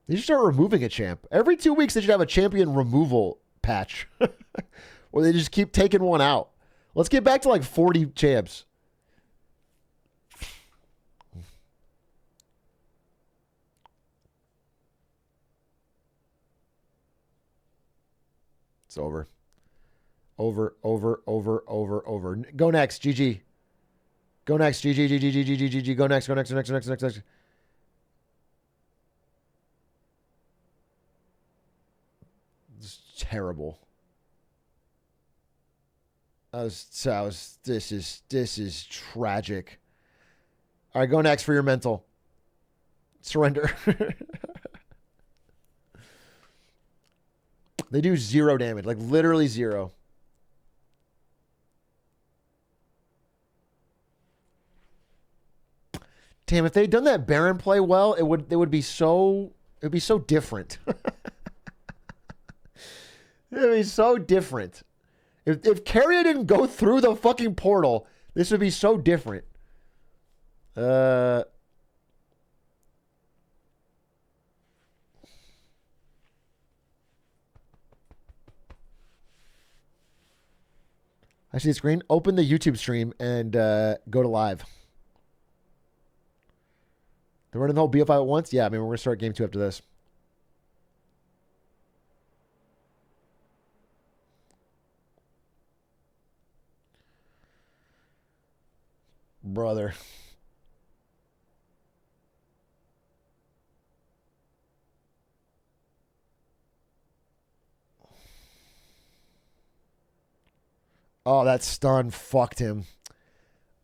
They should start removing a champ. Every 2 weeks, they should have a champion removal patch. Or they just keep taking one out. Let's get back to like 40 champs. It's over. Over. Go next, GG. Go next, GG, GG, GG, GG, GG. Go next, go next, go next, go next, go next, next. It's terrible. This is tragic. All right, go next for your mental. Surrender. They do 0 damage, like literally 0. Damn, if they'd done that Baron play well, it would be so different. It'd be so different. If Carrier didn't go through the fucking portal, this would be so different. I see the screen. Open the YouTube stream and go to live. They're running the whole BO5 at once? Yeah, I mean, we're going to start game 2 after this. Brother. Oh, that stun fucked him.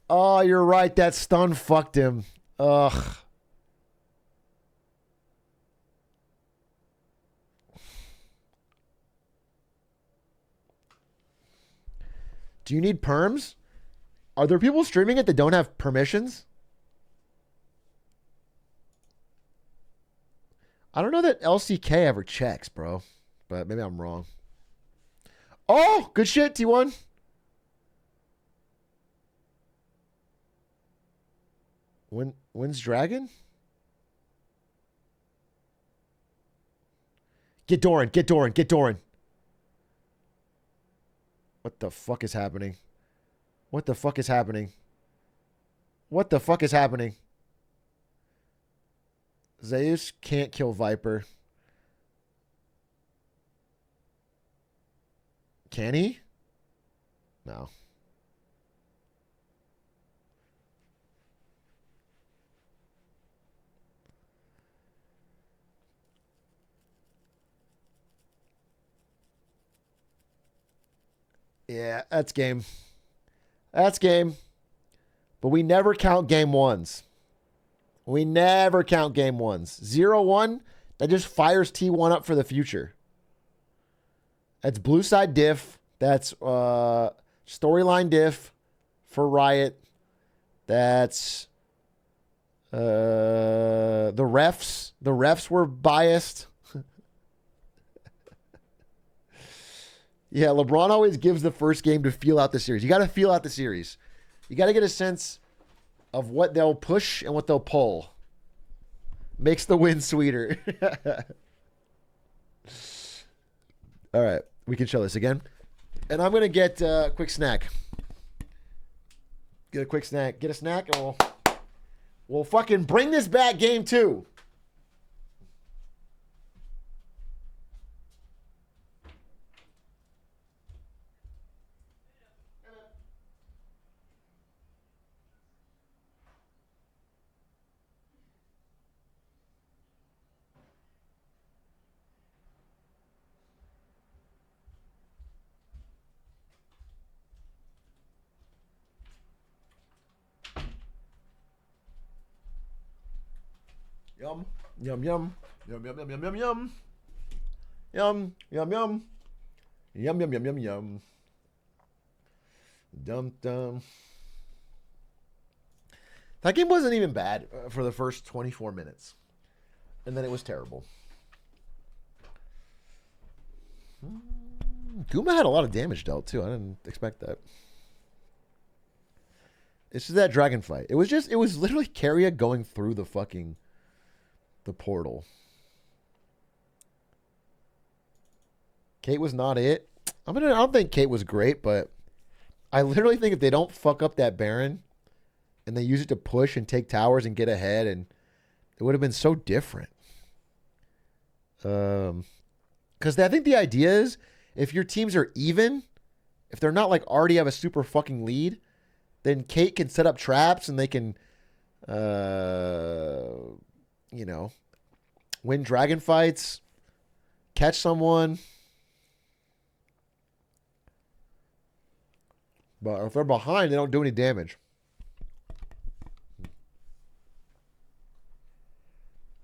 Oh, you're right. That stun fucked him. Ugh. Do you need perms? Are there people streaming it that don't have permissions? I don't know that LCK ever checks, bro. But maybe I'm wrong. Oh, good shit, T1. When's Dragon? Get Doran, get Doran, get Doran. What the fuck is happening? What the fuck is happening? What the fuck is happening? Zeus can't kill Viper. Can he? No. Yeah, that's game. That's game. But we never count game ones. We never count game ones. 0-1, that just fires T1 up for the future. That's blue side diff. That's storyline diff for Riot. That's The refs were biased. Yeah, LeBron always gives the first game to feel out the series. You got to feel out the series. You got to get a sense of what they'll push and what they'll pull. Makes the win sweeter. All right, we can show this again. And I'm going to get a quick snack. Get a quick snack. Get a snack, and we'll fucking bring this back game 2. Yum, yum, yum, yum, yum, yum, yum, yum, yum, yum, yum, yum, yum, yum, yum, yum, yum, dum, dum. That game wasn't even bad for the first 24 minutes, and then it was terrible. Guma had a lot of damage dealt too. I didn't expect that. It's just that dragon fight. It was literally Carrier going through the portal. Kate was not it. I don't think Kate was great, but I literally think if they don't fuck up that Baron and they use it to push and take towers and get ahead, and it would have been so different. Because I think the idea is if your teams are even, if they're not like already have a super fucking lead, then Kate can set up traps and they can, win dragon fights, catch someone. But if they're behind, they don't do any damage.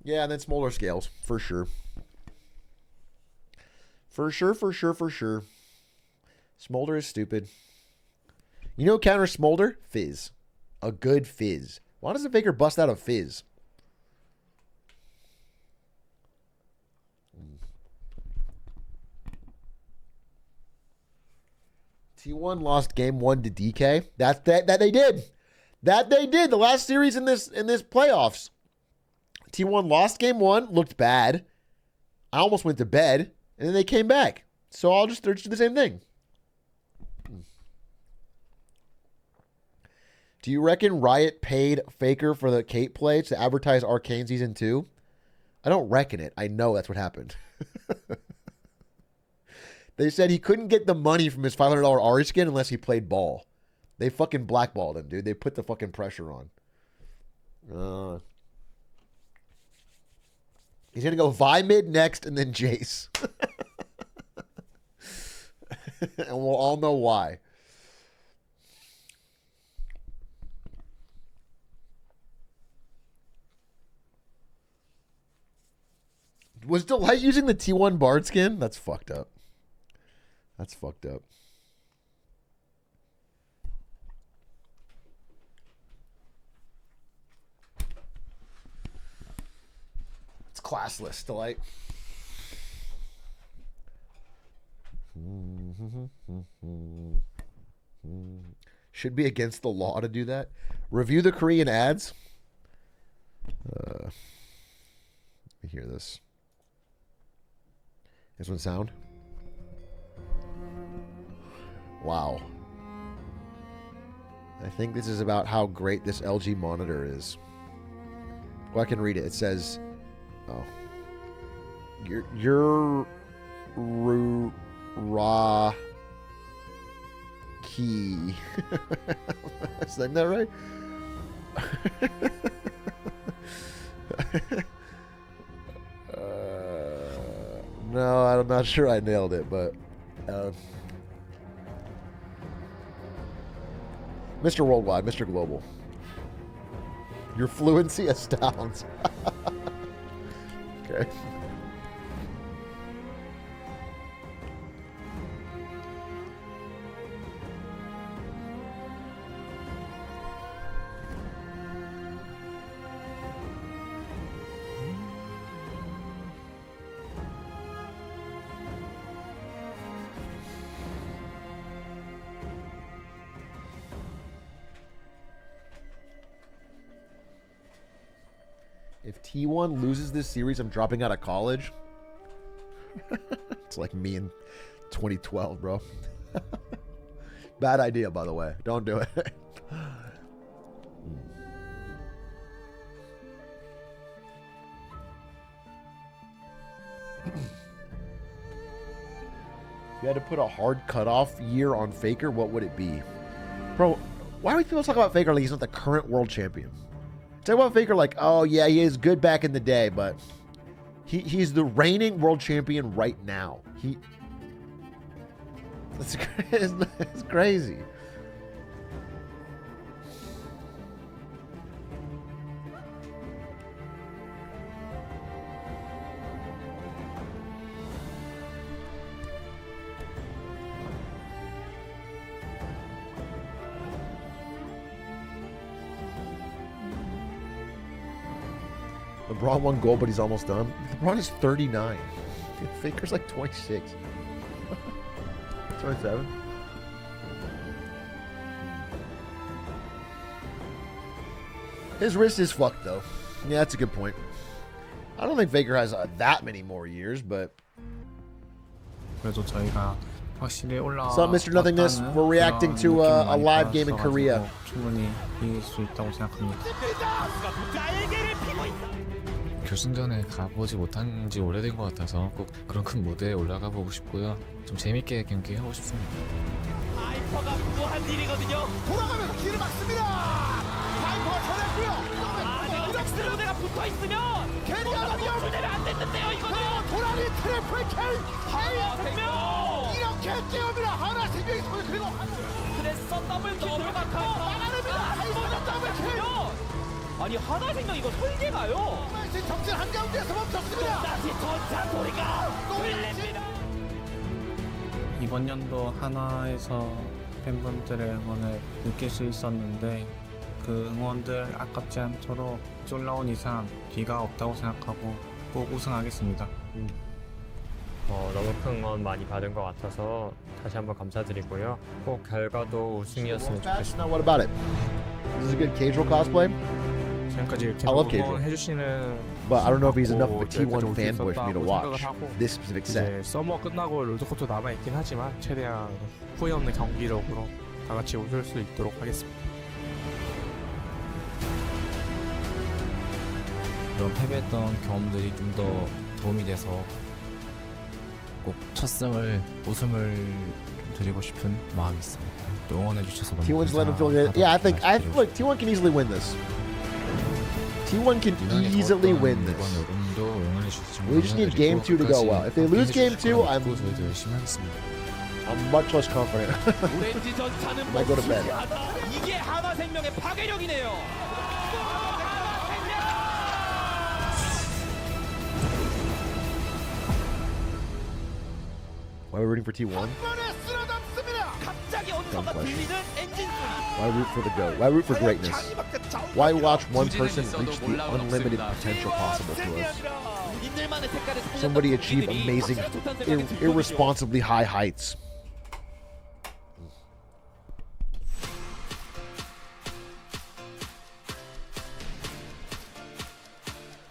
Yeah, and then Smolder scales, for sure. For sure. Smolder is stupid. You know, counter Smolder? Fizz. A good Fizz. Why doesn't Faker bust out a Fizz? T1 lost game 1 to DK. That they did. That they did. The last series in this playoffs. T1 lost game 1, looked bad. I almost went to bed, and then they came back. So they're just the same thing. Do you reckon Riot paid Faker for the Kate play to advertise Arcane Season 2? I don't reckon it. I know that's what happened. They said he couldn't get the money from his $500 Ari skin unless he played ball. They fucking blackballed him, dude. They put the fucking pressure on. He's going to go Vi mid next and then Jace. And we'll all know why. Was Delight using the T1 Bard skin? That's fucked up. That's fucked up. It's classless, Delight. Should be against the law to do that. Review the Korean ads. Let me hear this. This one sound? Wow. I think this is about how great this LG monitor is. Well, I can read it. It says, your raw key. Is that right? No, I'm not sure I nailed it, but Mr. Worldwide, Mr. Global. Your fluency astounds. Okay. If T1 loses this series, I'm dropping out of college. It's like me in 2012, bro. Bad idea, by the way. Don't do it. If you had to put a hard cutoff year on Faker, what would it be? Bro, why do people talk about Faker like he's not the current world champion? Talk about Faker like, oh yeah, he is good back in the day, but he's the reigning world champion right now. It's crazy. LeBron won gold, but he's almost done. LeBron is 39. Faker's like 26. 27. His wrist is fucked, though. Yeah, that's a good point. I don't think Faker has that many more years, but... 그래도 저희가 확실히 What's up, Mr. Nothingness? We're reacting to a live game in Korea. 충분히 이길 수 있다고 생각합니다. 결승전에 가보지 못한 지 오래된 것 같아서 꼭 그런 큰 무대에 올라가 보고 싶고요. 좀 재밌게 경기하고 싶습니다. 바이퍼가 무한 일이거든요. 돌아가면서 길을 막습니다. 바이퍼가 전했고요. 이렇게 무대가 붙어 있으면 겐가가 주대면 안 됐는데요. 이거는 도라니 트리플 K 하나 생명 이렇게 깨웁니다. 하나 생명이 손을 그리고 그래서 더블 킬 들어갔고 막아냅니다. 하이퍼가 더블 킬. 아니 하나 생명 이거 설계가요. 정신 한가운데서 멈췄습니다. 다시 전차 소리가 들립니다. 이번 연도 하나에서 팬분들의 응원을 느낄 수 있었는데 그 응원들 아깝지 않도록 쫄라온 이상 비가 없다고 생각하고 꼭 우승하겠습니다. 너무 큰 응원 많이 받은 것 같아서 다시 한번 감사드리고요. 꼭 결과도 우승이었으면 좋겠습니다. Now what about it? Is this a good Casual cosplay? I love Casual. But I don't know if he's enough of a T1 fanboy for me to watch this specific set. 서머 끝나고 롤드컵도 남아있긴 하지만 최대한 후회 없는 경기력으로 다 같이 웃을 수 있도록 하겠습니다. 그런 패배했던 경험들이 좀 더 도움이 돼서 꼭 첫 승을 우승을 드리고 싶은 마음이 있습니다. 또 응원해 주셔서 너무 T1's let him feel good. Yeah, I feel like T1 can easily win this. T1 can easily win this. We just need game 2 to go well. If they lose game 2, I'm much less confident. I might go to bed. 이게 하나생명의 파괴력이네요. Why are we rooting for T1? Why root for the GOAT? Why root for greatness? Why watch one person reach the unlimited potential possible to us? Somebody achieve amazing, irresponsibly high heights.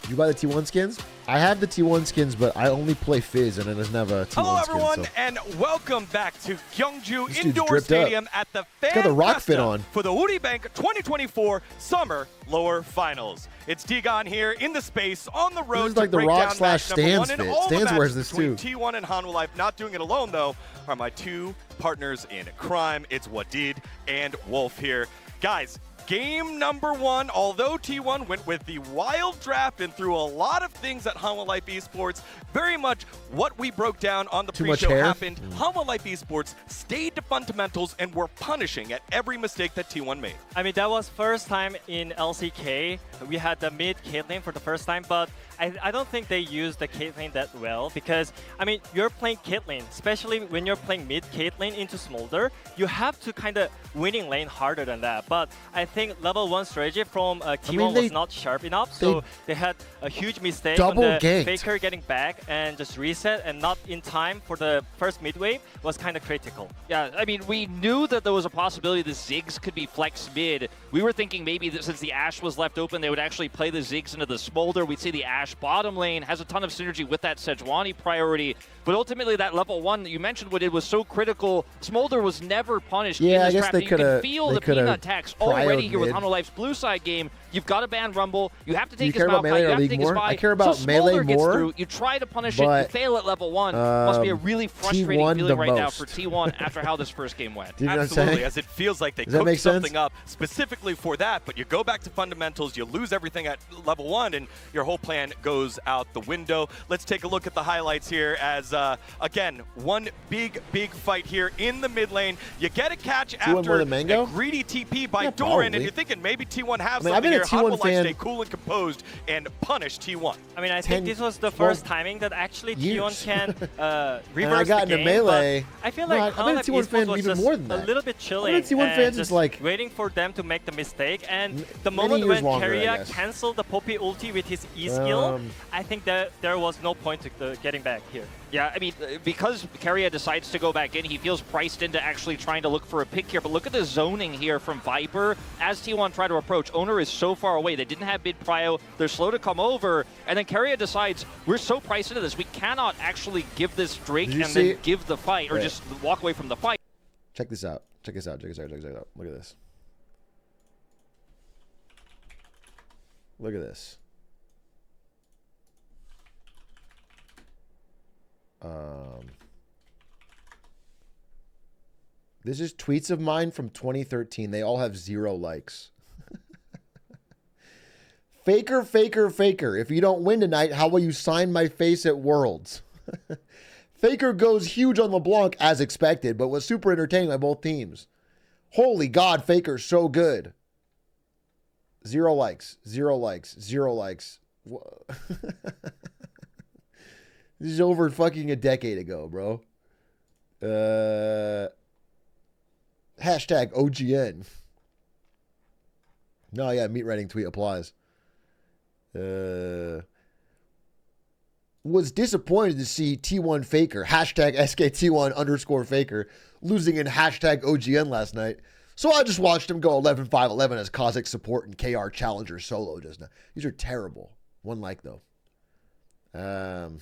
You buy the T1 skins? I have the T1 skins, but I only play Fizz, and it doesn't have a T1 Hello, skin. everyone, So. and welcome back to Gyeongju This dude's Indoor dripped Stadium up. at the He's got the rock fit Fan on. for the Uribank 2024 Summer Lower Finals. It's Digon here in the space on the road This is like to the break Rock down slash match number Stans 1. And fit. all the Stans matches wears this between too. T1 and Hanwha Life. Not doing it alone, though, are my two partners in crime. It's Wadid and Wolf here. Guys, game number 1, although T1 went with the wild draft and threw a lot of things at Hanwha Life Esports, very much what we broke down on the Too much pre-show hair? happened. Hanwha Life Esports stayed to fundamentals and were punishing at every mistake that T1 made. I mean, that was first time in LCK. We had the mid Caitlyn for the first time, but I don't think they used the Caitlyn that well because, I mean, you're playing Caitlyn, especially when you're playing mid Caitlyn into Smolder, you have to kind of winning lane harder than that. But I think level 1 strategy from T1 was not sharp enough, so they had a huge mistake on double the ganked. Faker getting back and just reset and not in time for the first mid wave was kind of critical. Yeah, I mean, we knew that there was a possibility the Ziggs could be flex mid. We were thinking maybe that since the Ashe was left open, they would actually play the Ziggs into the Smolder. We'd see the Ashe bottom lane, has a ton of synergy with that Sejuani priority. But ultimately, that level 1 that you mentioned, what it was so critical, Smolder was never punished in Yeah, this I guess trap. they You can coulda- feel they the coulda peanut tax already here with prioed mid. Hanwha Life's blue side game. You've got to ban Rumble. You have to Do you take his care about Maokai. melee You or have to League take his more? buy. I care about so melee Smolder gets more, through. You try to punish it. You but, fail at level 1. Must be a really frustrating T1 feeling the right now most. for T1 after how this first game went. Do you know what I'm Absolutely, saying? as it feels like they Does that cooked make sense? something up specifically for that, but you go back to fundamentals, you lose everything at level 1, and your whole plan goes out the window. Let's take a look at the highlights here as, again, one big fight here in the mid lane. You get a catch T1 after more than Mango? a greedy TP by Yeah, Doran, probably. and you're thinking maybe T1 has I mean, I've something been a here. T1 Hanwha Life fan stay cool and composed and punish T1. I mean, I 10, think this was the 12 first timing that actually years. T1 can reverse And I got the into game, melee. but I feel No, like I've been a Hanwha T1 Esports fan was even just more than a that. little bit I've chilling been a T1 and fan since just like waiting for them to make the mistake. And the many moment years when longer, I Keria guess. canceled the Poppy ulti with his E skill, Um, I think that there was no point to getting back here. Yeah, I mean, because Keria decides to go back in, he feels priced into actually trying to look for a pick here. But look at the zoning here from Viper as T1 try to approach. Owner is so far away. They didn't have mid prio. They're slow to come over. And then Keria decides, we're so priced into this, we cannot actually give this Drake Did you and see- then give the fight or Wait. just walk away from the fight. check this out. Check this out. Check this out. Check this out. Look at this. Look at this. This is tweets of mine from 2013. They all have 0 likes. Faker, faker, faker. If you don't win tonight, how will you sign my face at Worlds? Faker goes huge on LeBlanc as expected, but was super entertaining by both teams. Holy God, Faker's so good. 0 likes, 0 likes, 0 likes. This is over fucking a decade ago, bro. Hashtag OGN. No, yeah, meat writing tweet applies. Was disappointed to see T1 Faker, hashtag SKT1_Faker, losing in hashtag OGN last night. So I just watched him go 11-5-11 as Kha'Zix support and KR Challenger solo just now. These are terrible. 1 like, though. So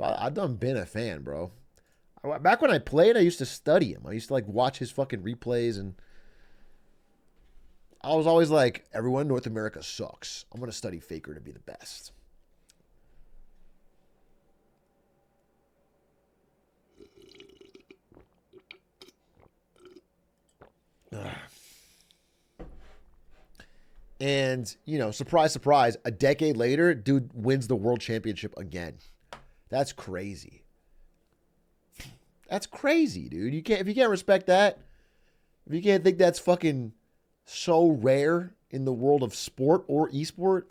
I've done been a fan, bro. Back when I played, I used to study him. I used to, like, watch his fucking replays, and I was always like, everyone in North America sucks. I'm going to study Faker to be the best. And, you know, surprise, surprise, a decade later, dude wins the world championship again. That's crazy. That's crazy, dude. If you can't respect that, if you can't think that's fucking so rare in the world of sport or esport,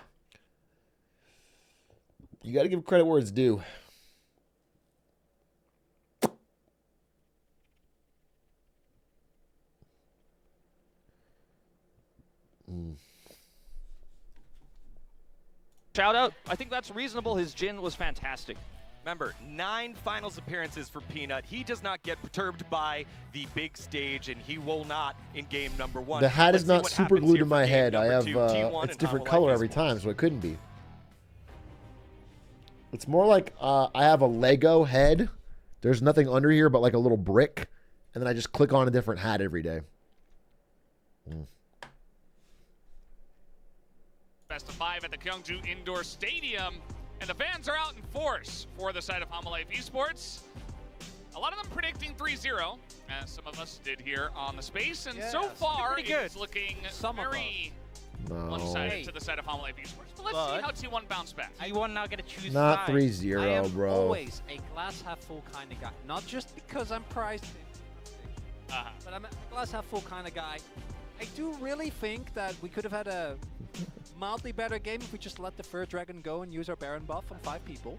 you got to give credit where it's due. Shout out. I think that's reasonable. His Jhin was fantastic. Remember, 9 finals appearances for Peanut. He does not get perturbed by the big stage, and he will not in game number 1. The hat Let's is see not what super happens glued here to for my game head. I number have 2. T1 it's and different Hanwha color Life every Esports. time, so it couldn't be. It's more like I have a Lego head. There's nothing under here but like a little brick, and then I just click on a different hat every day. Best of 5 at the Gyeongju Indoor Stadium, and the fans are out in force for the side of Hanwha Life Esports. A lot of them predicting 3-0, as some of us did here on the space, and so far it's looking very one-sided to the side of Hanwha Life Esports. But let's see how T1 bounce back. T1 now get to choose Not sides. 3-0, I am bro. always a glass half full kind of guy. Not just because I'm prized, but I'm a glass half full kind of guy. I do really think that we could have had a mildly better game if we just let the Fur Dragon go and use our Baron buff on 5 people.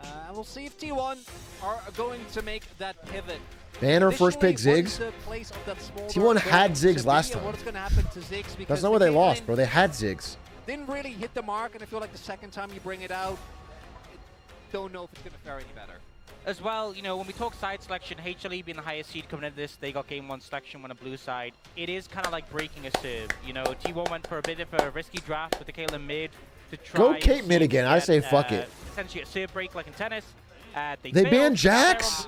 And we'll see if T1 are going to make that pivot. Banner first pick Ziggs. T1 had Ziggs last time. That's not where they lost, bro. They had Ziggs. Didn't really hit the mark, and I feel like the second time you bring it out, don't know if it's going to fare any better. As well, you know, when we talk side selection, HLE being the highest seed coming into this, they got game 1 selection on the blue side. It is kind of like breaking a serve. You know, T1 went for a bit of a risky draft with the Caitlyn mid to try. Go Kate mid again. I say fuck it. Essentially a serve break like in tennis. They banned Jax?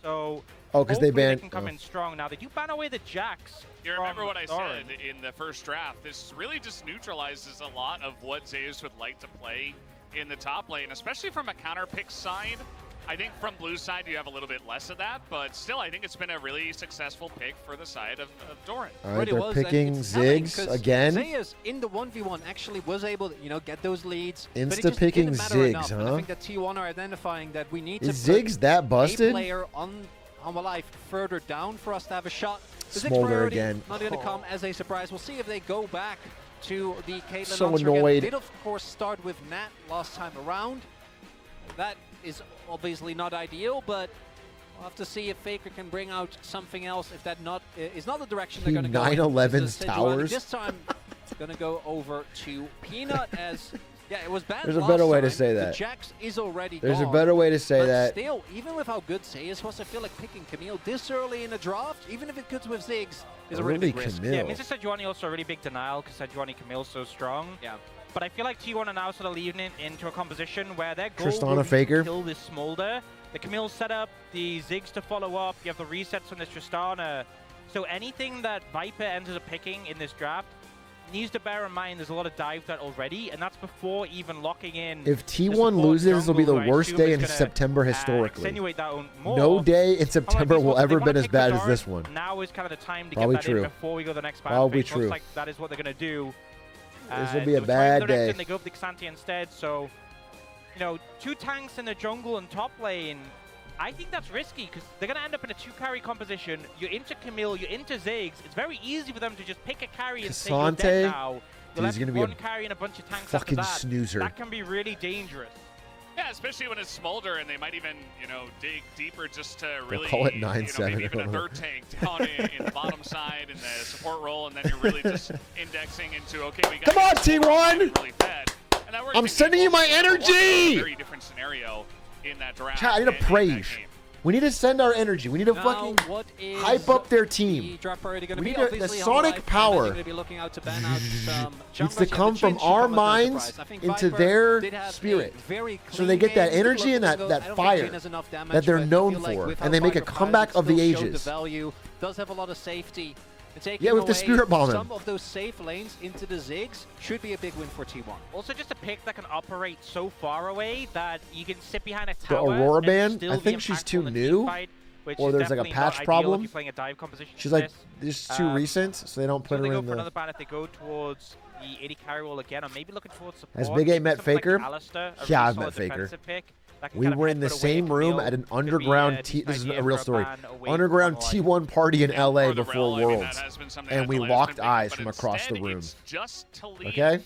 So because they banned. They can come in strong now. They do ban away the Jax. You remember what I said in the first draft? This really just neutralizes a lot of what Zeus would like to play in the top lane, especially from a counter pick side. I think from blue side you have a little bit less of that, but still I think it's been a really successful pick for the side of Doran. All right, they're picking Ziggs again. Zeus in the 1v1 actually was able to, you know, get those leads. Insta-picking Ziggs, huh? I think that T1 are identifying that we need Is to put Ziggs that busted? a player on the life further down for us to have a shot. The Ziggs Smolder priority again. not going to come as a surprise. We'll see if they go back to the Caitlyn So launcher annoyed. again. They did, of course, start with Nat last time around. That is obviously not ideal, but we'll have to see if Faker can bring out something else. If that is not the direction they're going to go. 9/11's towers. This time, it's going to go over to Peanut as. Yeah, it was bad. There's a better way to say The that. Jax is already There's gone, a better way to say but that. Still, even with how good Zeus was, I feel like picking Camille this early in the draft, even if it cuts with Ziggs, is a really big risk. Yeah, it means Sejuani also a really big denial because Sejuani Camille's so strong. Yeah. But I feel like T1 are now sort of leaving it into a composition where their goal Tristana will be Faker. to kill this Smolder. The Camille setup, the Ziggs to follow up, you have the resets on this Tristana. So anything that Viper ends up picking in this draft needs to bear in mind there's a lot of dive threat already, and that's before even locking in. If T1 loses, this will be the worst day in September historically. No day in September will ever been as bad as this one. Now is kind of the time to Probably get that true. in before we go to the next battle. Probably phase. true. Looks like that is what they're going to do. This will be a they bad were trying day. and they go for the Xanthi instead, so, you know, 2 tanks in the jungle and top lane, I think that's risky because they're going to end up in a 2-carry composition. You're into Camille, you're into Ziggs. It's very easy for them to just pick a carry and say you're dead now. Dude, he's going to be one a carry and a bunch of tanks fucking after that. snoozer. That can be really dangerous. Yeah, especially when it's Smolder and they might even, you know, dig deeper just to really, call it you know, 9-7. maybe even a third tank down in the bottom side in the support role, and then you're really just indexing into, okay, we got Come on, T1! really fed. And that works I'm in sending game you my one, but it's energy! a very different scenario in that draft. Chat, I need to and in praise. that game. We need to send our energy. We need to fucking hype up their team. We need the sonic power needs to come from our minds into their spirit. So they get that energy and that fire that they're known for, and they make a comeback of the ages. Does have a lot of safety. Yeah, with the Spirit Bomb. Some of those safe lanes into the Ziggs should be a big win for T1. Also, just a pick that can operate so far away that you can sit behind a The tower. Aurora and Band, still I be think she's impactful too in the new, teamfight, which or is there's like a definitely not patch ideal problem. if you're playing a dive composition She's like like, this. this is too recent, so they don't put So they her go in for another the. ban if they go towards the 80 carry roll again, or maybe looking towards support. Has Big A met Something like Faker? Alistair, a Yeah, really I've met solid Faker. defensive pick that can We kind of were in the headbutt away same room Camille. at an Could be underground a T. This is decent a real idea for story. ban away Underground from T1 party in LA the before rel, I mean, Worlds, that has been something and that we Delay has locked been picking, eyes but from across the instead room. it's just Talib. Okay,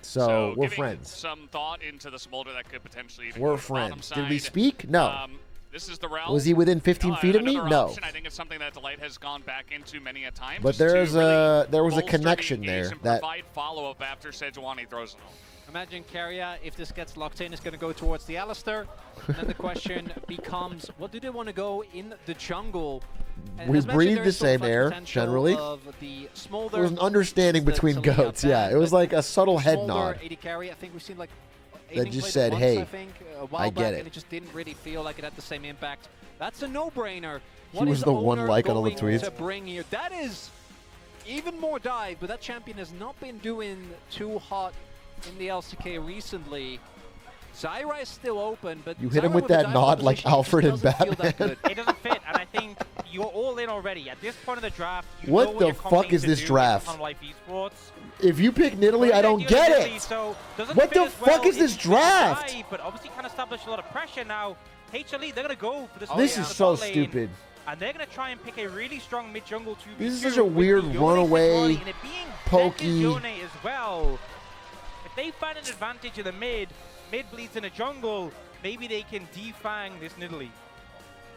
so we're giving friends. Some thought into the Smolder that could potentially even We're go to the bottom friends. Did we side. speak? No. This is the rel. Was he within 15 feet of me? Another No. option. I think it's something that Delight has gone back into many a time. But just to there was a bolster the connection engage there and that provide follow-up after Sejuani throws it home. Imagine Carrier, if this gets locked in, is going to go towards the Alistair. And then the question becomes, what do they want to go in the jungle? And we as mentioned, breathe there the is sort of same a air potential generally. of the Smolder. There was an understanding the between Talia goats. Yeah, ban, it was but like a subtle head Smolder, nod. 80 carry, I think we've seen like That Aiden just played said, once, "Hey, I think, a while I back, get it." And it just didn't really feel like it had the same impact. That's a no-brainer. He What was is the one Owner like on all the going tweets. to bring here? That is even more dive, but that champion has not been doing too hot in the LCK recently. Zyra is still open, but You hit him Zyra with a that dive nod like composition Alfred just and doesn't feel that Batman. good. It doesn't fit, and I think you're all in already. At this point of the draft, you What know what the you're fuck coming is to this do draft? on Life Esports. If you pick Nidalee, I don't get it. What the fuck is this draft? But obviously kind of established a lot of pressure now. HLE, they're going to go for this. This is so stupid. And they're going to try and pick a really strong mid jungle 2v2. This is such a weird runaway, pokey. Yone as well. If they find an advantage in the mid bleeds in a jungle, maybe they can defang this Nidalee.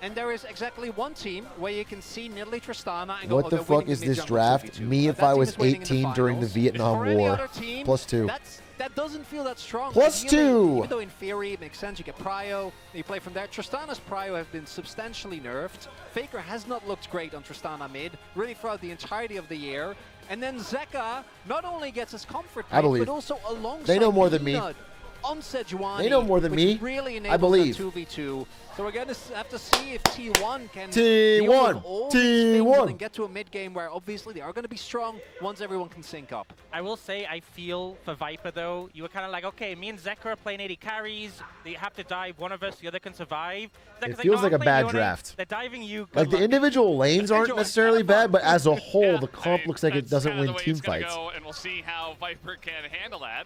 And there is exactly one team where you can see Nidalee Tristana and go, What the fuck is this draft? Me if I was 18 during the Vietnam War. Team, +2. That doesn't feel that strong. +2. Even though in theory it makes sense, you get Prio, you play from there. Tristana's Prio have been substantially nerfed. Faker has not looked great on Tristana mid, really throughout the entirety of the year. And then Zeka not only gets his comfort I believe. but also alongside They know more than me. Peanut on Sejuani, They know more than which me. Really I believe. 2v2. So we're going to have to see if T1 can T1, deal with all these T1. things and get to a mid game where obviously they are going to be strong once everyone can sync up. I will say I feel for Viper though, you were kind of like, okay, me and Zeka are playing 80 carries, they have to dive one of us, the other can survive. It Zeka's feels "No, like I'm a playing bad Yone, draft. They're diving you. Like, the individual lanes aren't necessarily bad, but as a whole, the comp looks like it doesn't Kinda win the way team it's gonna fights. go, and we'll see how Viper can handle that.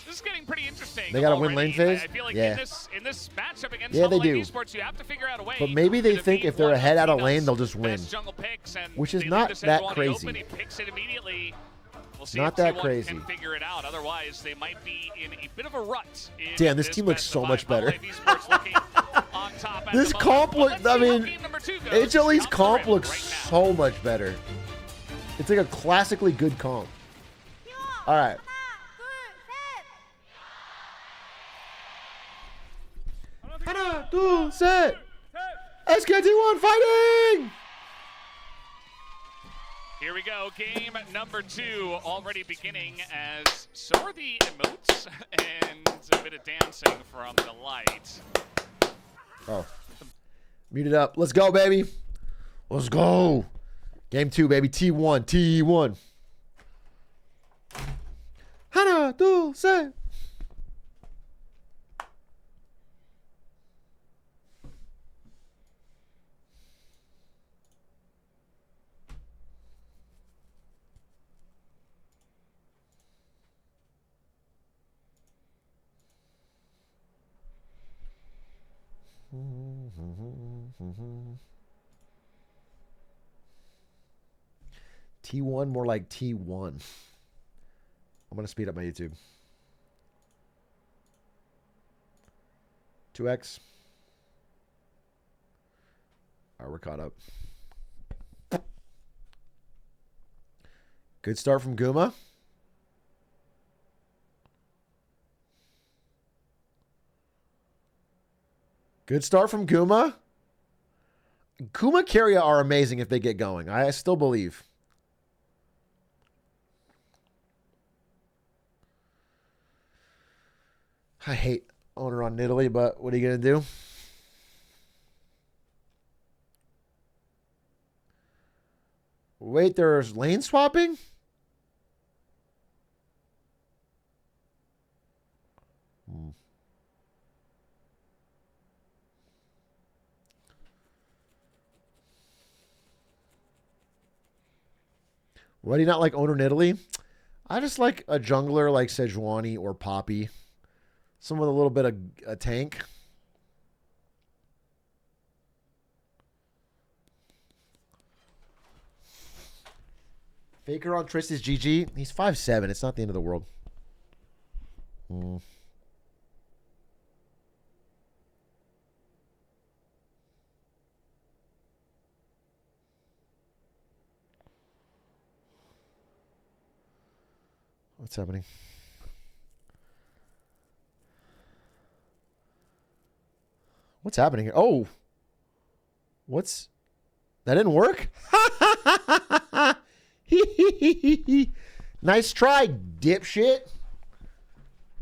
This is getting pretty interesting. They gotta win already. lane phase? I feel like Yeah. in this matchup against Yeah, they Double A do. Esports, you have to figure out a way. But maybe they to think defeat if they're one ahead of out of Peanut's lane, they'll just win. best jungle picks, and Which is they not leave the that Sejuani crazy. Open, he picks it immediately. We'll see Not if that T1 crazy. can figure it out. Otherwise, they might be in a bit of a rut. In Damn, this team looks best so of much five. better. Double A Esports looking on top at This the moment. comp But look, let's I see how mean, game number 2 goes. HLE's Off the comp rip looks right now. so much better. It's like a classically good comp. All right. Hana, two, set. SKT1 fighting! Here we go, game number 2 already beginning, as so are the emotes and a bit of dancing from the light. Oh. Mute it up. Let's go, baby. Let's go. Game 2, baby. T1. T1. Hana, two, set. T1 more like T1. I'm going to speed up my YouTube. 2x. All right, we're caught up. Good start from Guma. Good start from Guma. Guma Carrier are amazing if they get going. I still believe. I hate owner on Nidalee, but what are you going to do? Wait, there's lane swapping? Why do you not like owner Nidalee? I just like a jungler like Sejuani or Poppy. Someone with a little bit of a tank. Faker on Trist is GG. He's 5'7". It's not the end of the world. What's happening? What's happening here? Oh. What's... That didn't work? Nice try, dipshit.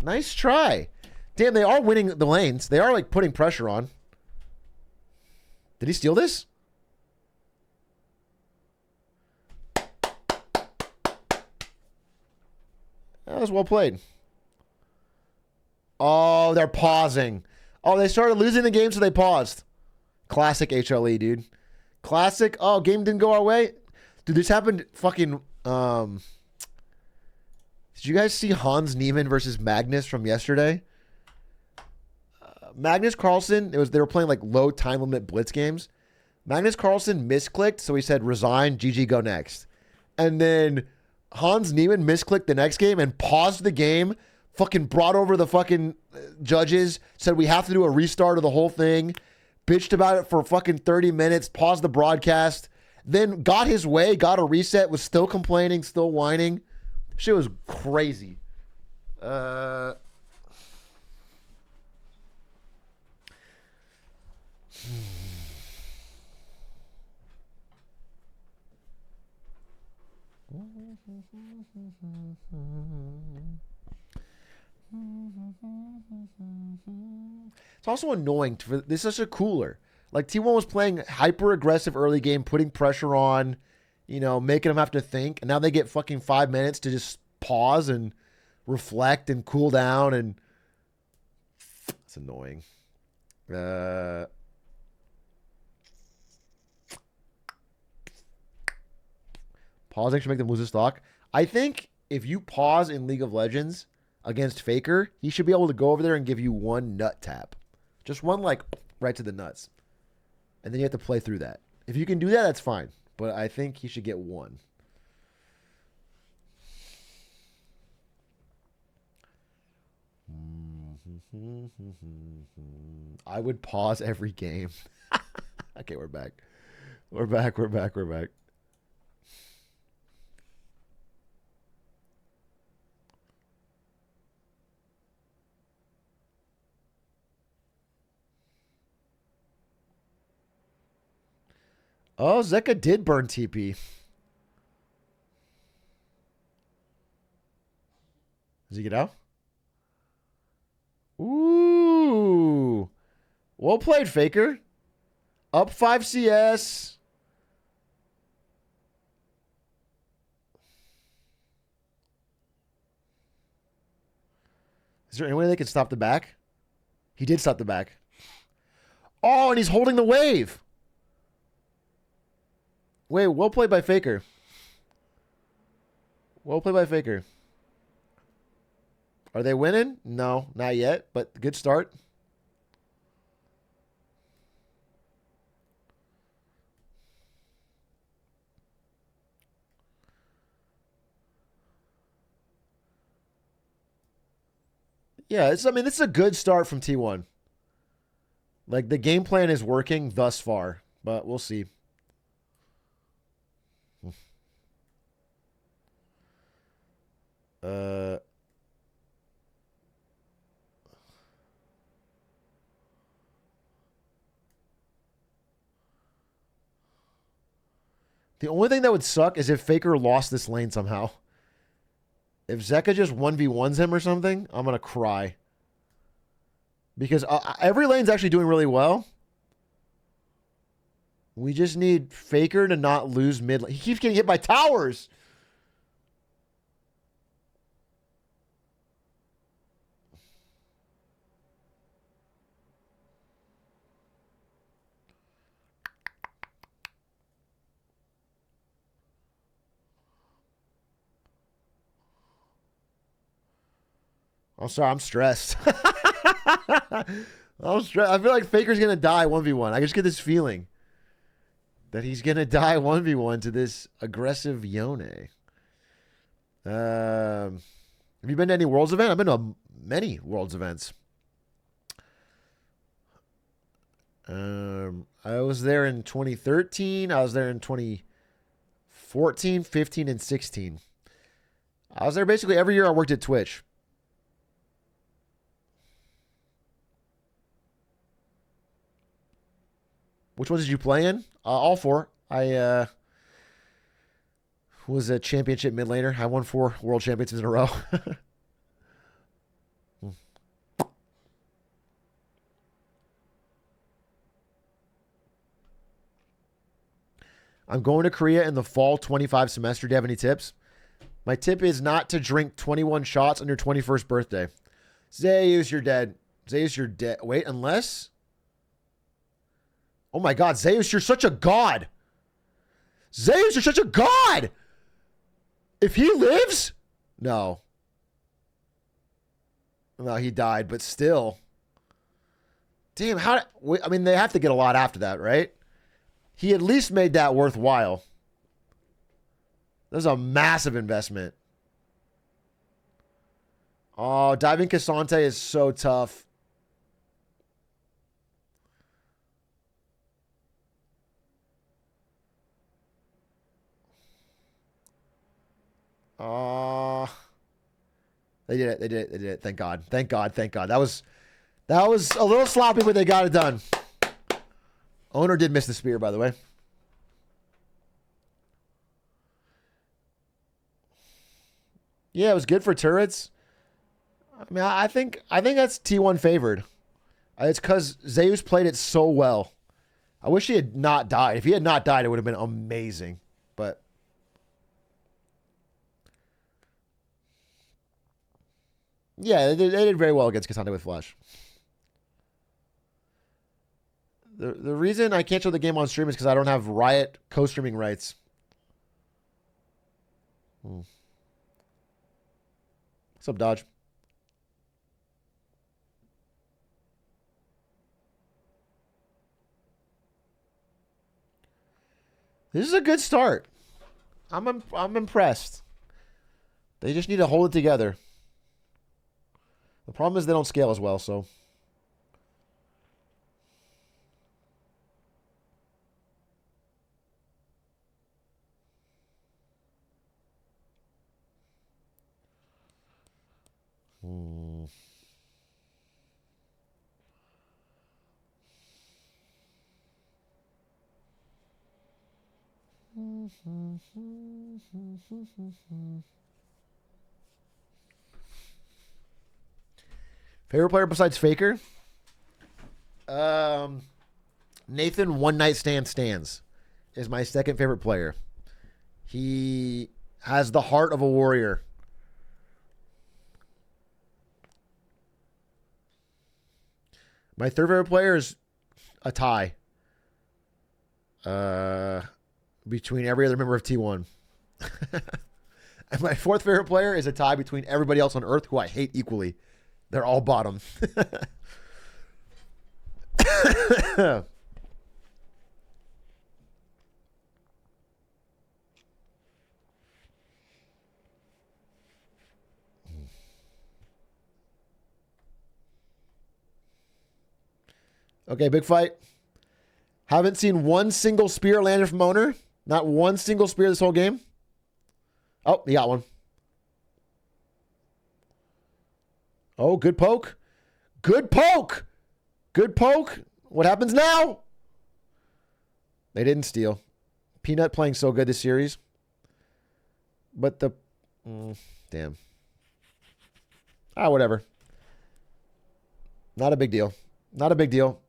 Nice try. Damn, they are winning the lanes. They are, like, putting pressure on. Did he steal this? That was well played. Oh, they're pausing. Oh, they started losing the game, so they paused. Classic HLE, dude. Classic. Oh, game didn't go our way. Dude, this happened fucking... Did you guys see Hans Niemann versus Magnus from yesterday? Magnus Carlsen, they were playing like low time limit blitz games. Magnus Carlsen misclicked, so he said resign, GG, go next. And then Hans Niemann misclicked the next game and paused the game, fucking brought over the fucking judges, said we have to do a restart of the whole thing, bitched about it for fucking 30 minutes, paused the broadcast, then got his way, got a reset, was still complaining, still whining. Shit was crazy. It's also annoying. This is such a cooler. Like, T1 was playing hyper aggressive early game, putting pressure on, you know, making them have to think. And now they get fucking 5 minutes to just pause and reflect and cool down. And it's annoying. Pausing should make them lose a stock. I think if you pause in League of Legends against Faker, he should be able to go over there and give you one nut tap. Just one, like, right to the nuts. And then you have to play through that. If you can do that, that's fine. But I think he should get one. I would pause every game. Okay, we're back. We're back. Oh, Zeka did burn TP. Does he get out? Ooh. Well played, Faker. Up 5 CS. Is there any way they can stop the back? He did stop the back. Oh, and he's holding the wave. Wait, well played by Faker. Well played by Faker. Are they winning? No, not yet, but good start. Yeah, this is a good start from T1. Like, the game plan is working thus far, but we'll see. The only thing that would suck is if Faker lost this lane somehow. If Zeka just 1v1s him or something, I'm going to cry. Because every lane's actually doing really well. We just need Faker to not lose mid lane. He keeps getting hit by towers. I'm sorry, I'm stressed. I'm stressed. I feel like Faker's going to die 1v1. I just get this feeling that he's going to die 1v1 to this aggressive Yone. Have you been to any Worlds event? I've been to many Worlds events. I was there in 2013. I was there in 2014, 15, and 16. I was there basically every year I worked at Twitch. Which ones did you play in? All 4. I was a championship mid laner. I won 4 world championships in a row. I'm going to Korea in the fall 25 semester. Do you have any tips? My tip is not to drink 21 shots on your 21st birthday. Zeus, you're dead. Zeus, you're dead. Wait, unless... Oh my God, Zeus, you're such a god. Zeus, you're such a god. If he lives? No. No, he died, but still. Damn, they have to get a lot after that, right? He at least made that worthwhile. This is a massive investment. Oh, diving Cassante is so tough. They did it. They did it. They did it. Thank God. Thank God. Thank God. That was a little sloppy, but they got it done. Owner did miss the spear, by the way. Yeah, it was good for turrets. I mean, I think that's T1 favored. It's because Zeus played it so well. I wish he had not died. If he had not died, it would have been amazing. But yeah, they did very well against Cassandra with Flash. The reason I can't show the game on stream is because I don't have Riot co-streaming rights. What's up, Dodge? This is a good start. I'm impressed. They just need to hold it together. The problem is they don't scale as well, so. Favorite player besides Faker? Nathan One Night Stand Stands is my second favorite player. He has the heart of a warrior. My third favorite player is a tie. Between every other member of T1. And my fourth favorite player is a tie between everybody else on Earth who I hate equally. They're all bottom. Okay, big fight. Haven't seen one single spear landed from Owner. Not one single spear this whole game. Oh, he got one. Oh, good poke. Good poke. Good poke. What happens now? They didn't steal. Peanut playing so good this series. But the... damn. Whatever. Not a big deal. Not a big deal.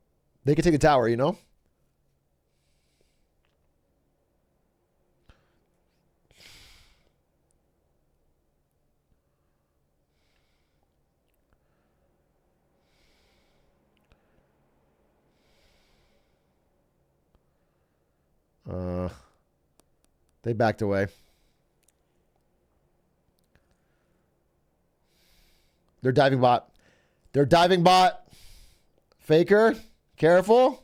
They could take the tower, you know? They backed away. They're diving bot. They're diving bot. Faker, careful.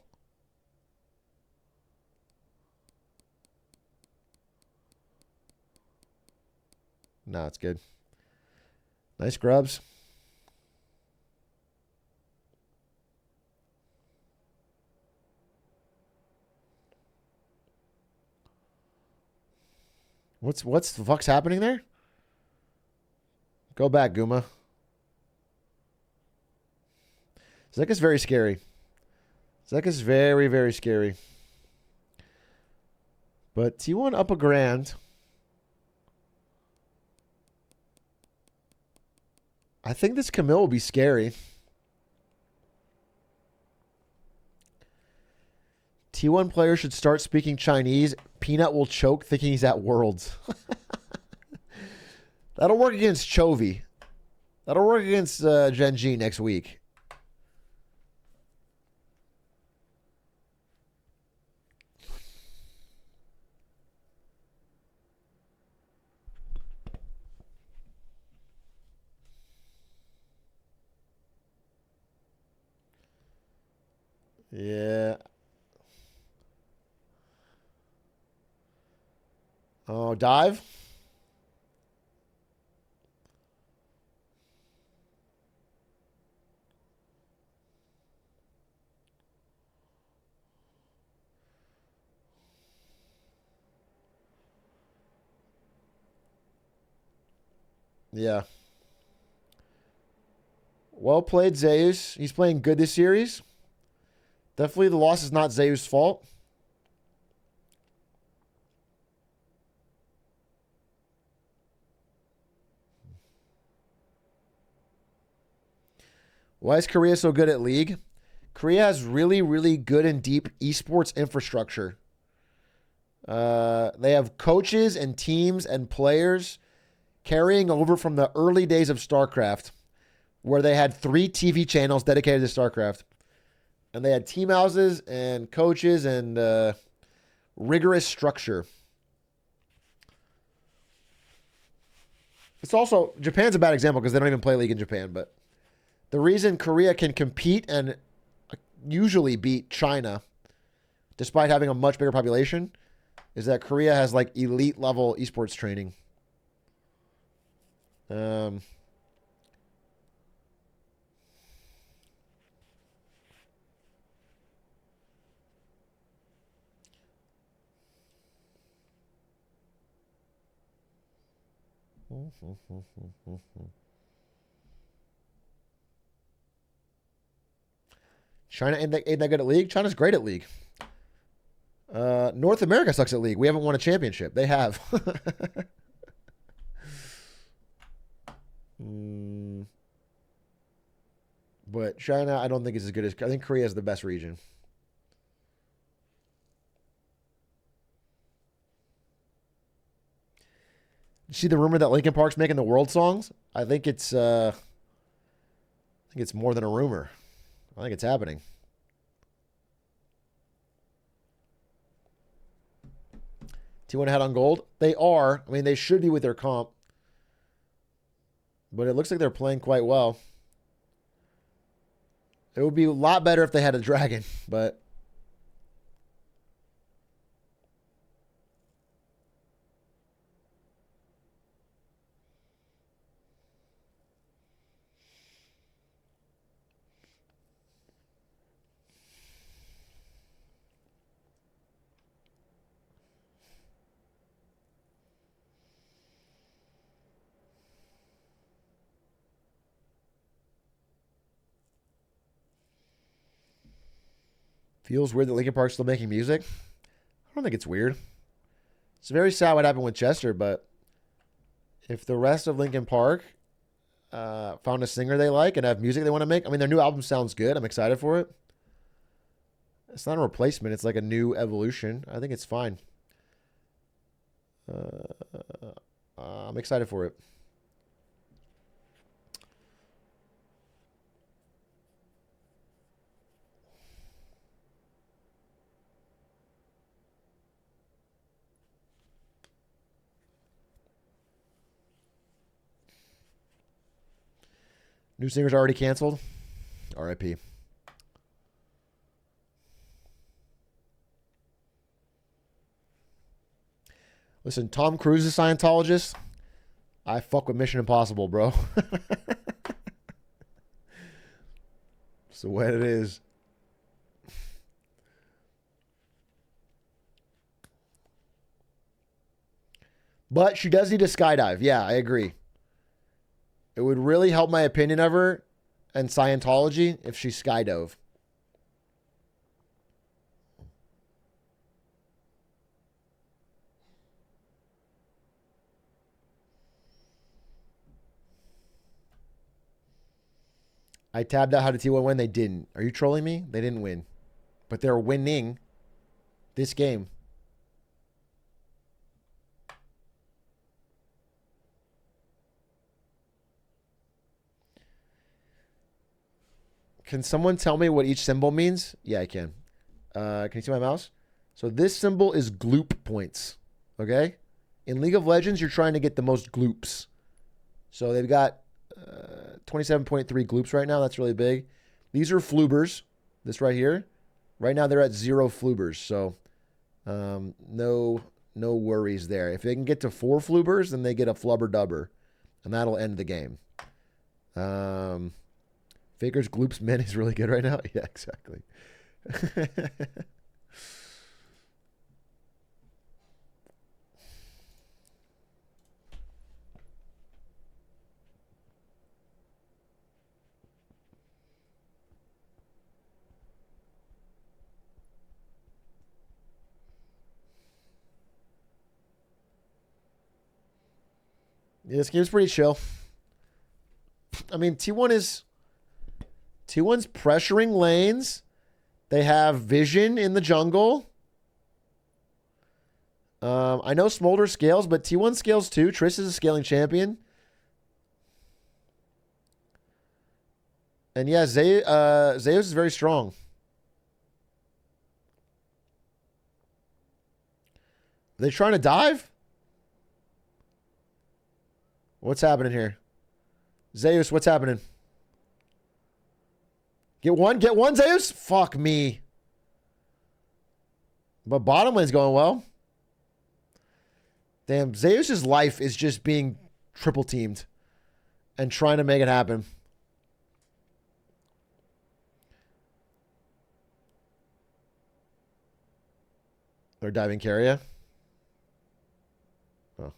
No, it's good. Nice grubs. What's the fuck's happening there? Go back, Guma. Zeka's very scary. Zeka's very, very scary. But T1 up a grand. I think this Camille will be scary. T1 players should start speaking Chinese. Peanut will choke thinking he's at Worlds. That'll work against Chovy. That'll work against Gen G next week. Yeah. Oh, dive. Yeah. Well played, Zeus. He's playing good this series. Definitely the loss is not Zeus' fault. Why is Korea so good at League? Korea has really, really good and deep esports infrastructure. They have coaches and teams and players carrying over from the early days of StarCraft, where they had 3 TV channels dedicated to StarCraft. And they had team houses and coaches and rigorous structure. It's also, Japan's a bad example because they don't even play League in Japan, but the reason Korea can compete and usually beat China, despite having a much bigger population, is that Korea has like elite level esports training. China ain't that good at League? China's great at League. North America sucks at League. We haven't won a championship. They have. But China, I don't think is as good as... I think Korea is the best region. You see the rumor that Linkin Park's making the world songs? I think it's more than a rumor. I think it's happening. T1 ahead on gold. They are. I mean, they should be with their comp. But it looks like they're playing quite well. It would be a lot better if they had a dragon, but... Feels weird that Linkin Park's still making music. I don't think it's weird. It's very sad what happened with Chester, but if the rest of Linkin Park found a singer they like and have music they want to make, I mean, their new album sounds good. I'm excited for it. It's not a replacement. It's like a new evolution. I think it's fine. I'm excited for it. New singer's already canceled. RIP. Listen, Tom Cruise is a Scientologist. I fuck with Mission Impossible, bro. It's the way it is. But she does need to skydive. Yeah, I agree. It would really help my opinion of her and Scientology if she skydove. I tabbed out how did T1 win. They didn't. Are you trolling me? They didn't win. But they're winning this game. Can someone tell me what each symbol means? Yeah, I can. Can you see my mouse? So this symbol is gloop points. Okay? In League of Legends, you're trying to get the most gloops. So they've got 27.3 gloops right now. That's really big. These are flubers. This right here. Right now they're at 0 flubers. So no worries there. If they can get to 4 flubers, then they get a flubber dubber. And that'll end the game. Faker's gloops min is really good right now. Yeah, exactly. Yeah, this game's pretty chill. I mean, T1's pressuring lanes. They have vision in the jungle. I know Smolder scales, but T1 scales too. Triss is a scaling champion. And yeah, Zeus is very strong. Are they trying to dive? What's happening here? Zeus, what's happening? Get one, Zeus? Fuck me. But bottom lane's going well. Damn, Zeus's life is just being triple teamed and trying to make it happen. They're diving Carrier. Oh.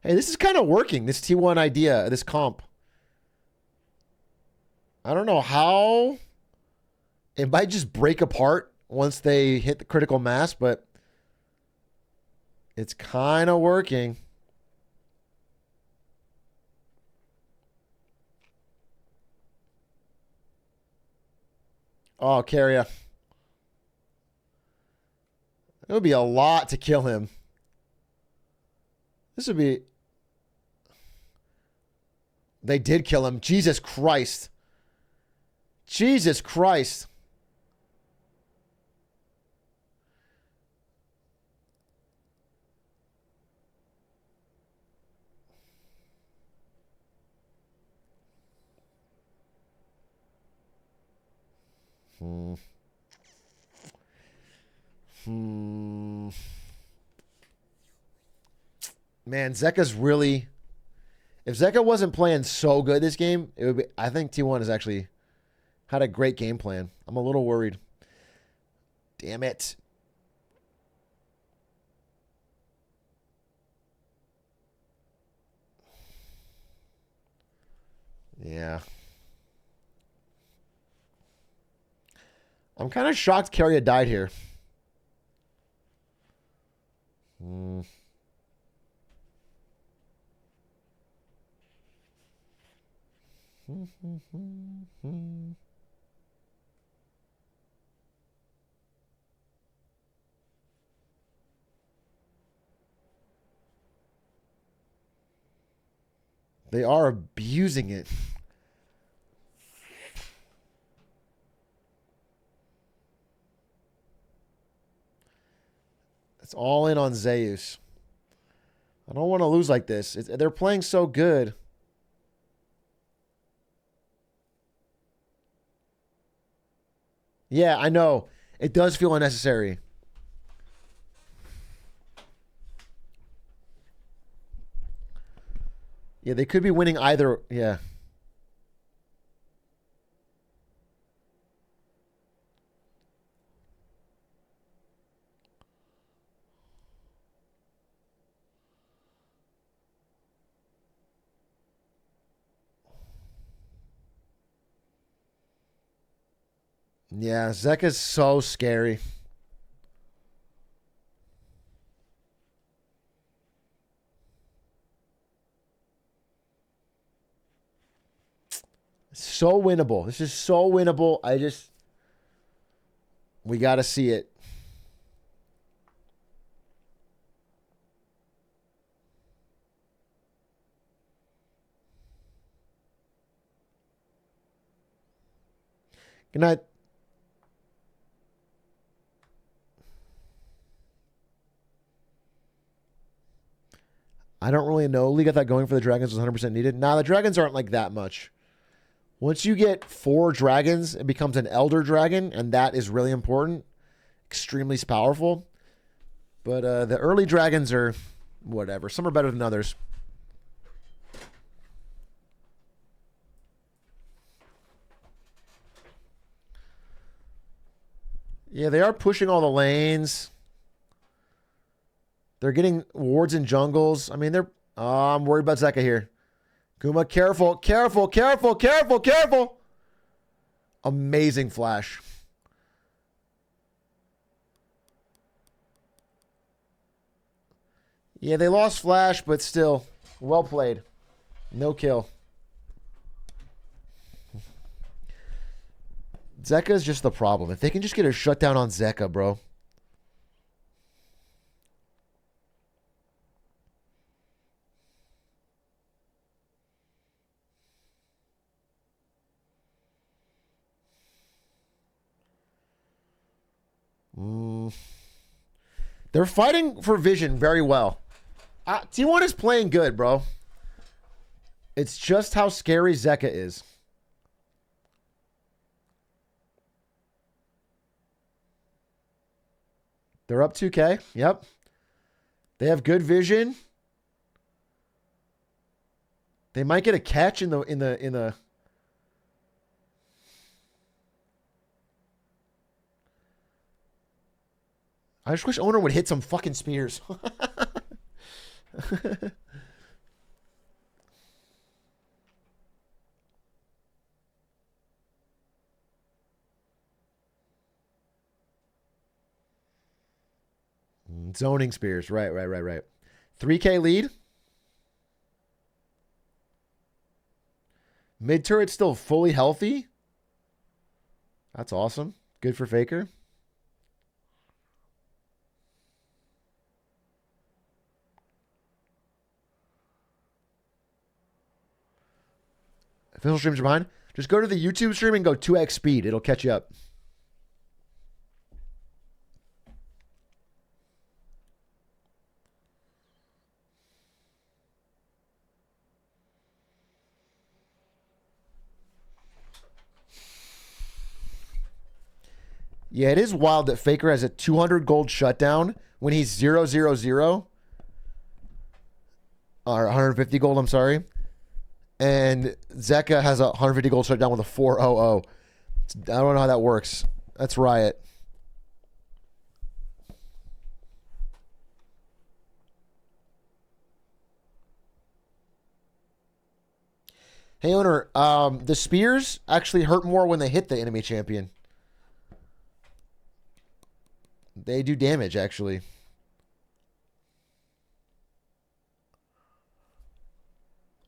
Hey, this is kind of working, this T1 idea, this comp. I don't know how. It might just break apart once they hit the critical mass, but it's kind of working. Oh, Carrier. It would be a lot to kill him. This would be... They did kill him. Jesus Christ. Jesus Christ. Man, Zeka's really... If Zeka wasn't playing so good this game, it would be... I think T1 has actually had a great game plan. I'm a little worried. Damn it. Yeah. I'm kind of shocked Carrier died here. They are abusing it. It's all in on Zeus. I don't want to lose like this. They're playing so good. Yeah, I know. It does feel unnecessary. Yeah, they could be winning either. Yeah. Yeah, Zeka's so scary. So winnable. This is so winnable. We got to see it. Good night. I don't really know. League, I thought going for the dragons was 100% needed. Nah, the dragons aren't like that much. Once you get 4 dragons, it becomes an elder dragon, and that is really important. Extremely powerful. But the early dragons are whatever. Some are better than others. Yeah, they are pushing all the lanes. They're getting wards in jungles. I mean, I'm worried about Zeka here. Kuma, careful, careful, careful, careful, careful. Amazing flash. Yeah, they lost Flash, but still, well played. No kill. Zeka is just the problem. If they can just get a shutdown on Zeka, bro. They're fighting for vision very well. T1 is playing good, bro. It's just how scary Zeka is. They're up 2K. Yep. They have good vision. They might get a catch in the I just wish Owner would hit some fucking spears. Zoning spears. Right. 3K lead. Mid turret still fully healthy. That's awesome. Good for Faker. Official streams are behind. Just go to the YouTube stream and go 2x speed. It'll catch you up. Yeah, it is wild that Faker has a 200 gold shutdown when he's 0-0-0. Or 150 gold, I'm sorry. And Zeka has a 150 gold shutdown with a 4-0-0. I don't know how that works. That's Riot. Hey, Owner, the spears actually hurt more when they hit the enemy champion. They do damage, actually.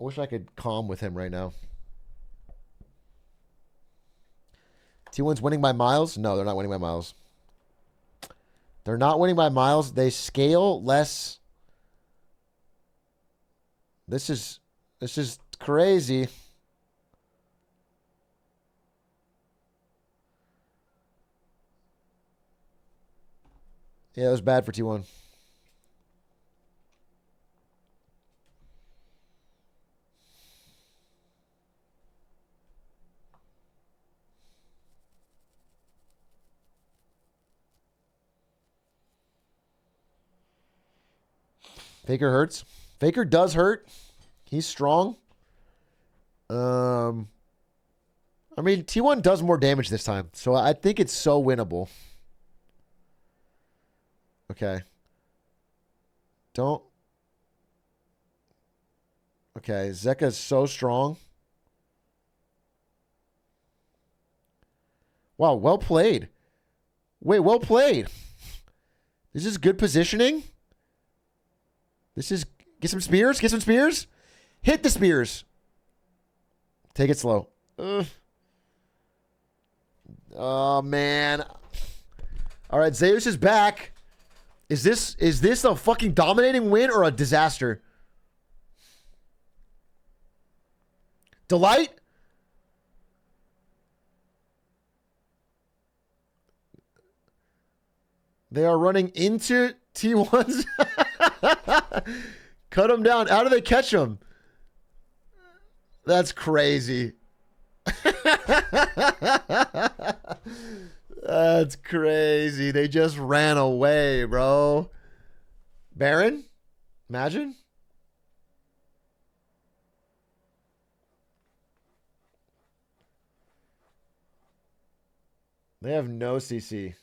I wish I could calm with him right now. T1's winning by miles? No, they're not winning by miles. They're not winning by miles. They scale less. This is crazy. Yeah, it was bad for T1. Faker hurts. Faker does hurt. He's strong. I mean, T1 does more damage this time, so I think it's so winnable. Okay. Don't. Okay, Zeka is so strong. Wow, well played. Wait, well played. This is good positioning. This is... Get some spears. Get some spears. Hit the spears. Take it slow. Ugh. Oh, man. All right, Zeus is back. Is this a fucking dominating win or a disaster? Delight? They are running into T1's. Cut them down. How do they catch them? That's crazy. That's crazy. They just ran away, bro. Baron? Imagine. They have no CC.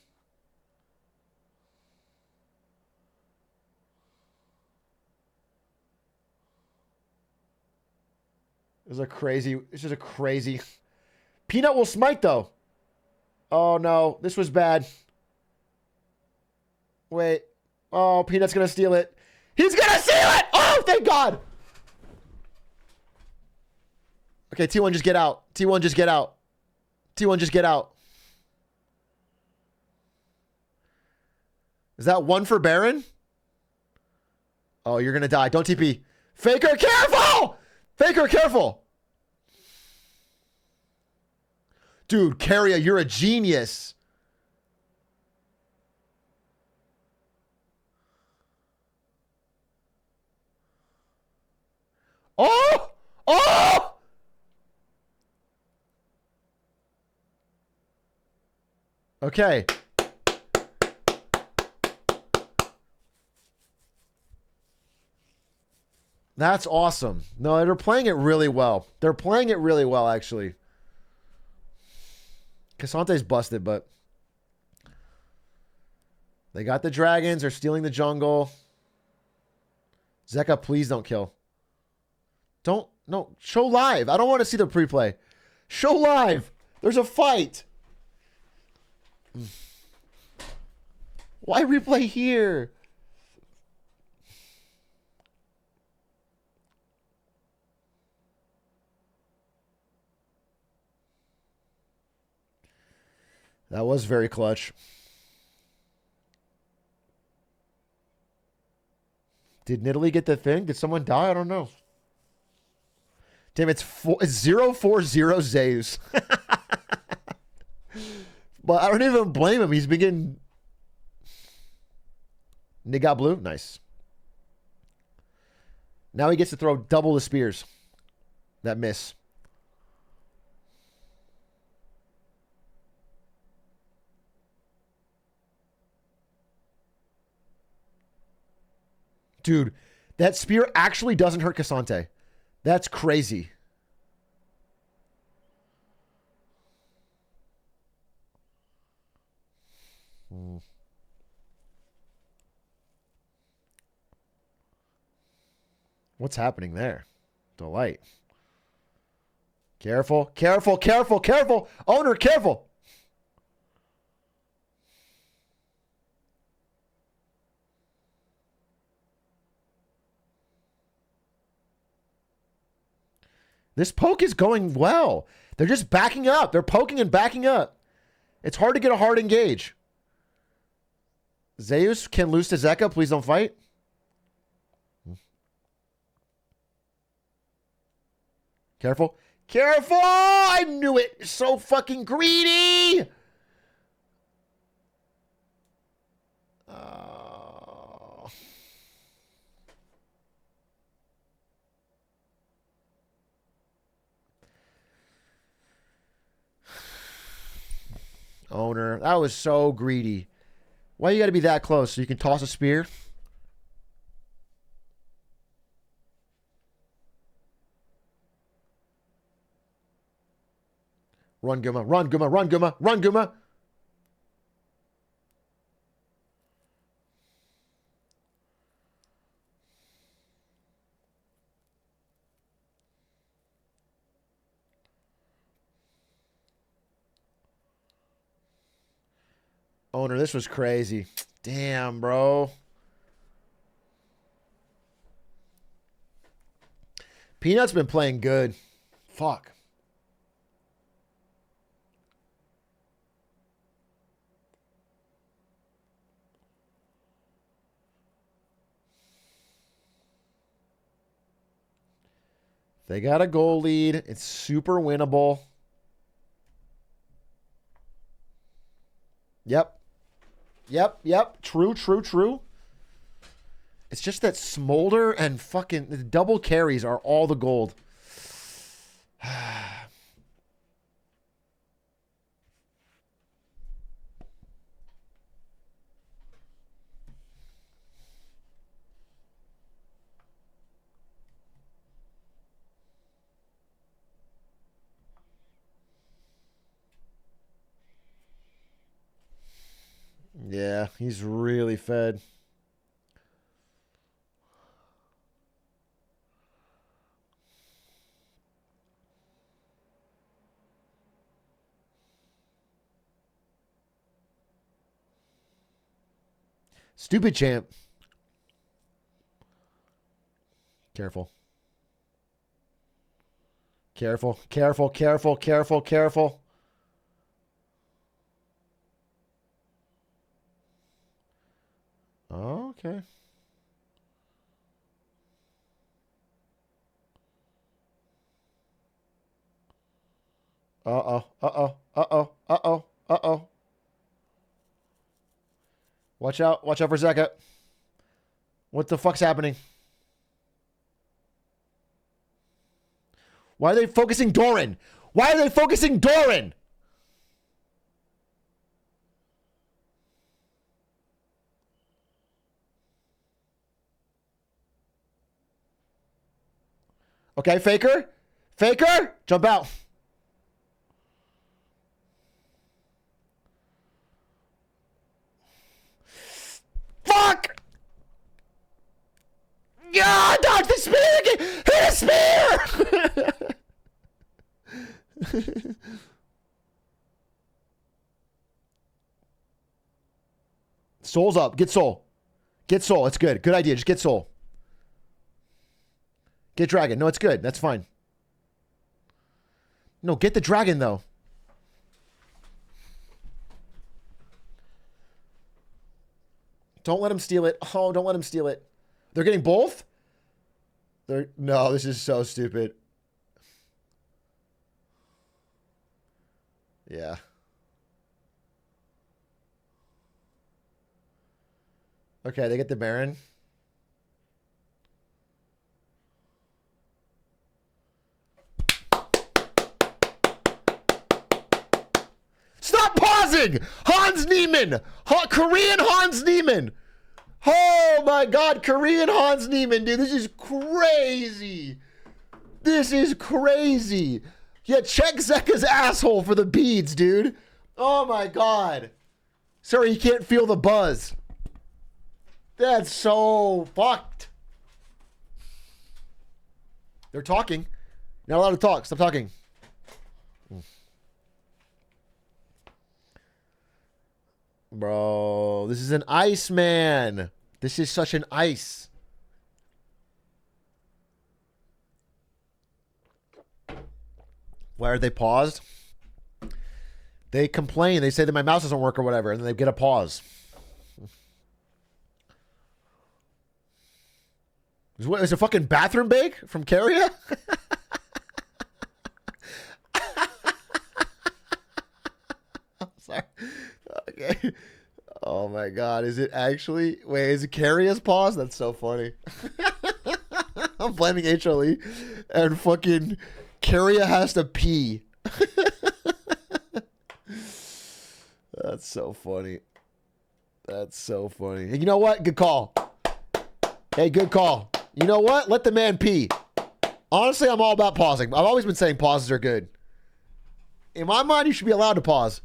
It's just a crazy. Peanut will smite though. Oh no, this was bad. Wait. Oh, Peanut's gonna steal it. He's gonna seal it! Oh, thank God! Okay, T1, just get out. T1, just get out. T1, just get out. Is that one for Baron? Oh, you're gonna die. Don't TP. Faker, careful! Faker, careful! Dude, Carrier, you're a genius. Oh! Oh! Okay. That's awesome. No, they're playing it really well. They're playing it really well, actually. Casante's busted, but they got the dragons. They're stealing the jungle. Zeka, please don't kill. Don't. No. Show live. I don't want to see the pre-play. Show live. There's a fight. Why replay here? That was very clutch. Did Nidalee get the thing? Did someone die? I don't know. Damn, it's 0-4-0 Zeus. But I don't even blame him. He's been getting... Nick got blue? Nice. Now he gets to throw double the spears. That miss. Dude, that spear actually doesn't hurt Cassante. That's crazy. What's happening there? Delight. Careful, careful, careful, careful. Owner, careful. This poke is going well. They're just backing up. They're poking and backing up. It's hard to get a hard engage. Zeus can lose to Zeka. Please don't fight. Careful. Careful! I knew it. So fucking greedy. Owner. That was so greedy. Why you got to be that close so you can toss a spear? Run, Guma. Run, Guma. Run, Guma. Run, Guma. Owner, this was crazy. Damn, bro. Peanut's been playing good. Fuck. They got a goal lead. It's super winnable. Yep. Yep. True. It's just that Smolder and fucking the double carries are all the gold. Yeah, he's really fed. Stupid champ. Careful. Careful, careful, careful, careful, careful. Okay. Uh-oh, uh-oh, uh-oh, uh-oh, uh-oh. Watch out for Zeka. What the fuck's happening? Why are they focusing Doran? Why are they focusing Doran? Okay, Faker. Faker, jump out. Fuck! Yeah, dodge the spear again! Hit a spear! Soul's up. Get Soul. Get Soul. It's good. Good idea. Just get Soul. Get Dragon. No, it's good. That's fine. No, get the Dragon, though. Don't let him steal it. Oh, don't let him steal it. They're getting both? No, this is so stupid. Yeah. Okay, they get the Baron. Stop pausing! Hans Niemann! Korean Hans Niemann! Oh my god, Korean Hans Niemann, dude. This is crazy. This is crazy. Yeah, check Zeka's asshole for the beads, dude. Oh my god. Sorry, he can't feel the buzz. That's so fucked. They're talking. Not allowed to talk. Stop talking. Bro, this is an ice man. This is such an ice. Why are they paused? They complain. They say that my mouse doesn't work or whatever, and then they get a pause. Is it a fucking bathroom bake from Carrier? I'm sorry. Okay. Oh my god, is it actually? Wait, is it Carrier's pause? That's so funny. I'm blaming HLE and fucking Carrier has to pee. That's so funny. That's so funny. Hey, you know what? Good call. Hey, good call. You know what? Let the man pee. Honestly, I'm all about pausing. I've always been saying pauses are good. In my mind, you should be allowed to pause.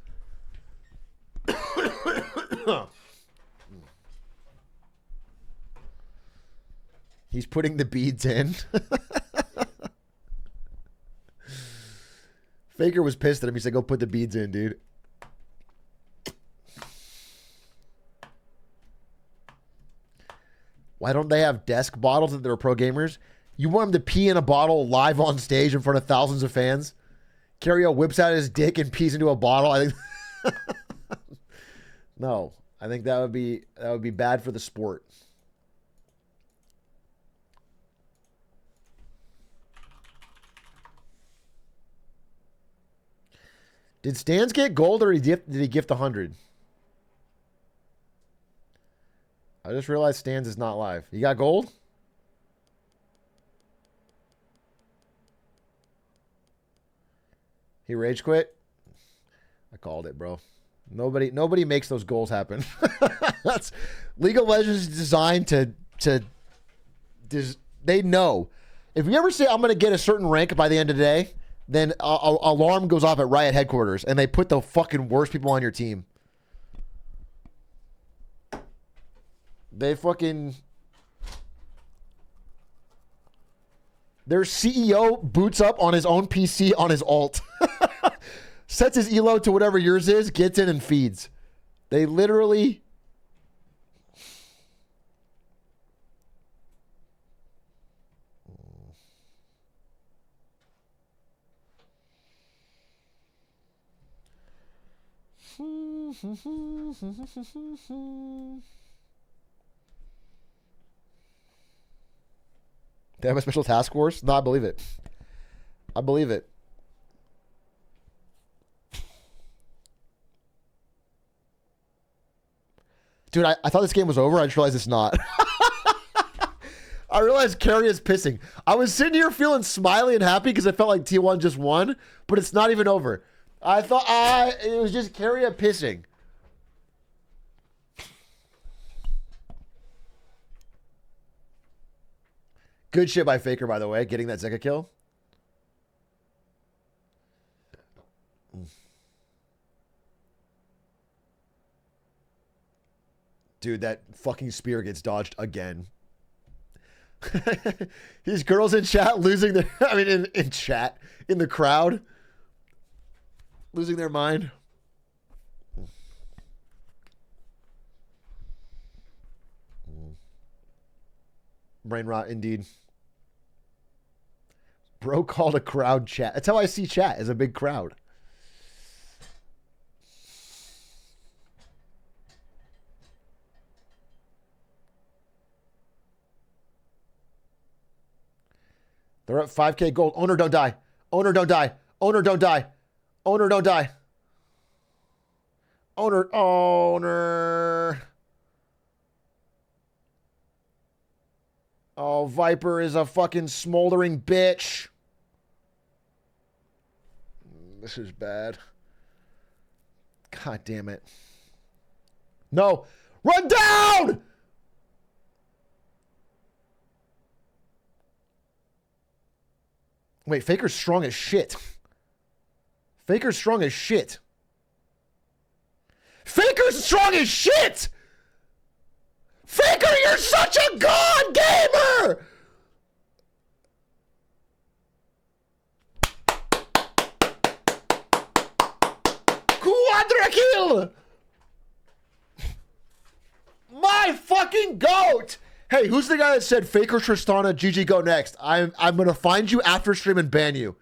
He's putting the beads in. Faker was pissed at him. He said, go put the beads in, dude. Why don't they have desk bottles that they're pro gamers? You want him to pee in a bottle live on stage in front of thousands of fans? Carrio whips out his dick and pees into a bottle. I think no. I think that would be bad for the sport. Did Stans get gold or did he gift 100? I just realized Stans is not live. You got gold? He rage quit? I called it, bro. Nobody makes those goals happen. That's League of Legends is designed to they know. If you ever say I'm going to get a certain rank by the end of the day, then a alarm goes off at Riot headquarters and they put the fucking worst people on your team. They fucking... Their CEO boots up on his own PC on his alt. Sets his elo to whatever yours is, gets in and feeds. They literally... They have a special task force? No, I believe it. I believe it. Dude, I thought this game was over. I just realized it's not. I realized Carrie is pissing. I was sitting here feeling smiley and happy because I felt like T1 just won, but it's not even over. I thought it was just Carrie pissing. Good shit by Faker, by the way, getting that Zeka kill. Dude, that fucking spear gets dodged again. These girls in chat losing their... I mean, in chat. In the crowd. Losing their mind. Brain rot, indeed. Bro called a crowd chat. That's how I see chat, as a big crowd. They're at 5K gold. Owner, don't die. Owner, don't die. Owner, don't die. Owner, don't die. Owner. Oh, Viper is a fucking smoldering bitch. This is bad. God damn it. No. Run down! Wait, Faker's strong as shit. Faker's strong as shit. Faker's strong as shit! Faker, you're such a god gamer! Quadra kill! My fucking goat! Hey, who's the guy that said Faker Tristana, GG go next? I'm gonna find you after stream and ban you.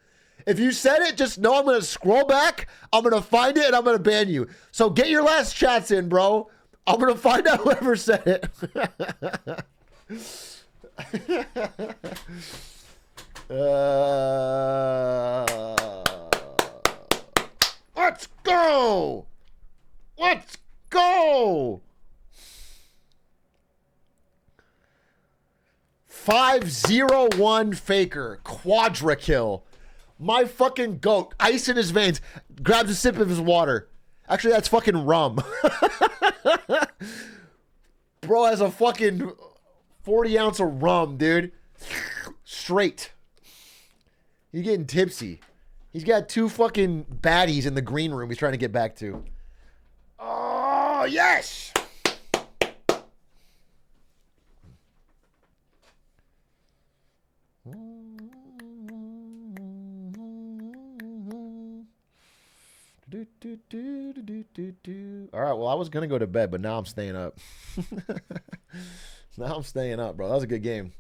If you said it, just know I'm gonna scroll back, I'm gonna find it, and I'm gonna ban you. So get your last chats in, bro. I'm gonna find out whoever said it. Let's go! Let's go! 5-0-1 Faker. Quadra kill. My fucking goat. Ice in his veins. Grabs a sip of his water. Actually, that's fucking rum. Bro has a fucking 40 ounce of rum, dude. Straight. He's getting tipsy. He's got two fucking baddies in the green room he's trying to get back to. Oh, yes! All right, well, I was going to go to bed, but now I'm staying up. Now I'm staying up, bro. That was a good game.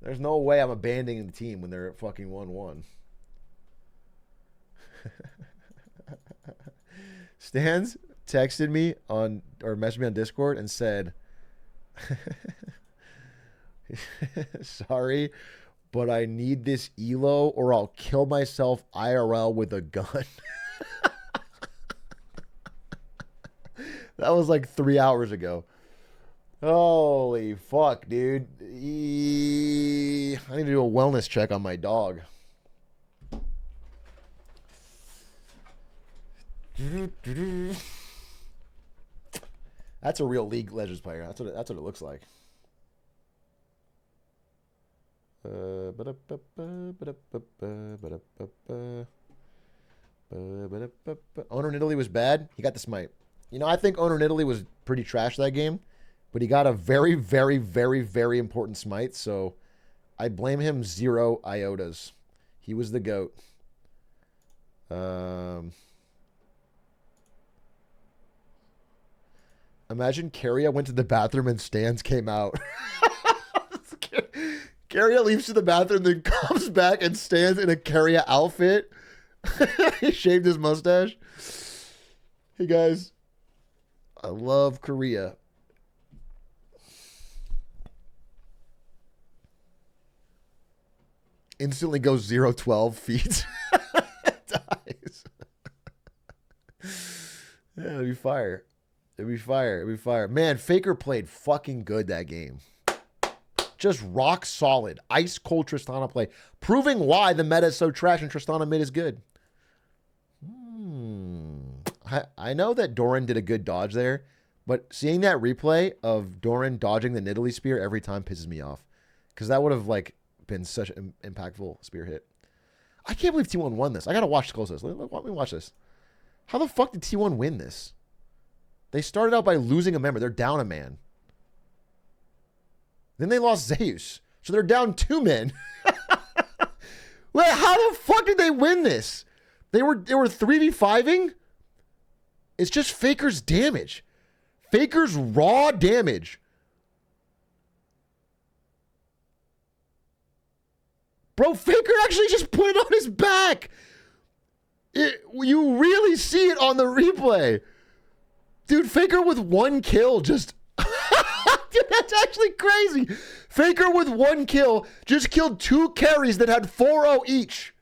There's no way I'm abandoning the team when they're at fucking 1-1. Stans texted me on, or messaged me on Discord and said, sorry, but I need this ELO or I'll kill myself IRL with a gun. That was like 3 hours ago. Holy fuck, dude. I need to do a wellness check on my dog. That's a real League Legends player. That's what it looks like. Owner in Italy was bad. He got the smite. You know, I think Owner in Italy was pretty trash that game, but he got a very, very, very, very important smite, so I blame him 0 iotas. He was the GOAT. Imagine Carria went to the bathroom and Stans came out. Carria leaves to the bathroom, then comes back and stands in a Carria outfit. He shaved his mustache. Hey, guys. I love Korea. Instantly goes 0-12 feet. Dies. Yeah, it'd be fire. It'd be fire. It'd be fire. Man, Faker played fucking good that game. Just rock solid. Ice cold Tristana play. Proving why the meta is so trash and Tristana mid is good. I know that Doran did a good dodge there, but seeing that replay of Doran dodging the Nidalee spear every time pisses me off. Because that would have like been such an impactful spear hit. I can't believe T1 won this. I gotta watch closest. Let me watch this. How the fuck did T1 win this? They started out by losing a member. They're down a man. Then they lost Zeus. So they're down 2 men. Wait, how the fuck did they win this? They were 3v5ing? It's just Faker's damage. Faker's raw damage. Bro, Faker actually just put it on his back. You really see it on the replay. Dude, Faker with 1 kill just... Dude, that's actually crazy. Faker with 1 kill just killed 2 carries that had 4-0 each.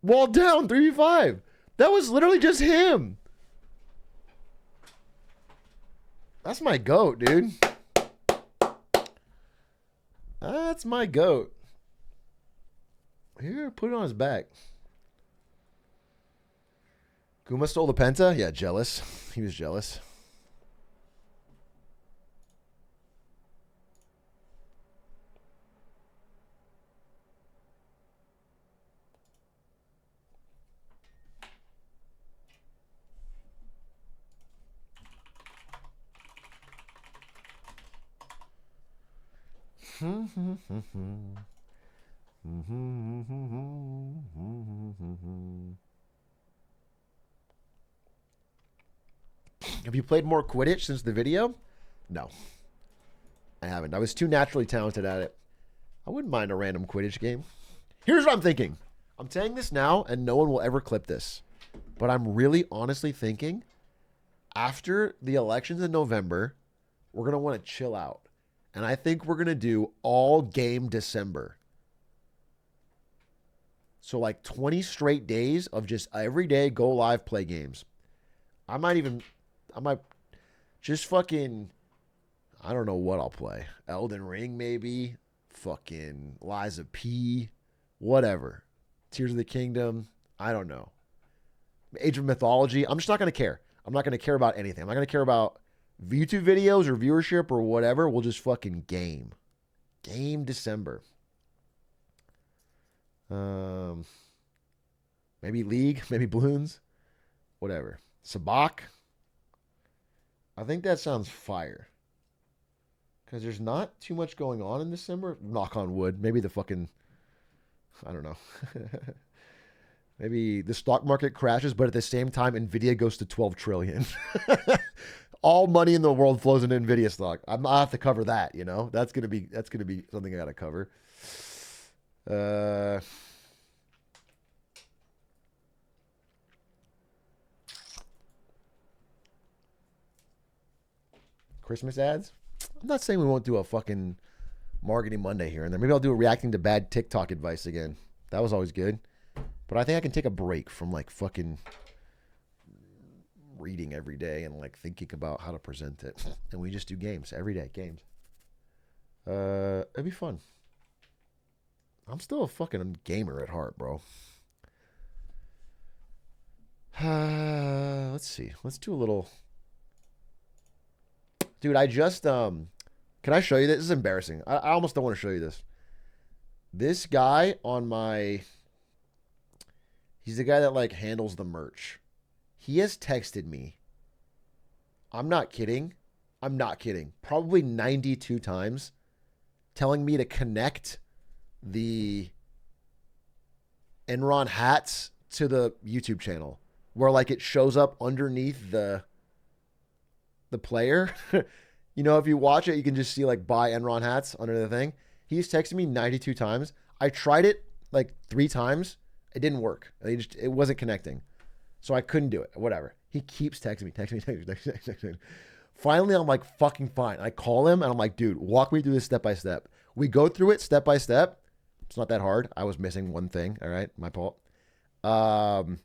While down 3v5. That was literally just him. That's my GOAT, dude. That's my GOAT. Here, put it on his back. Guma stole the Penta? Yeah, jealous. He was jealous. Have you played more Quidditch since the video? No. I haven't. I was too naturally talented at it. I wouldn't mind a random Quidditch game. Here's what I'm thinking. I'm saying this now, and no one will ever clip this. But I'm really honestly thinking, after the elections in November, we're going to want to chill out. And I think we're going to do all game December. So like 20 straight days of just every day go live play games. I might just fucking, I don't know what I'll play. Elden Ring maybe. Fucking Lies of P. Whatever. Tears of the Kingdom. I don't know. Age of Mythology. I'm just not going to care. I'm not going to care about anything. I'm not going to care about YouTube videos or viewership or whatever. We'll just fucking game. Game December. Maybe League. Maybe Bloons. Whatever. Sabak. I think that sounds fire. Because there's not too much going on in December. Knock on wood. Maybe the fucking... I don't know. Maybe the stock market crashes, but at the same time, NVIDIA goes to 12 trillion. All money in the world flows into NVIDIA stock. I have to cover that, you know? That's gonna be something I gotta cover. Christmas ads? I'm not saying we won't do a fucking Marketing Monday here and there. Maybe I'll do a reacting to bad TikTok advice again. That was always good. But I think I can take a break from like fucking reading every day and like thinking about how to present it. And we just do games every day. Games. It'd be fun. I'm still a fucking gamer at heart, bro. Let's see. Let's do a little... Dude, I just... Can I show you this? This is embarrassing. I almost don't want to show you this. This guy on my... He's the guy that, like, handles the merch. He has texted me. I'm not kidding. I'm not kidding. Probably 92 times telling me to connect the Enron hats to the YouTube channel where, like, it shows up underneath the player. You know, if you watch it, you can just see, like, buy Enron hats under the thing. He's texted me 92 times. I tried it, like, 3 times. It didn't work. It wasn't connecting. So I couldn't do it. Whatever. He keeps texting me. Finally, I'm like, fucking fine. I call him and I'm like, dude, walk me through this step by step. We go through it step by step. It's not that hard. I was missing one thing. All right. My fault. The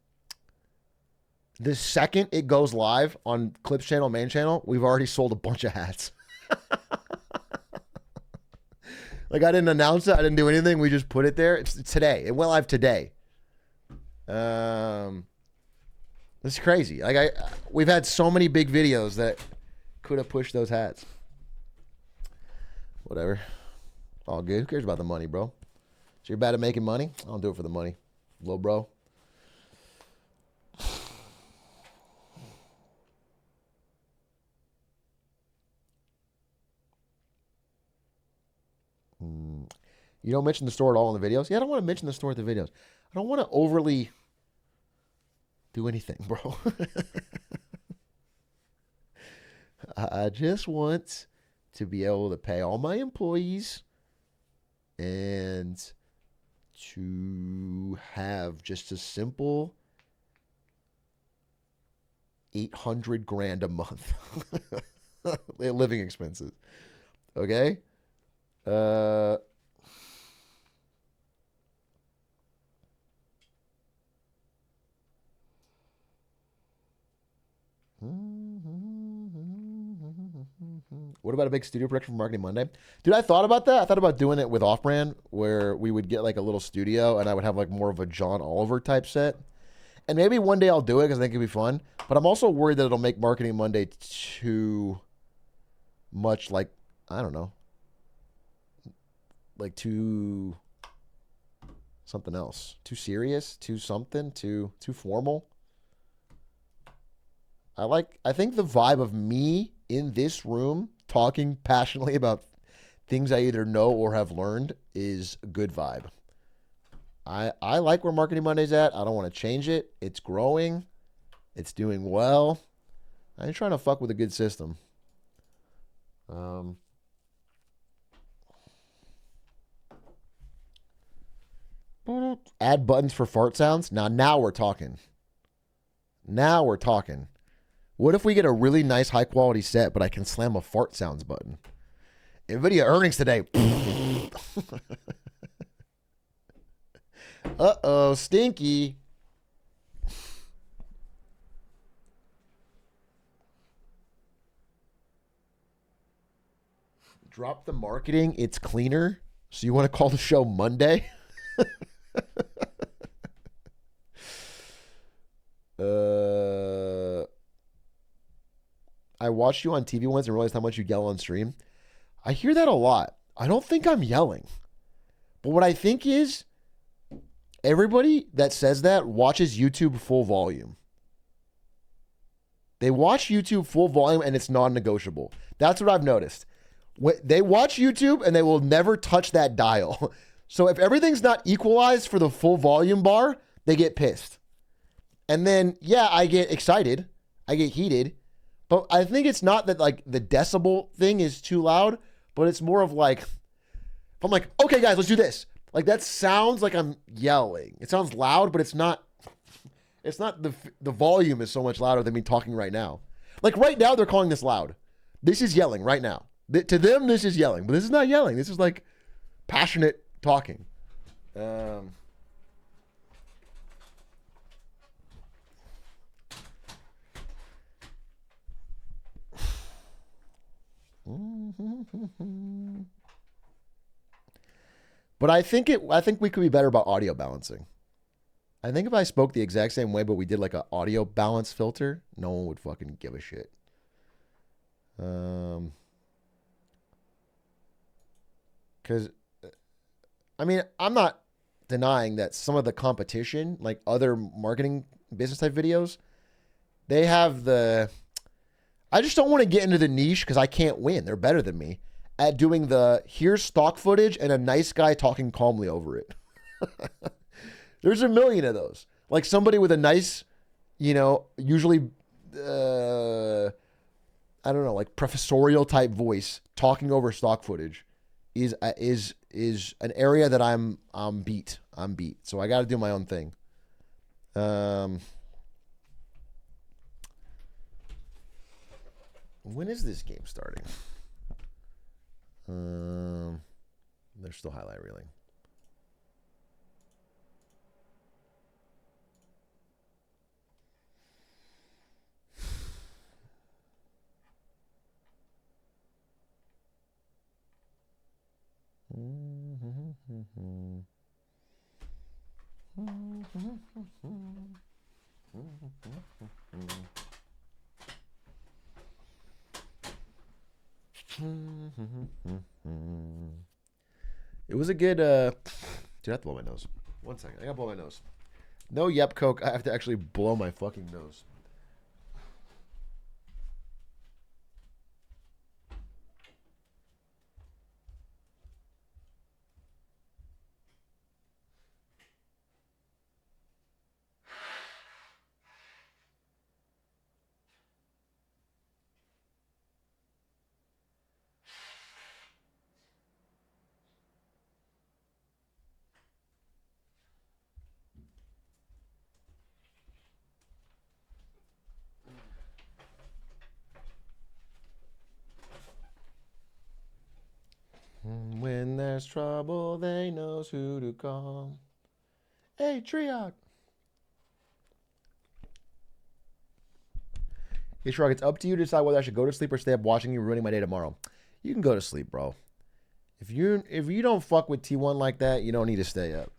second it goes live on Clips channel, main channel, we've already sold a bunch of hats. Like, I didn't announce it. I didn't do anything. We just put it there. It's today. It went live today. It's crazy. Like, we've had so many big videos that could have pushed those hats. Whatever. All good. Who cares about the money, bro? So you're bad at making money? I don't do it for the money. Little bro. You don't mention the store at all in the videos? Yeah, I don't want to mention the store at the videos. I don't want to overly do anything, bro. I just want to be able to pay all my employees and to have just a simple 800 grand a month living expenses. Okay? What about a big studio production for Marketing Monday? Dude, I thought about that. I thought about doing it with Off-Brand, where we would get like a little studio and I would have like more of a John Oliver type set. And maybe one day I'll do it because I think it'd be fun. But I'm also worried that it'll make Marketing Monday too much like, I don't know, like too something else. Too serious, too something, too formal. I think the vibe of me in this room talking passionately about things I either know or have learned is a good vibe. I like where Marketing Monday's at. I don't want to change it. It's growing. It's doing well. I ain't trying to fuck with a good system. Add buttons for fart sounds. Now we're talking. Now we're talking. What if we get a really nice high quality set, but I can slam a fart sounds button? NVIDIA earnings today. Uh-oh, stinky. Drop the marketing. It's cleaner. So you want to call the show Monday? I watched you on TV once and realized how much you yell on stream. I hear that a lot. I don't think I'm yelling. But what I think is everybody that says that watches YouTube full volume. They watch YouTube full volume and it's non-negotiable. That's what I've noticed. They watch YouTube and they will never touch that dial. So if everything's not equalized for the full volume bar, they get pissed. And then, yeah, I get excited. I get heated. But I think it's not that like the decibel thing is too loud, but it's more of like, if I'm like, okay, guys, let's do this. Like that sounds like I'm yelling. It sounds loud, but it's not. It's not the volume is so much louder than me talking right now. Like right now, they're calling this loud. This is yelling right now. To them, this is yelling, but this is not yelling. This is like passionate talking. But I think we could be better about audio balancing. I think if I spoke the exact same way, but we did like an audio balance filter, no one would fucking give a shit. Because, I mean, I'm not denying that some of the competition, like other marketing business type videos, they have the... I just don't want to get into the niche because I can't win. They're better than me at doing the here's stock footage and a nice guy talking calmly over it. There's a million of those. Like somebody with a nice, usually, I don't know, like professorial type voice talking over stock footage is an area that I'm beat. So I got to do my own thing. When is this game starting? They're still highlight reeling. It was a good dude, I have to blow my nose. 1 second. I gotta blow my nose. No yep coke. I have to actually blow my fucking nose. When there's trouble, they knows who to call. Atrioc. Atrioc, it's up to you to decide whether I should go to sleep or stay up watching you ruining my day tomorrow. You can go to sleep, bro. If you don't fuck with T1 like that, you don't need to stay up.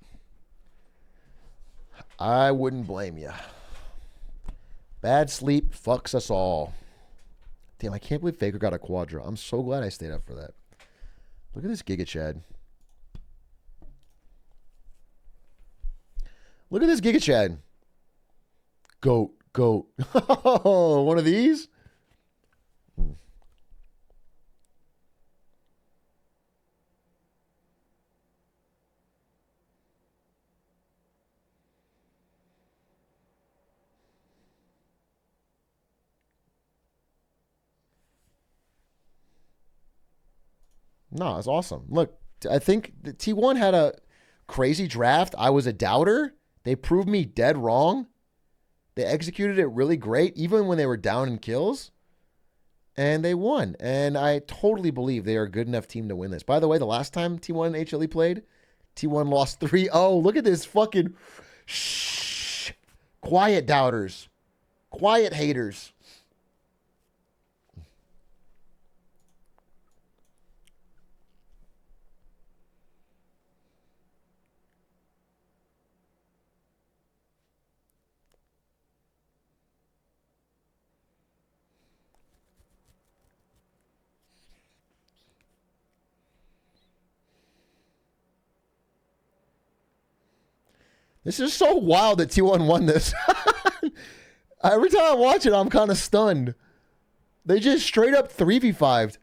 I wouldn't blame you. Bad sleep fucks us all. Damn, I can't believe Faker got a quadra. I'm so glad I stayed up for that. Look at this Giga Chad. Look at this Giga Chad. Goat. One of these? No, it's awesome. Look, I think the T1 had a crazy draft. I was a doubter. They proved me dead wrong. They executed it really great, even when they were down in kills. And they won. And I totally believe they are a good enough team to win this. By the way, the last time T1 and HLE played, T1 lost 3-0. Look at this fucking... Shh. Quiet doubters. Quiet haters. This is so wild that T1 won this. Every time I watch it, I'm kind of stunned. They just straight up 3v5'd.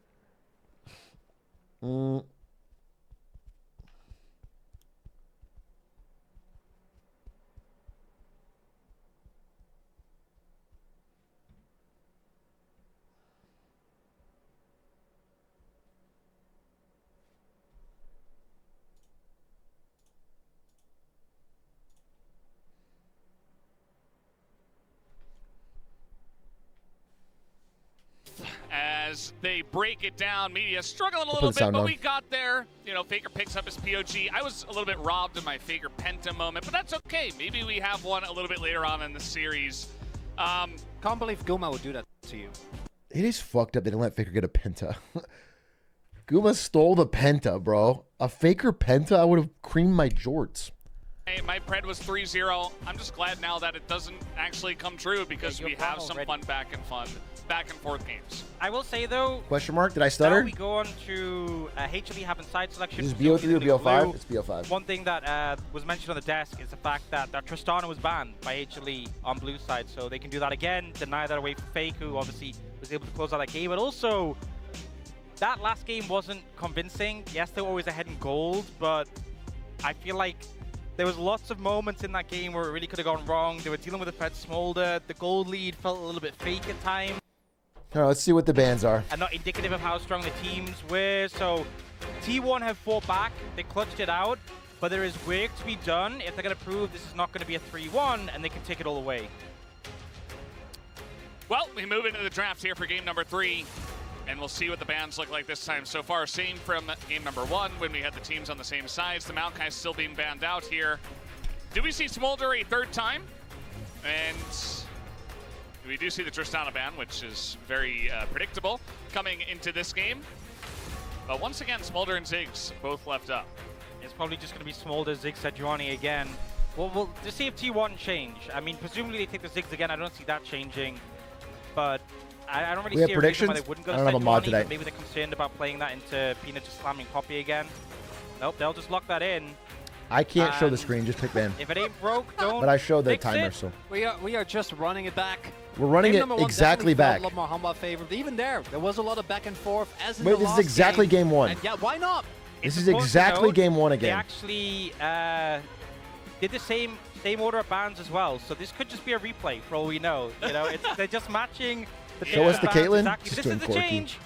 As they break it down, media struggling a little bit, but we got there. You know, Faker picks up his POG. I was a little bit robbed of my Faker Penta moment, but that's okay. Maybe we have one a little bit later on in the series. Can't believe Guma would do that to you. It is fucked up they didn't let Faker get a Penta. Guma stole the Penta, bro. A Faker Penta, I would have creamed my jorts. Hey, my pred was 3-0. I'm just glad now that it doesn't actually come true because we have some fun back and forth games. I will say though. Question mark? Did I stutter? Now we go on to HLE having side selection. Is this BO3 or BO5? It's BO5. One thing that was mentioned on the desk is the fact that Tristana was banned by HLE on blue side, so they can do that again, deny that away from Fake, who obviously was able to close out that game. But also, that last game wasn't convincing. Yes, they were always ahead in gold, but I feel like there was lots of moments in that game where it really could have gone wrong. They were dealing with a Fred Smolder. The gold lead felt a little bit fake at times. All right, let's see what the bans are. And not indicative of how strong the teams were. So T1 have fought back. They clutched it out. But there is work to be done if they're going to prove this is not going to be a 3-1 and they can take it all away. Well, we move into the draft here for game number 3, and we'll see what the bans look like this time. So far, same from game number 1 when we had the teams on the same sides. The Maokai still being banned out here. Do we see Smolder a third time? And we do see the Tristana ban, which is very predictable coming into this game. But once again, Smolder and Ziggs both left up. It's probably just going to be Smolder, Ziggs, Sejuani again. Well, we'll just see if T1 change. I mean, presumably they take the Ziggs again. I don't see that changing. But I don't really see a reason why they wouldn't go to Sejuani. Maybe they're concerned about playing that into Peanut just slamming Poppy again. Nope, they'll just lock that in. I can't show the screen, just pick ban. If it ain't broke, don't. But I showed the fix timer, it. so. We are just running it back. We're running it exactly back. A lot more Humba favor. Even there was a lot of back and forth. As in Wait, this is exactly game 1. And yeah, why not? This is exactly game 1 again. They actually did the same order of bans as well. So this could just be a replay for all we know. You know, they're just matching. Show us the Caitlyn. Exactly. Just This doing is the Corki. change.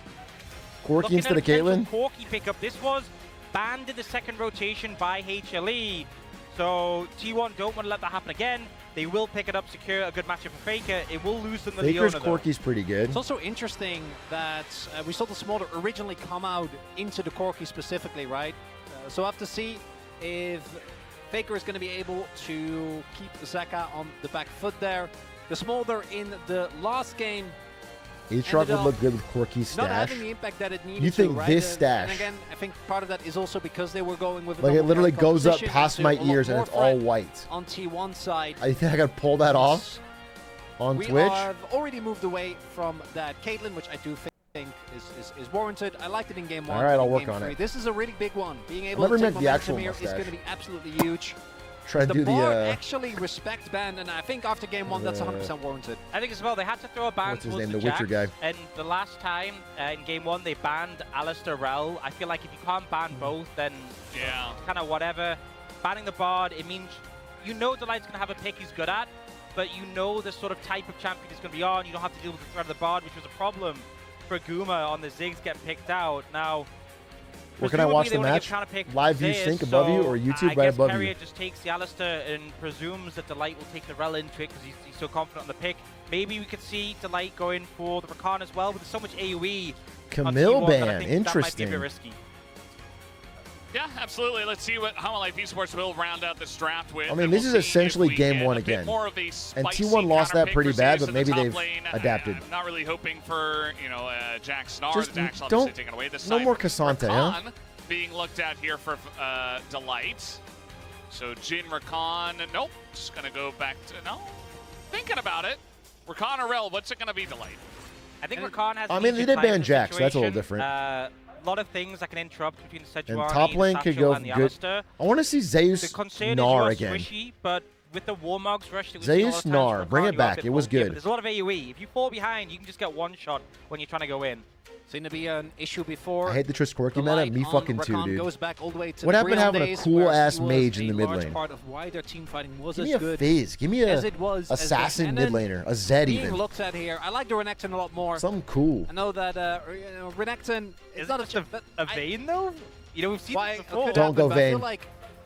Corki instead of Caitlyn. Corki pickup. This was banned in the second rotation by HLE. So T1 don't want to let that happen again. They will pick it up, secure a good matchup for Faker. It will lose them the Faker's Leona, though. Corki's pretty good. It's also interesting that we saw the Smolder originally come out into the Corki specifically, right? So I have to see if Faker is going to be able to keep Zeka on the back foot there. The Smolder in the last game Atrioc would look good with Corki's not stash. having the impact that it needed. You think right? this stash? And again, I think part of that is also because they were going with a Like it double literally carry goes up composition, past so my a lot ears and more it's all threat white. on T1 side. I think I could pull that off on we Twitch. have already moved away from that Caitlyn, which I do think is warranted. I liked it in game 1. All right, I'll in work game on 3. it. This is a really big one. Being able never to take met the actual momentum here is mustache. going to be absolutely huge. Try to the do the, bar actually respects ban, and I think after game 1, that's the- 100% warranted. I think as well, they had to throw a ban What's his towards name, the the Witcher Jax, guy? and the last time in game 1 they banned Alistair Rel. I feel like if you can't ban both, then yeah, kind of whatever. Banning the Bard, it means you know Delight's going to have a pick he's good at, but you know the sort of type of champion he's going to be on. You don't have to deal with the threat of the Bard, which was a problem for Guma on the Ziggs getting picked out. Now, Where can I watch the match? Live view sync above you or YouTube right above Carrier you? just takes the Alistair and presumes that Delight will take the Rel into it because he's so confident on the pick. Maybe we could see Delight going for the Rakan as well, but there's so much AoE. Camille on T1 that I ban, think interesting. That might be a bit risky. Yeah, absolutely. Let's see what How Life Esports will round out this draft with. I mean, and this we'll is see essentially if we game get 1 a bit again. more of a And spicy T1 lost that counterpick pretty for bad, Zeus but in the maybe top they've lane. adapted. I'm not really hoping for, Jax Snar. Just The Jax don't- obviously taking away this no side. more Cassante, huh? Rakan being looked at here for Delight. So Jin Rakan, nope. Just going to go back to, no. Thinking about it. Rakan or Rel, what's it going to be, Delight? I think Rakan has I mean, they did ban Jax, so that's a little different. A lot of things that can interrupt between And Sejuani, top lane could go and the good. Alistair. I want to see The Zeus concern Gnar is you're again. squishy, but with the Warmogs rush that we've Zeus seen a lot of times Gnar, bring Rakan, it you are a back. bit It was bulkier, good. but there's a lot of AoE. If you fall behind, you can just get one shot when you're trying to go in. Seemed to be an issue before. I hate the Triss Corki Delight meta. Me on fucking too, Rakan dude. goes back all the way to What the happened to Breon having a days, cool where ass he was mage in a the mid large lane? part of why their team fighting was Give as me a good Fizz. Give me a as it was as the assassin mid Cannon laner. A Zed being even. looked at here. I like the Renekton a lot more. Something cool. I know that Renekton is not a Vayne though. You know, we've seen this before. Don't go Vayne.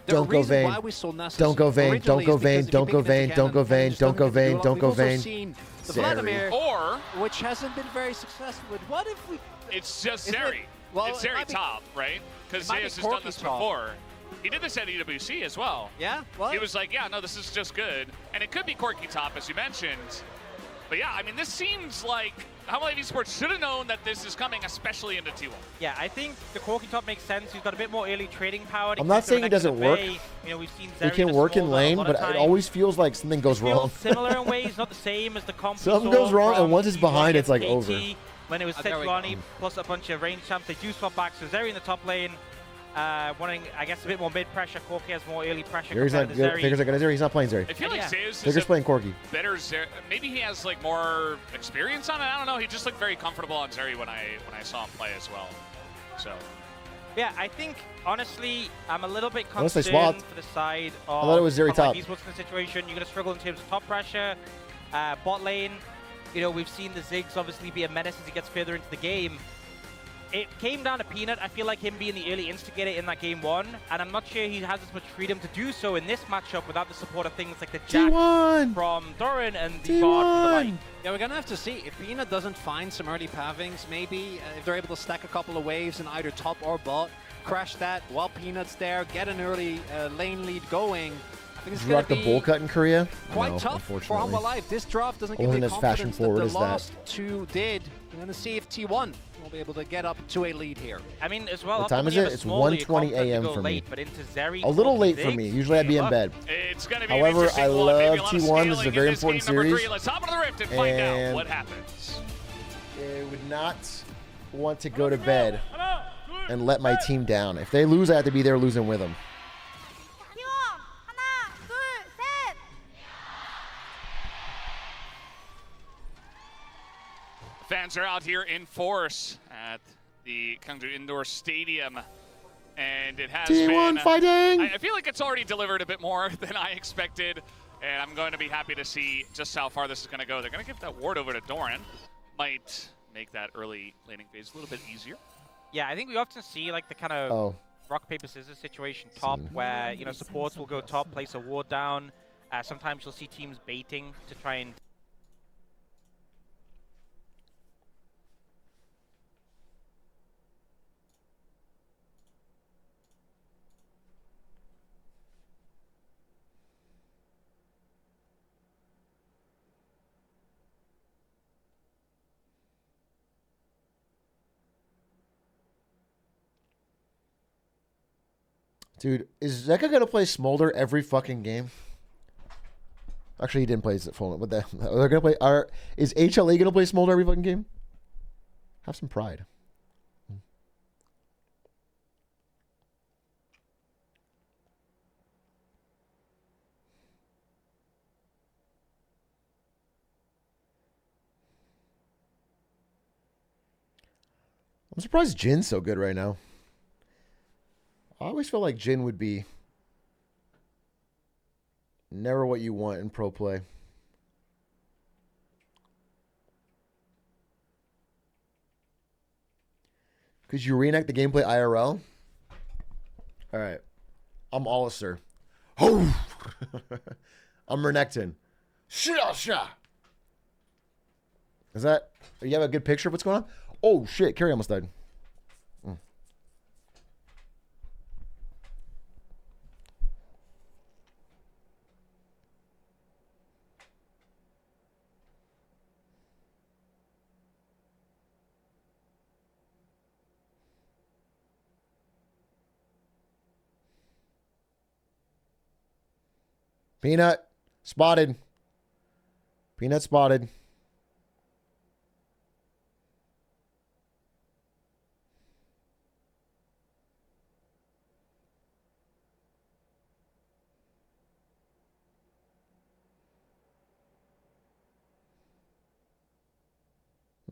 Don't go Vayne. Don't go Vayne. Don't go Vayne. Don't go Vayne. Don't go Vayne. Don't go Vayne. Don't go Vayne. The Vladimir, Or which hasn't been very successful with. What if we? It's just Isn't it- Zeri. well, it's it Zeri might be- top, right? Because it might be Zeus has done Corki this top. before. He did this at EWC as well. Yeah? What? He was like, yeah, no, this is just good. And it could be Corki top, as you mentioned. But yeah, I mean, this seems like How Life Esports should have known that this is coming, especially into T1. Yeah, I think the Corki top makes sense. He's got a bit more early trading power. I'm not saying it doesn't work. You know, we've seen It Zeri can the work in Smolder a lane, lot but of it times. always feels like something goes wrong. Similar in ways, not the same as the comp. we Something saw goes wrong, and from once it's behind, it's like KT over. When it was there we go. Sejuani plus a bunch of range champs, they do swap back. So Zeri in the top lane, wanting, I guess, a bit more mid pressure. Corki has more early pressure. Gary's not compared to good. Zeri. Figures are good. He's not playing Zeri. I feel like Zeus Figures is playing Corki. better Zeri. Maybe he has like more experience on it. I don't know. He just looked very comfortable on Zeri when I saw him play as well. So Yeah, I think, honestly, I'm a little bit Unless they concerned swapped. for the side of thought it was Zeri top. He's what's the situation. You're going to struggle in terms of top pressure. Bot lane, you know, we've seen the Ziggs obviously be a menace as he gets further into the game. it came down to Peanut. I feel like him being the early instigator in that game 1, and I'm not sure he has as much freedom to do so in this matchup without the support of things like the Jack from Doran and the Bard from the right. Yeah, we're going to have to see. If Peanut doesn't find some early pavings, maybe if they're able to stack a couple of waves in either top or bot, crash that while Peanut's there, get an early lane lead going. I think it's Did you going rock to the be bowl cut in Korea? quite No, tough for unfortunately. Humble Life. This draft doesn't give Wasn't me as fashion confidence forward that as the that. last two did. We're going to see if T1 will be able to get up to a lead here. I mean, as well, What time is it? It's 1:20 a.m. for me. But into Zeri, A little late for me. Usually I'd be in bed. It's going to be However, an I interesting one. Maybe love a lot of T1. This is a scaling very in this important game number series. 3. Let's hop into the Rift and find out what happens. I would not want to go to bed and let my team down. If they lose, I have to be there losing with them. Fans are out here in force at the Gangju Indoor Stadium, and it has T1 been fighting! I feel like it's already delivered a bit more than I expected, and I'm going to be happy to see just how far this is going to go. They're going to give that ward over to Doran. Might make that early laning phase a little bit easier. Yeah, I think we often see like the kind of rock, paper, scissors situation top where, you know, supports will go top, place a ward down. Sometimes you'll see teams baiting to try and... Dude, is Zeka gonna play Smolder every fucking game? Actually, he didn't play his phone. What the? They're gonna play. Is HLA gonna play Smolder every fucking game? Have some pride. I'm surprised Jin's so good right now. I always felt like Jin would be never what you want in pro play. Could you reenact the gameplay IRL? All right. I'm Alistair. Oh! I'm Renekton. Sha! Is that... You have a good picture of what's going on? Oh, shit. Carrie almost died. Peanut spotted. Peanut spotted.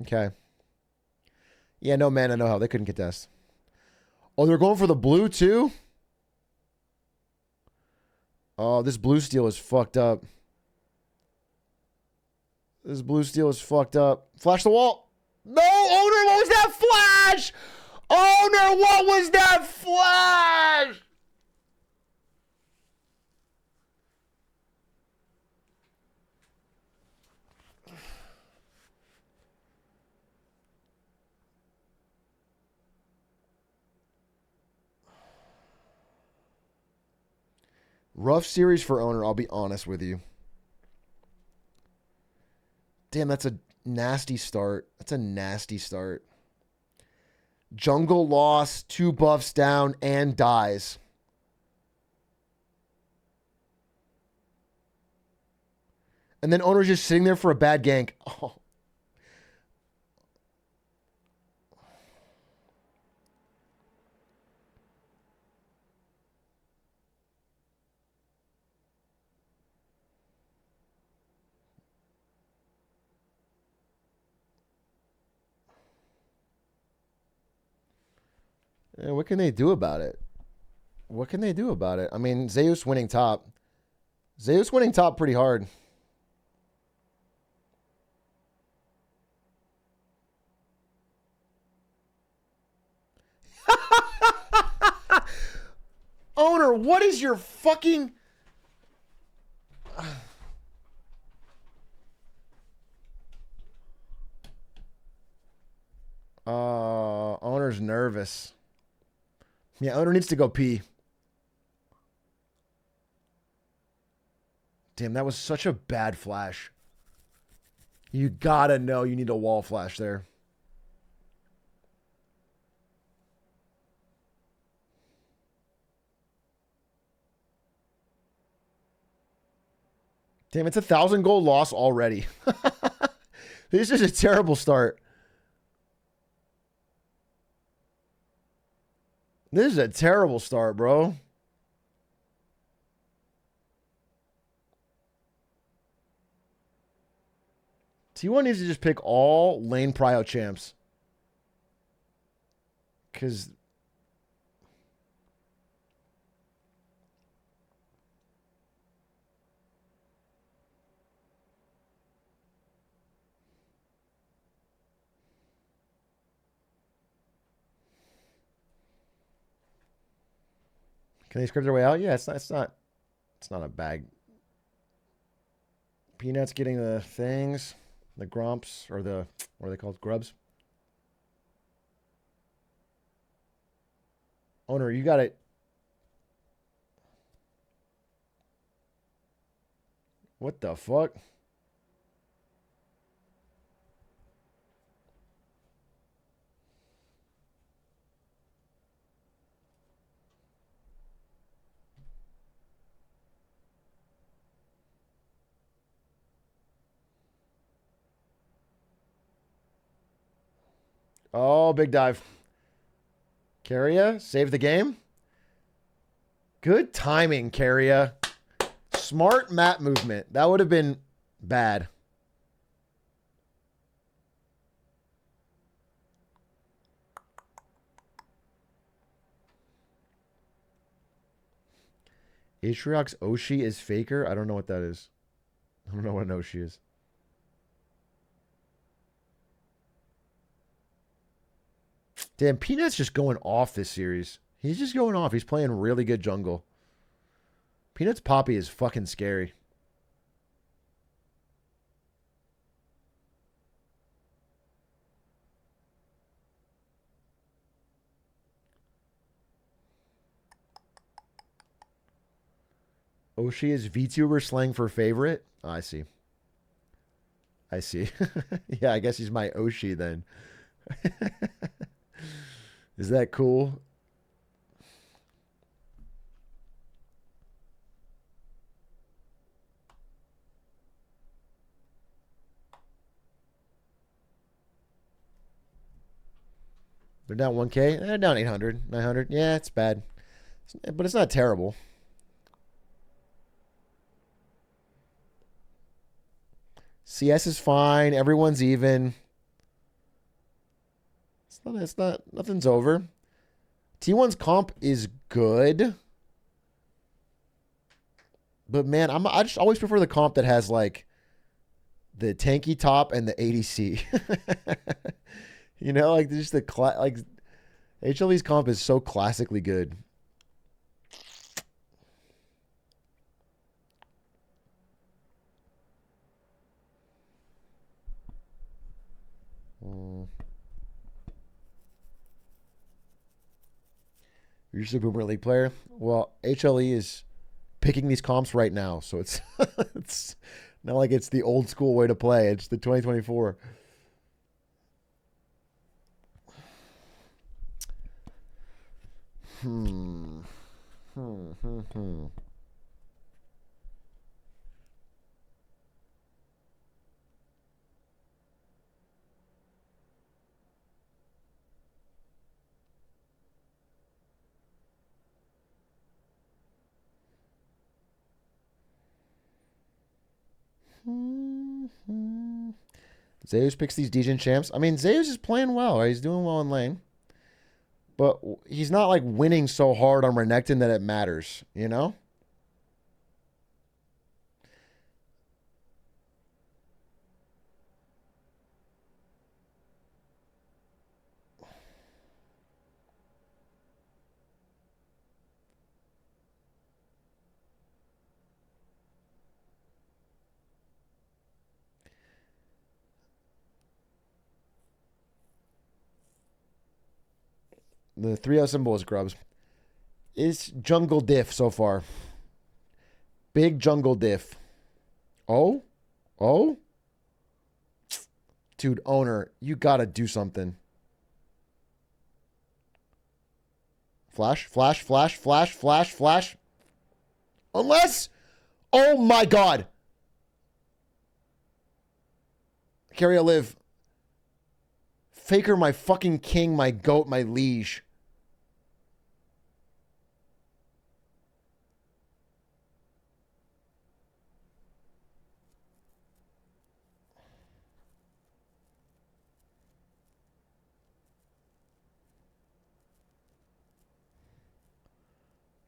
Okay. Yeah, no man, I know how. They couldn't get this. Oh, they're going for the blue too? Oh, this blue steel is fucked up. This blue steel is fucked up. Flash the wall. No, Owner, what was that flash? Owner, what was that flash? Rough series for Owner, I'll be honest with you. Damn, that's a nasty start. That's a nasty start. Jungle lost, 2 buffs down, and dies. And then Owner's just sitting there for a bad gank. Oh. Yeah, what can they do about it? What can they do about it? I mean, Zeus winning top. Zeus winning top pretty hard. owner, what is your fucking... Owner's nervous. Yeah, owner needs to go pee. Damn, that was such a bad flash. You gotta know you need a wall flash there. Damn, it's a 1,000 goal loss already. This is a terrible start. This is a terrible start, bro. T1 needs to just pick all lane prio champs. Because... Can they script their way out? Yeah, it's not a bag. Peanuts getting the things, the grumps, or the, what are they called? Grubs. Owner, you got it. What the fuck? Oh, big dive. Carria, save the game. Good timing, Carria. Smart map movement. That would have been bad. Atrioc's Oshi is Faker? I don't know what that is. I don't know what an Oshi is. Damn, Peanut's just going off this series. He's just going off. He's playing really good jungle. Peanut's Poppy is fucking scary. Oshi is VTuber slang for favorite? Oh, I see. I see. Yeah, I guess he's my Oshi then. Is that cool? They're down 1K. They're down 800, 900. Yeah, it's bad. But it's not terrible. CS is fine. Everyone's even. It's not, nothing's over. T1's comp is good. But man, I just always prefer the comp that has like the tanky top and the ADC. You know, like just the like HLE's comp is so classically good. You're just a Boomer League player? Well, HLE is picking these comps right now, so it's it's not like it's the old school way to play. It's the 2024. Zeus picks these Degen champs. I mean, Zeus is playing well. Right? He's doing well in lane. But he's not like winning so hard on Renekton that it matters, you know? The 3-0 symbol is grubs. It's jungle diff so far. Big jungle diff. Oh? Oh? Dude, owner, you gotta do something. Flash, flash, flash, flash, flash, flash. Unless... Oh my god. Carry a live. Faker, my fucking king, my goat, my liege.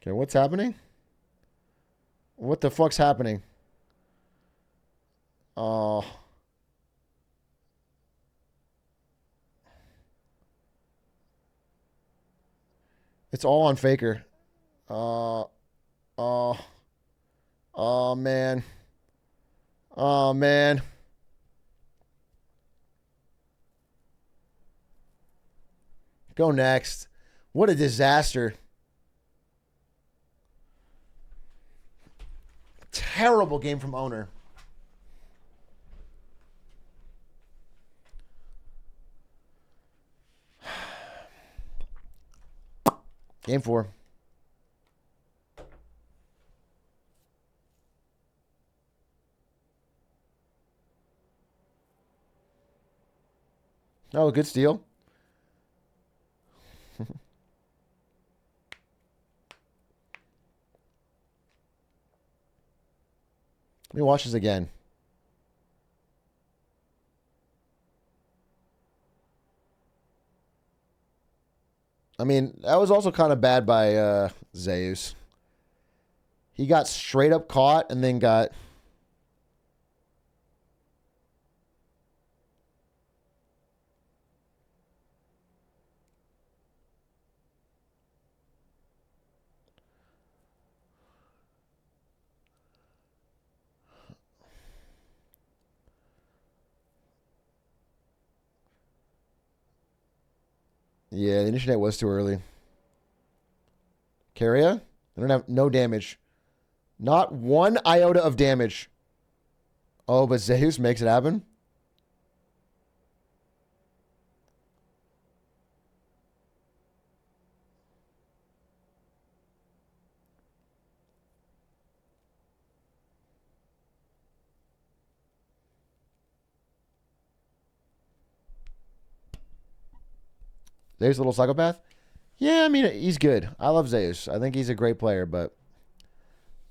Okay, what's happening? What the fuck's happening? Oh. It's all on Faker. Oh, man. Oh, man. Go next. What a disaster. Terrible game from owner. Game 4. Oh, good steal. Let me watch this again. I mean, that was also kind of bad by Zeus. He got straight up caught and then got... Yeah, the internet was too early. Carrier? I don't have no damage. Not one iota of damage. Oh, but Zeus makes it happen? Zeus, a little psychopath? Yeah, I mean, he's good. I love Zeus. I think he's a great player, but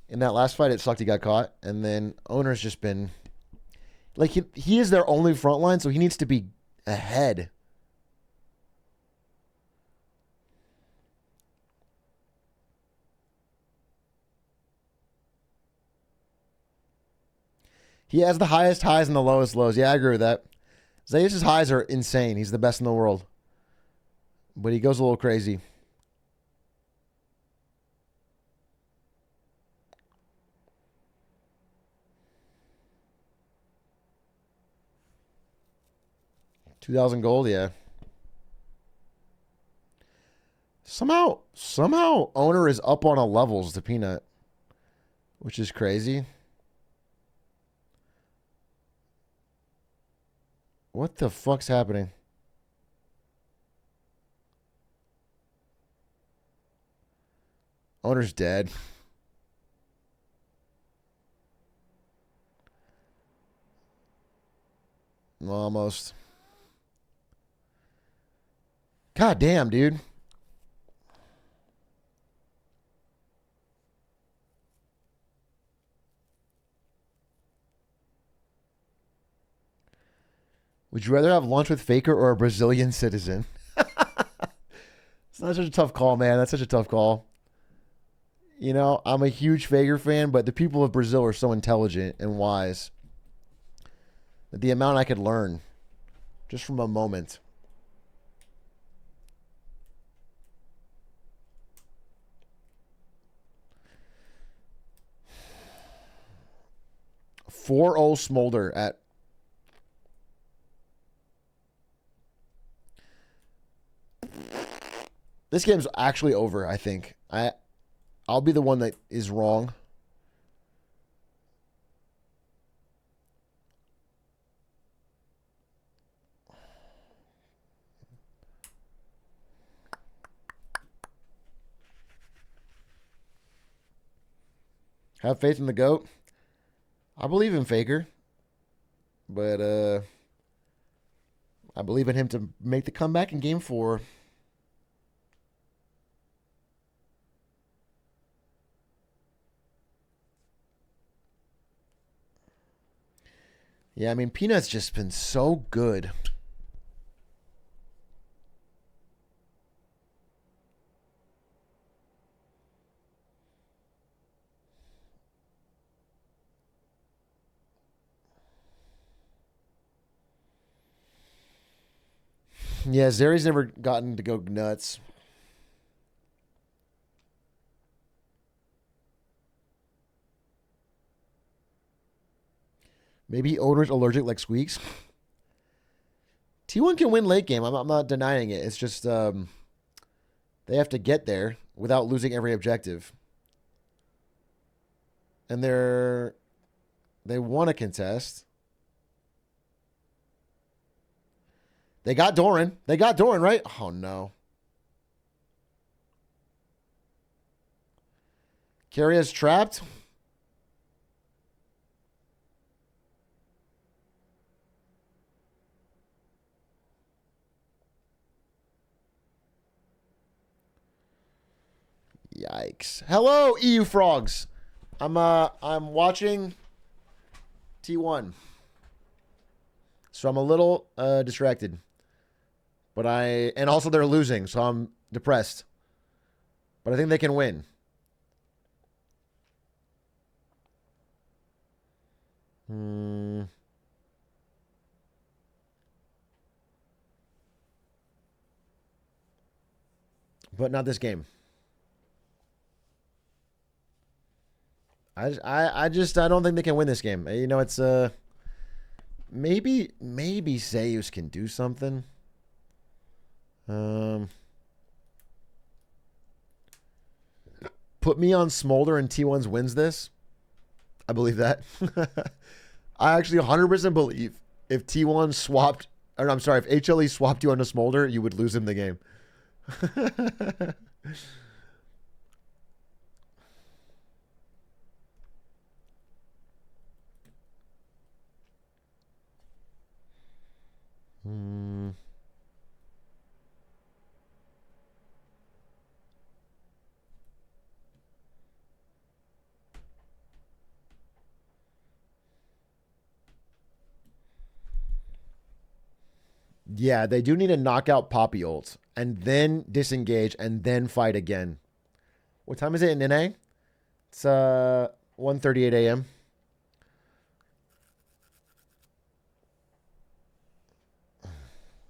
in that last fight, it sucked he got caught. And then owner's just been... Like, he is their only front line, so he needs to be ahead. He has the highest highs and the lowest lows. Yeah, I agree with that. Zeus's highs are insane. He's the best in the world. But he goes a little crazy. $2,000 gold, yeah. Somehow owner is up on a levels to Peanut, which is crazy. What the fuck's happening? Owner's dead. Almost. God damn, dude. Would you rather have lunch with Faker or a Brazilian citizen? It's not such a tough call, man. That's such a tough call. You know, I'm a huge Faker fan, but the people of Brazil are so intelligent and wise that the amount I could learn just from a moment. $4-0 Smolder at... This game's actually over, I think. I'll be the one that is wrong. Have faith in the GOAT. I believe in Faker. But I believe in him to make the comeback in game 4. Yeah, I mean, Peanut's just been so good. Yeah, Zeri's never gotten to go nuts. Maybe owner's allergic like Squeaks. T1 can win late game. I'm not denying it. It's just they have to get there without losing every objective. And they want to contest. They got Doran. They got Doran, right? Oh, no. Carrier's trapped. Yikes. Hello, EU frogs. I'm watching T1. So I'm a little distracted. But and also they're losing, so I'm depressed. But I think they can win. But not this game. I don't think they can win this game. You know, it's maybe Zeus can do something. Put me on Smolder and T1's wins this. I believe that. I actually 100% believe if T1 swapped, or I'm sorry, if HLE swapped you onto Smolder, you would lose him the game. Yeah, they do need to knock out Poppy ult and then disengage and then fight again. What time is it in NA? It's 1:38 a.m.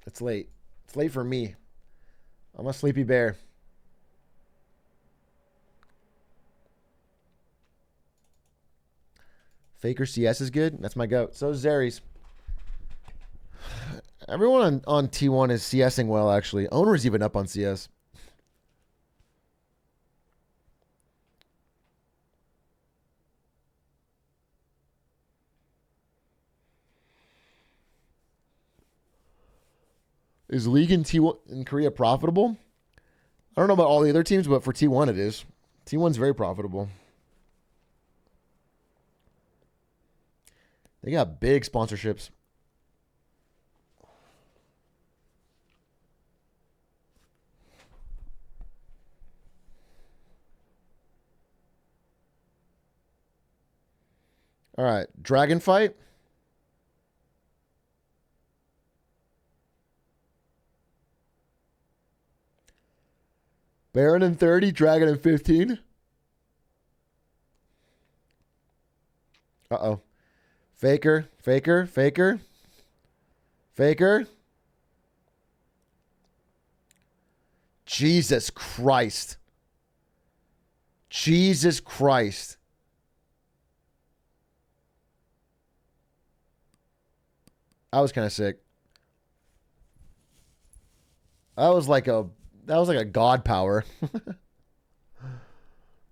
It's late. It's late for me. I'm a sleepy bear. Faker CS is good. That's my goat. So is Zeri's. Everyone on T1 is CSing well, actually. Owner's even up on CS. Is League in T1 in Korea profitable? I don't know about all the other teams, but for T1 it is. T1's very profitable. They got big sponsorships. All right, Dragon Fight. Baron in 30, Dragon in 15. Uh-oh. Faker. Jesus Christ. I was kind of sick. That was like a That was like a god power.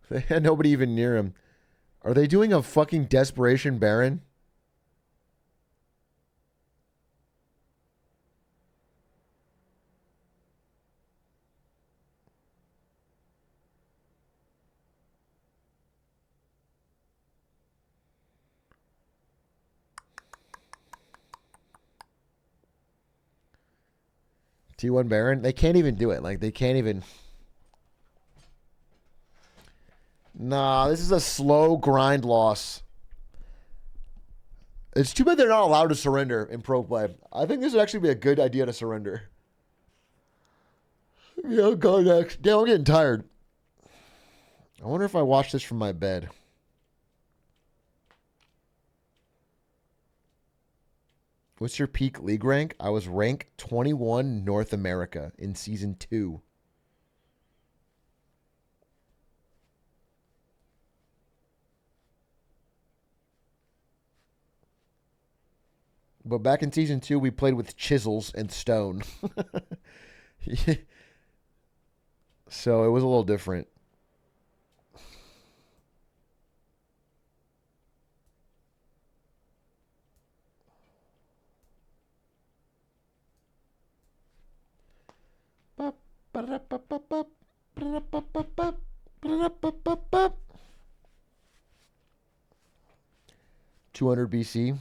They had nobody even near him. Are they doing a fucking Desperation Baron? T1 Baron? They can't even do it. Like, they can't even... Nah, this is a slow grind loss. It's too bad they're not allowed to surrender in pro play. I think this would actually be a good idea to surrender. Yeah, go next. Damn, I'm getting tired. I wonder if I watch this from my bed. What's your peak league rank? I was rank 21 North America in season 2. But back in season 2, we played with chisels and stone. So it was a little different. $200 BC.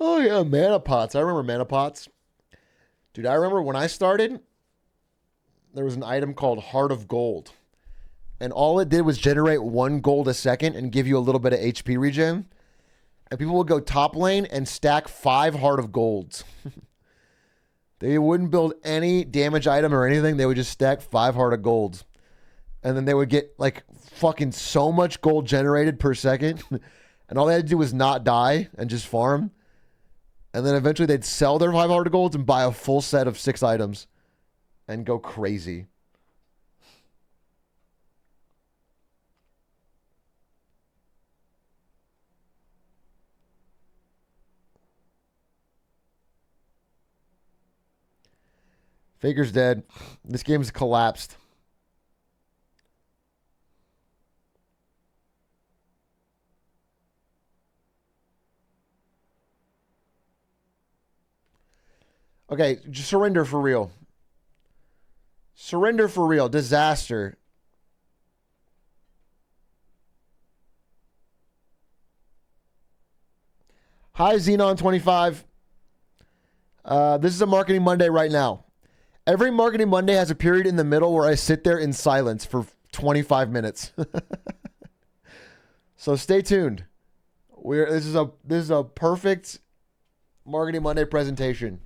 Oh, yeah, mana pots. I remember mana pots. Dude, I remember when I started, there was an item called Heart of Gold. And all it did was generate 1 gold a second and give you a little bit of HP regen. And people would go top lane and stack 5 Heart of Golds. They wouldn't build any damage item or anything. They would just stack 5 Heart of Golds. And then they would get like fucking so much gold generated per second. And all they had to do was not die and just farm. And then eventually they'd sell their 5 Heart of Golds and buy a full set of 6 items. And go crazy. Faker's dead. This game's collapsed. Okay, just surrender for real. Surrender for real. Disaster. Hi, Xenon25. This is a Marketing Monday right now. Every Marketing Monday has a period in the middle where I sit there in silence for 25 minutes. So stay tuned. This is a perfect Marketing Monday presentation.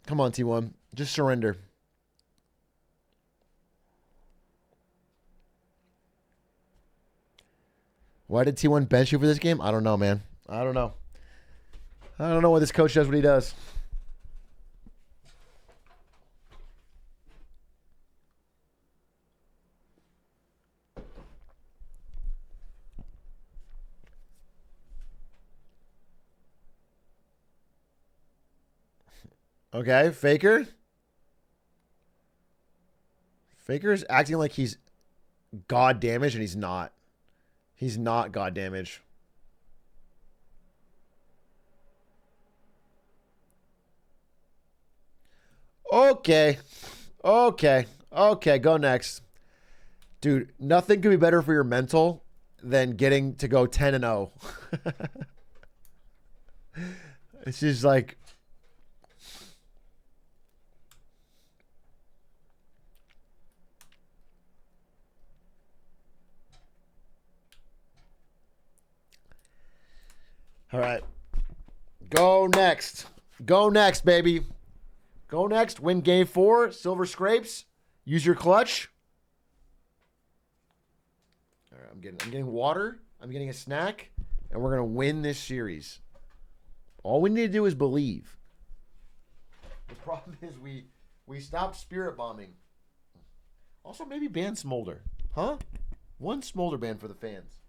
Come on, T1. Just surrender. Why did T1 bench you for this game? I don't know, man. I don't know. I don't know why this coach does what he does. Okay, Faker. Faker is acting like he's god damage, and he's not. He's not god damage. Okay. Okay. Okay, go next. Dude, nothing could be better for your mental than getting to go 10-0. It's just like... Go next. Go next, baby. Go next. Win game 4. Silver scrapes. Use your clutch. All right, I'm getting water. I'm getting a snack, and we're gonna win this series. All we need to do is believe. The problem is we stopped spirit bombing. Also, maybe ban Smolder, huh? One Smolder ban for the fans.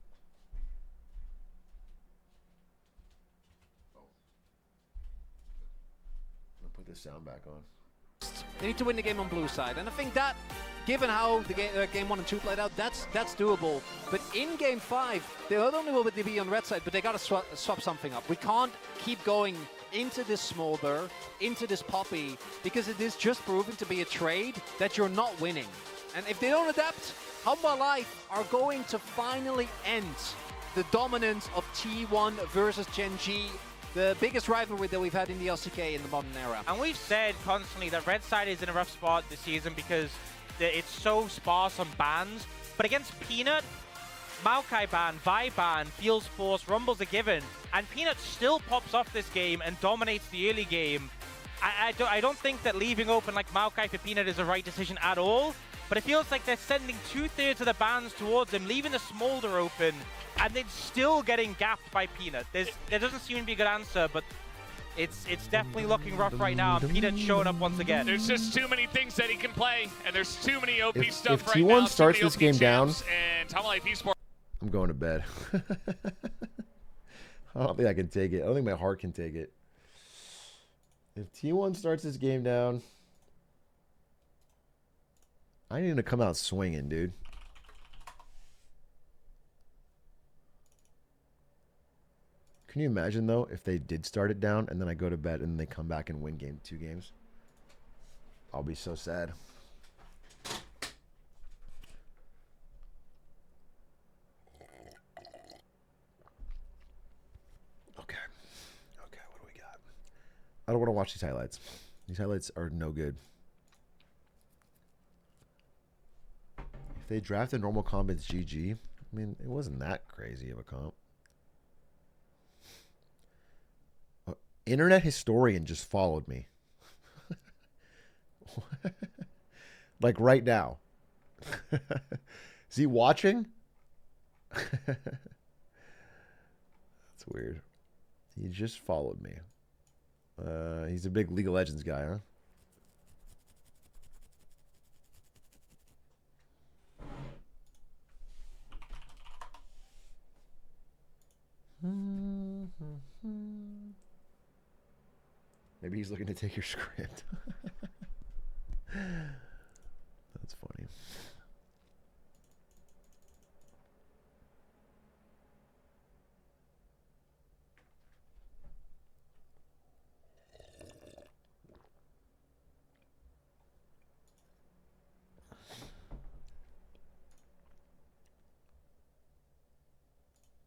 I'm gonna put this sound back on. They need to win the game on blue side, and I think that, given how the game 1 and 2 played out, that's doable. But in game 5, they not only will they be on red side, but they got to swap something up. We can't keep going into this Smolder, into this Poppy, because it is just proven to be a trade that you're not winning. And if they don't adapt, Humble Life are going to finally end the dominance of T1 versus Gen G, the biggest rivalry that we've had in the LCK in the modern era. And we've said constantly that red side is in a rough spot this season because it's so sparse on bans. But against Peanut, Maokai ban, Vi ban, Feels Force, Rumble's a given. And Peanut still pops off this game and dominates the early game. I don't think that leaving open like Maokai for Peanut is the right decision at all. But it feels like they're sending 2/3 of the bans towards him, leaving the Smolder open, and then still getting gapped by Peanut. There doesn't seem to be a good answer, but it's definitely looking rough right now, and Peanut's showing up once again. There's just too many things that he can play, and there's too many OP stuff if right T1 now. starts this game down, and Humble Life Esports. I'm going to bed. I don't think I can take it. I don't think my heart can take it. If T1 starts this game down, I need him to come out swinging, dude. Can you imagine, though, if they did start it down and then I go to bed and they come back and win 2 games? I'll be so sad. Okay, what do we got? I don't want to watch these highlights. These highlights are no good. If they draft a normal comp, it's GG. I mean, it wasn't that crazy of a comp. Internet historian just followed me. Like right now. Is he watching? That's weird. He just followed me. He's a big League of Legends guy, huh? Maybe he's looking to take your script. That's funny.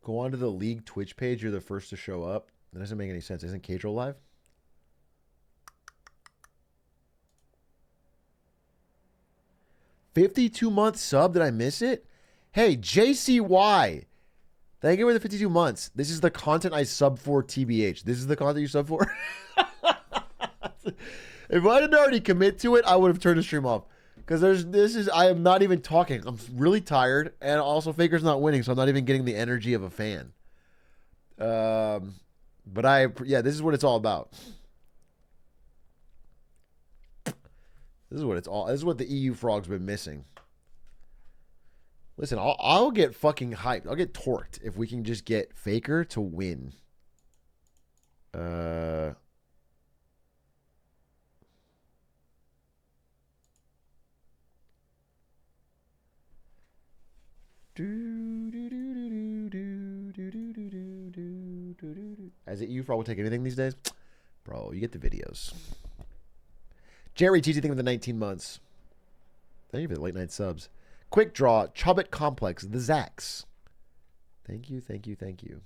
Go onto the League Twitch page. You're the first to show up. That doesn't make any sense. Isn't Cadro live? $52-month sub. Did I miss it? Hey, JCY. Thank you for the 52 months. This is the content I sub for, TBH. This is the content you sub for? If I didn't already commit to it, I would have turned the stream off. Because I am not even talking. I'm really tired. And also, Faker's not winning, so I'm not even getting the energy of a fan. Yeah, this is what it's all about. This is what the EU frog's been missing. Listen, I'll get fucking hyped. I'll get torqued if we can just get Faker to win. As it EU frog will take anything these days? Bro, you get the videos. Jerry TT, thank you for the 19 months. Thank you for the late night subs. Quick Draw, Chubbit Complex, the Zax. Thank you, thank you, thank you.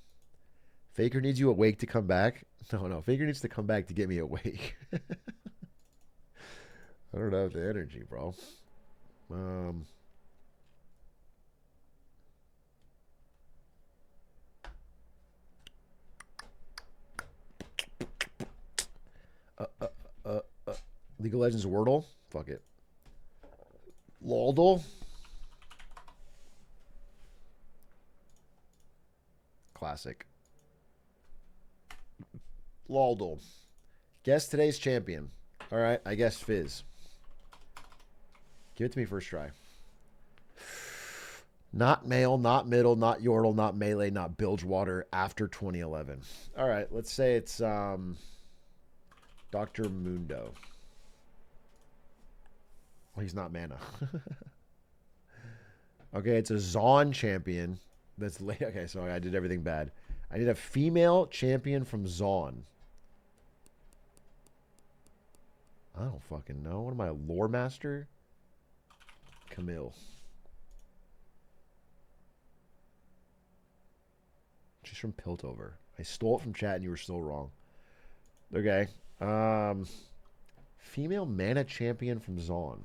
Faker needs you awake to come back. No, Faker needs to come back to get me awake. I don't have the energy, bro. League of Legends Wordle. Fuck it. Laldle. Classic. Laldle. Guess today's champion. All right, I guess Fizz. Give it to me first try. Not male, not middle, not Yordle, not melee, not Bilgewater after 2011. All right, let's say it's Dr. Mundo. Well, he's not mana. Okay, it's a Zaun champion. That's late. Okay, so I did everything bad. I need a female champion from Zaun. I don't fucking know. What am I, a lore master? Camille. She's from Piltover. I stole it from chat and you were still wrong. Okay. Female mana champion from Zaun.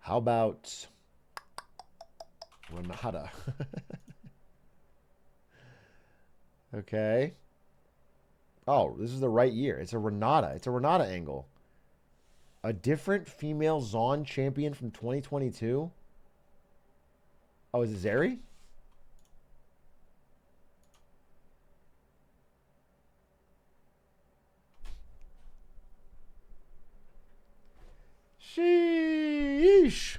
How about Renata? Okay. Oh, this is the right year. It's a Renata. It's a Renata angle. A different female Zaun champion from 2022? Oh, is it Zeri? Sheesh.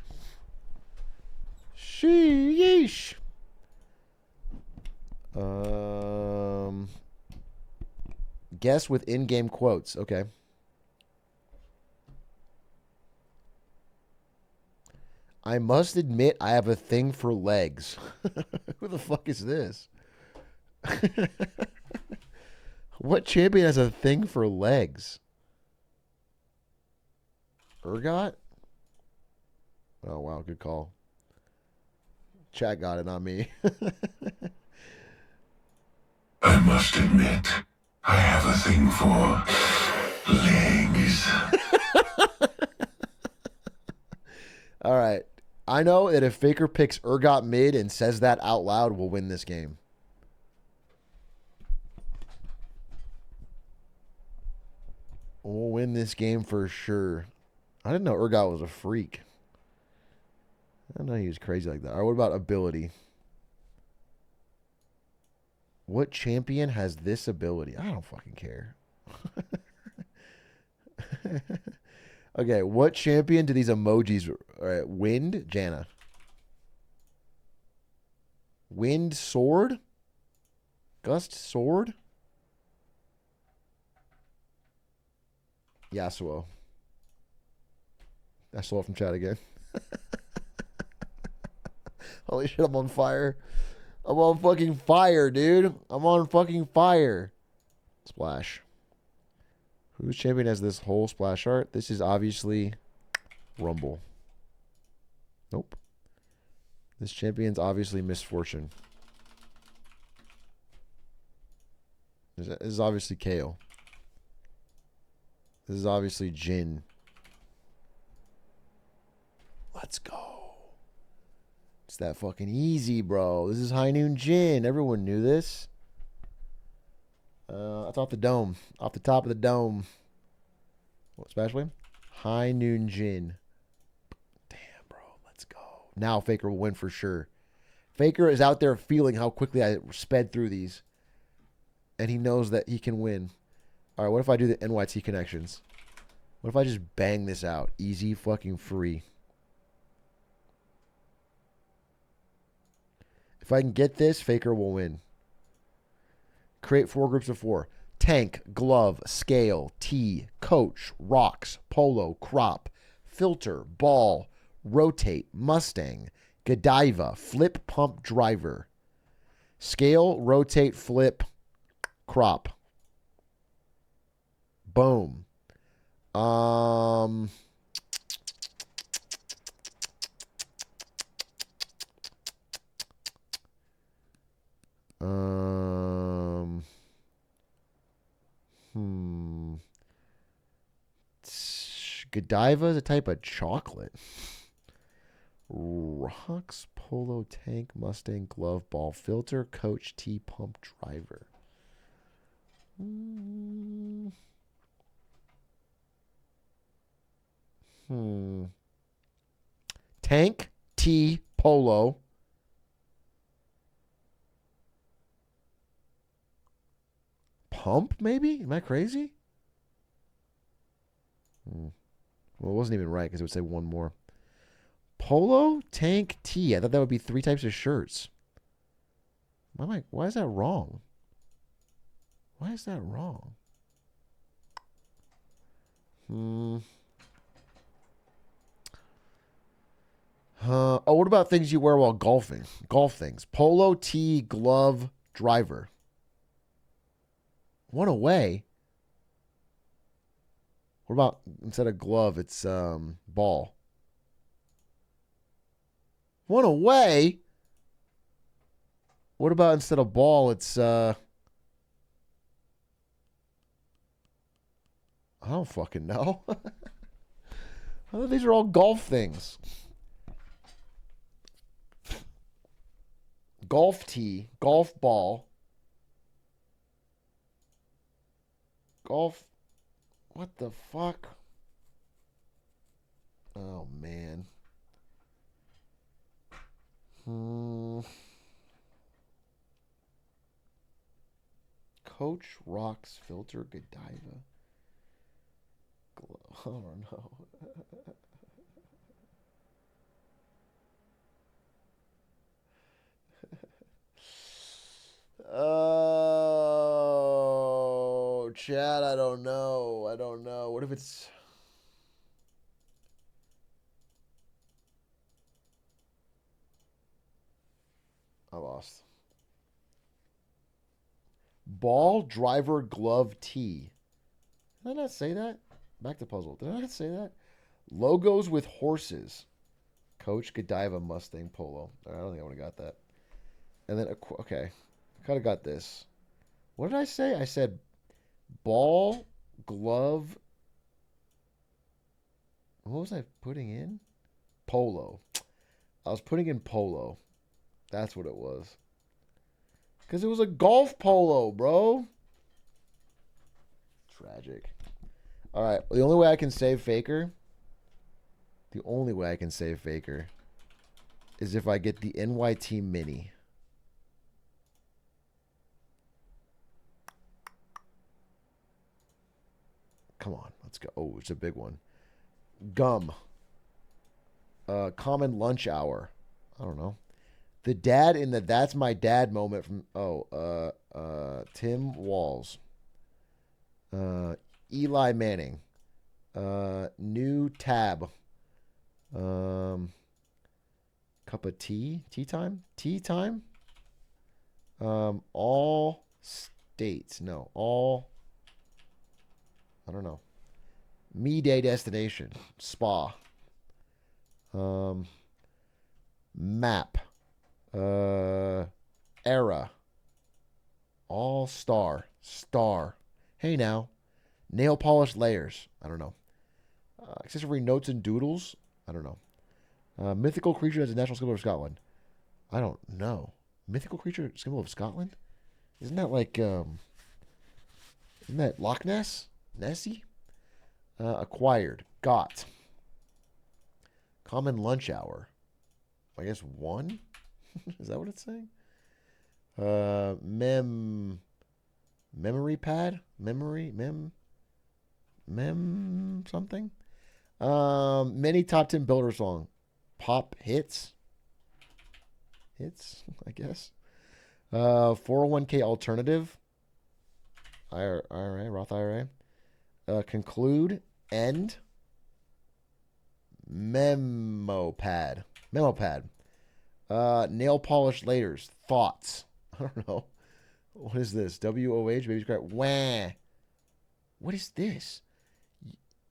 Sheesh. Guess with in-game quotes. Okay. I must admit I have a thing for legs. Who the fuck is this? What champion has a thing for legs? Urgot? Oh, wow. Good call. Chat got it, not me. I must admit, I have a thing for legs. All right. I know that if Faker picks Urgot mid and says that out loud, we'll win this game. We'll win this game for sure. I didn't know Urgot was a freak. I didn't know he was crazy like that. All right, what about ability? What champion has this ability? I don't fucking care. Okay, what champion do these emojis... All right, Wind, Janna. Wind, Sword? Gust, Sword? Yasuo. I stole it from chat again. Holy shit, I'm on fire. I'm on fucking fire, dude. I'm on fucking fire. Splash. Whose champion has this whole splash art? This is obviously Rumble. Nope. This champion's obviously Misfortune. This is obviously Kale. This is obviously Jin. Let's go. It's that fucking easy, bro. This is High Noon Jin. Everyone knew this. That's off the dome. Off the top of the dome. What splash wave? High Noon Jin. Damn, bro. Let's go. Now Faker will win for sure. Faker is out there feeling how quickly I sped through these. And he knows that he can win. All right, what if I do the NYT connections? What if I just bang this out? Easy fucking free. If I can get this, Faker will win. Create 4 groups of 4. Tank, Glove, Scale, T, Coach, Rocks, Polo, Crop, Filter, Ball, Rotate, Mustang, Godiva, Flip, Pump, Driver. Scale, Rotate, Flip, Crop. Boom. Godiva is a type of chocolate. Rocks, Polo, Tank, Mustang, Glove, Ball, Filter, Coach, T, Pump, Driver. Tank T Polo. Pump, maybe? Am I crazy? Well, it wasn't even right because it would say one more. Polo, Tank, T. I thought that would be 3 types of shirts. Why is that wrong? Why is that wrong? Oh, what about things you wear while golfing? Golf things. Polo, tee, glove, driver. One away. What about instead of glove, it's ball? One away. What about instead of ball, it's I don't fucking know. I thought these are all golf things. Golf tee, golf ball, golf. What the fuck? Oh, man. Coach Rocks Filter Godiva. I don't know. Oh, Chad, I don't know. I don't know. What if it's... I lost. Ball, driver, glove, tee. Did I not say that? Back to puzzle. Did I not say that? Logos with horses. Coach Godiva Mustang Polo. I don't think I would have got that. And then, okay. I kind of got this. What did I say? I said ball, glove. What was I putting in? Polo. I was putting in polo. That's what it was. Because it was a golf polo, bro. Tragic. All right. The only way I can save Faker. The only way I can save Faker is if I get the NYT Mini. Come on, let's go. Oh, it's a big one. Gum. Common lunch hour. I don't know. The dad in the That's My Dad moment from Tim Walls. Eli Manning. New tab. Cup of tea. Tea time? Tea time? All states. No, all. I don't know. Me day destination. Spa. Map. Era. All star. Star. Hey now. Nail polish layers. I don't know. Accessory notes and doodles. I don't know. Mythical creature as a national symbol of Scotland. I don't know. Mythical creature symbol of Scotland? Isn't that like isn't that Loch Ness? Nessie? Acquired. Got. Common lunch hour. I guess 1? Is that what it's saying? Memory pad? Memory? Mem something? Many top 10 builder song. Pop hits? Hits, I guess. 401k alternative. IRA, Roth IRA. Conclude. End. Memo pad. Nail polish layers. Thoughts. I don't know. What is this? WOH? Baby's cry. Wah. What is this?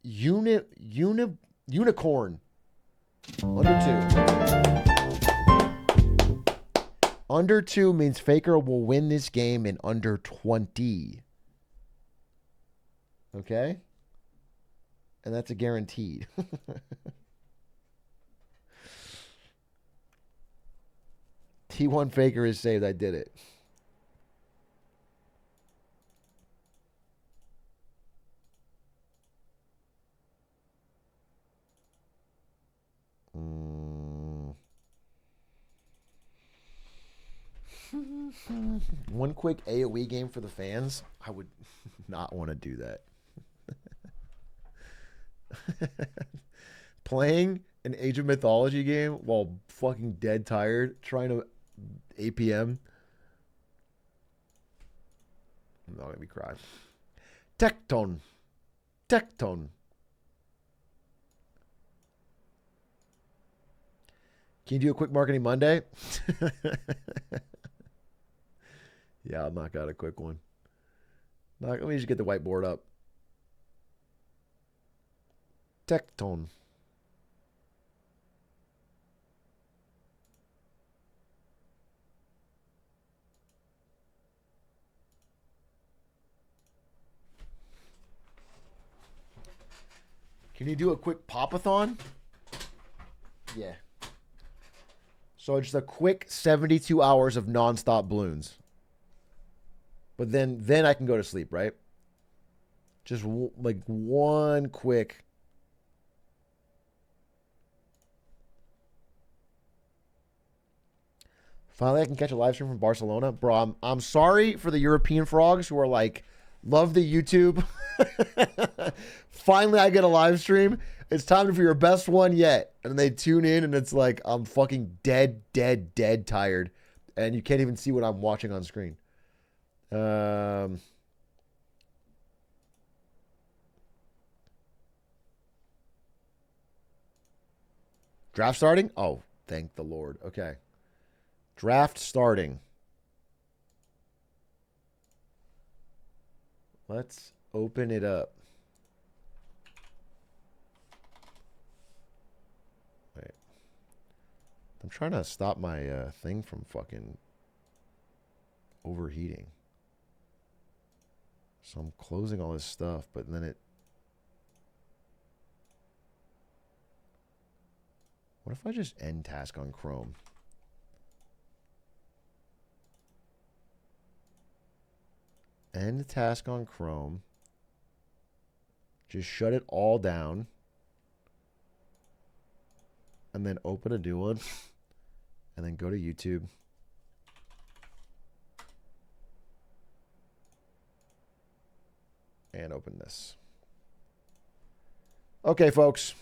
Unicorn. Under 2. Under 2 means Faker will win this game in under 20. Okay? And that's a guaranteed. T1 Faker is saved. I did it. One quick AoE game for the fans. I would not want to do that. Playing an Age of Mythology game while fucking dead tired, trying to APM. I'm not gonna be crying. Tecton. Tecton. Can you do a quick marketing Monday? Yeah, I'll knock out a quick one. Let me just get the whiteboard up. Tecton. Can you do a quick pop-a-thon? Yeah. So it's a quick 72 hours of nonstop balloons. But then I can go to sleep, right? Just like one quick. Finally, I can catch a live stream from Barcelona. Bro, I'm sorry for the European frogs who are like, love the YouTube. Finally, I get a live stream. It's time for your best one yet. And they tune in and it's like, I'm fucking dead tired. And you can't even see what I'm watching on screen. Draft starting? Oh, thank the Lord. Okay. Draft starting. Let's open it up. Wait. I'm trying to stop my thing from fucking overheating. So I'm closing all this stuff, but then it... What if I just end task on Chrome? End task on Chrome. Just shut it all down. And then open a new one. And then go to YouTube. And open this. Okay, folks.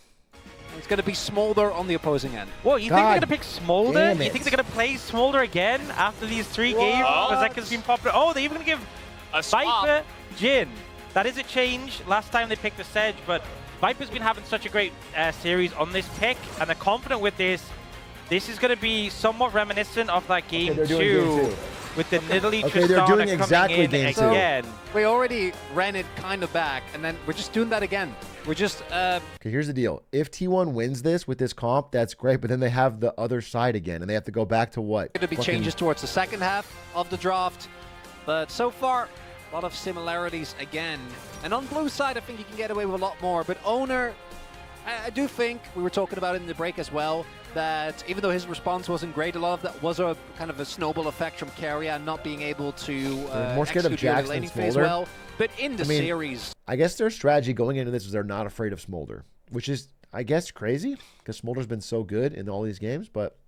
It's going to be Smolder on the opposing end. What, you think they're going to pick Smolder? You think they're going to play Smolder again after these 3 games? Zeka's been popular. Oh, they're even going to give Viper Jin. That is a change. Last time they picked the Sedge, but Viper's been having such a great series on this pick, and they're confident with this. This is going to be somewhat reminiscent of that game 2 with the Nidalee Okay, they're doing exactly game 2. Again. We already ran it kind of back, and then we're just doing that again. We're just... Okay, here's the deal. If T1 wins this with this comp, that's great, but then they have the other side again, and they have to go back to what? Going to be changes towards the second half of the draft, but so far, a lot of similarities again. And on blue side, I think you can get away with a lot more, but Owner, I do think, we were talking about it in the break as well, that even though his response wasn't great, a lot of that was a kind of a snowball effect from Carrier not being able to more scared of execute the Jax laning than phase Smolder. well. But in the series... I guess their strategy going into this is they're not afraid of Smolder, which is, I guess, crazy, because Smolder's been so good in all these games, but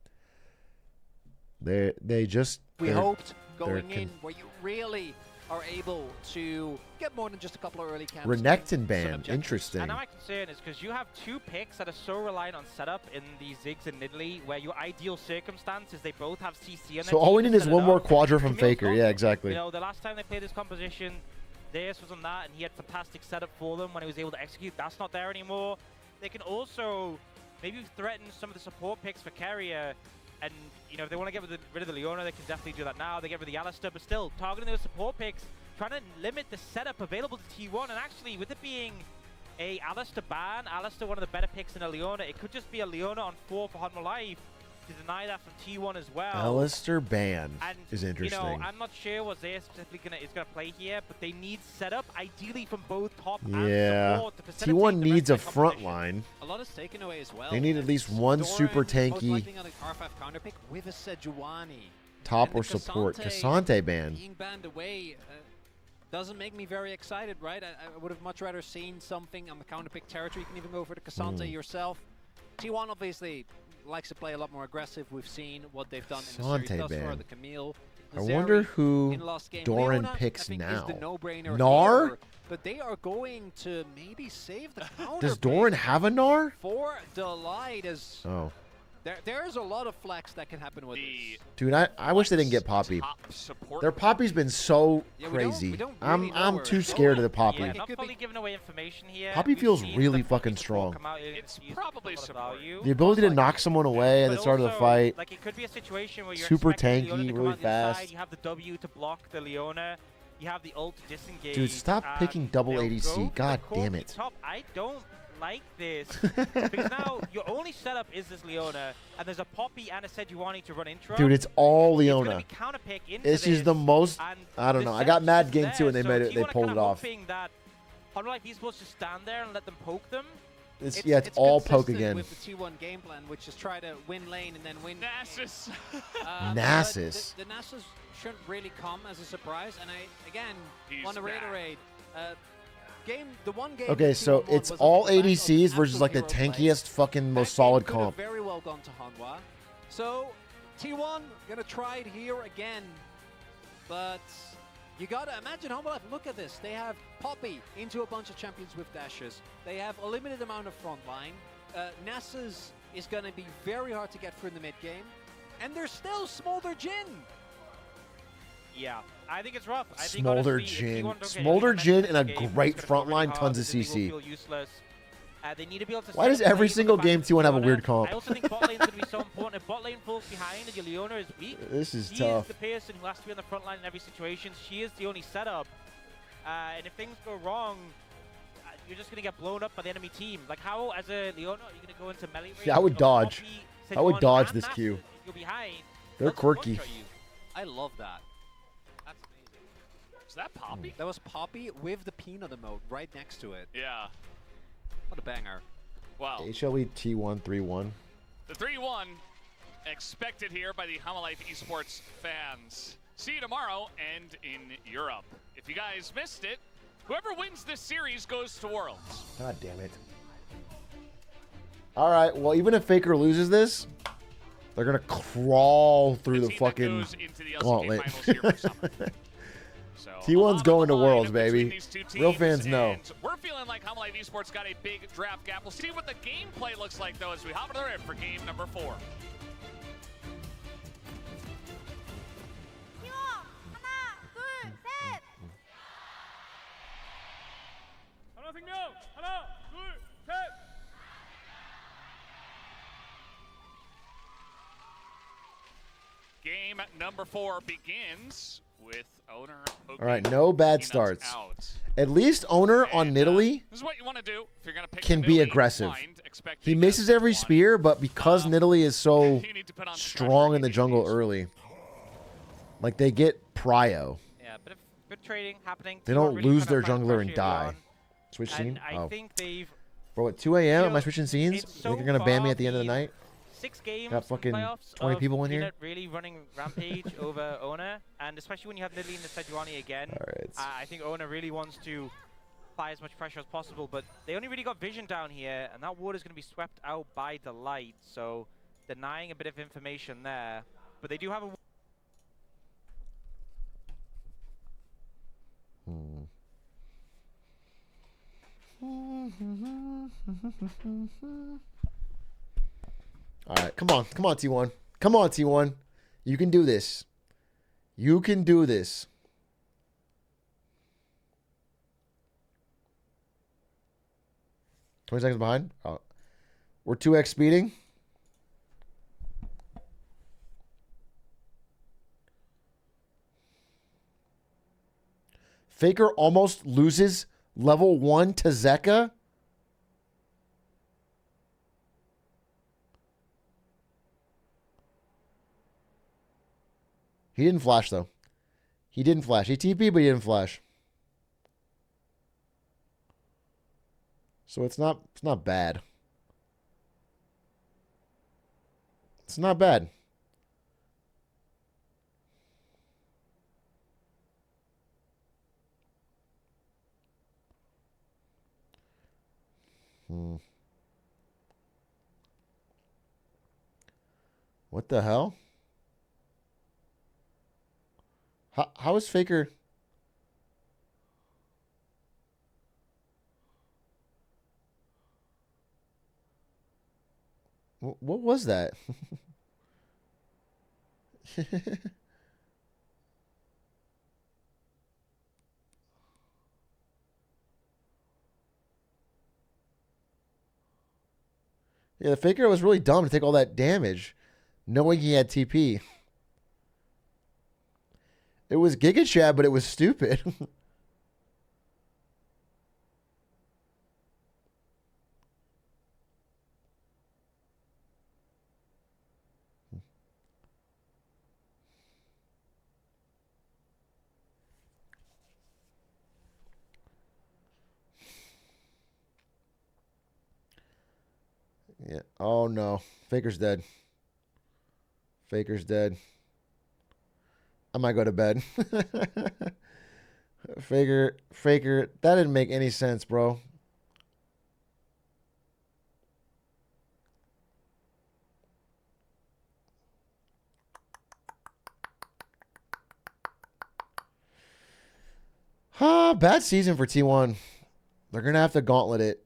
they just... We hoped going in where you really are able to get more than just a couple of early camps. Renekton ban, interesting. And now my concern is because you have 2 picks that are so reliant on setup in the Ziggs and Nidalee, where your ideal circumstance is they both have CC. And So all we need is one more Quadra from Faker. Yeah, exactly. You know, the last time they played this composition, Deus was on that, and he had fantastic setup for them when he was able to execute. That's not there anymore. They can also maybe threaten some of the support picks for Carrier. And, you know, if they want to get rid of the Leona, they can definitely do that now. They get rid of the Alistar, but still, targeting those support picks, trying to limit the setup available to T1. And actually, with it being a Alistar ban, Alistar one of the better picks in a Leona, it could just be a Leona on 4 for Hot Life to deny that from T1 as well. Alistar ban is interesting. You know, I'm not sure what Zaya specifically is going to play here, but they need setup, ideally from both top and support to facilitate T1 the needs a rest of the front line. A lot is taken away as well. They need at least one super tanky counter pick with a Sejuani. top or support. Cassante ban. Being banned away doesn't make me very excited, right? I would have much rather seen something on the counter pick territory. You can even go for the Cassante yourself. T1 obviously likes to play a lot more aggressive. We've seen what they've done in the series thus far. The Camille I wonder who in last game. Doran Leona, picks I think, now. Is the no-brainer Nar? here, but they are going to maybe save the counter. Does Doran have a Nar? For Delight, as Oh. there's a lot of flex that can happen with this. Dude, I wish they didn't get Poppy. Their Poppy's been so crazy. I'm too scared of the Poppy. Yeah, not fully giving away information here. Poppy feels really fucking strong. It's probably value. The ability to knock someone away at the start of the fight. Like it could be a situation where you're Super expecting Leona tanky, to come really out the inside, fast. You have the W to block the Leona. You have the ult to disengage. Dude, stop picking double ADC. God damn it. Top. I don't like this because now your only setup is this Leona, and there's a Poppy and a Sejuani to run intro. Dude, it's all It's Leona. gonna be counterpick into This is the most. I don't know. I got mad game too, and they made it. They pulled it off. That Unlike he's supposed to stand there and let them poke them. It's all poke consistent again. With the T1 game plan, which is try to win lane and then win. Nasus. Nasus. The Nasus shouldn't really come as a surprise, and I again want to reiterate. The one game. Okay, so it's all ADCs versus like the tankiest, fucking most solid Could have comp. very well gone to Hanwha. So T1 gonna try it here again, but you gotta imagine Hanwha. Look at this. They have Poppy into a bunch of champions with dashes. They have a limited amount of front line. Nasus is gonna be very hard to get through in the mid game, and there's still Smolder Jin. Yeah, I think it's rough. I think Smolder honestly, if Jin. T1 don't get Smolder any Jin momentum and in a this game, great it's gonna front go line, really tons hard. of The Disney CC. will feel useless. They need to be able to Why set does up every plays single with the game back T1 have a Leona. weird comp? I also think bot lane's going to be so important. If bot lane falls behind and your Leona is weak, This is she tough. is the person who has to be on the front line in every situation. She is the only setup. And if things go wrong, you're just going to get blown up by the enemy team. Like how, as a Leona, are you going to go into melee range? Yeah, I would of dodge. Poppy, I would Sejuani, dodge and this Nasus? queue. If you're behind, They're they'll just quirky. one-shot you. I love that. That's amazing. Is that Poppy? That was Poppy with the peanut emote right next to it. Yeah. What a banger. Wow. HLE T1 3-1. The 3-1 expected here by the Hama Life Esports fans. See you tomorrow and in Europe. If you guys missed it, whoever wins this series goes to Worlds. God damn it. All right, well, even if Faker loses this, they're going to crawl through the fucking gauntlet. So T1's going to Worlds, baby. Real fans know. We're feeling like Hama Life Esports got a big draft gap. We'll see what the gameplay looks like, though, as we hop into the rim for game number 4. Game number 4 begins with Owner. All right, no bad starts. At least Owner on Nidalee This is what you want to do if you're going to pick can the be Nidalee aggressive. blind, He misses every spear, but because Nidalee is so strong in the jungle early, like they get prio. Yeah, bit of good trading happening. They T1 don't really lose trying their to find jungler and pressure die. on. Switch And scene? I Oh. think they've Bro, at 2 a.m. Am I know, switching scenes? it's Think so you're going to ban me far at the end of the been night? 6 games Got fucking playoffs 20 of people in here? Peanut really running rampage over Owner, and especially when you have Nidalee and the Sejuani again. All right. I think Owner really wants to apply as much pressure as possible, but they only really got vision down here, and that ward is going to be swept out by Delight, so denying a bit of information there. But they do have a... All right, come on, T1. Come on, T1. You can do this. You can do this. $20 seconds behind. Oh. We're 2x speeding. Faker almost loses level 1 to Zeka. He didn't flash, though. He didn't flash. He TP, but he didn't flash. So it's not bad. It's not bad. What the hell? How is Faker? What was that? Yeah, the Faker was really dumb to take all that damage, knowing he had TP. It was Giga Chad, but it was stupid. Yeah. Oh no. Faker's dead. Faker's dead. I might go to bed. Faker. That didn't make any sense, bro. Bad season for T1. They're going to have to gauntlet it.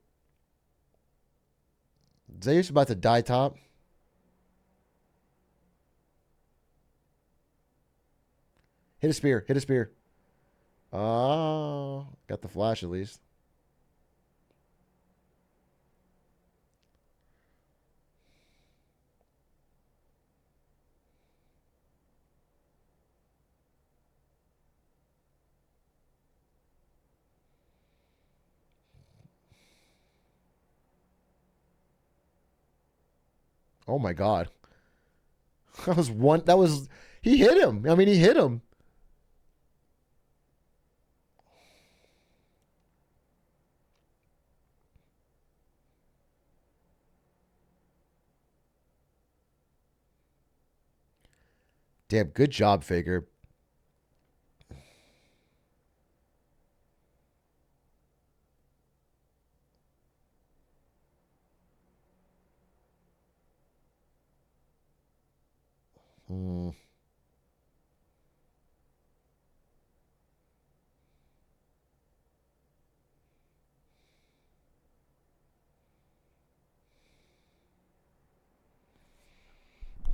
Zeus about to die top. Hit a spear. Hit a spear. Oh, got the flash at least. Oh my God. He hit him. I mean, he hit him. Damn, good job, Faker.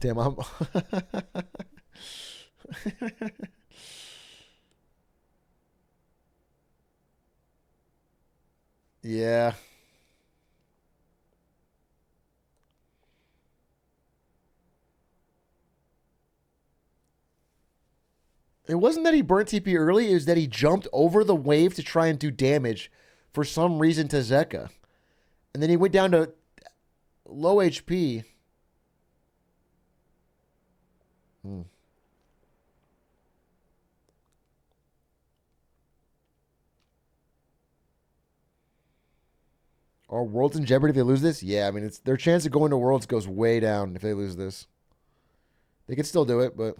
Damn, I'm... Yeah. It wasn't that he burnt TP early. It was that he jumped over the wave to try and do damage for some reason to Zeka. And then he went down to low HP. Are Worlds in jeopardy if they lose this? Yeah, I mean, their chance of going to Worlds goes way down if they lose this. They could still do it, but...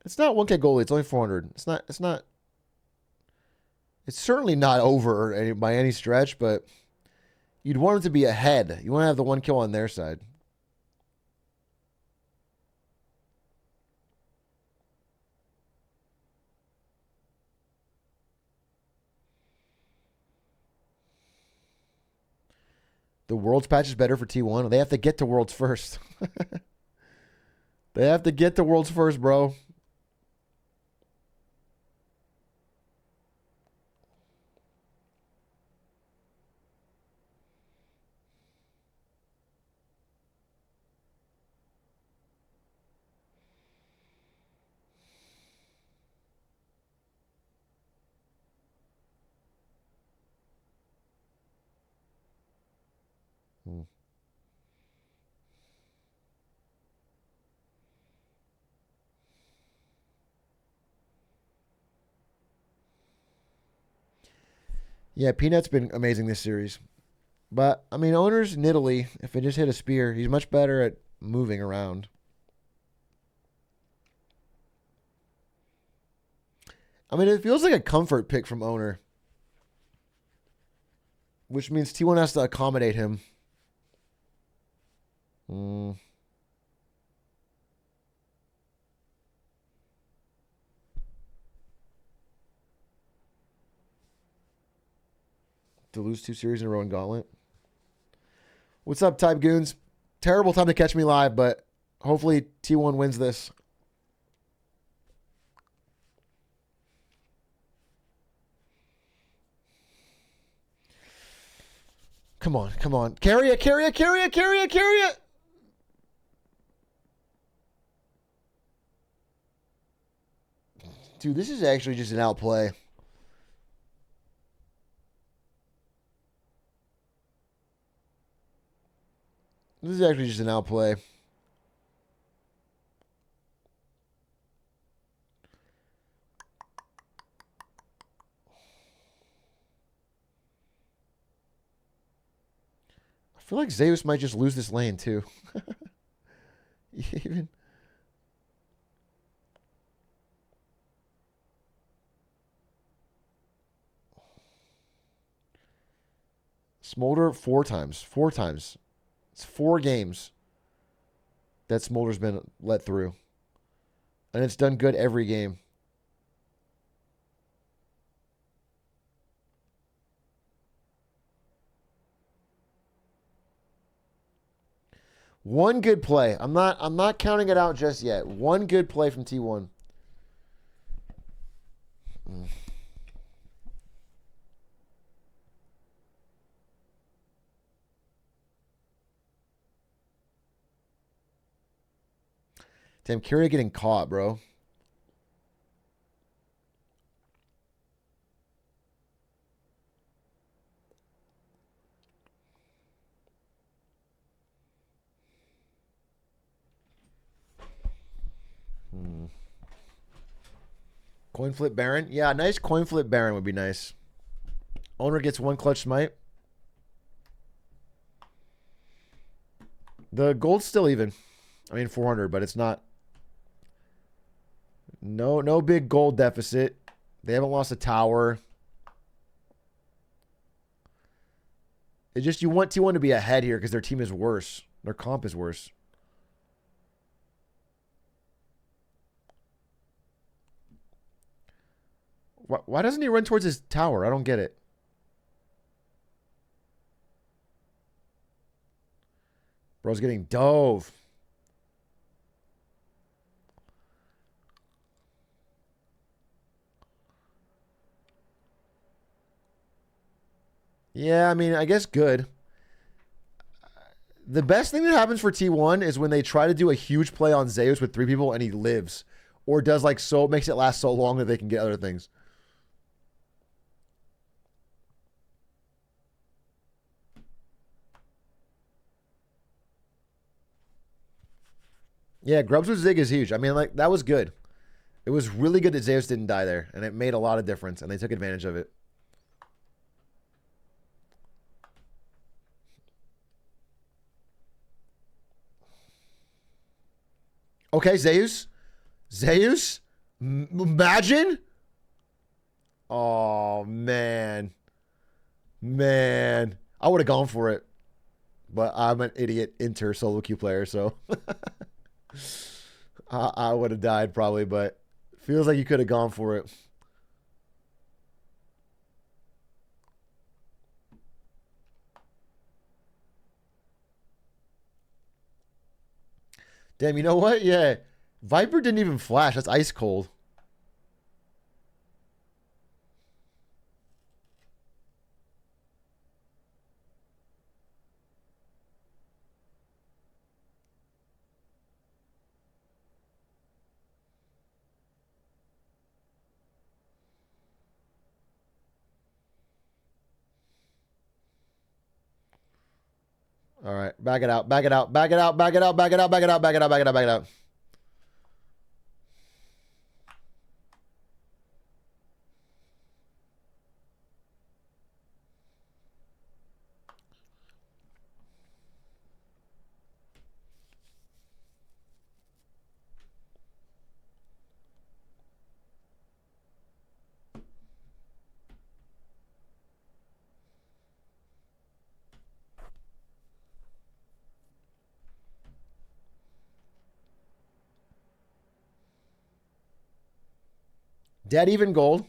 It's not 1K goalie. It's only 400. It's certainly not over by any stretch, but you'd want it to be ahead. You want to have the one kill on their side. The Worlds patch is better for T1. They have to get to Worlds first. They have to get to Worlds first, bro. Yeah, Peanut's been amazing this series. But, I mean, owners in Italy, if they just hit a spear, he's much better at moving around. I mean, it feels like a comfort pick from owner, which means T1 has to accommodate him. To lose 2 series in a row in Gauntlet. What's up, Type Goons? Terrible time to catch me live, but hopefully T1 wins this. Come on, come on. Carry it, carry it, carry it, carry it, carry it. Dude, this is actually just an outplay. This is actually just an outplay. I feel like Zeus might just lose this lane too. Even Smolder 4 times. 4 times. It's 4 games that Smolder's been let through. And it's done good every game. One good play. I'm not counting it out just yet. One good play from T1. Damn, Kyria getting caught, bro. Coin flip Baron? Yeah, nice coin flip Baron would be nice. Owner gets 1 clutch smite. The gold's still even. I mean 400, but it's not. No big gold deficit. They haven't lost a tower. It's just you want T1 to be ahead here because their team is worse. Their comp is worse. Why doesn't he run towards his tower? I don't get it. Bro's getting dove. Yeah, I mean, I guess good. The best thing that happens for T1 is when they try to do a huge play on Zeus with 3 people and he lives. Or does like so, makes it last so long that they can get other things. Yeah, Grubs with Zig is huge. I mean, like, that was good. It was really good that Zeus didn't die there, and it made a lot of difference, and they took advantage of it. Okay, Zeus. Zeus? Imagine? Oh, man. Man. I would have gone for it. But I'm an idiot inter solo queue player, so... I would have died probably, but feels like you could have gone for it. Damn, you know what? Yeah. Viper didn't even flash. That's ice cold. All right, back it out, back it out, back it out, back it out, back it out, back it out, back it out, back it out, back it out. Dead even gold.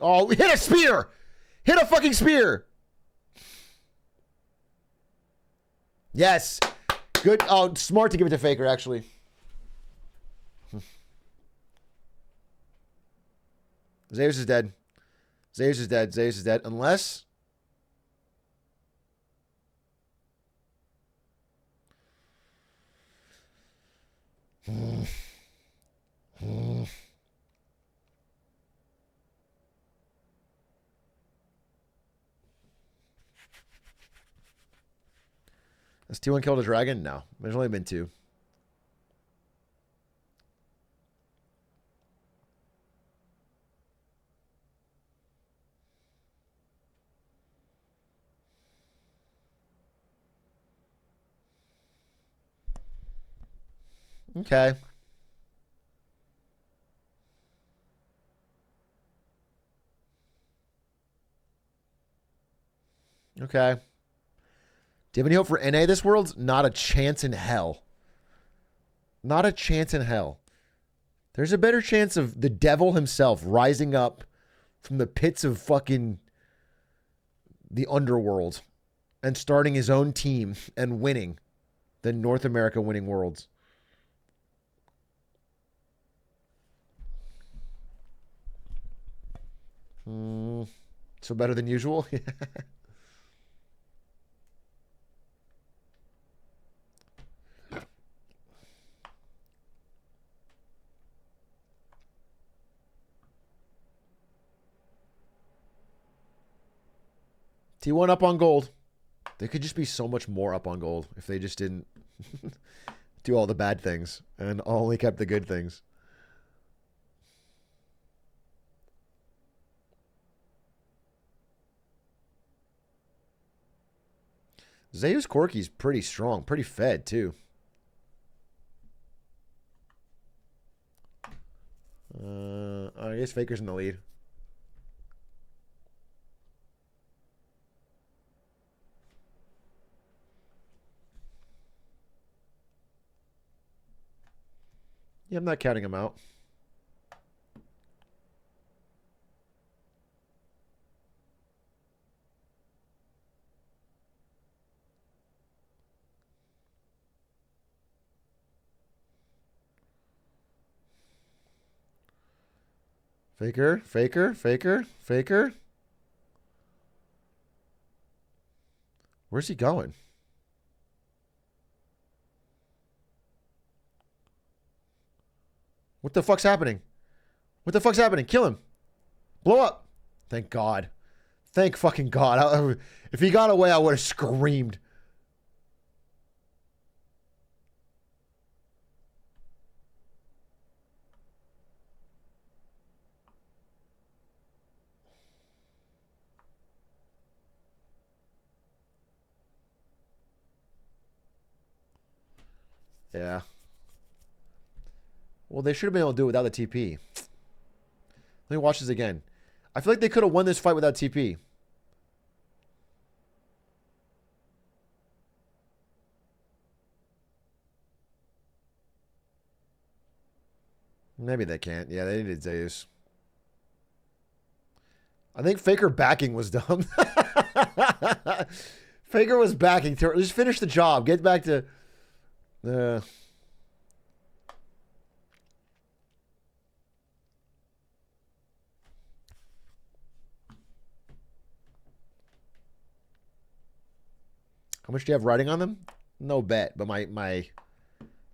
Oh, hit a spear! Hit a fucking spear! Yes. Good. Oh, smart to give it to Faker, actually. Zeus is dead. Zeus is dead. Zeus is dead. Unless... Has T1 killed a dragon? No. There's only been 2. Okay. Okay. Do you have any hope for NA this world? Not a chance in hell. Not a chance in hell. There's a better chance of the devil himself rising up from the pits of fucking the underworld and starting his own team and winning than North America winning worlds. So better than usual? T1 up on gold. They could just be so much more up on gold if they just didn't do all the bad things and only kept the good things. Zeus Corky's pretty strong, pretty fed too. I guess Faker's in the lead. Yeah, I'm not counting him out. Faker, Faker, Faker, Faker. Where's he going? What the fuck's happening? What the fuck's happening? Kill him. Blow up. Thank God. Thank fucking God. If he got away, I would have screamed. Yeah. Well, they should have been able to do it without the TP. Let me watch this again. I feel like they could have won this fight without TP. Maybe they can't. Yeah, they needed Zeus. I think Faker backing was dumb. Faker was backing. Just finish the job. Get back to... How much do you have riding on them? No bet, but my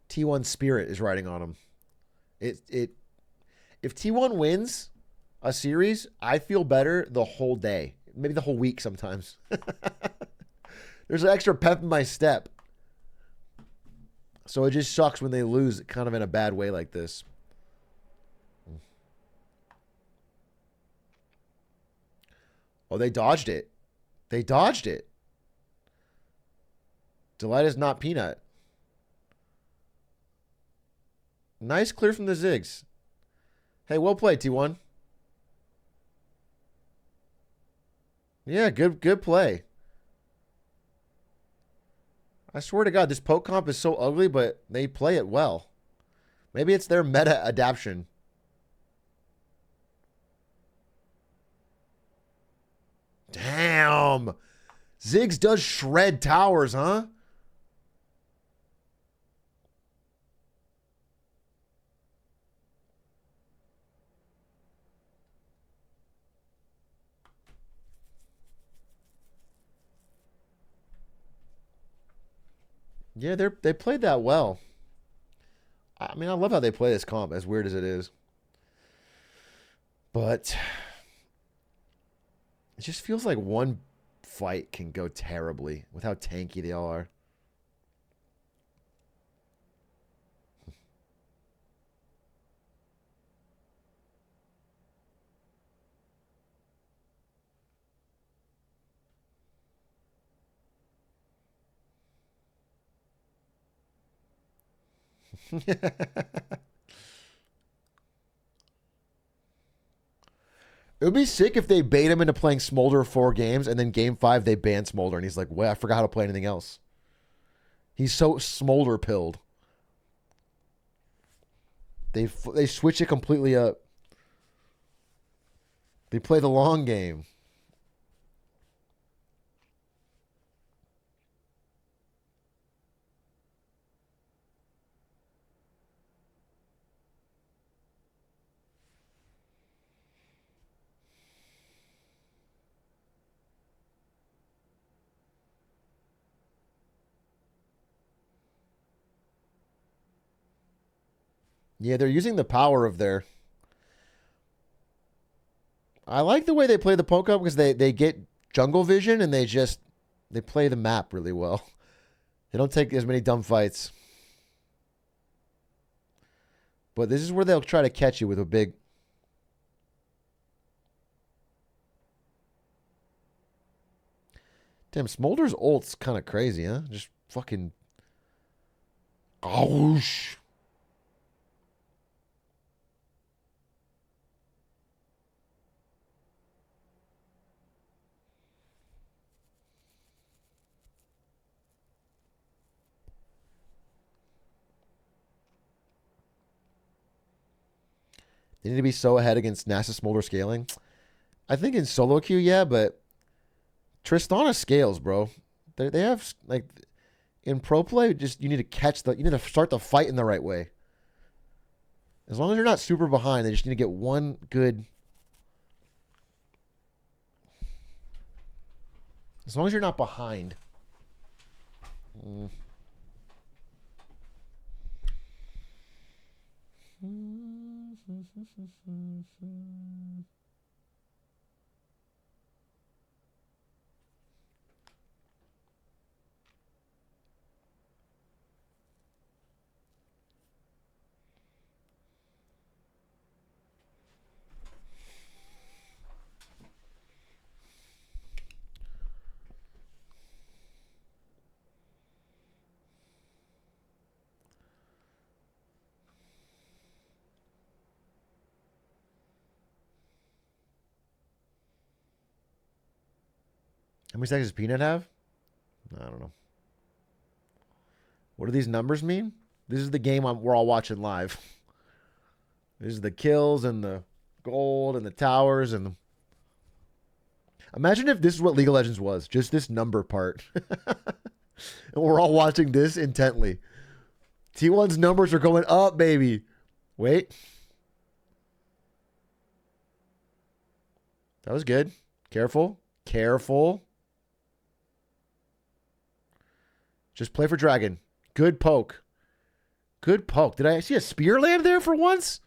T1 spirit is riding on them. If T1 wins a series, I feel better the whole day. Maybe the whole week sometimes. There's an extra pep in my step. So it just sucks when they lose kind of in a bad way like this. Oh, they dodged it. They dodged it. Delight is not Peanut. Nice clear from the Ziggs. Hey, well played, T1. Yeah, good play. I swear to God, this poke comp is so ugly, but they play it well. Maybe it's their meta adaptation. Damn. Ziggs does shred towers, huh? Yeah, they played that well. I mean, I love how they play this comp, as weird as it is. But it just feels like one fight can go terribly with how tanky they all are. It would be sick if they bait him into playing Smolder 4 games, and then game 5 they ban Smolder, and he's like, "Well, I forgot how to play anything else." He's so Smolder pilled. They switch it completely up. They play the long game. Yeah, they're using the power of their... I like the way they play the poke up because they get jungle vision and they play the map really well. They don't take as many dumb fights. But this is where they'll try to catch you with a big... Damn, Smolder's ult's kind of crazy, huh? Just fucking... Ouch. They need to be so ahead against NASA Smolder scaling. I think in solo queue, yeah, but Tristana scales, bro. They have, like, in pro play, just you need to you need to start the fight in the right way. As long as you're not super behind, they just need to get one good... As long as you're not behind. How many seconds does Peanut have? I don't know. What do these numbers mean? This is the game we're all watching live. This is the kills and the gold and the towers and the... Imagine if this is what League of Legends was. Just this number part. And we're all watching this intently. T1's numbers are going up, baby. Wait. That was good. Careful. Careful. Just play for Dragon. Good poke. Good poke. Did I see a spear land there for once?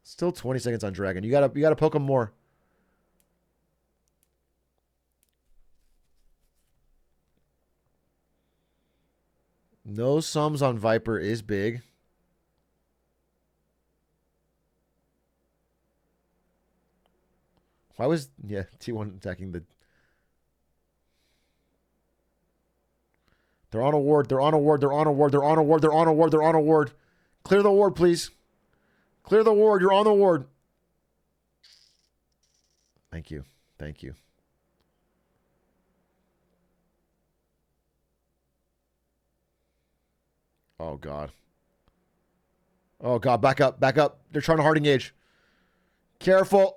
Still 20 seconds on Dragon. You gotta poke him more. No sums on Viper is big. Why was... Yeah, T1 attacking the... They're on a ward. They're on a ward. They're on a ward. They're on a ward. They're on a ward. They're on a ward. Clear the ward, please. Clear the ward. You're on the ward. Thank you. Thank you. Oh, God. Oh, God. Back up. Back up. They're trying to hard engage. Careful.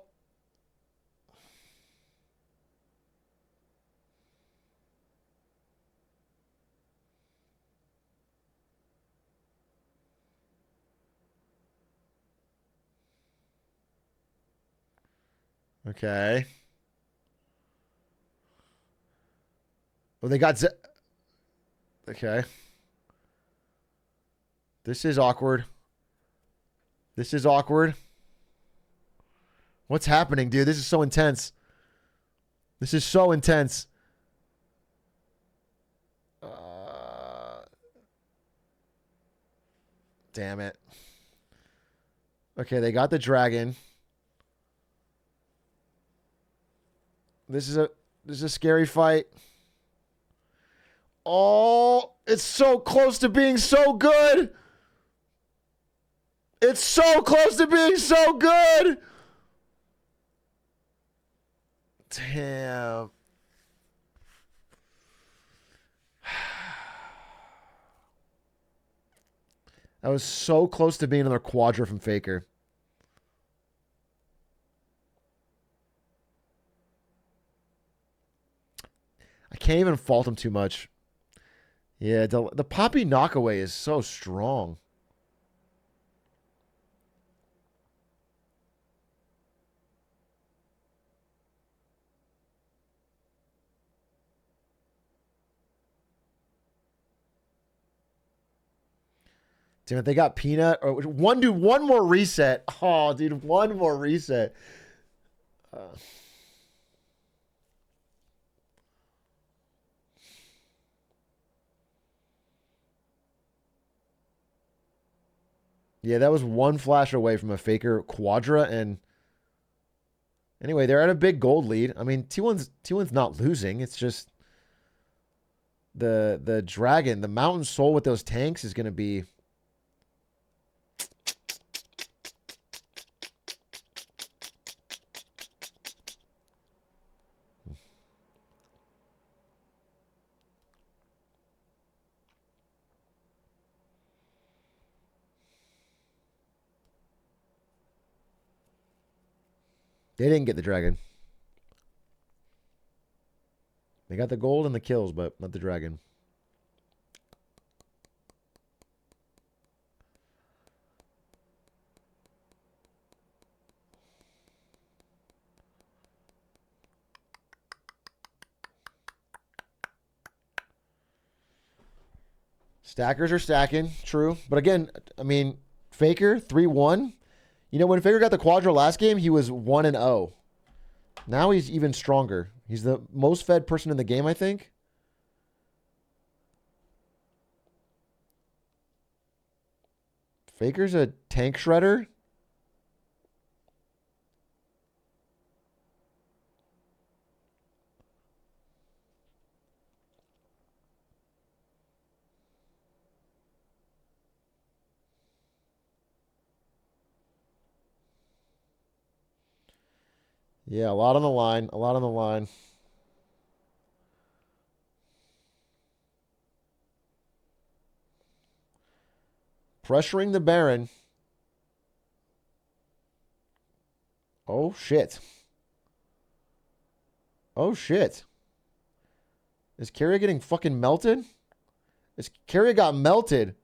Okay. Oh, they got... Okay. This is awkward. This is awkward. What's happening, dude? This is so intense. This is so intense. Damn it. Okay, they got the dragon. This is a scary fight. Oh, it's so close to being so good. It's so close to being so good. Damn. That was so close to being another quadra from Faker. I can't even fault him too much. Yeah, the Poppy knockaway is so strong. Damn it, they got Peanut. Or one more reset. Oh, dude, one more reset. Yeah, that was one flash away from a Faker quadra, and anyway, they're at a big gold lead. I mean, T1's not losing. It's just the dragon, the Mountain Soul with those tanks is going to be. They didn't get the dragon. They got the gold and the kills, but not the dragon. Stackers are stacking, true. But again, I mean, Faker, 3-1. You know, when Faker got the quadra last game, he was 1-0. Now he's even stronger. He's the most fed person in the game, I think. Faker's a tank shredder. Yeah, a lot on the line. A lot on the line. Pressuring the Baron. Oh, shit. Oh, shit. Is Carrier getting fucking melted? Is Carrier got melted?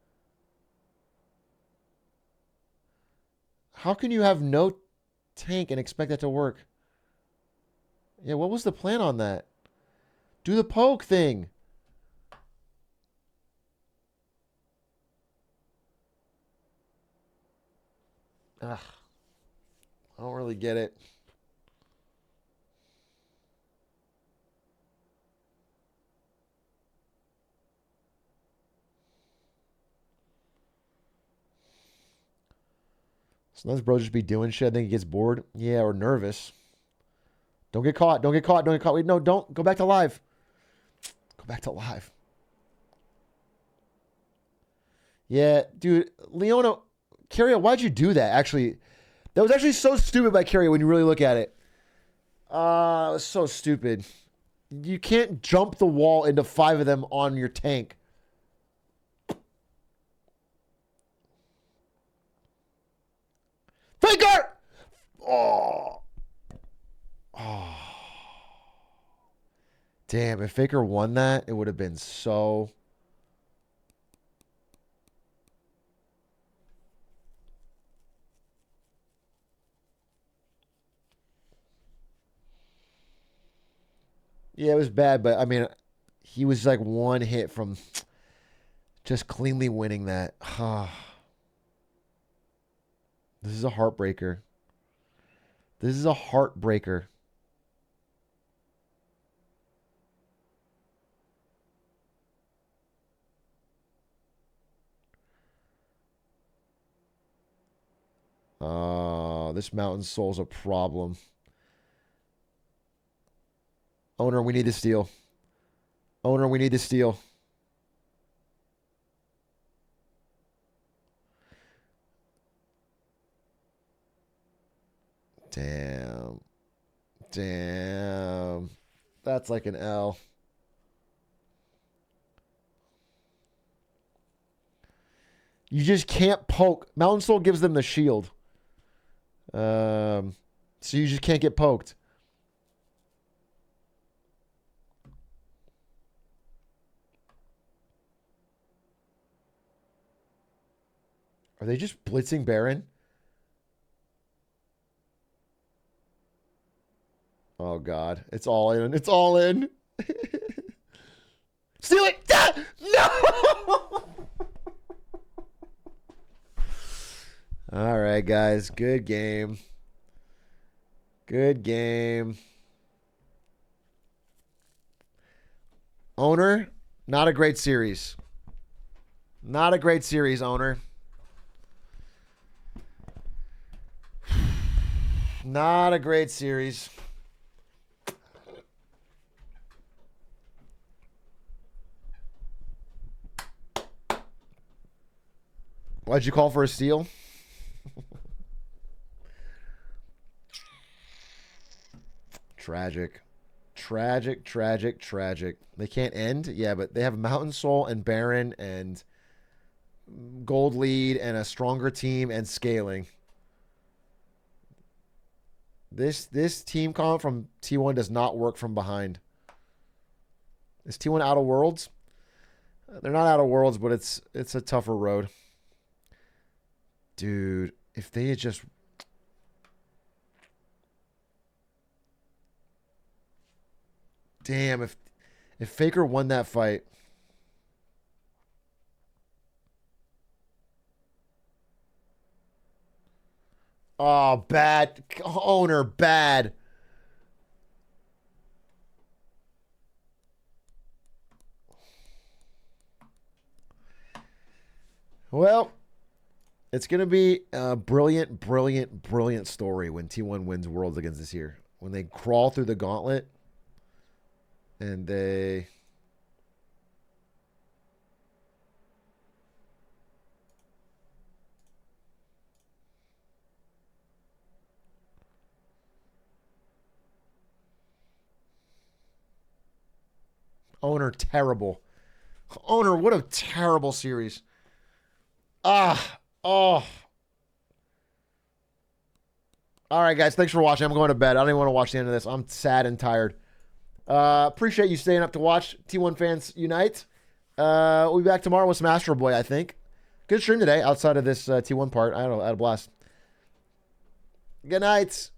How can you have no tank and expect that to work? Yeah, what was the plan on that? Do the poke thing. Ugh. I don't really get it. Sometimes bro just be doing shit. I think he gets bored. Yeah, or nervous. Don't get caught. Don't get caught. Don't get caught. Wait, no, don't. Go back to live. Go back to live. Yeah, dude, Leona, Carrier, why'd you do that? Actually, that was actually so stupid by Carrier when you really look at it. It was so stupid. You can't jump the wall into 5 of them on your tank. Faker! Oh. Oh. Damn, if Faker won that, it would have been so... Yeah, it was bad, but I mean, he was like 1 hit from just cleanly winning that. This is a heartbreaker. This is a heartbreaker. This Mountain Soul's a problem. Owner, we need to steal. Owner, we need to steal. Damn. Damn. That's like an L. You just can't poke. Mountain Soul gives them the shield. So you just can't get poked. Are they just blitzing Baron? Oh, God. It's all in. It's all in. Steal it! Ah! No! All right, guys. Good game. Good game. Owner, not a great series. Not a great series, Owner. Not a great series. Why'd you call for a steal? Tragic. Tragic, tragic, tragic. They can't end? Yeah, but they have Mountain Soul and Baron and Gold Lead and a stronger team and scaling. This team comp from T1 does not work from behind. Is T1 out of Worlds? They're not out of Worlds, but it's a tougher road. Dude, if they had just... Damn, if Faker won that fight... Oh, bad. Owner, bad. Well, it's going to be a brilliant, brilliant, brilliant story when T1 wins Worlds against this year. When they crawl through the gauntlet and they... Owner, terrible. Owner, what a terrible series. Oh. All right, guys. Thanks for watching. I'm going to bed. I don't even want to watch the end of this. I'm sad and tired. Appreciate you staying up to watch. T1 fans unite. We'll be back tomorrow with some Astro Boy, I think. Good stream today outside of this T1 part. I don't know. I had a blast. Good night.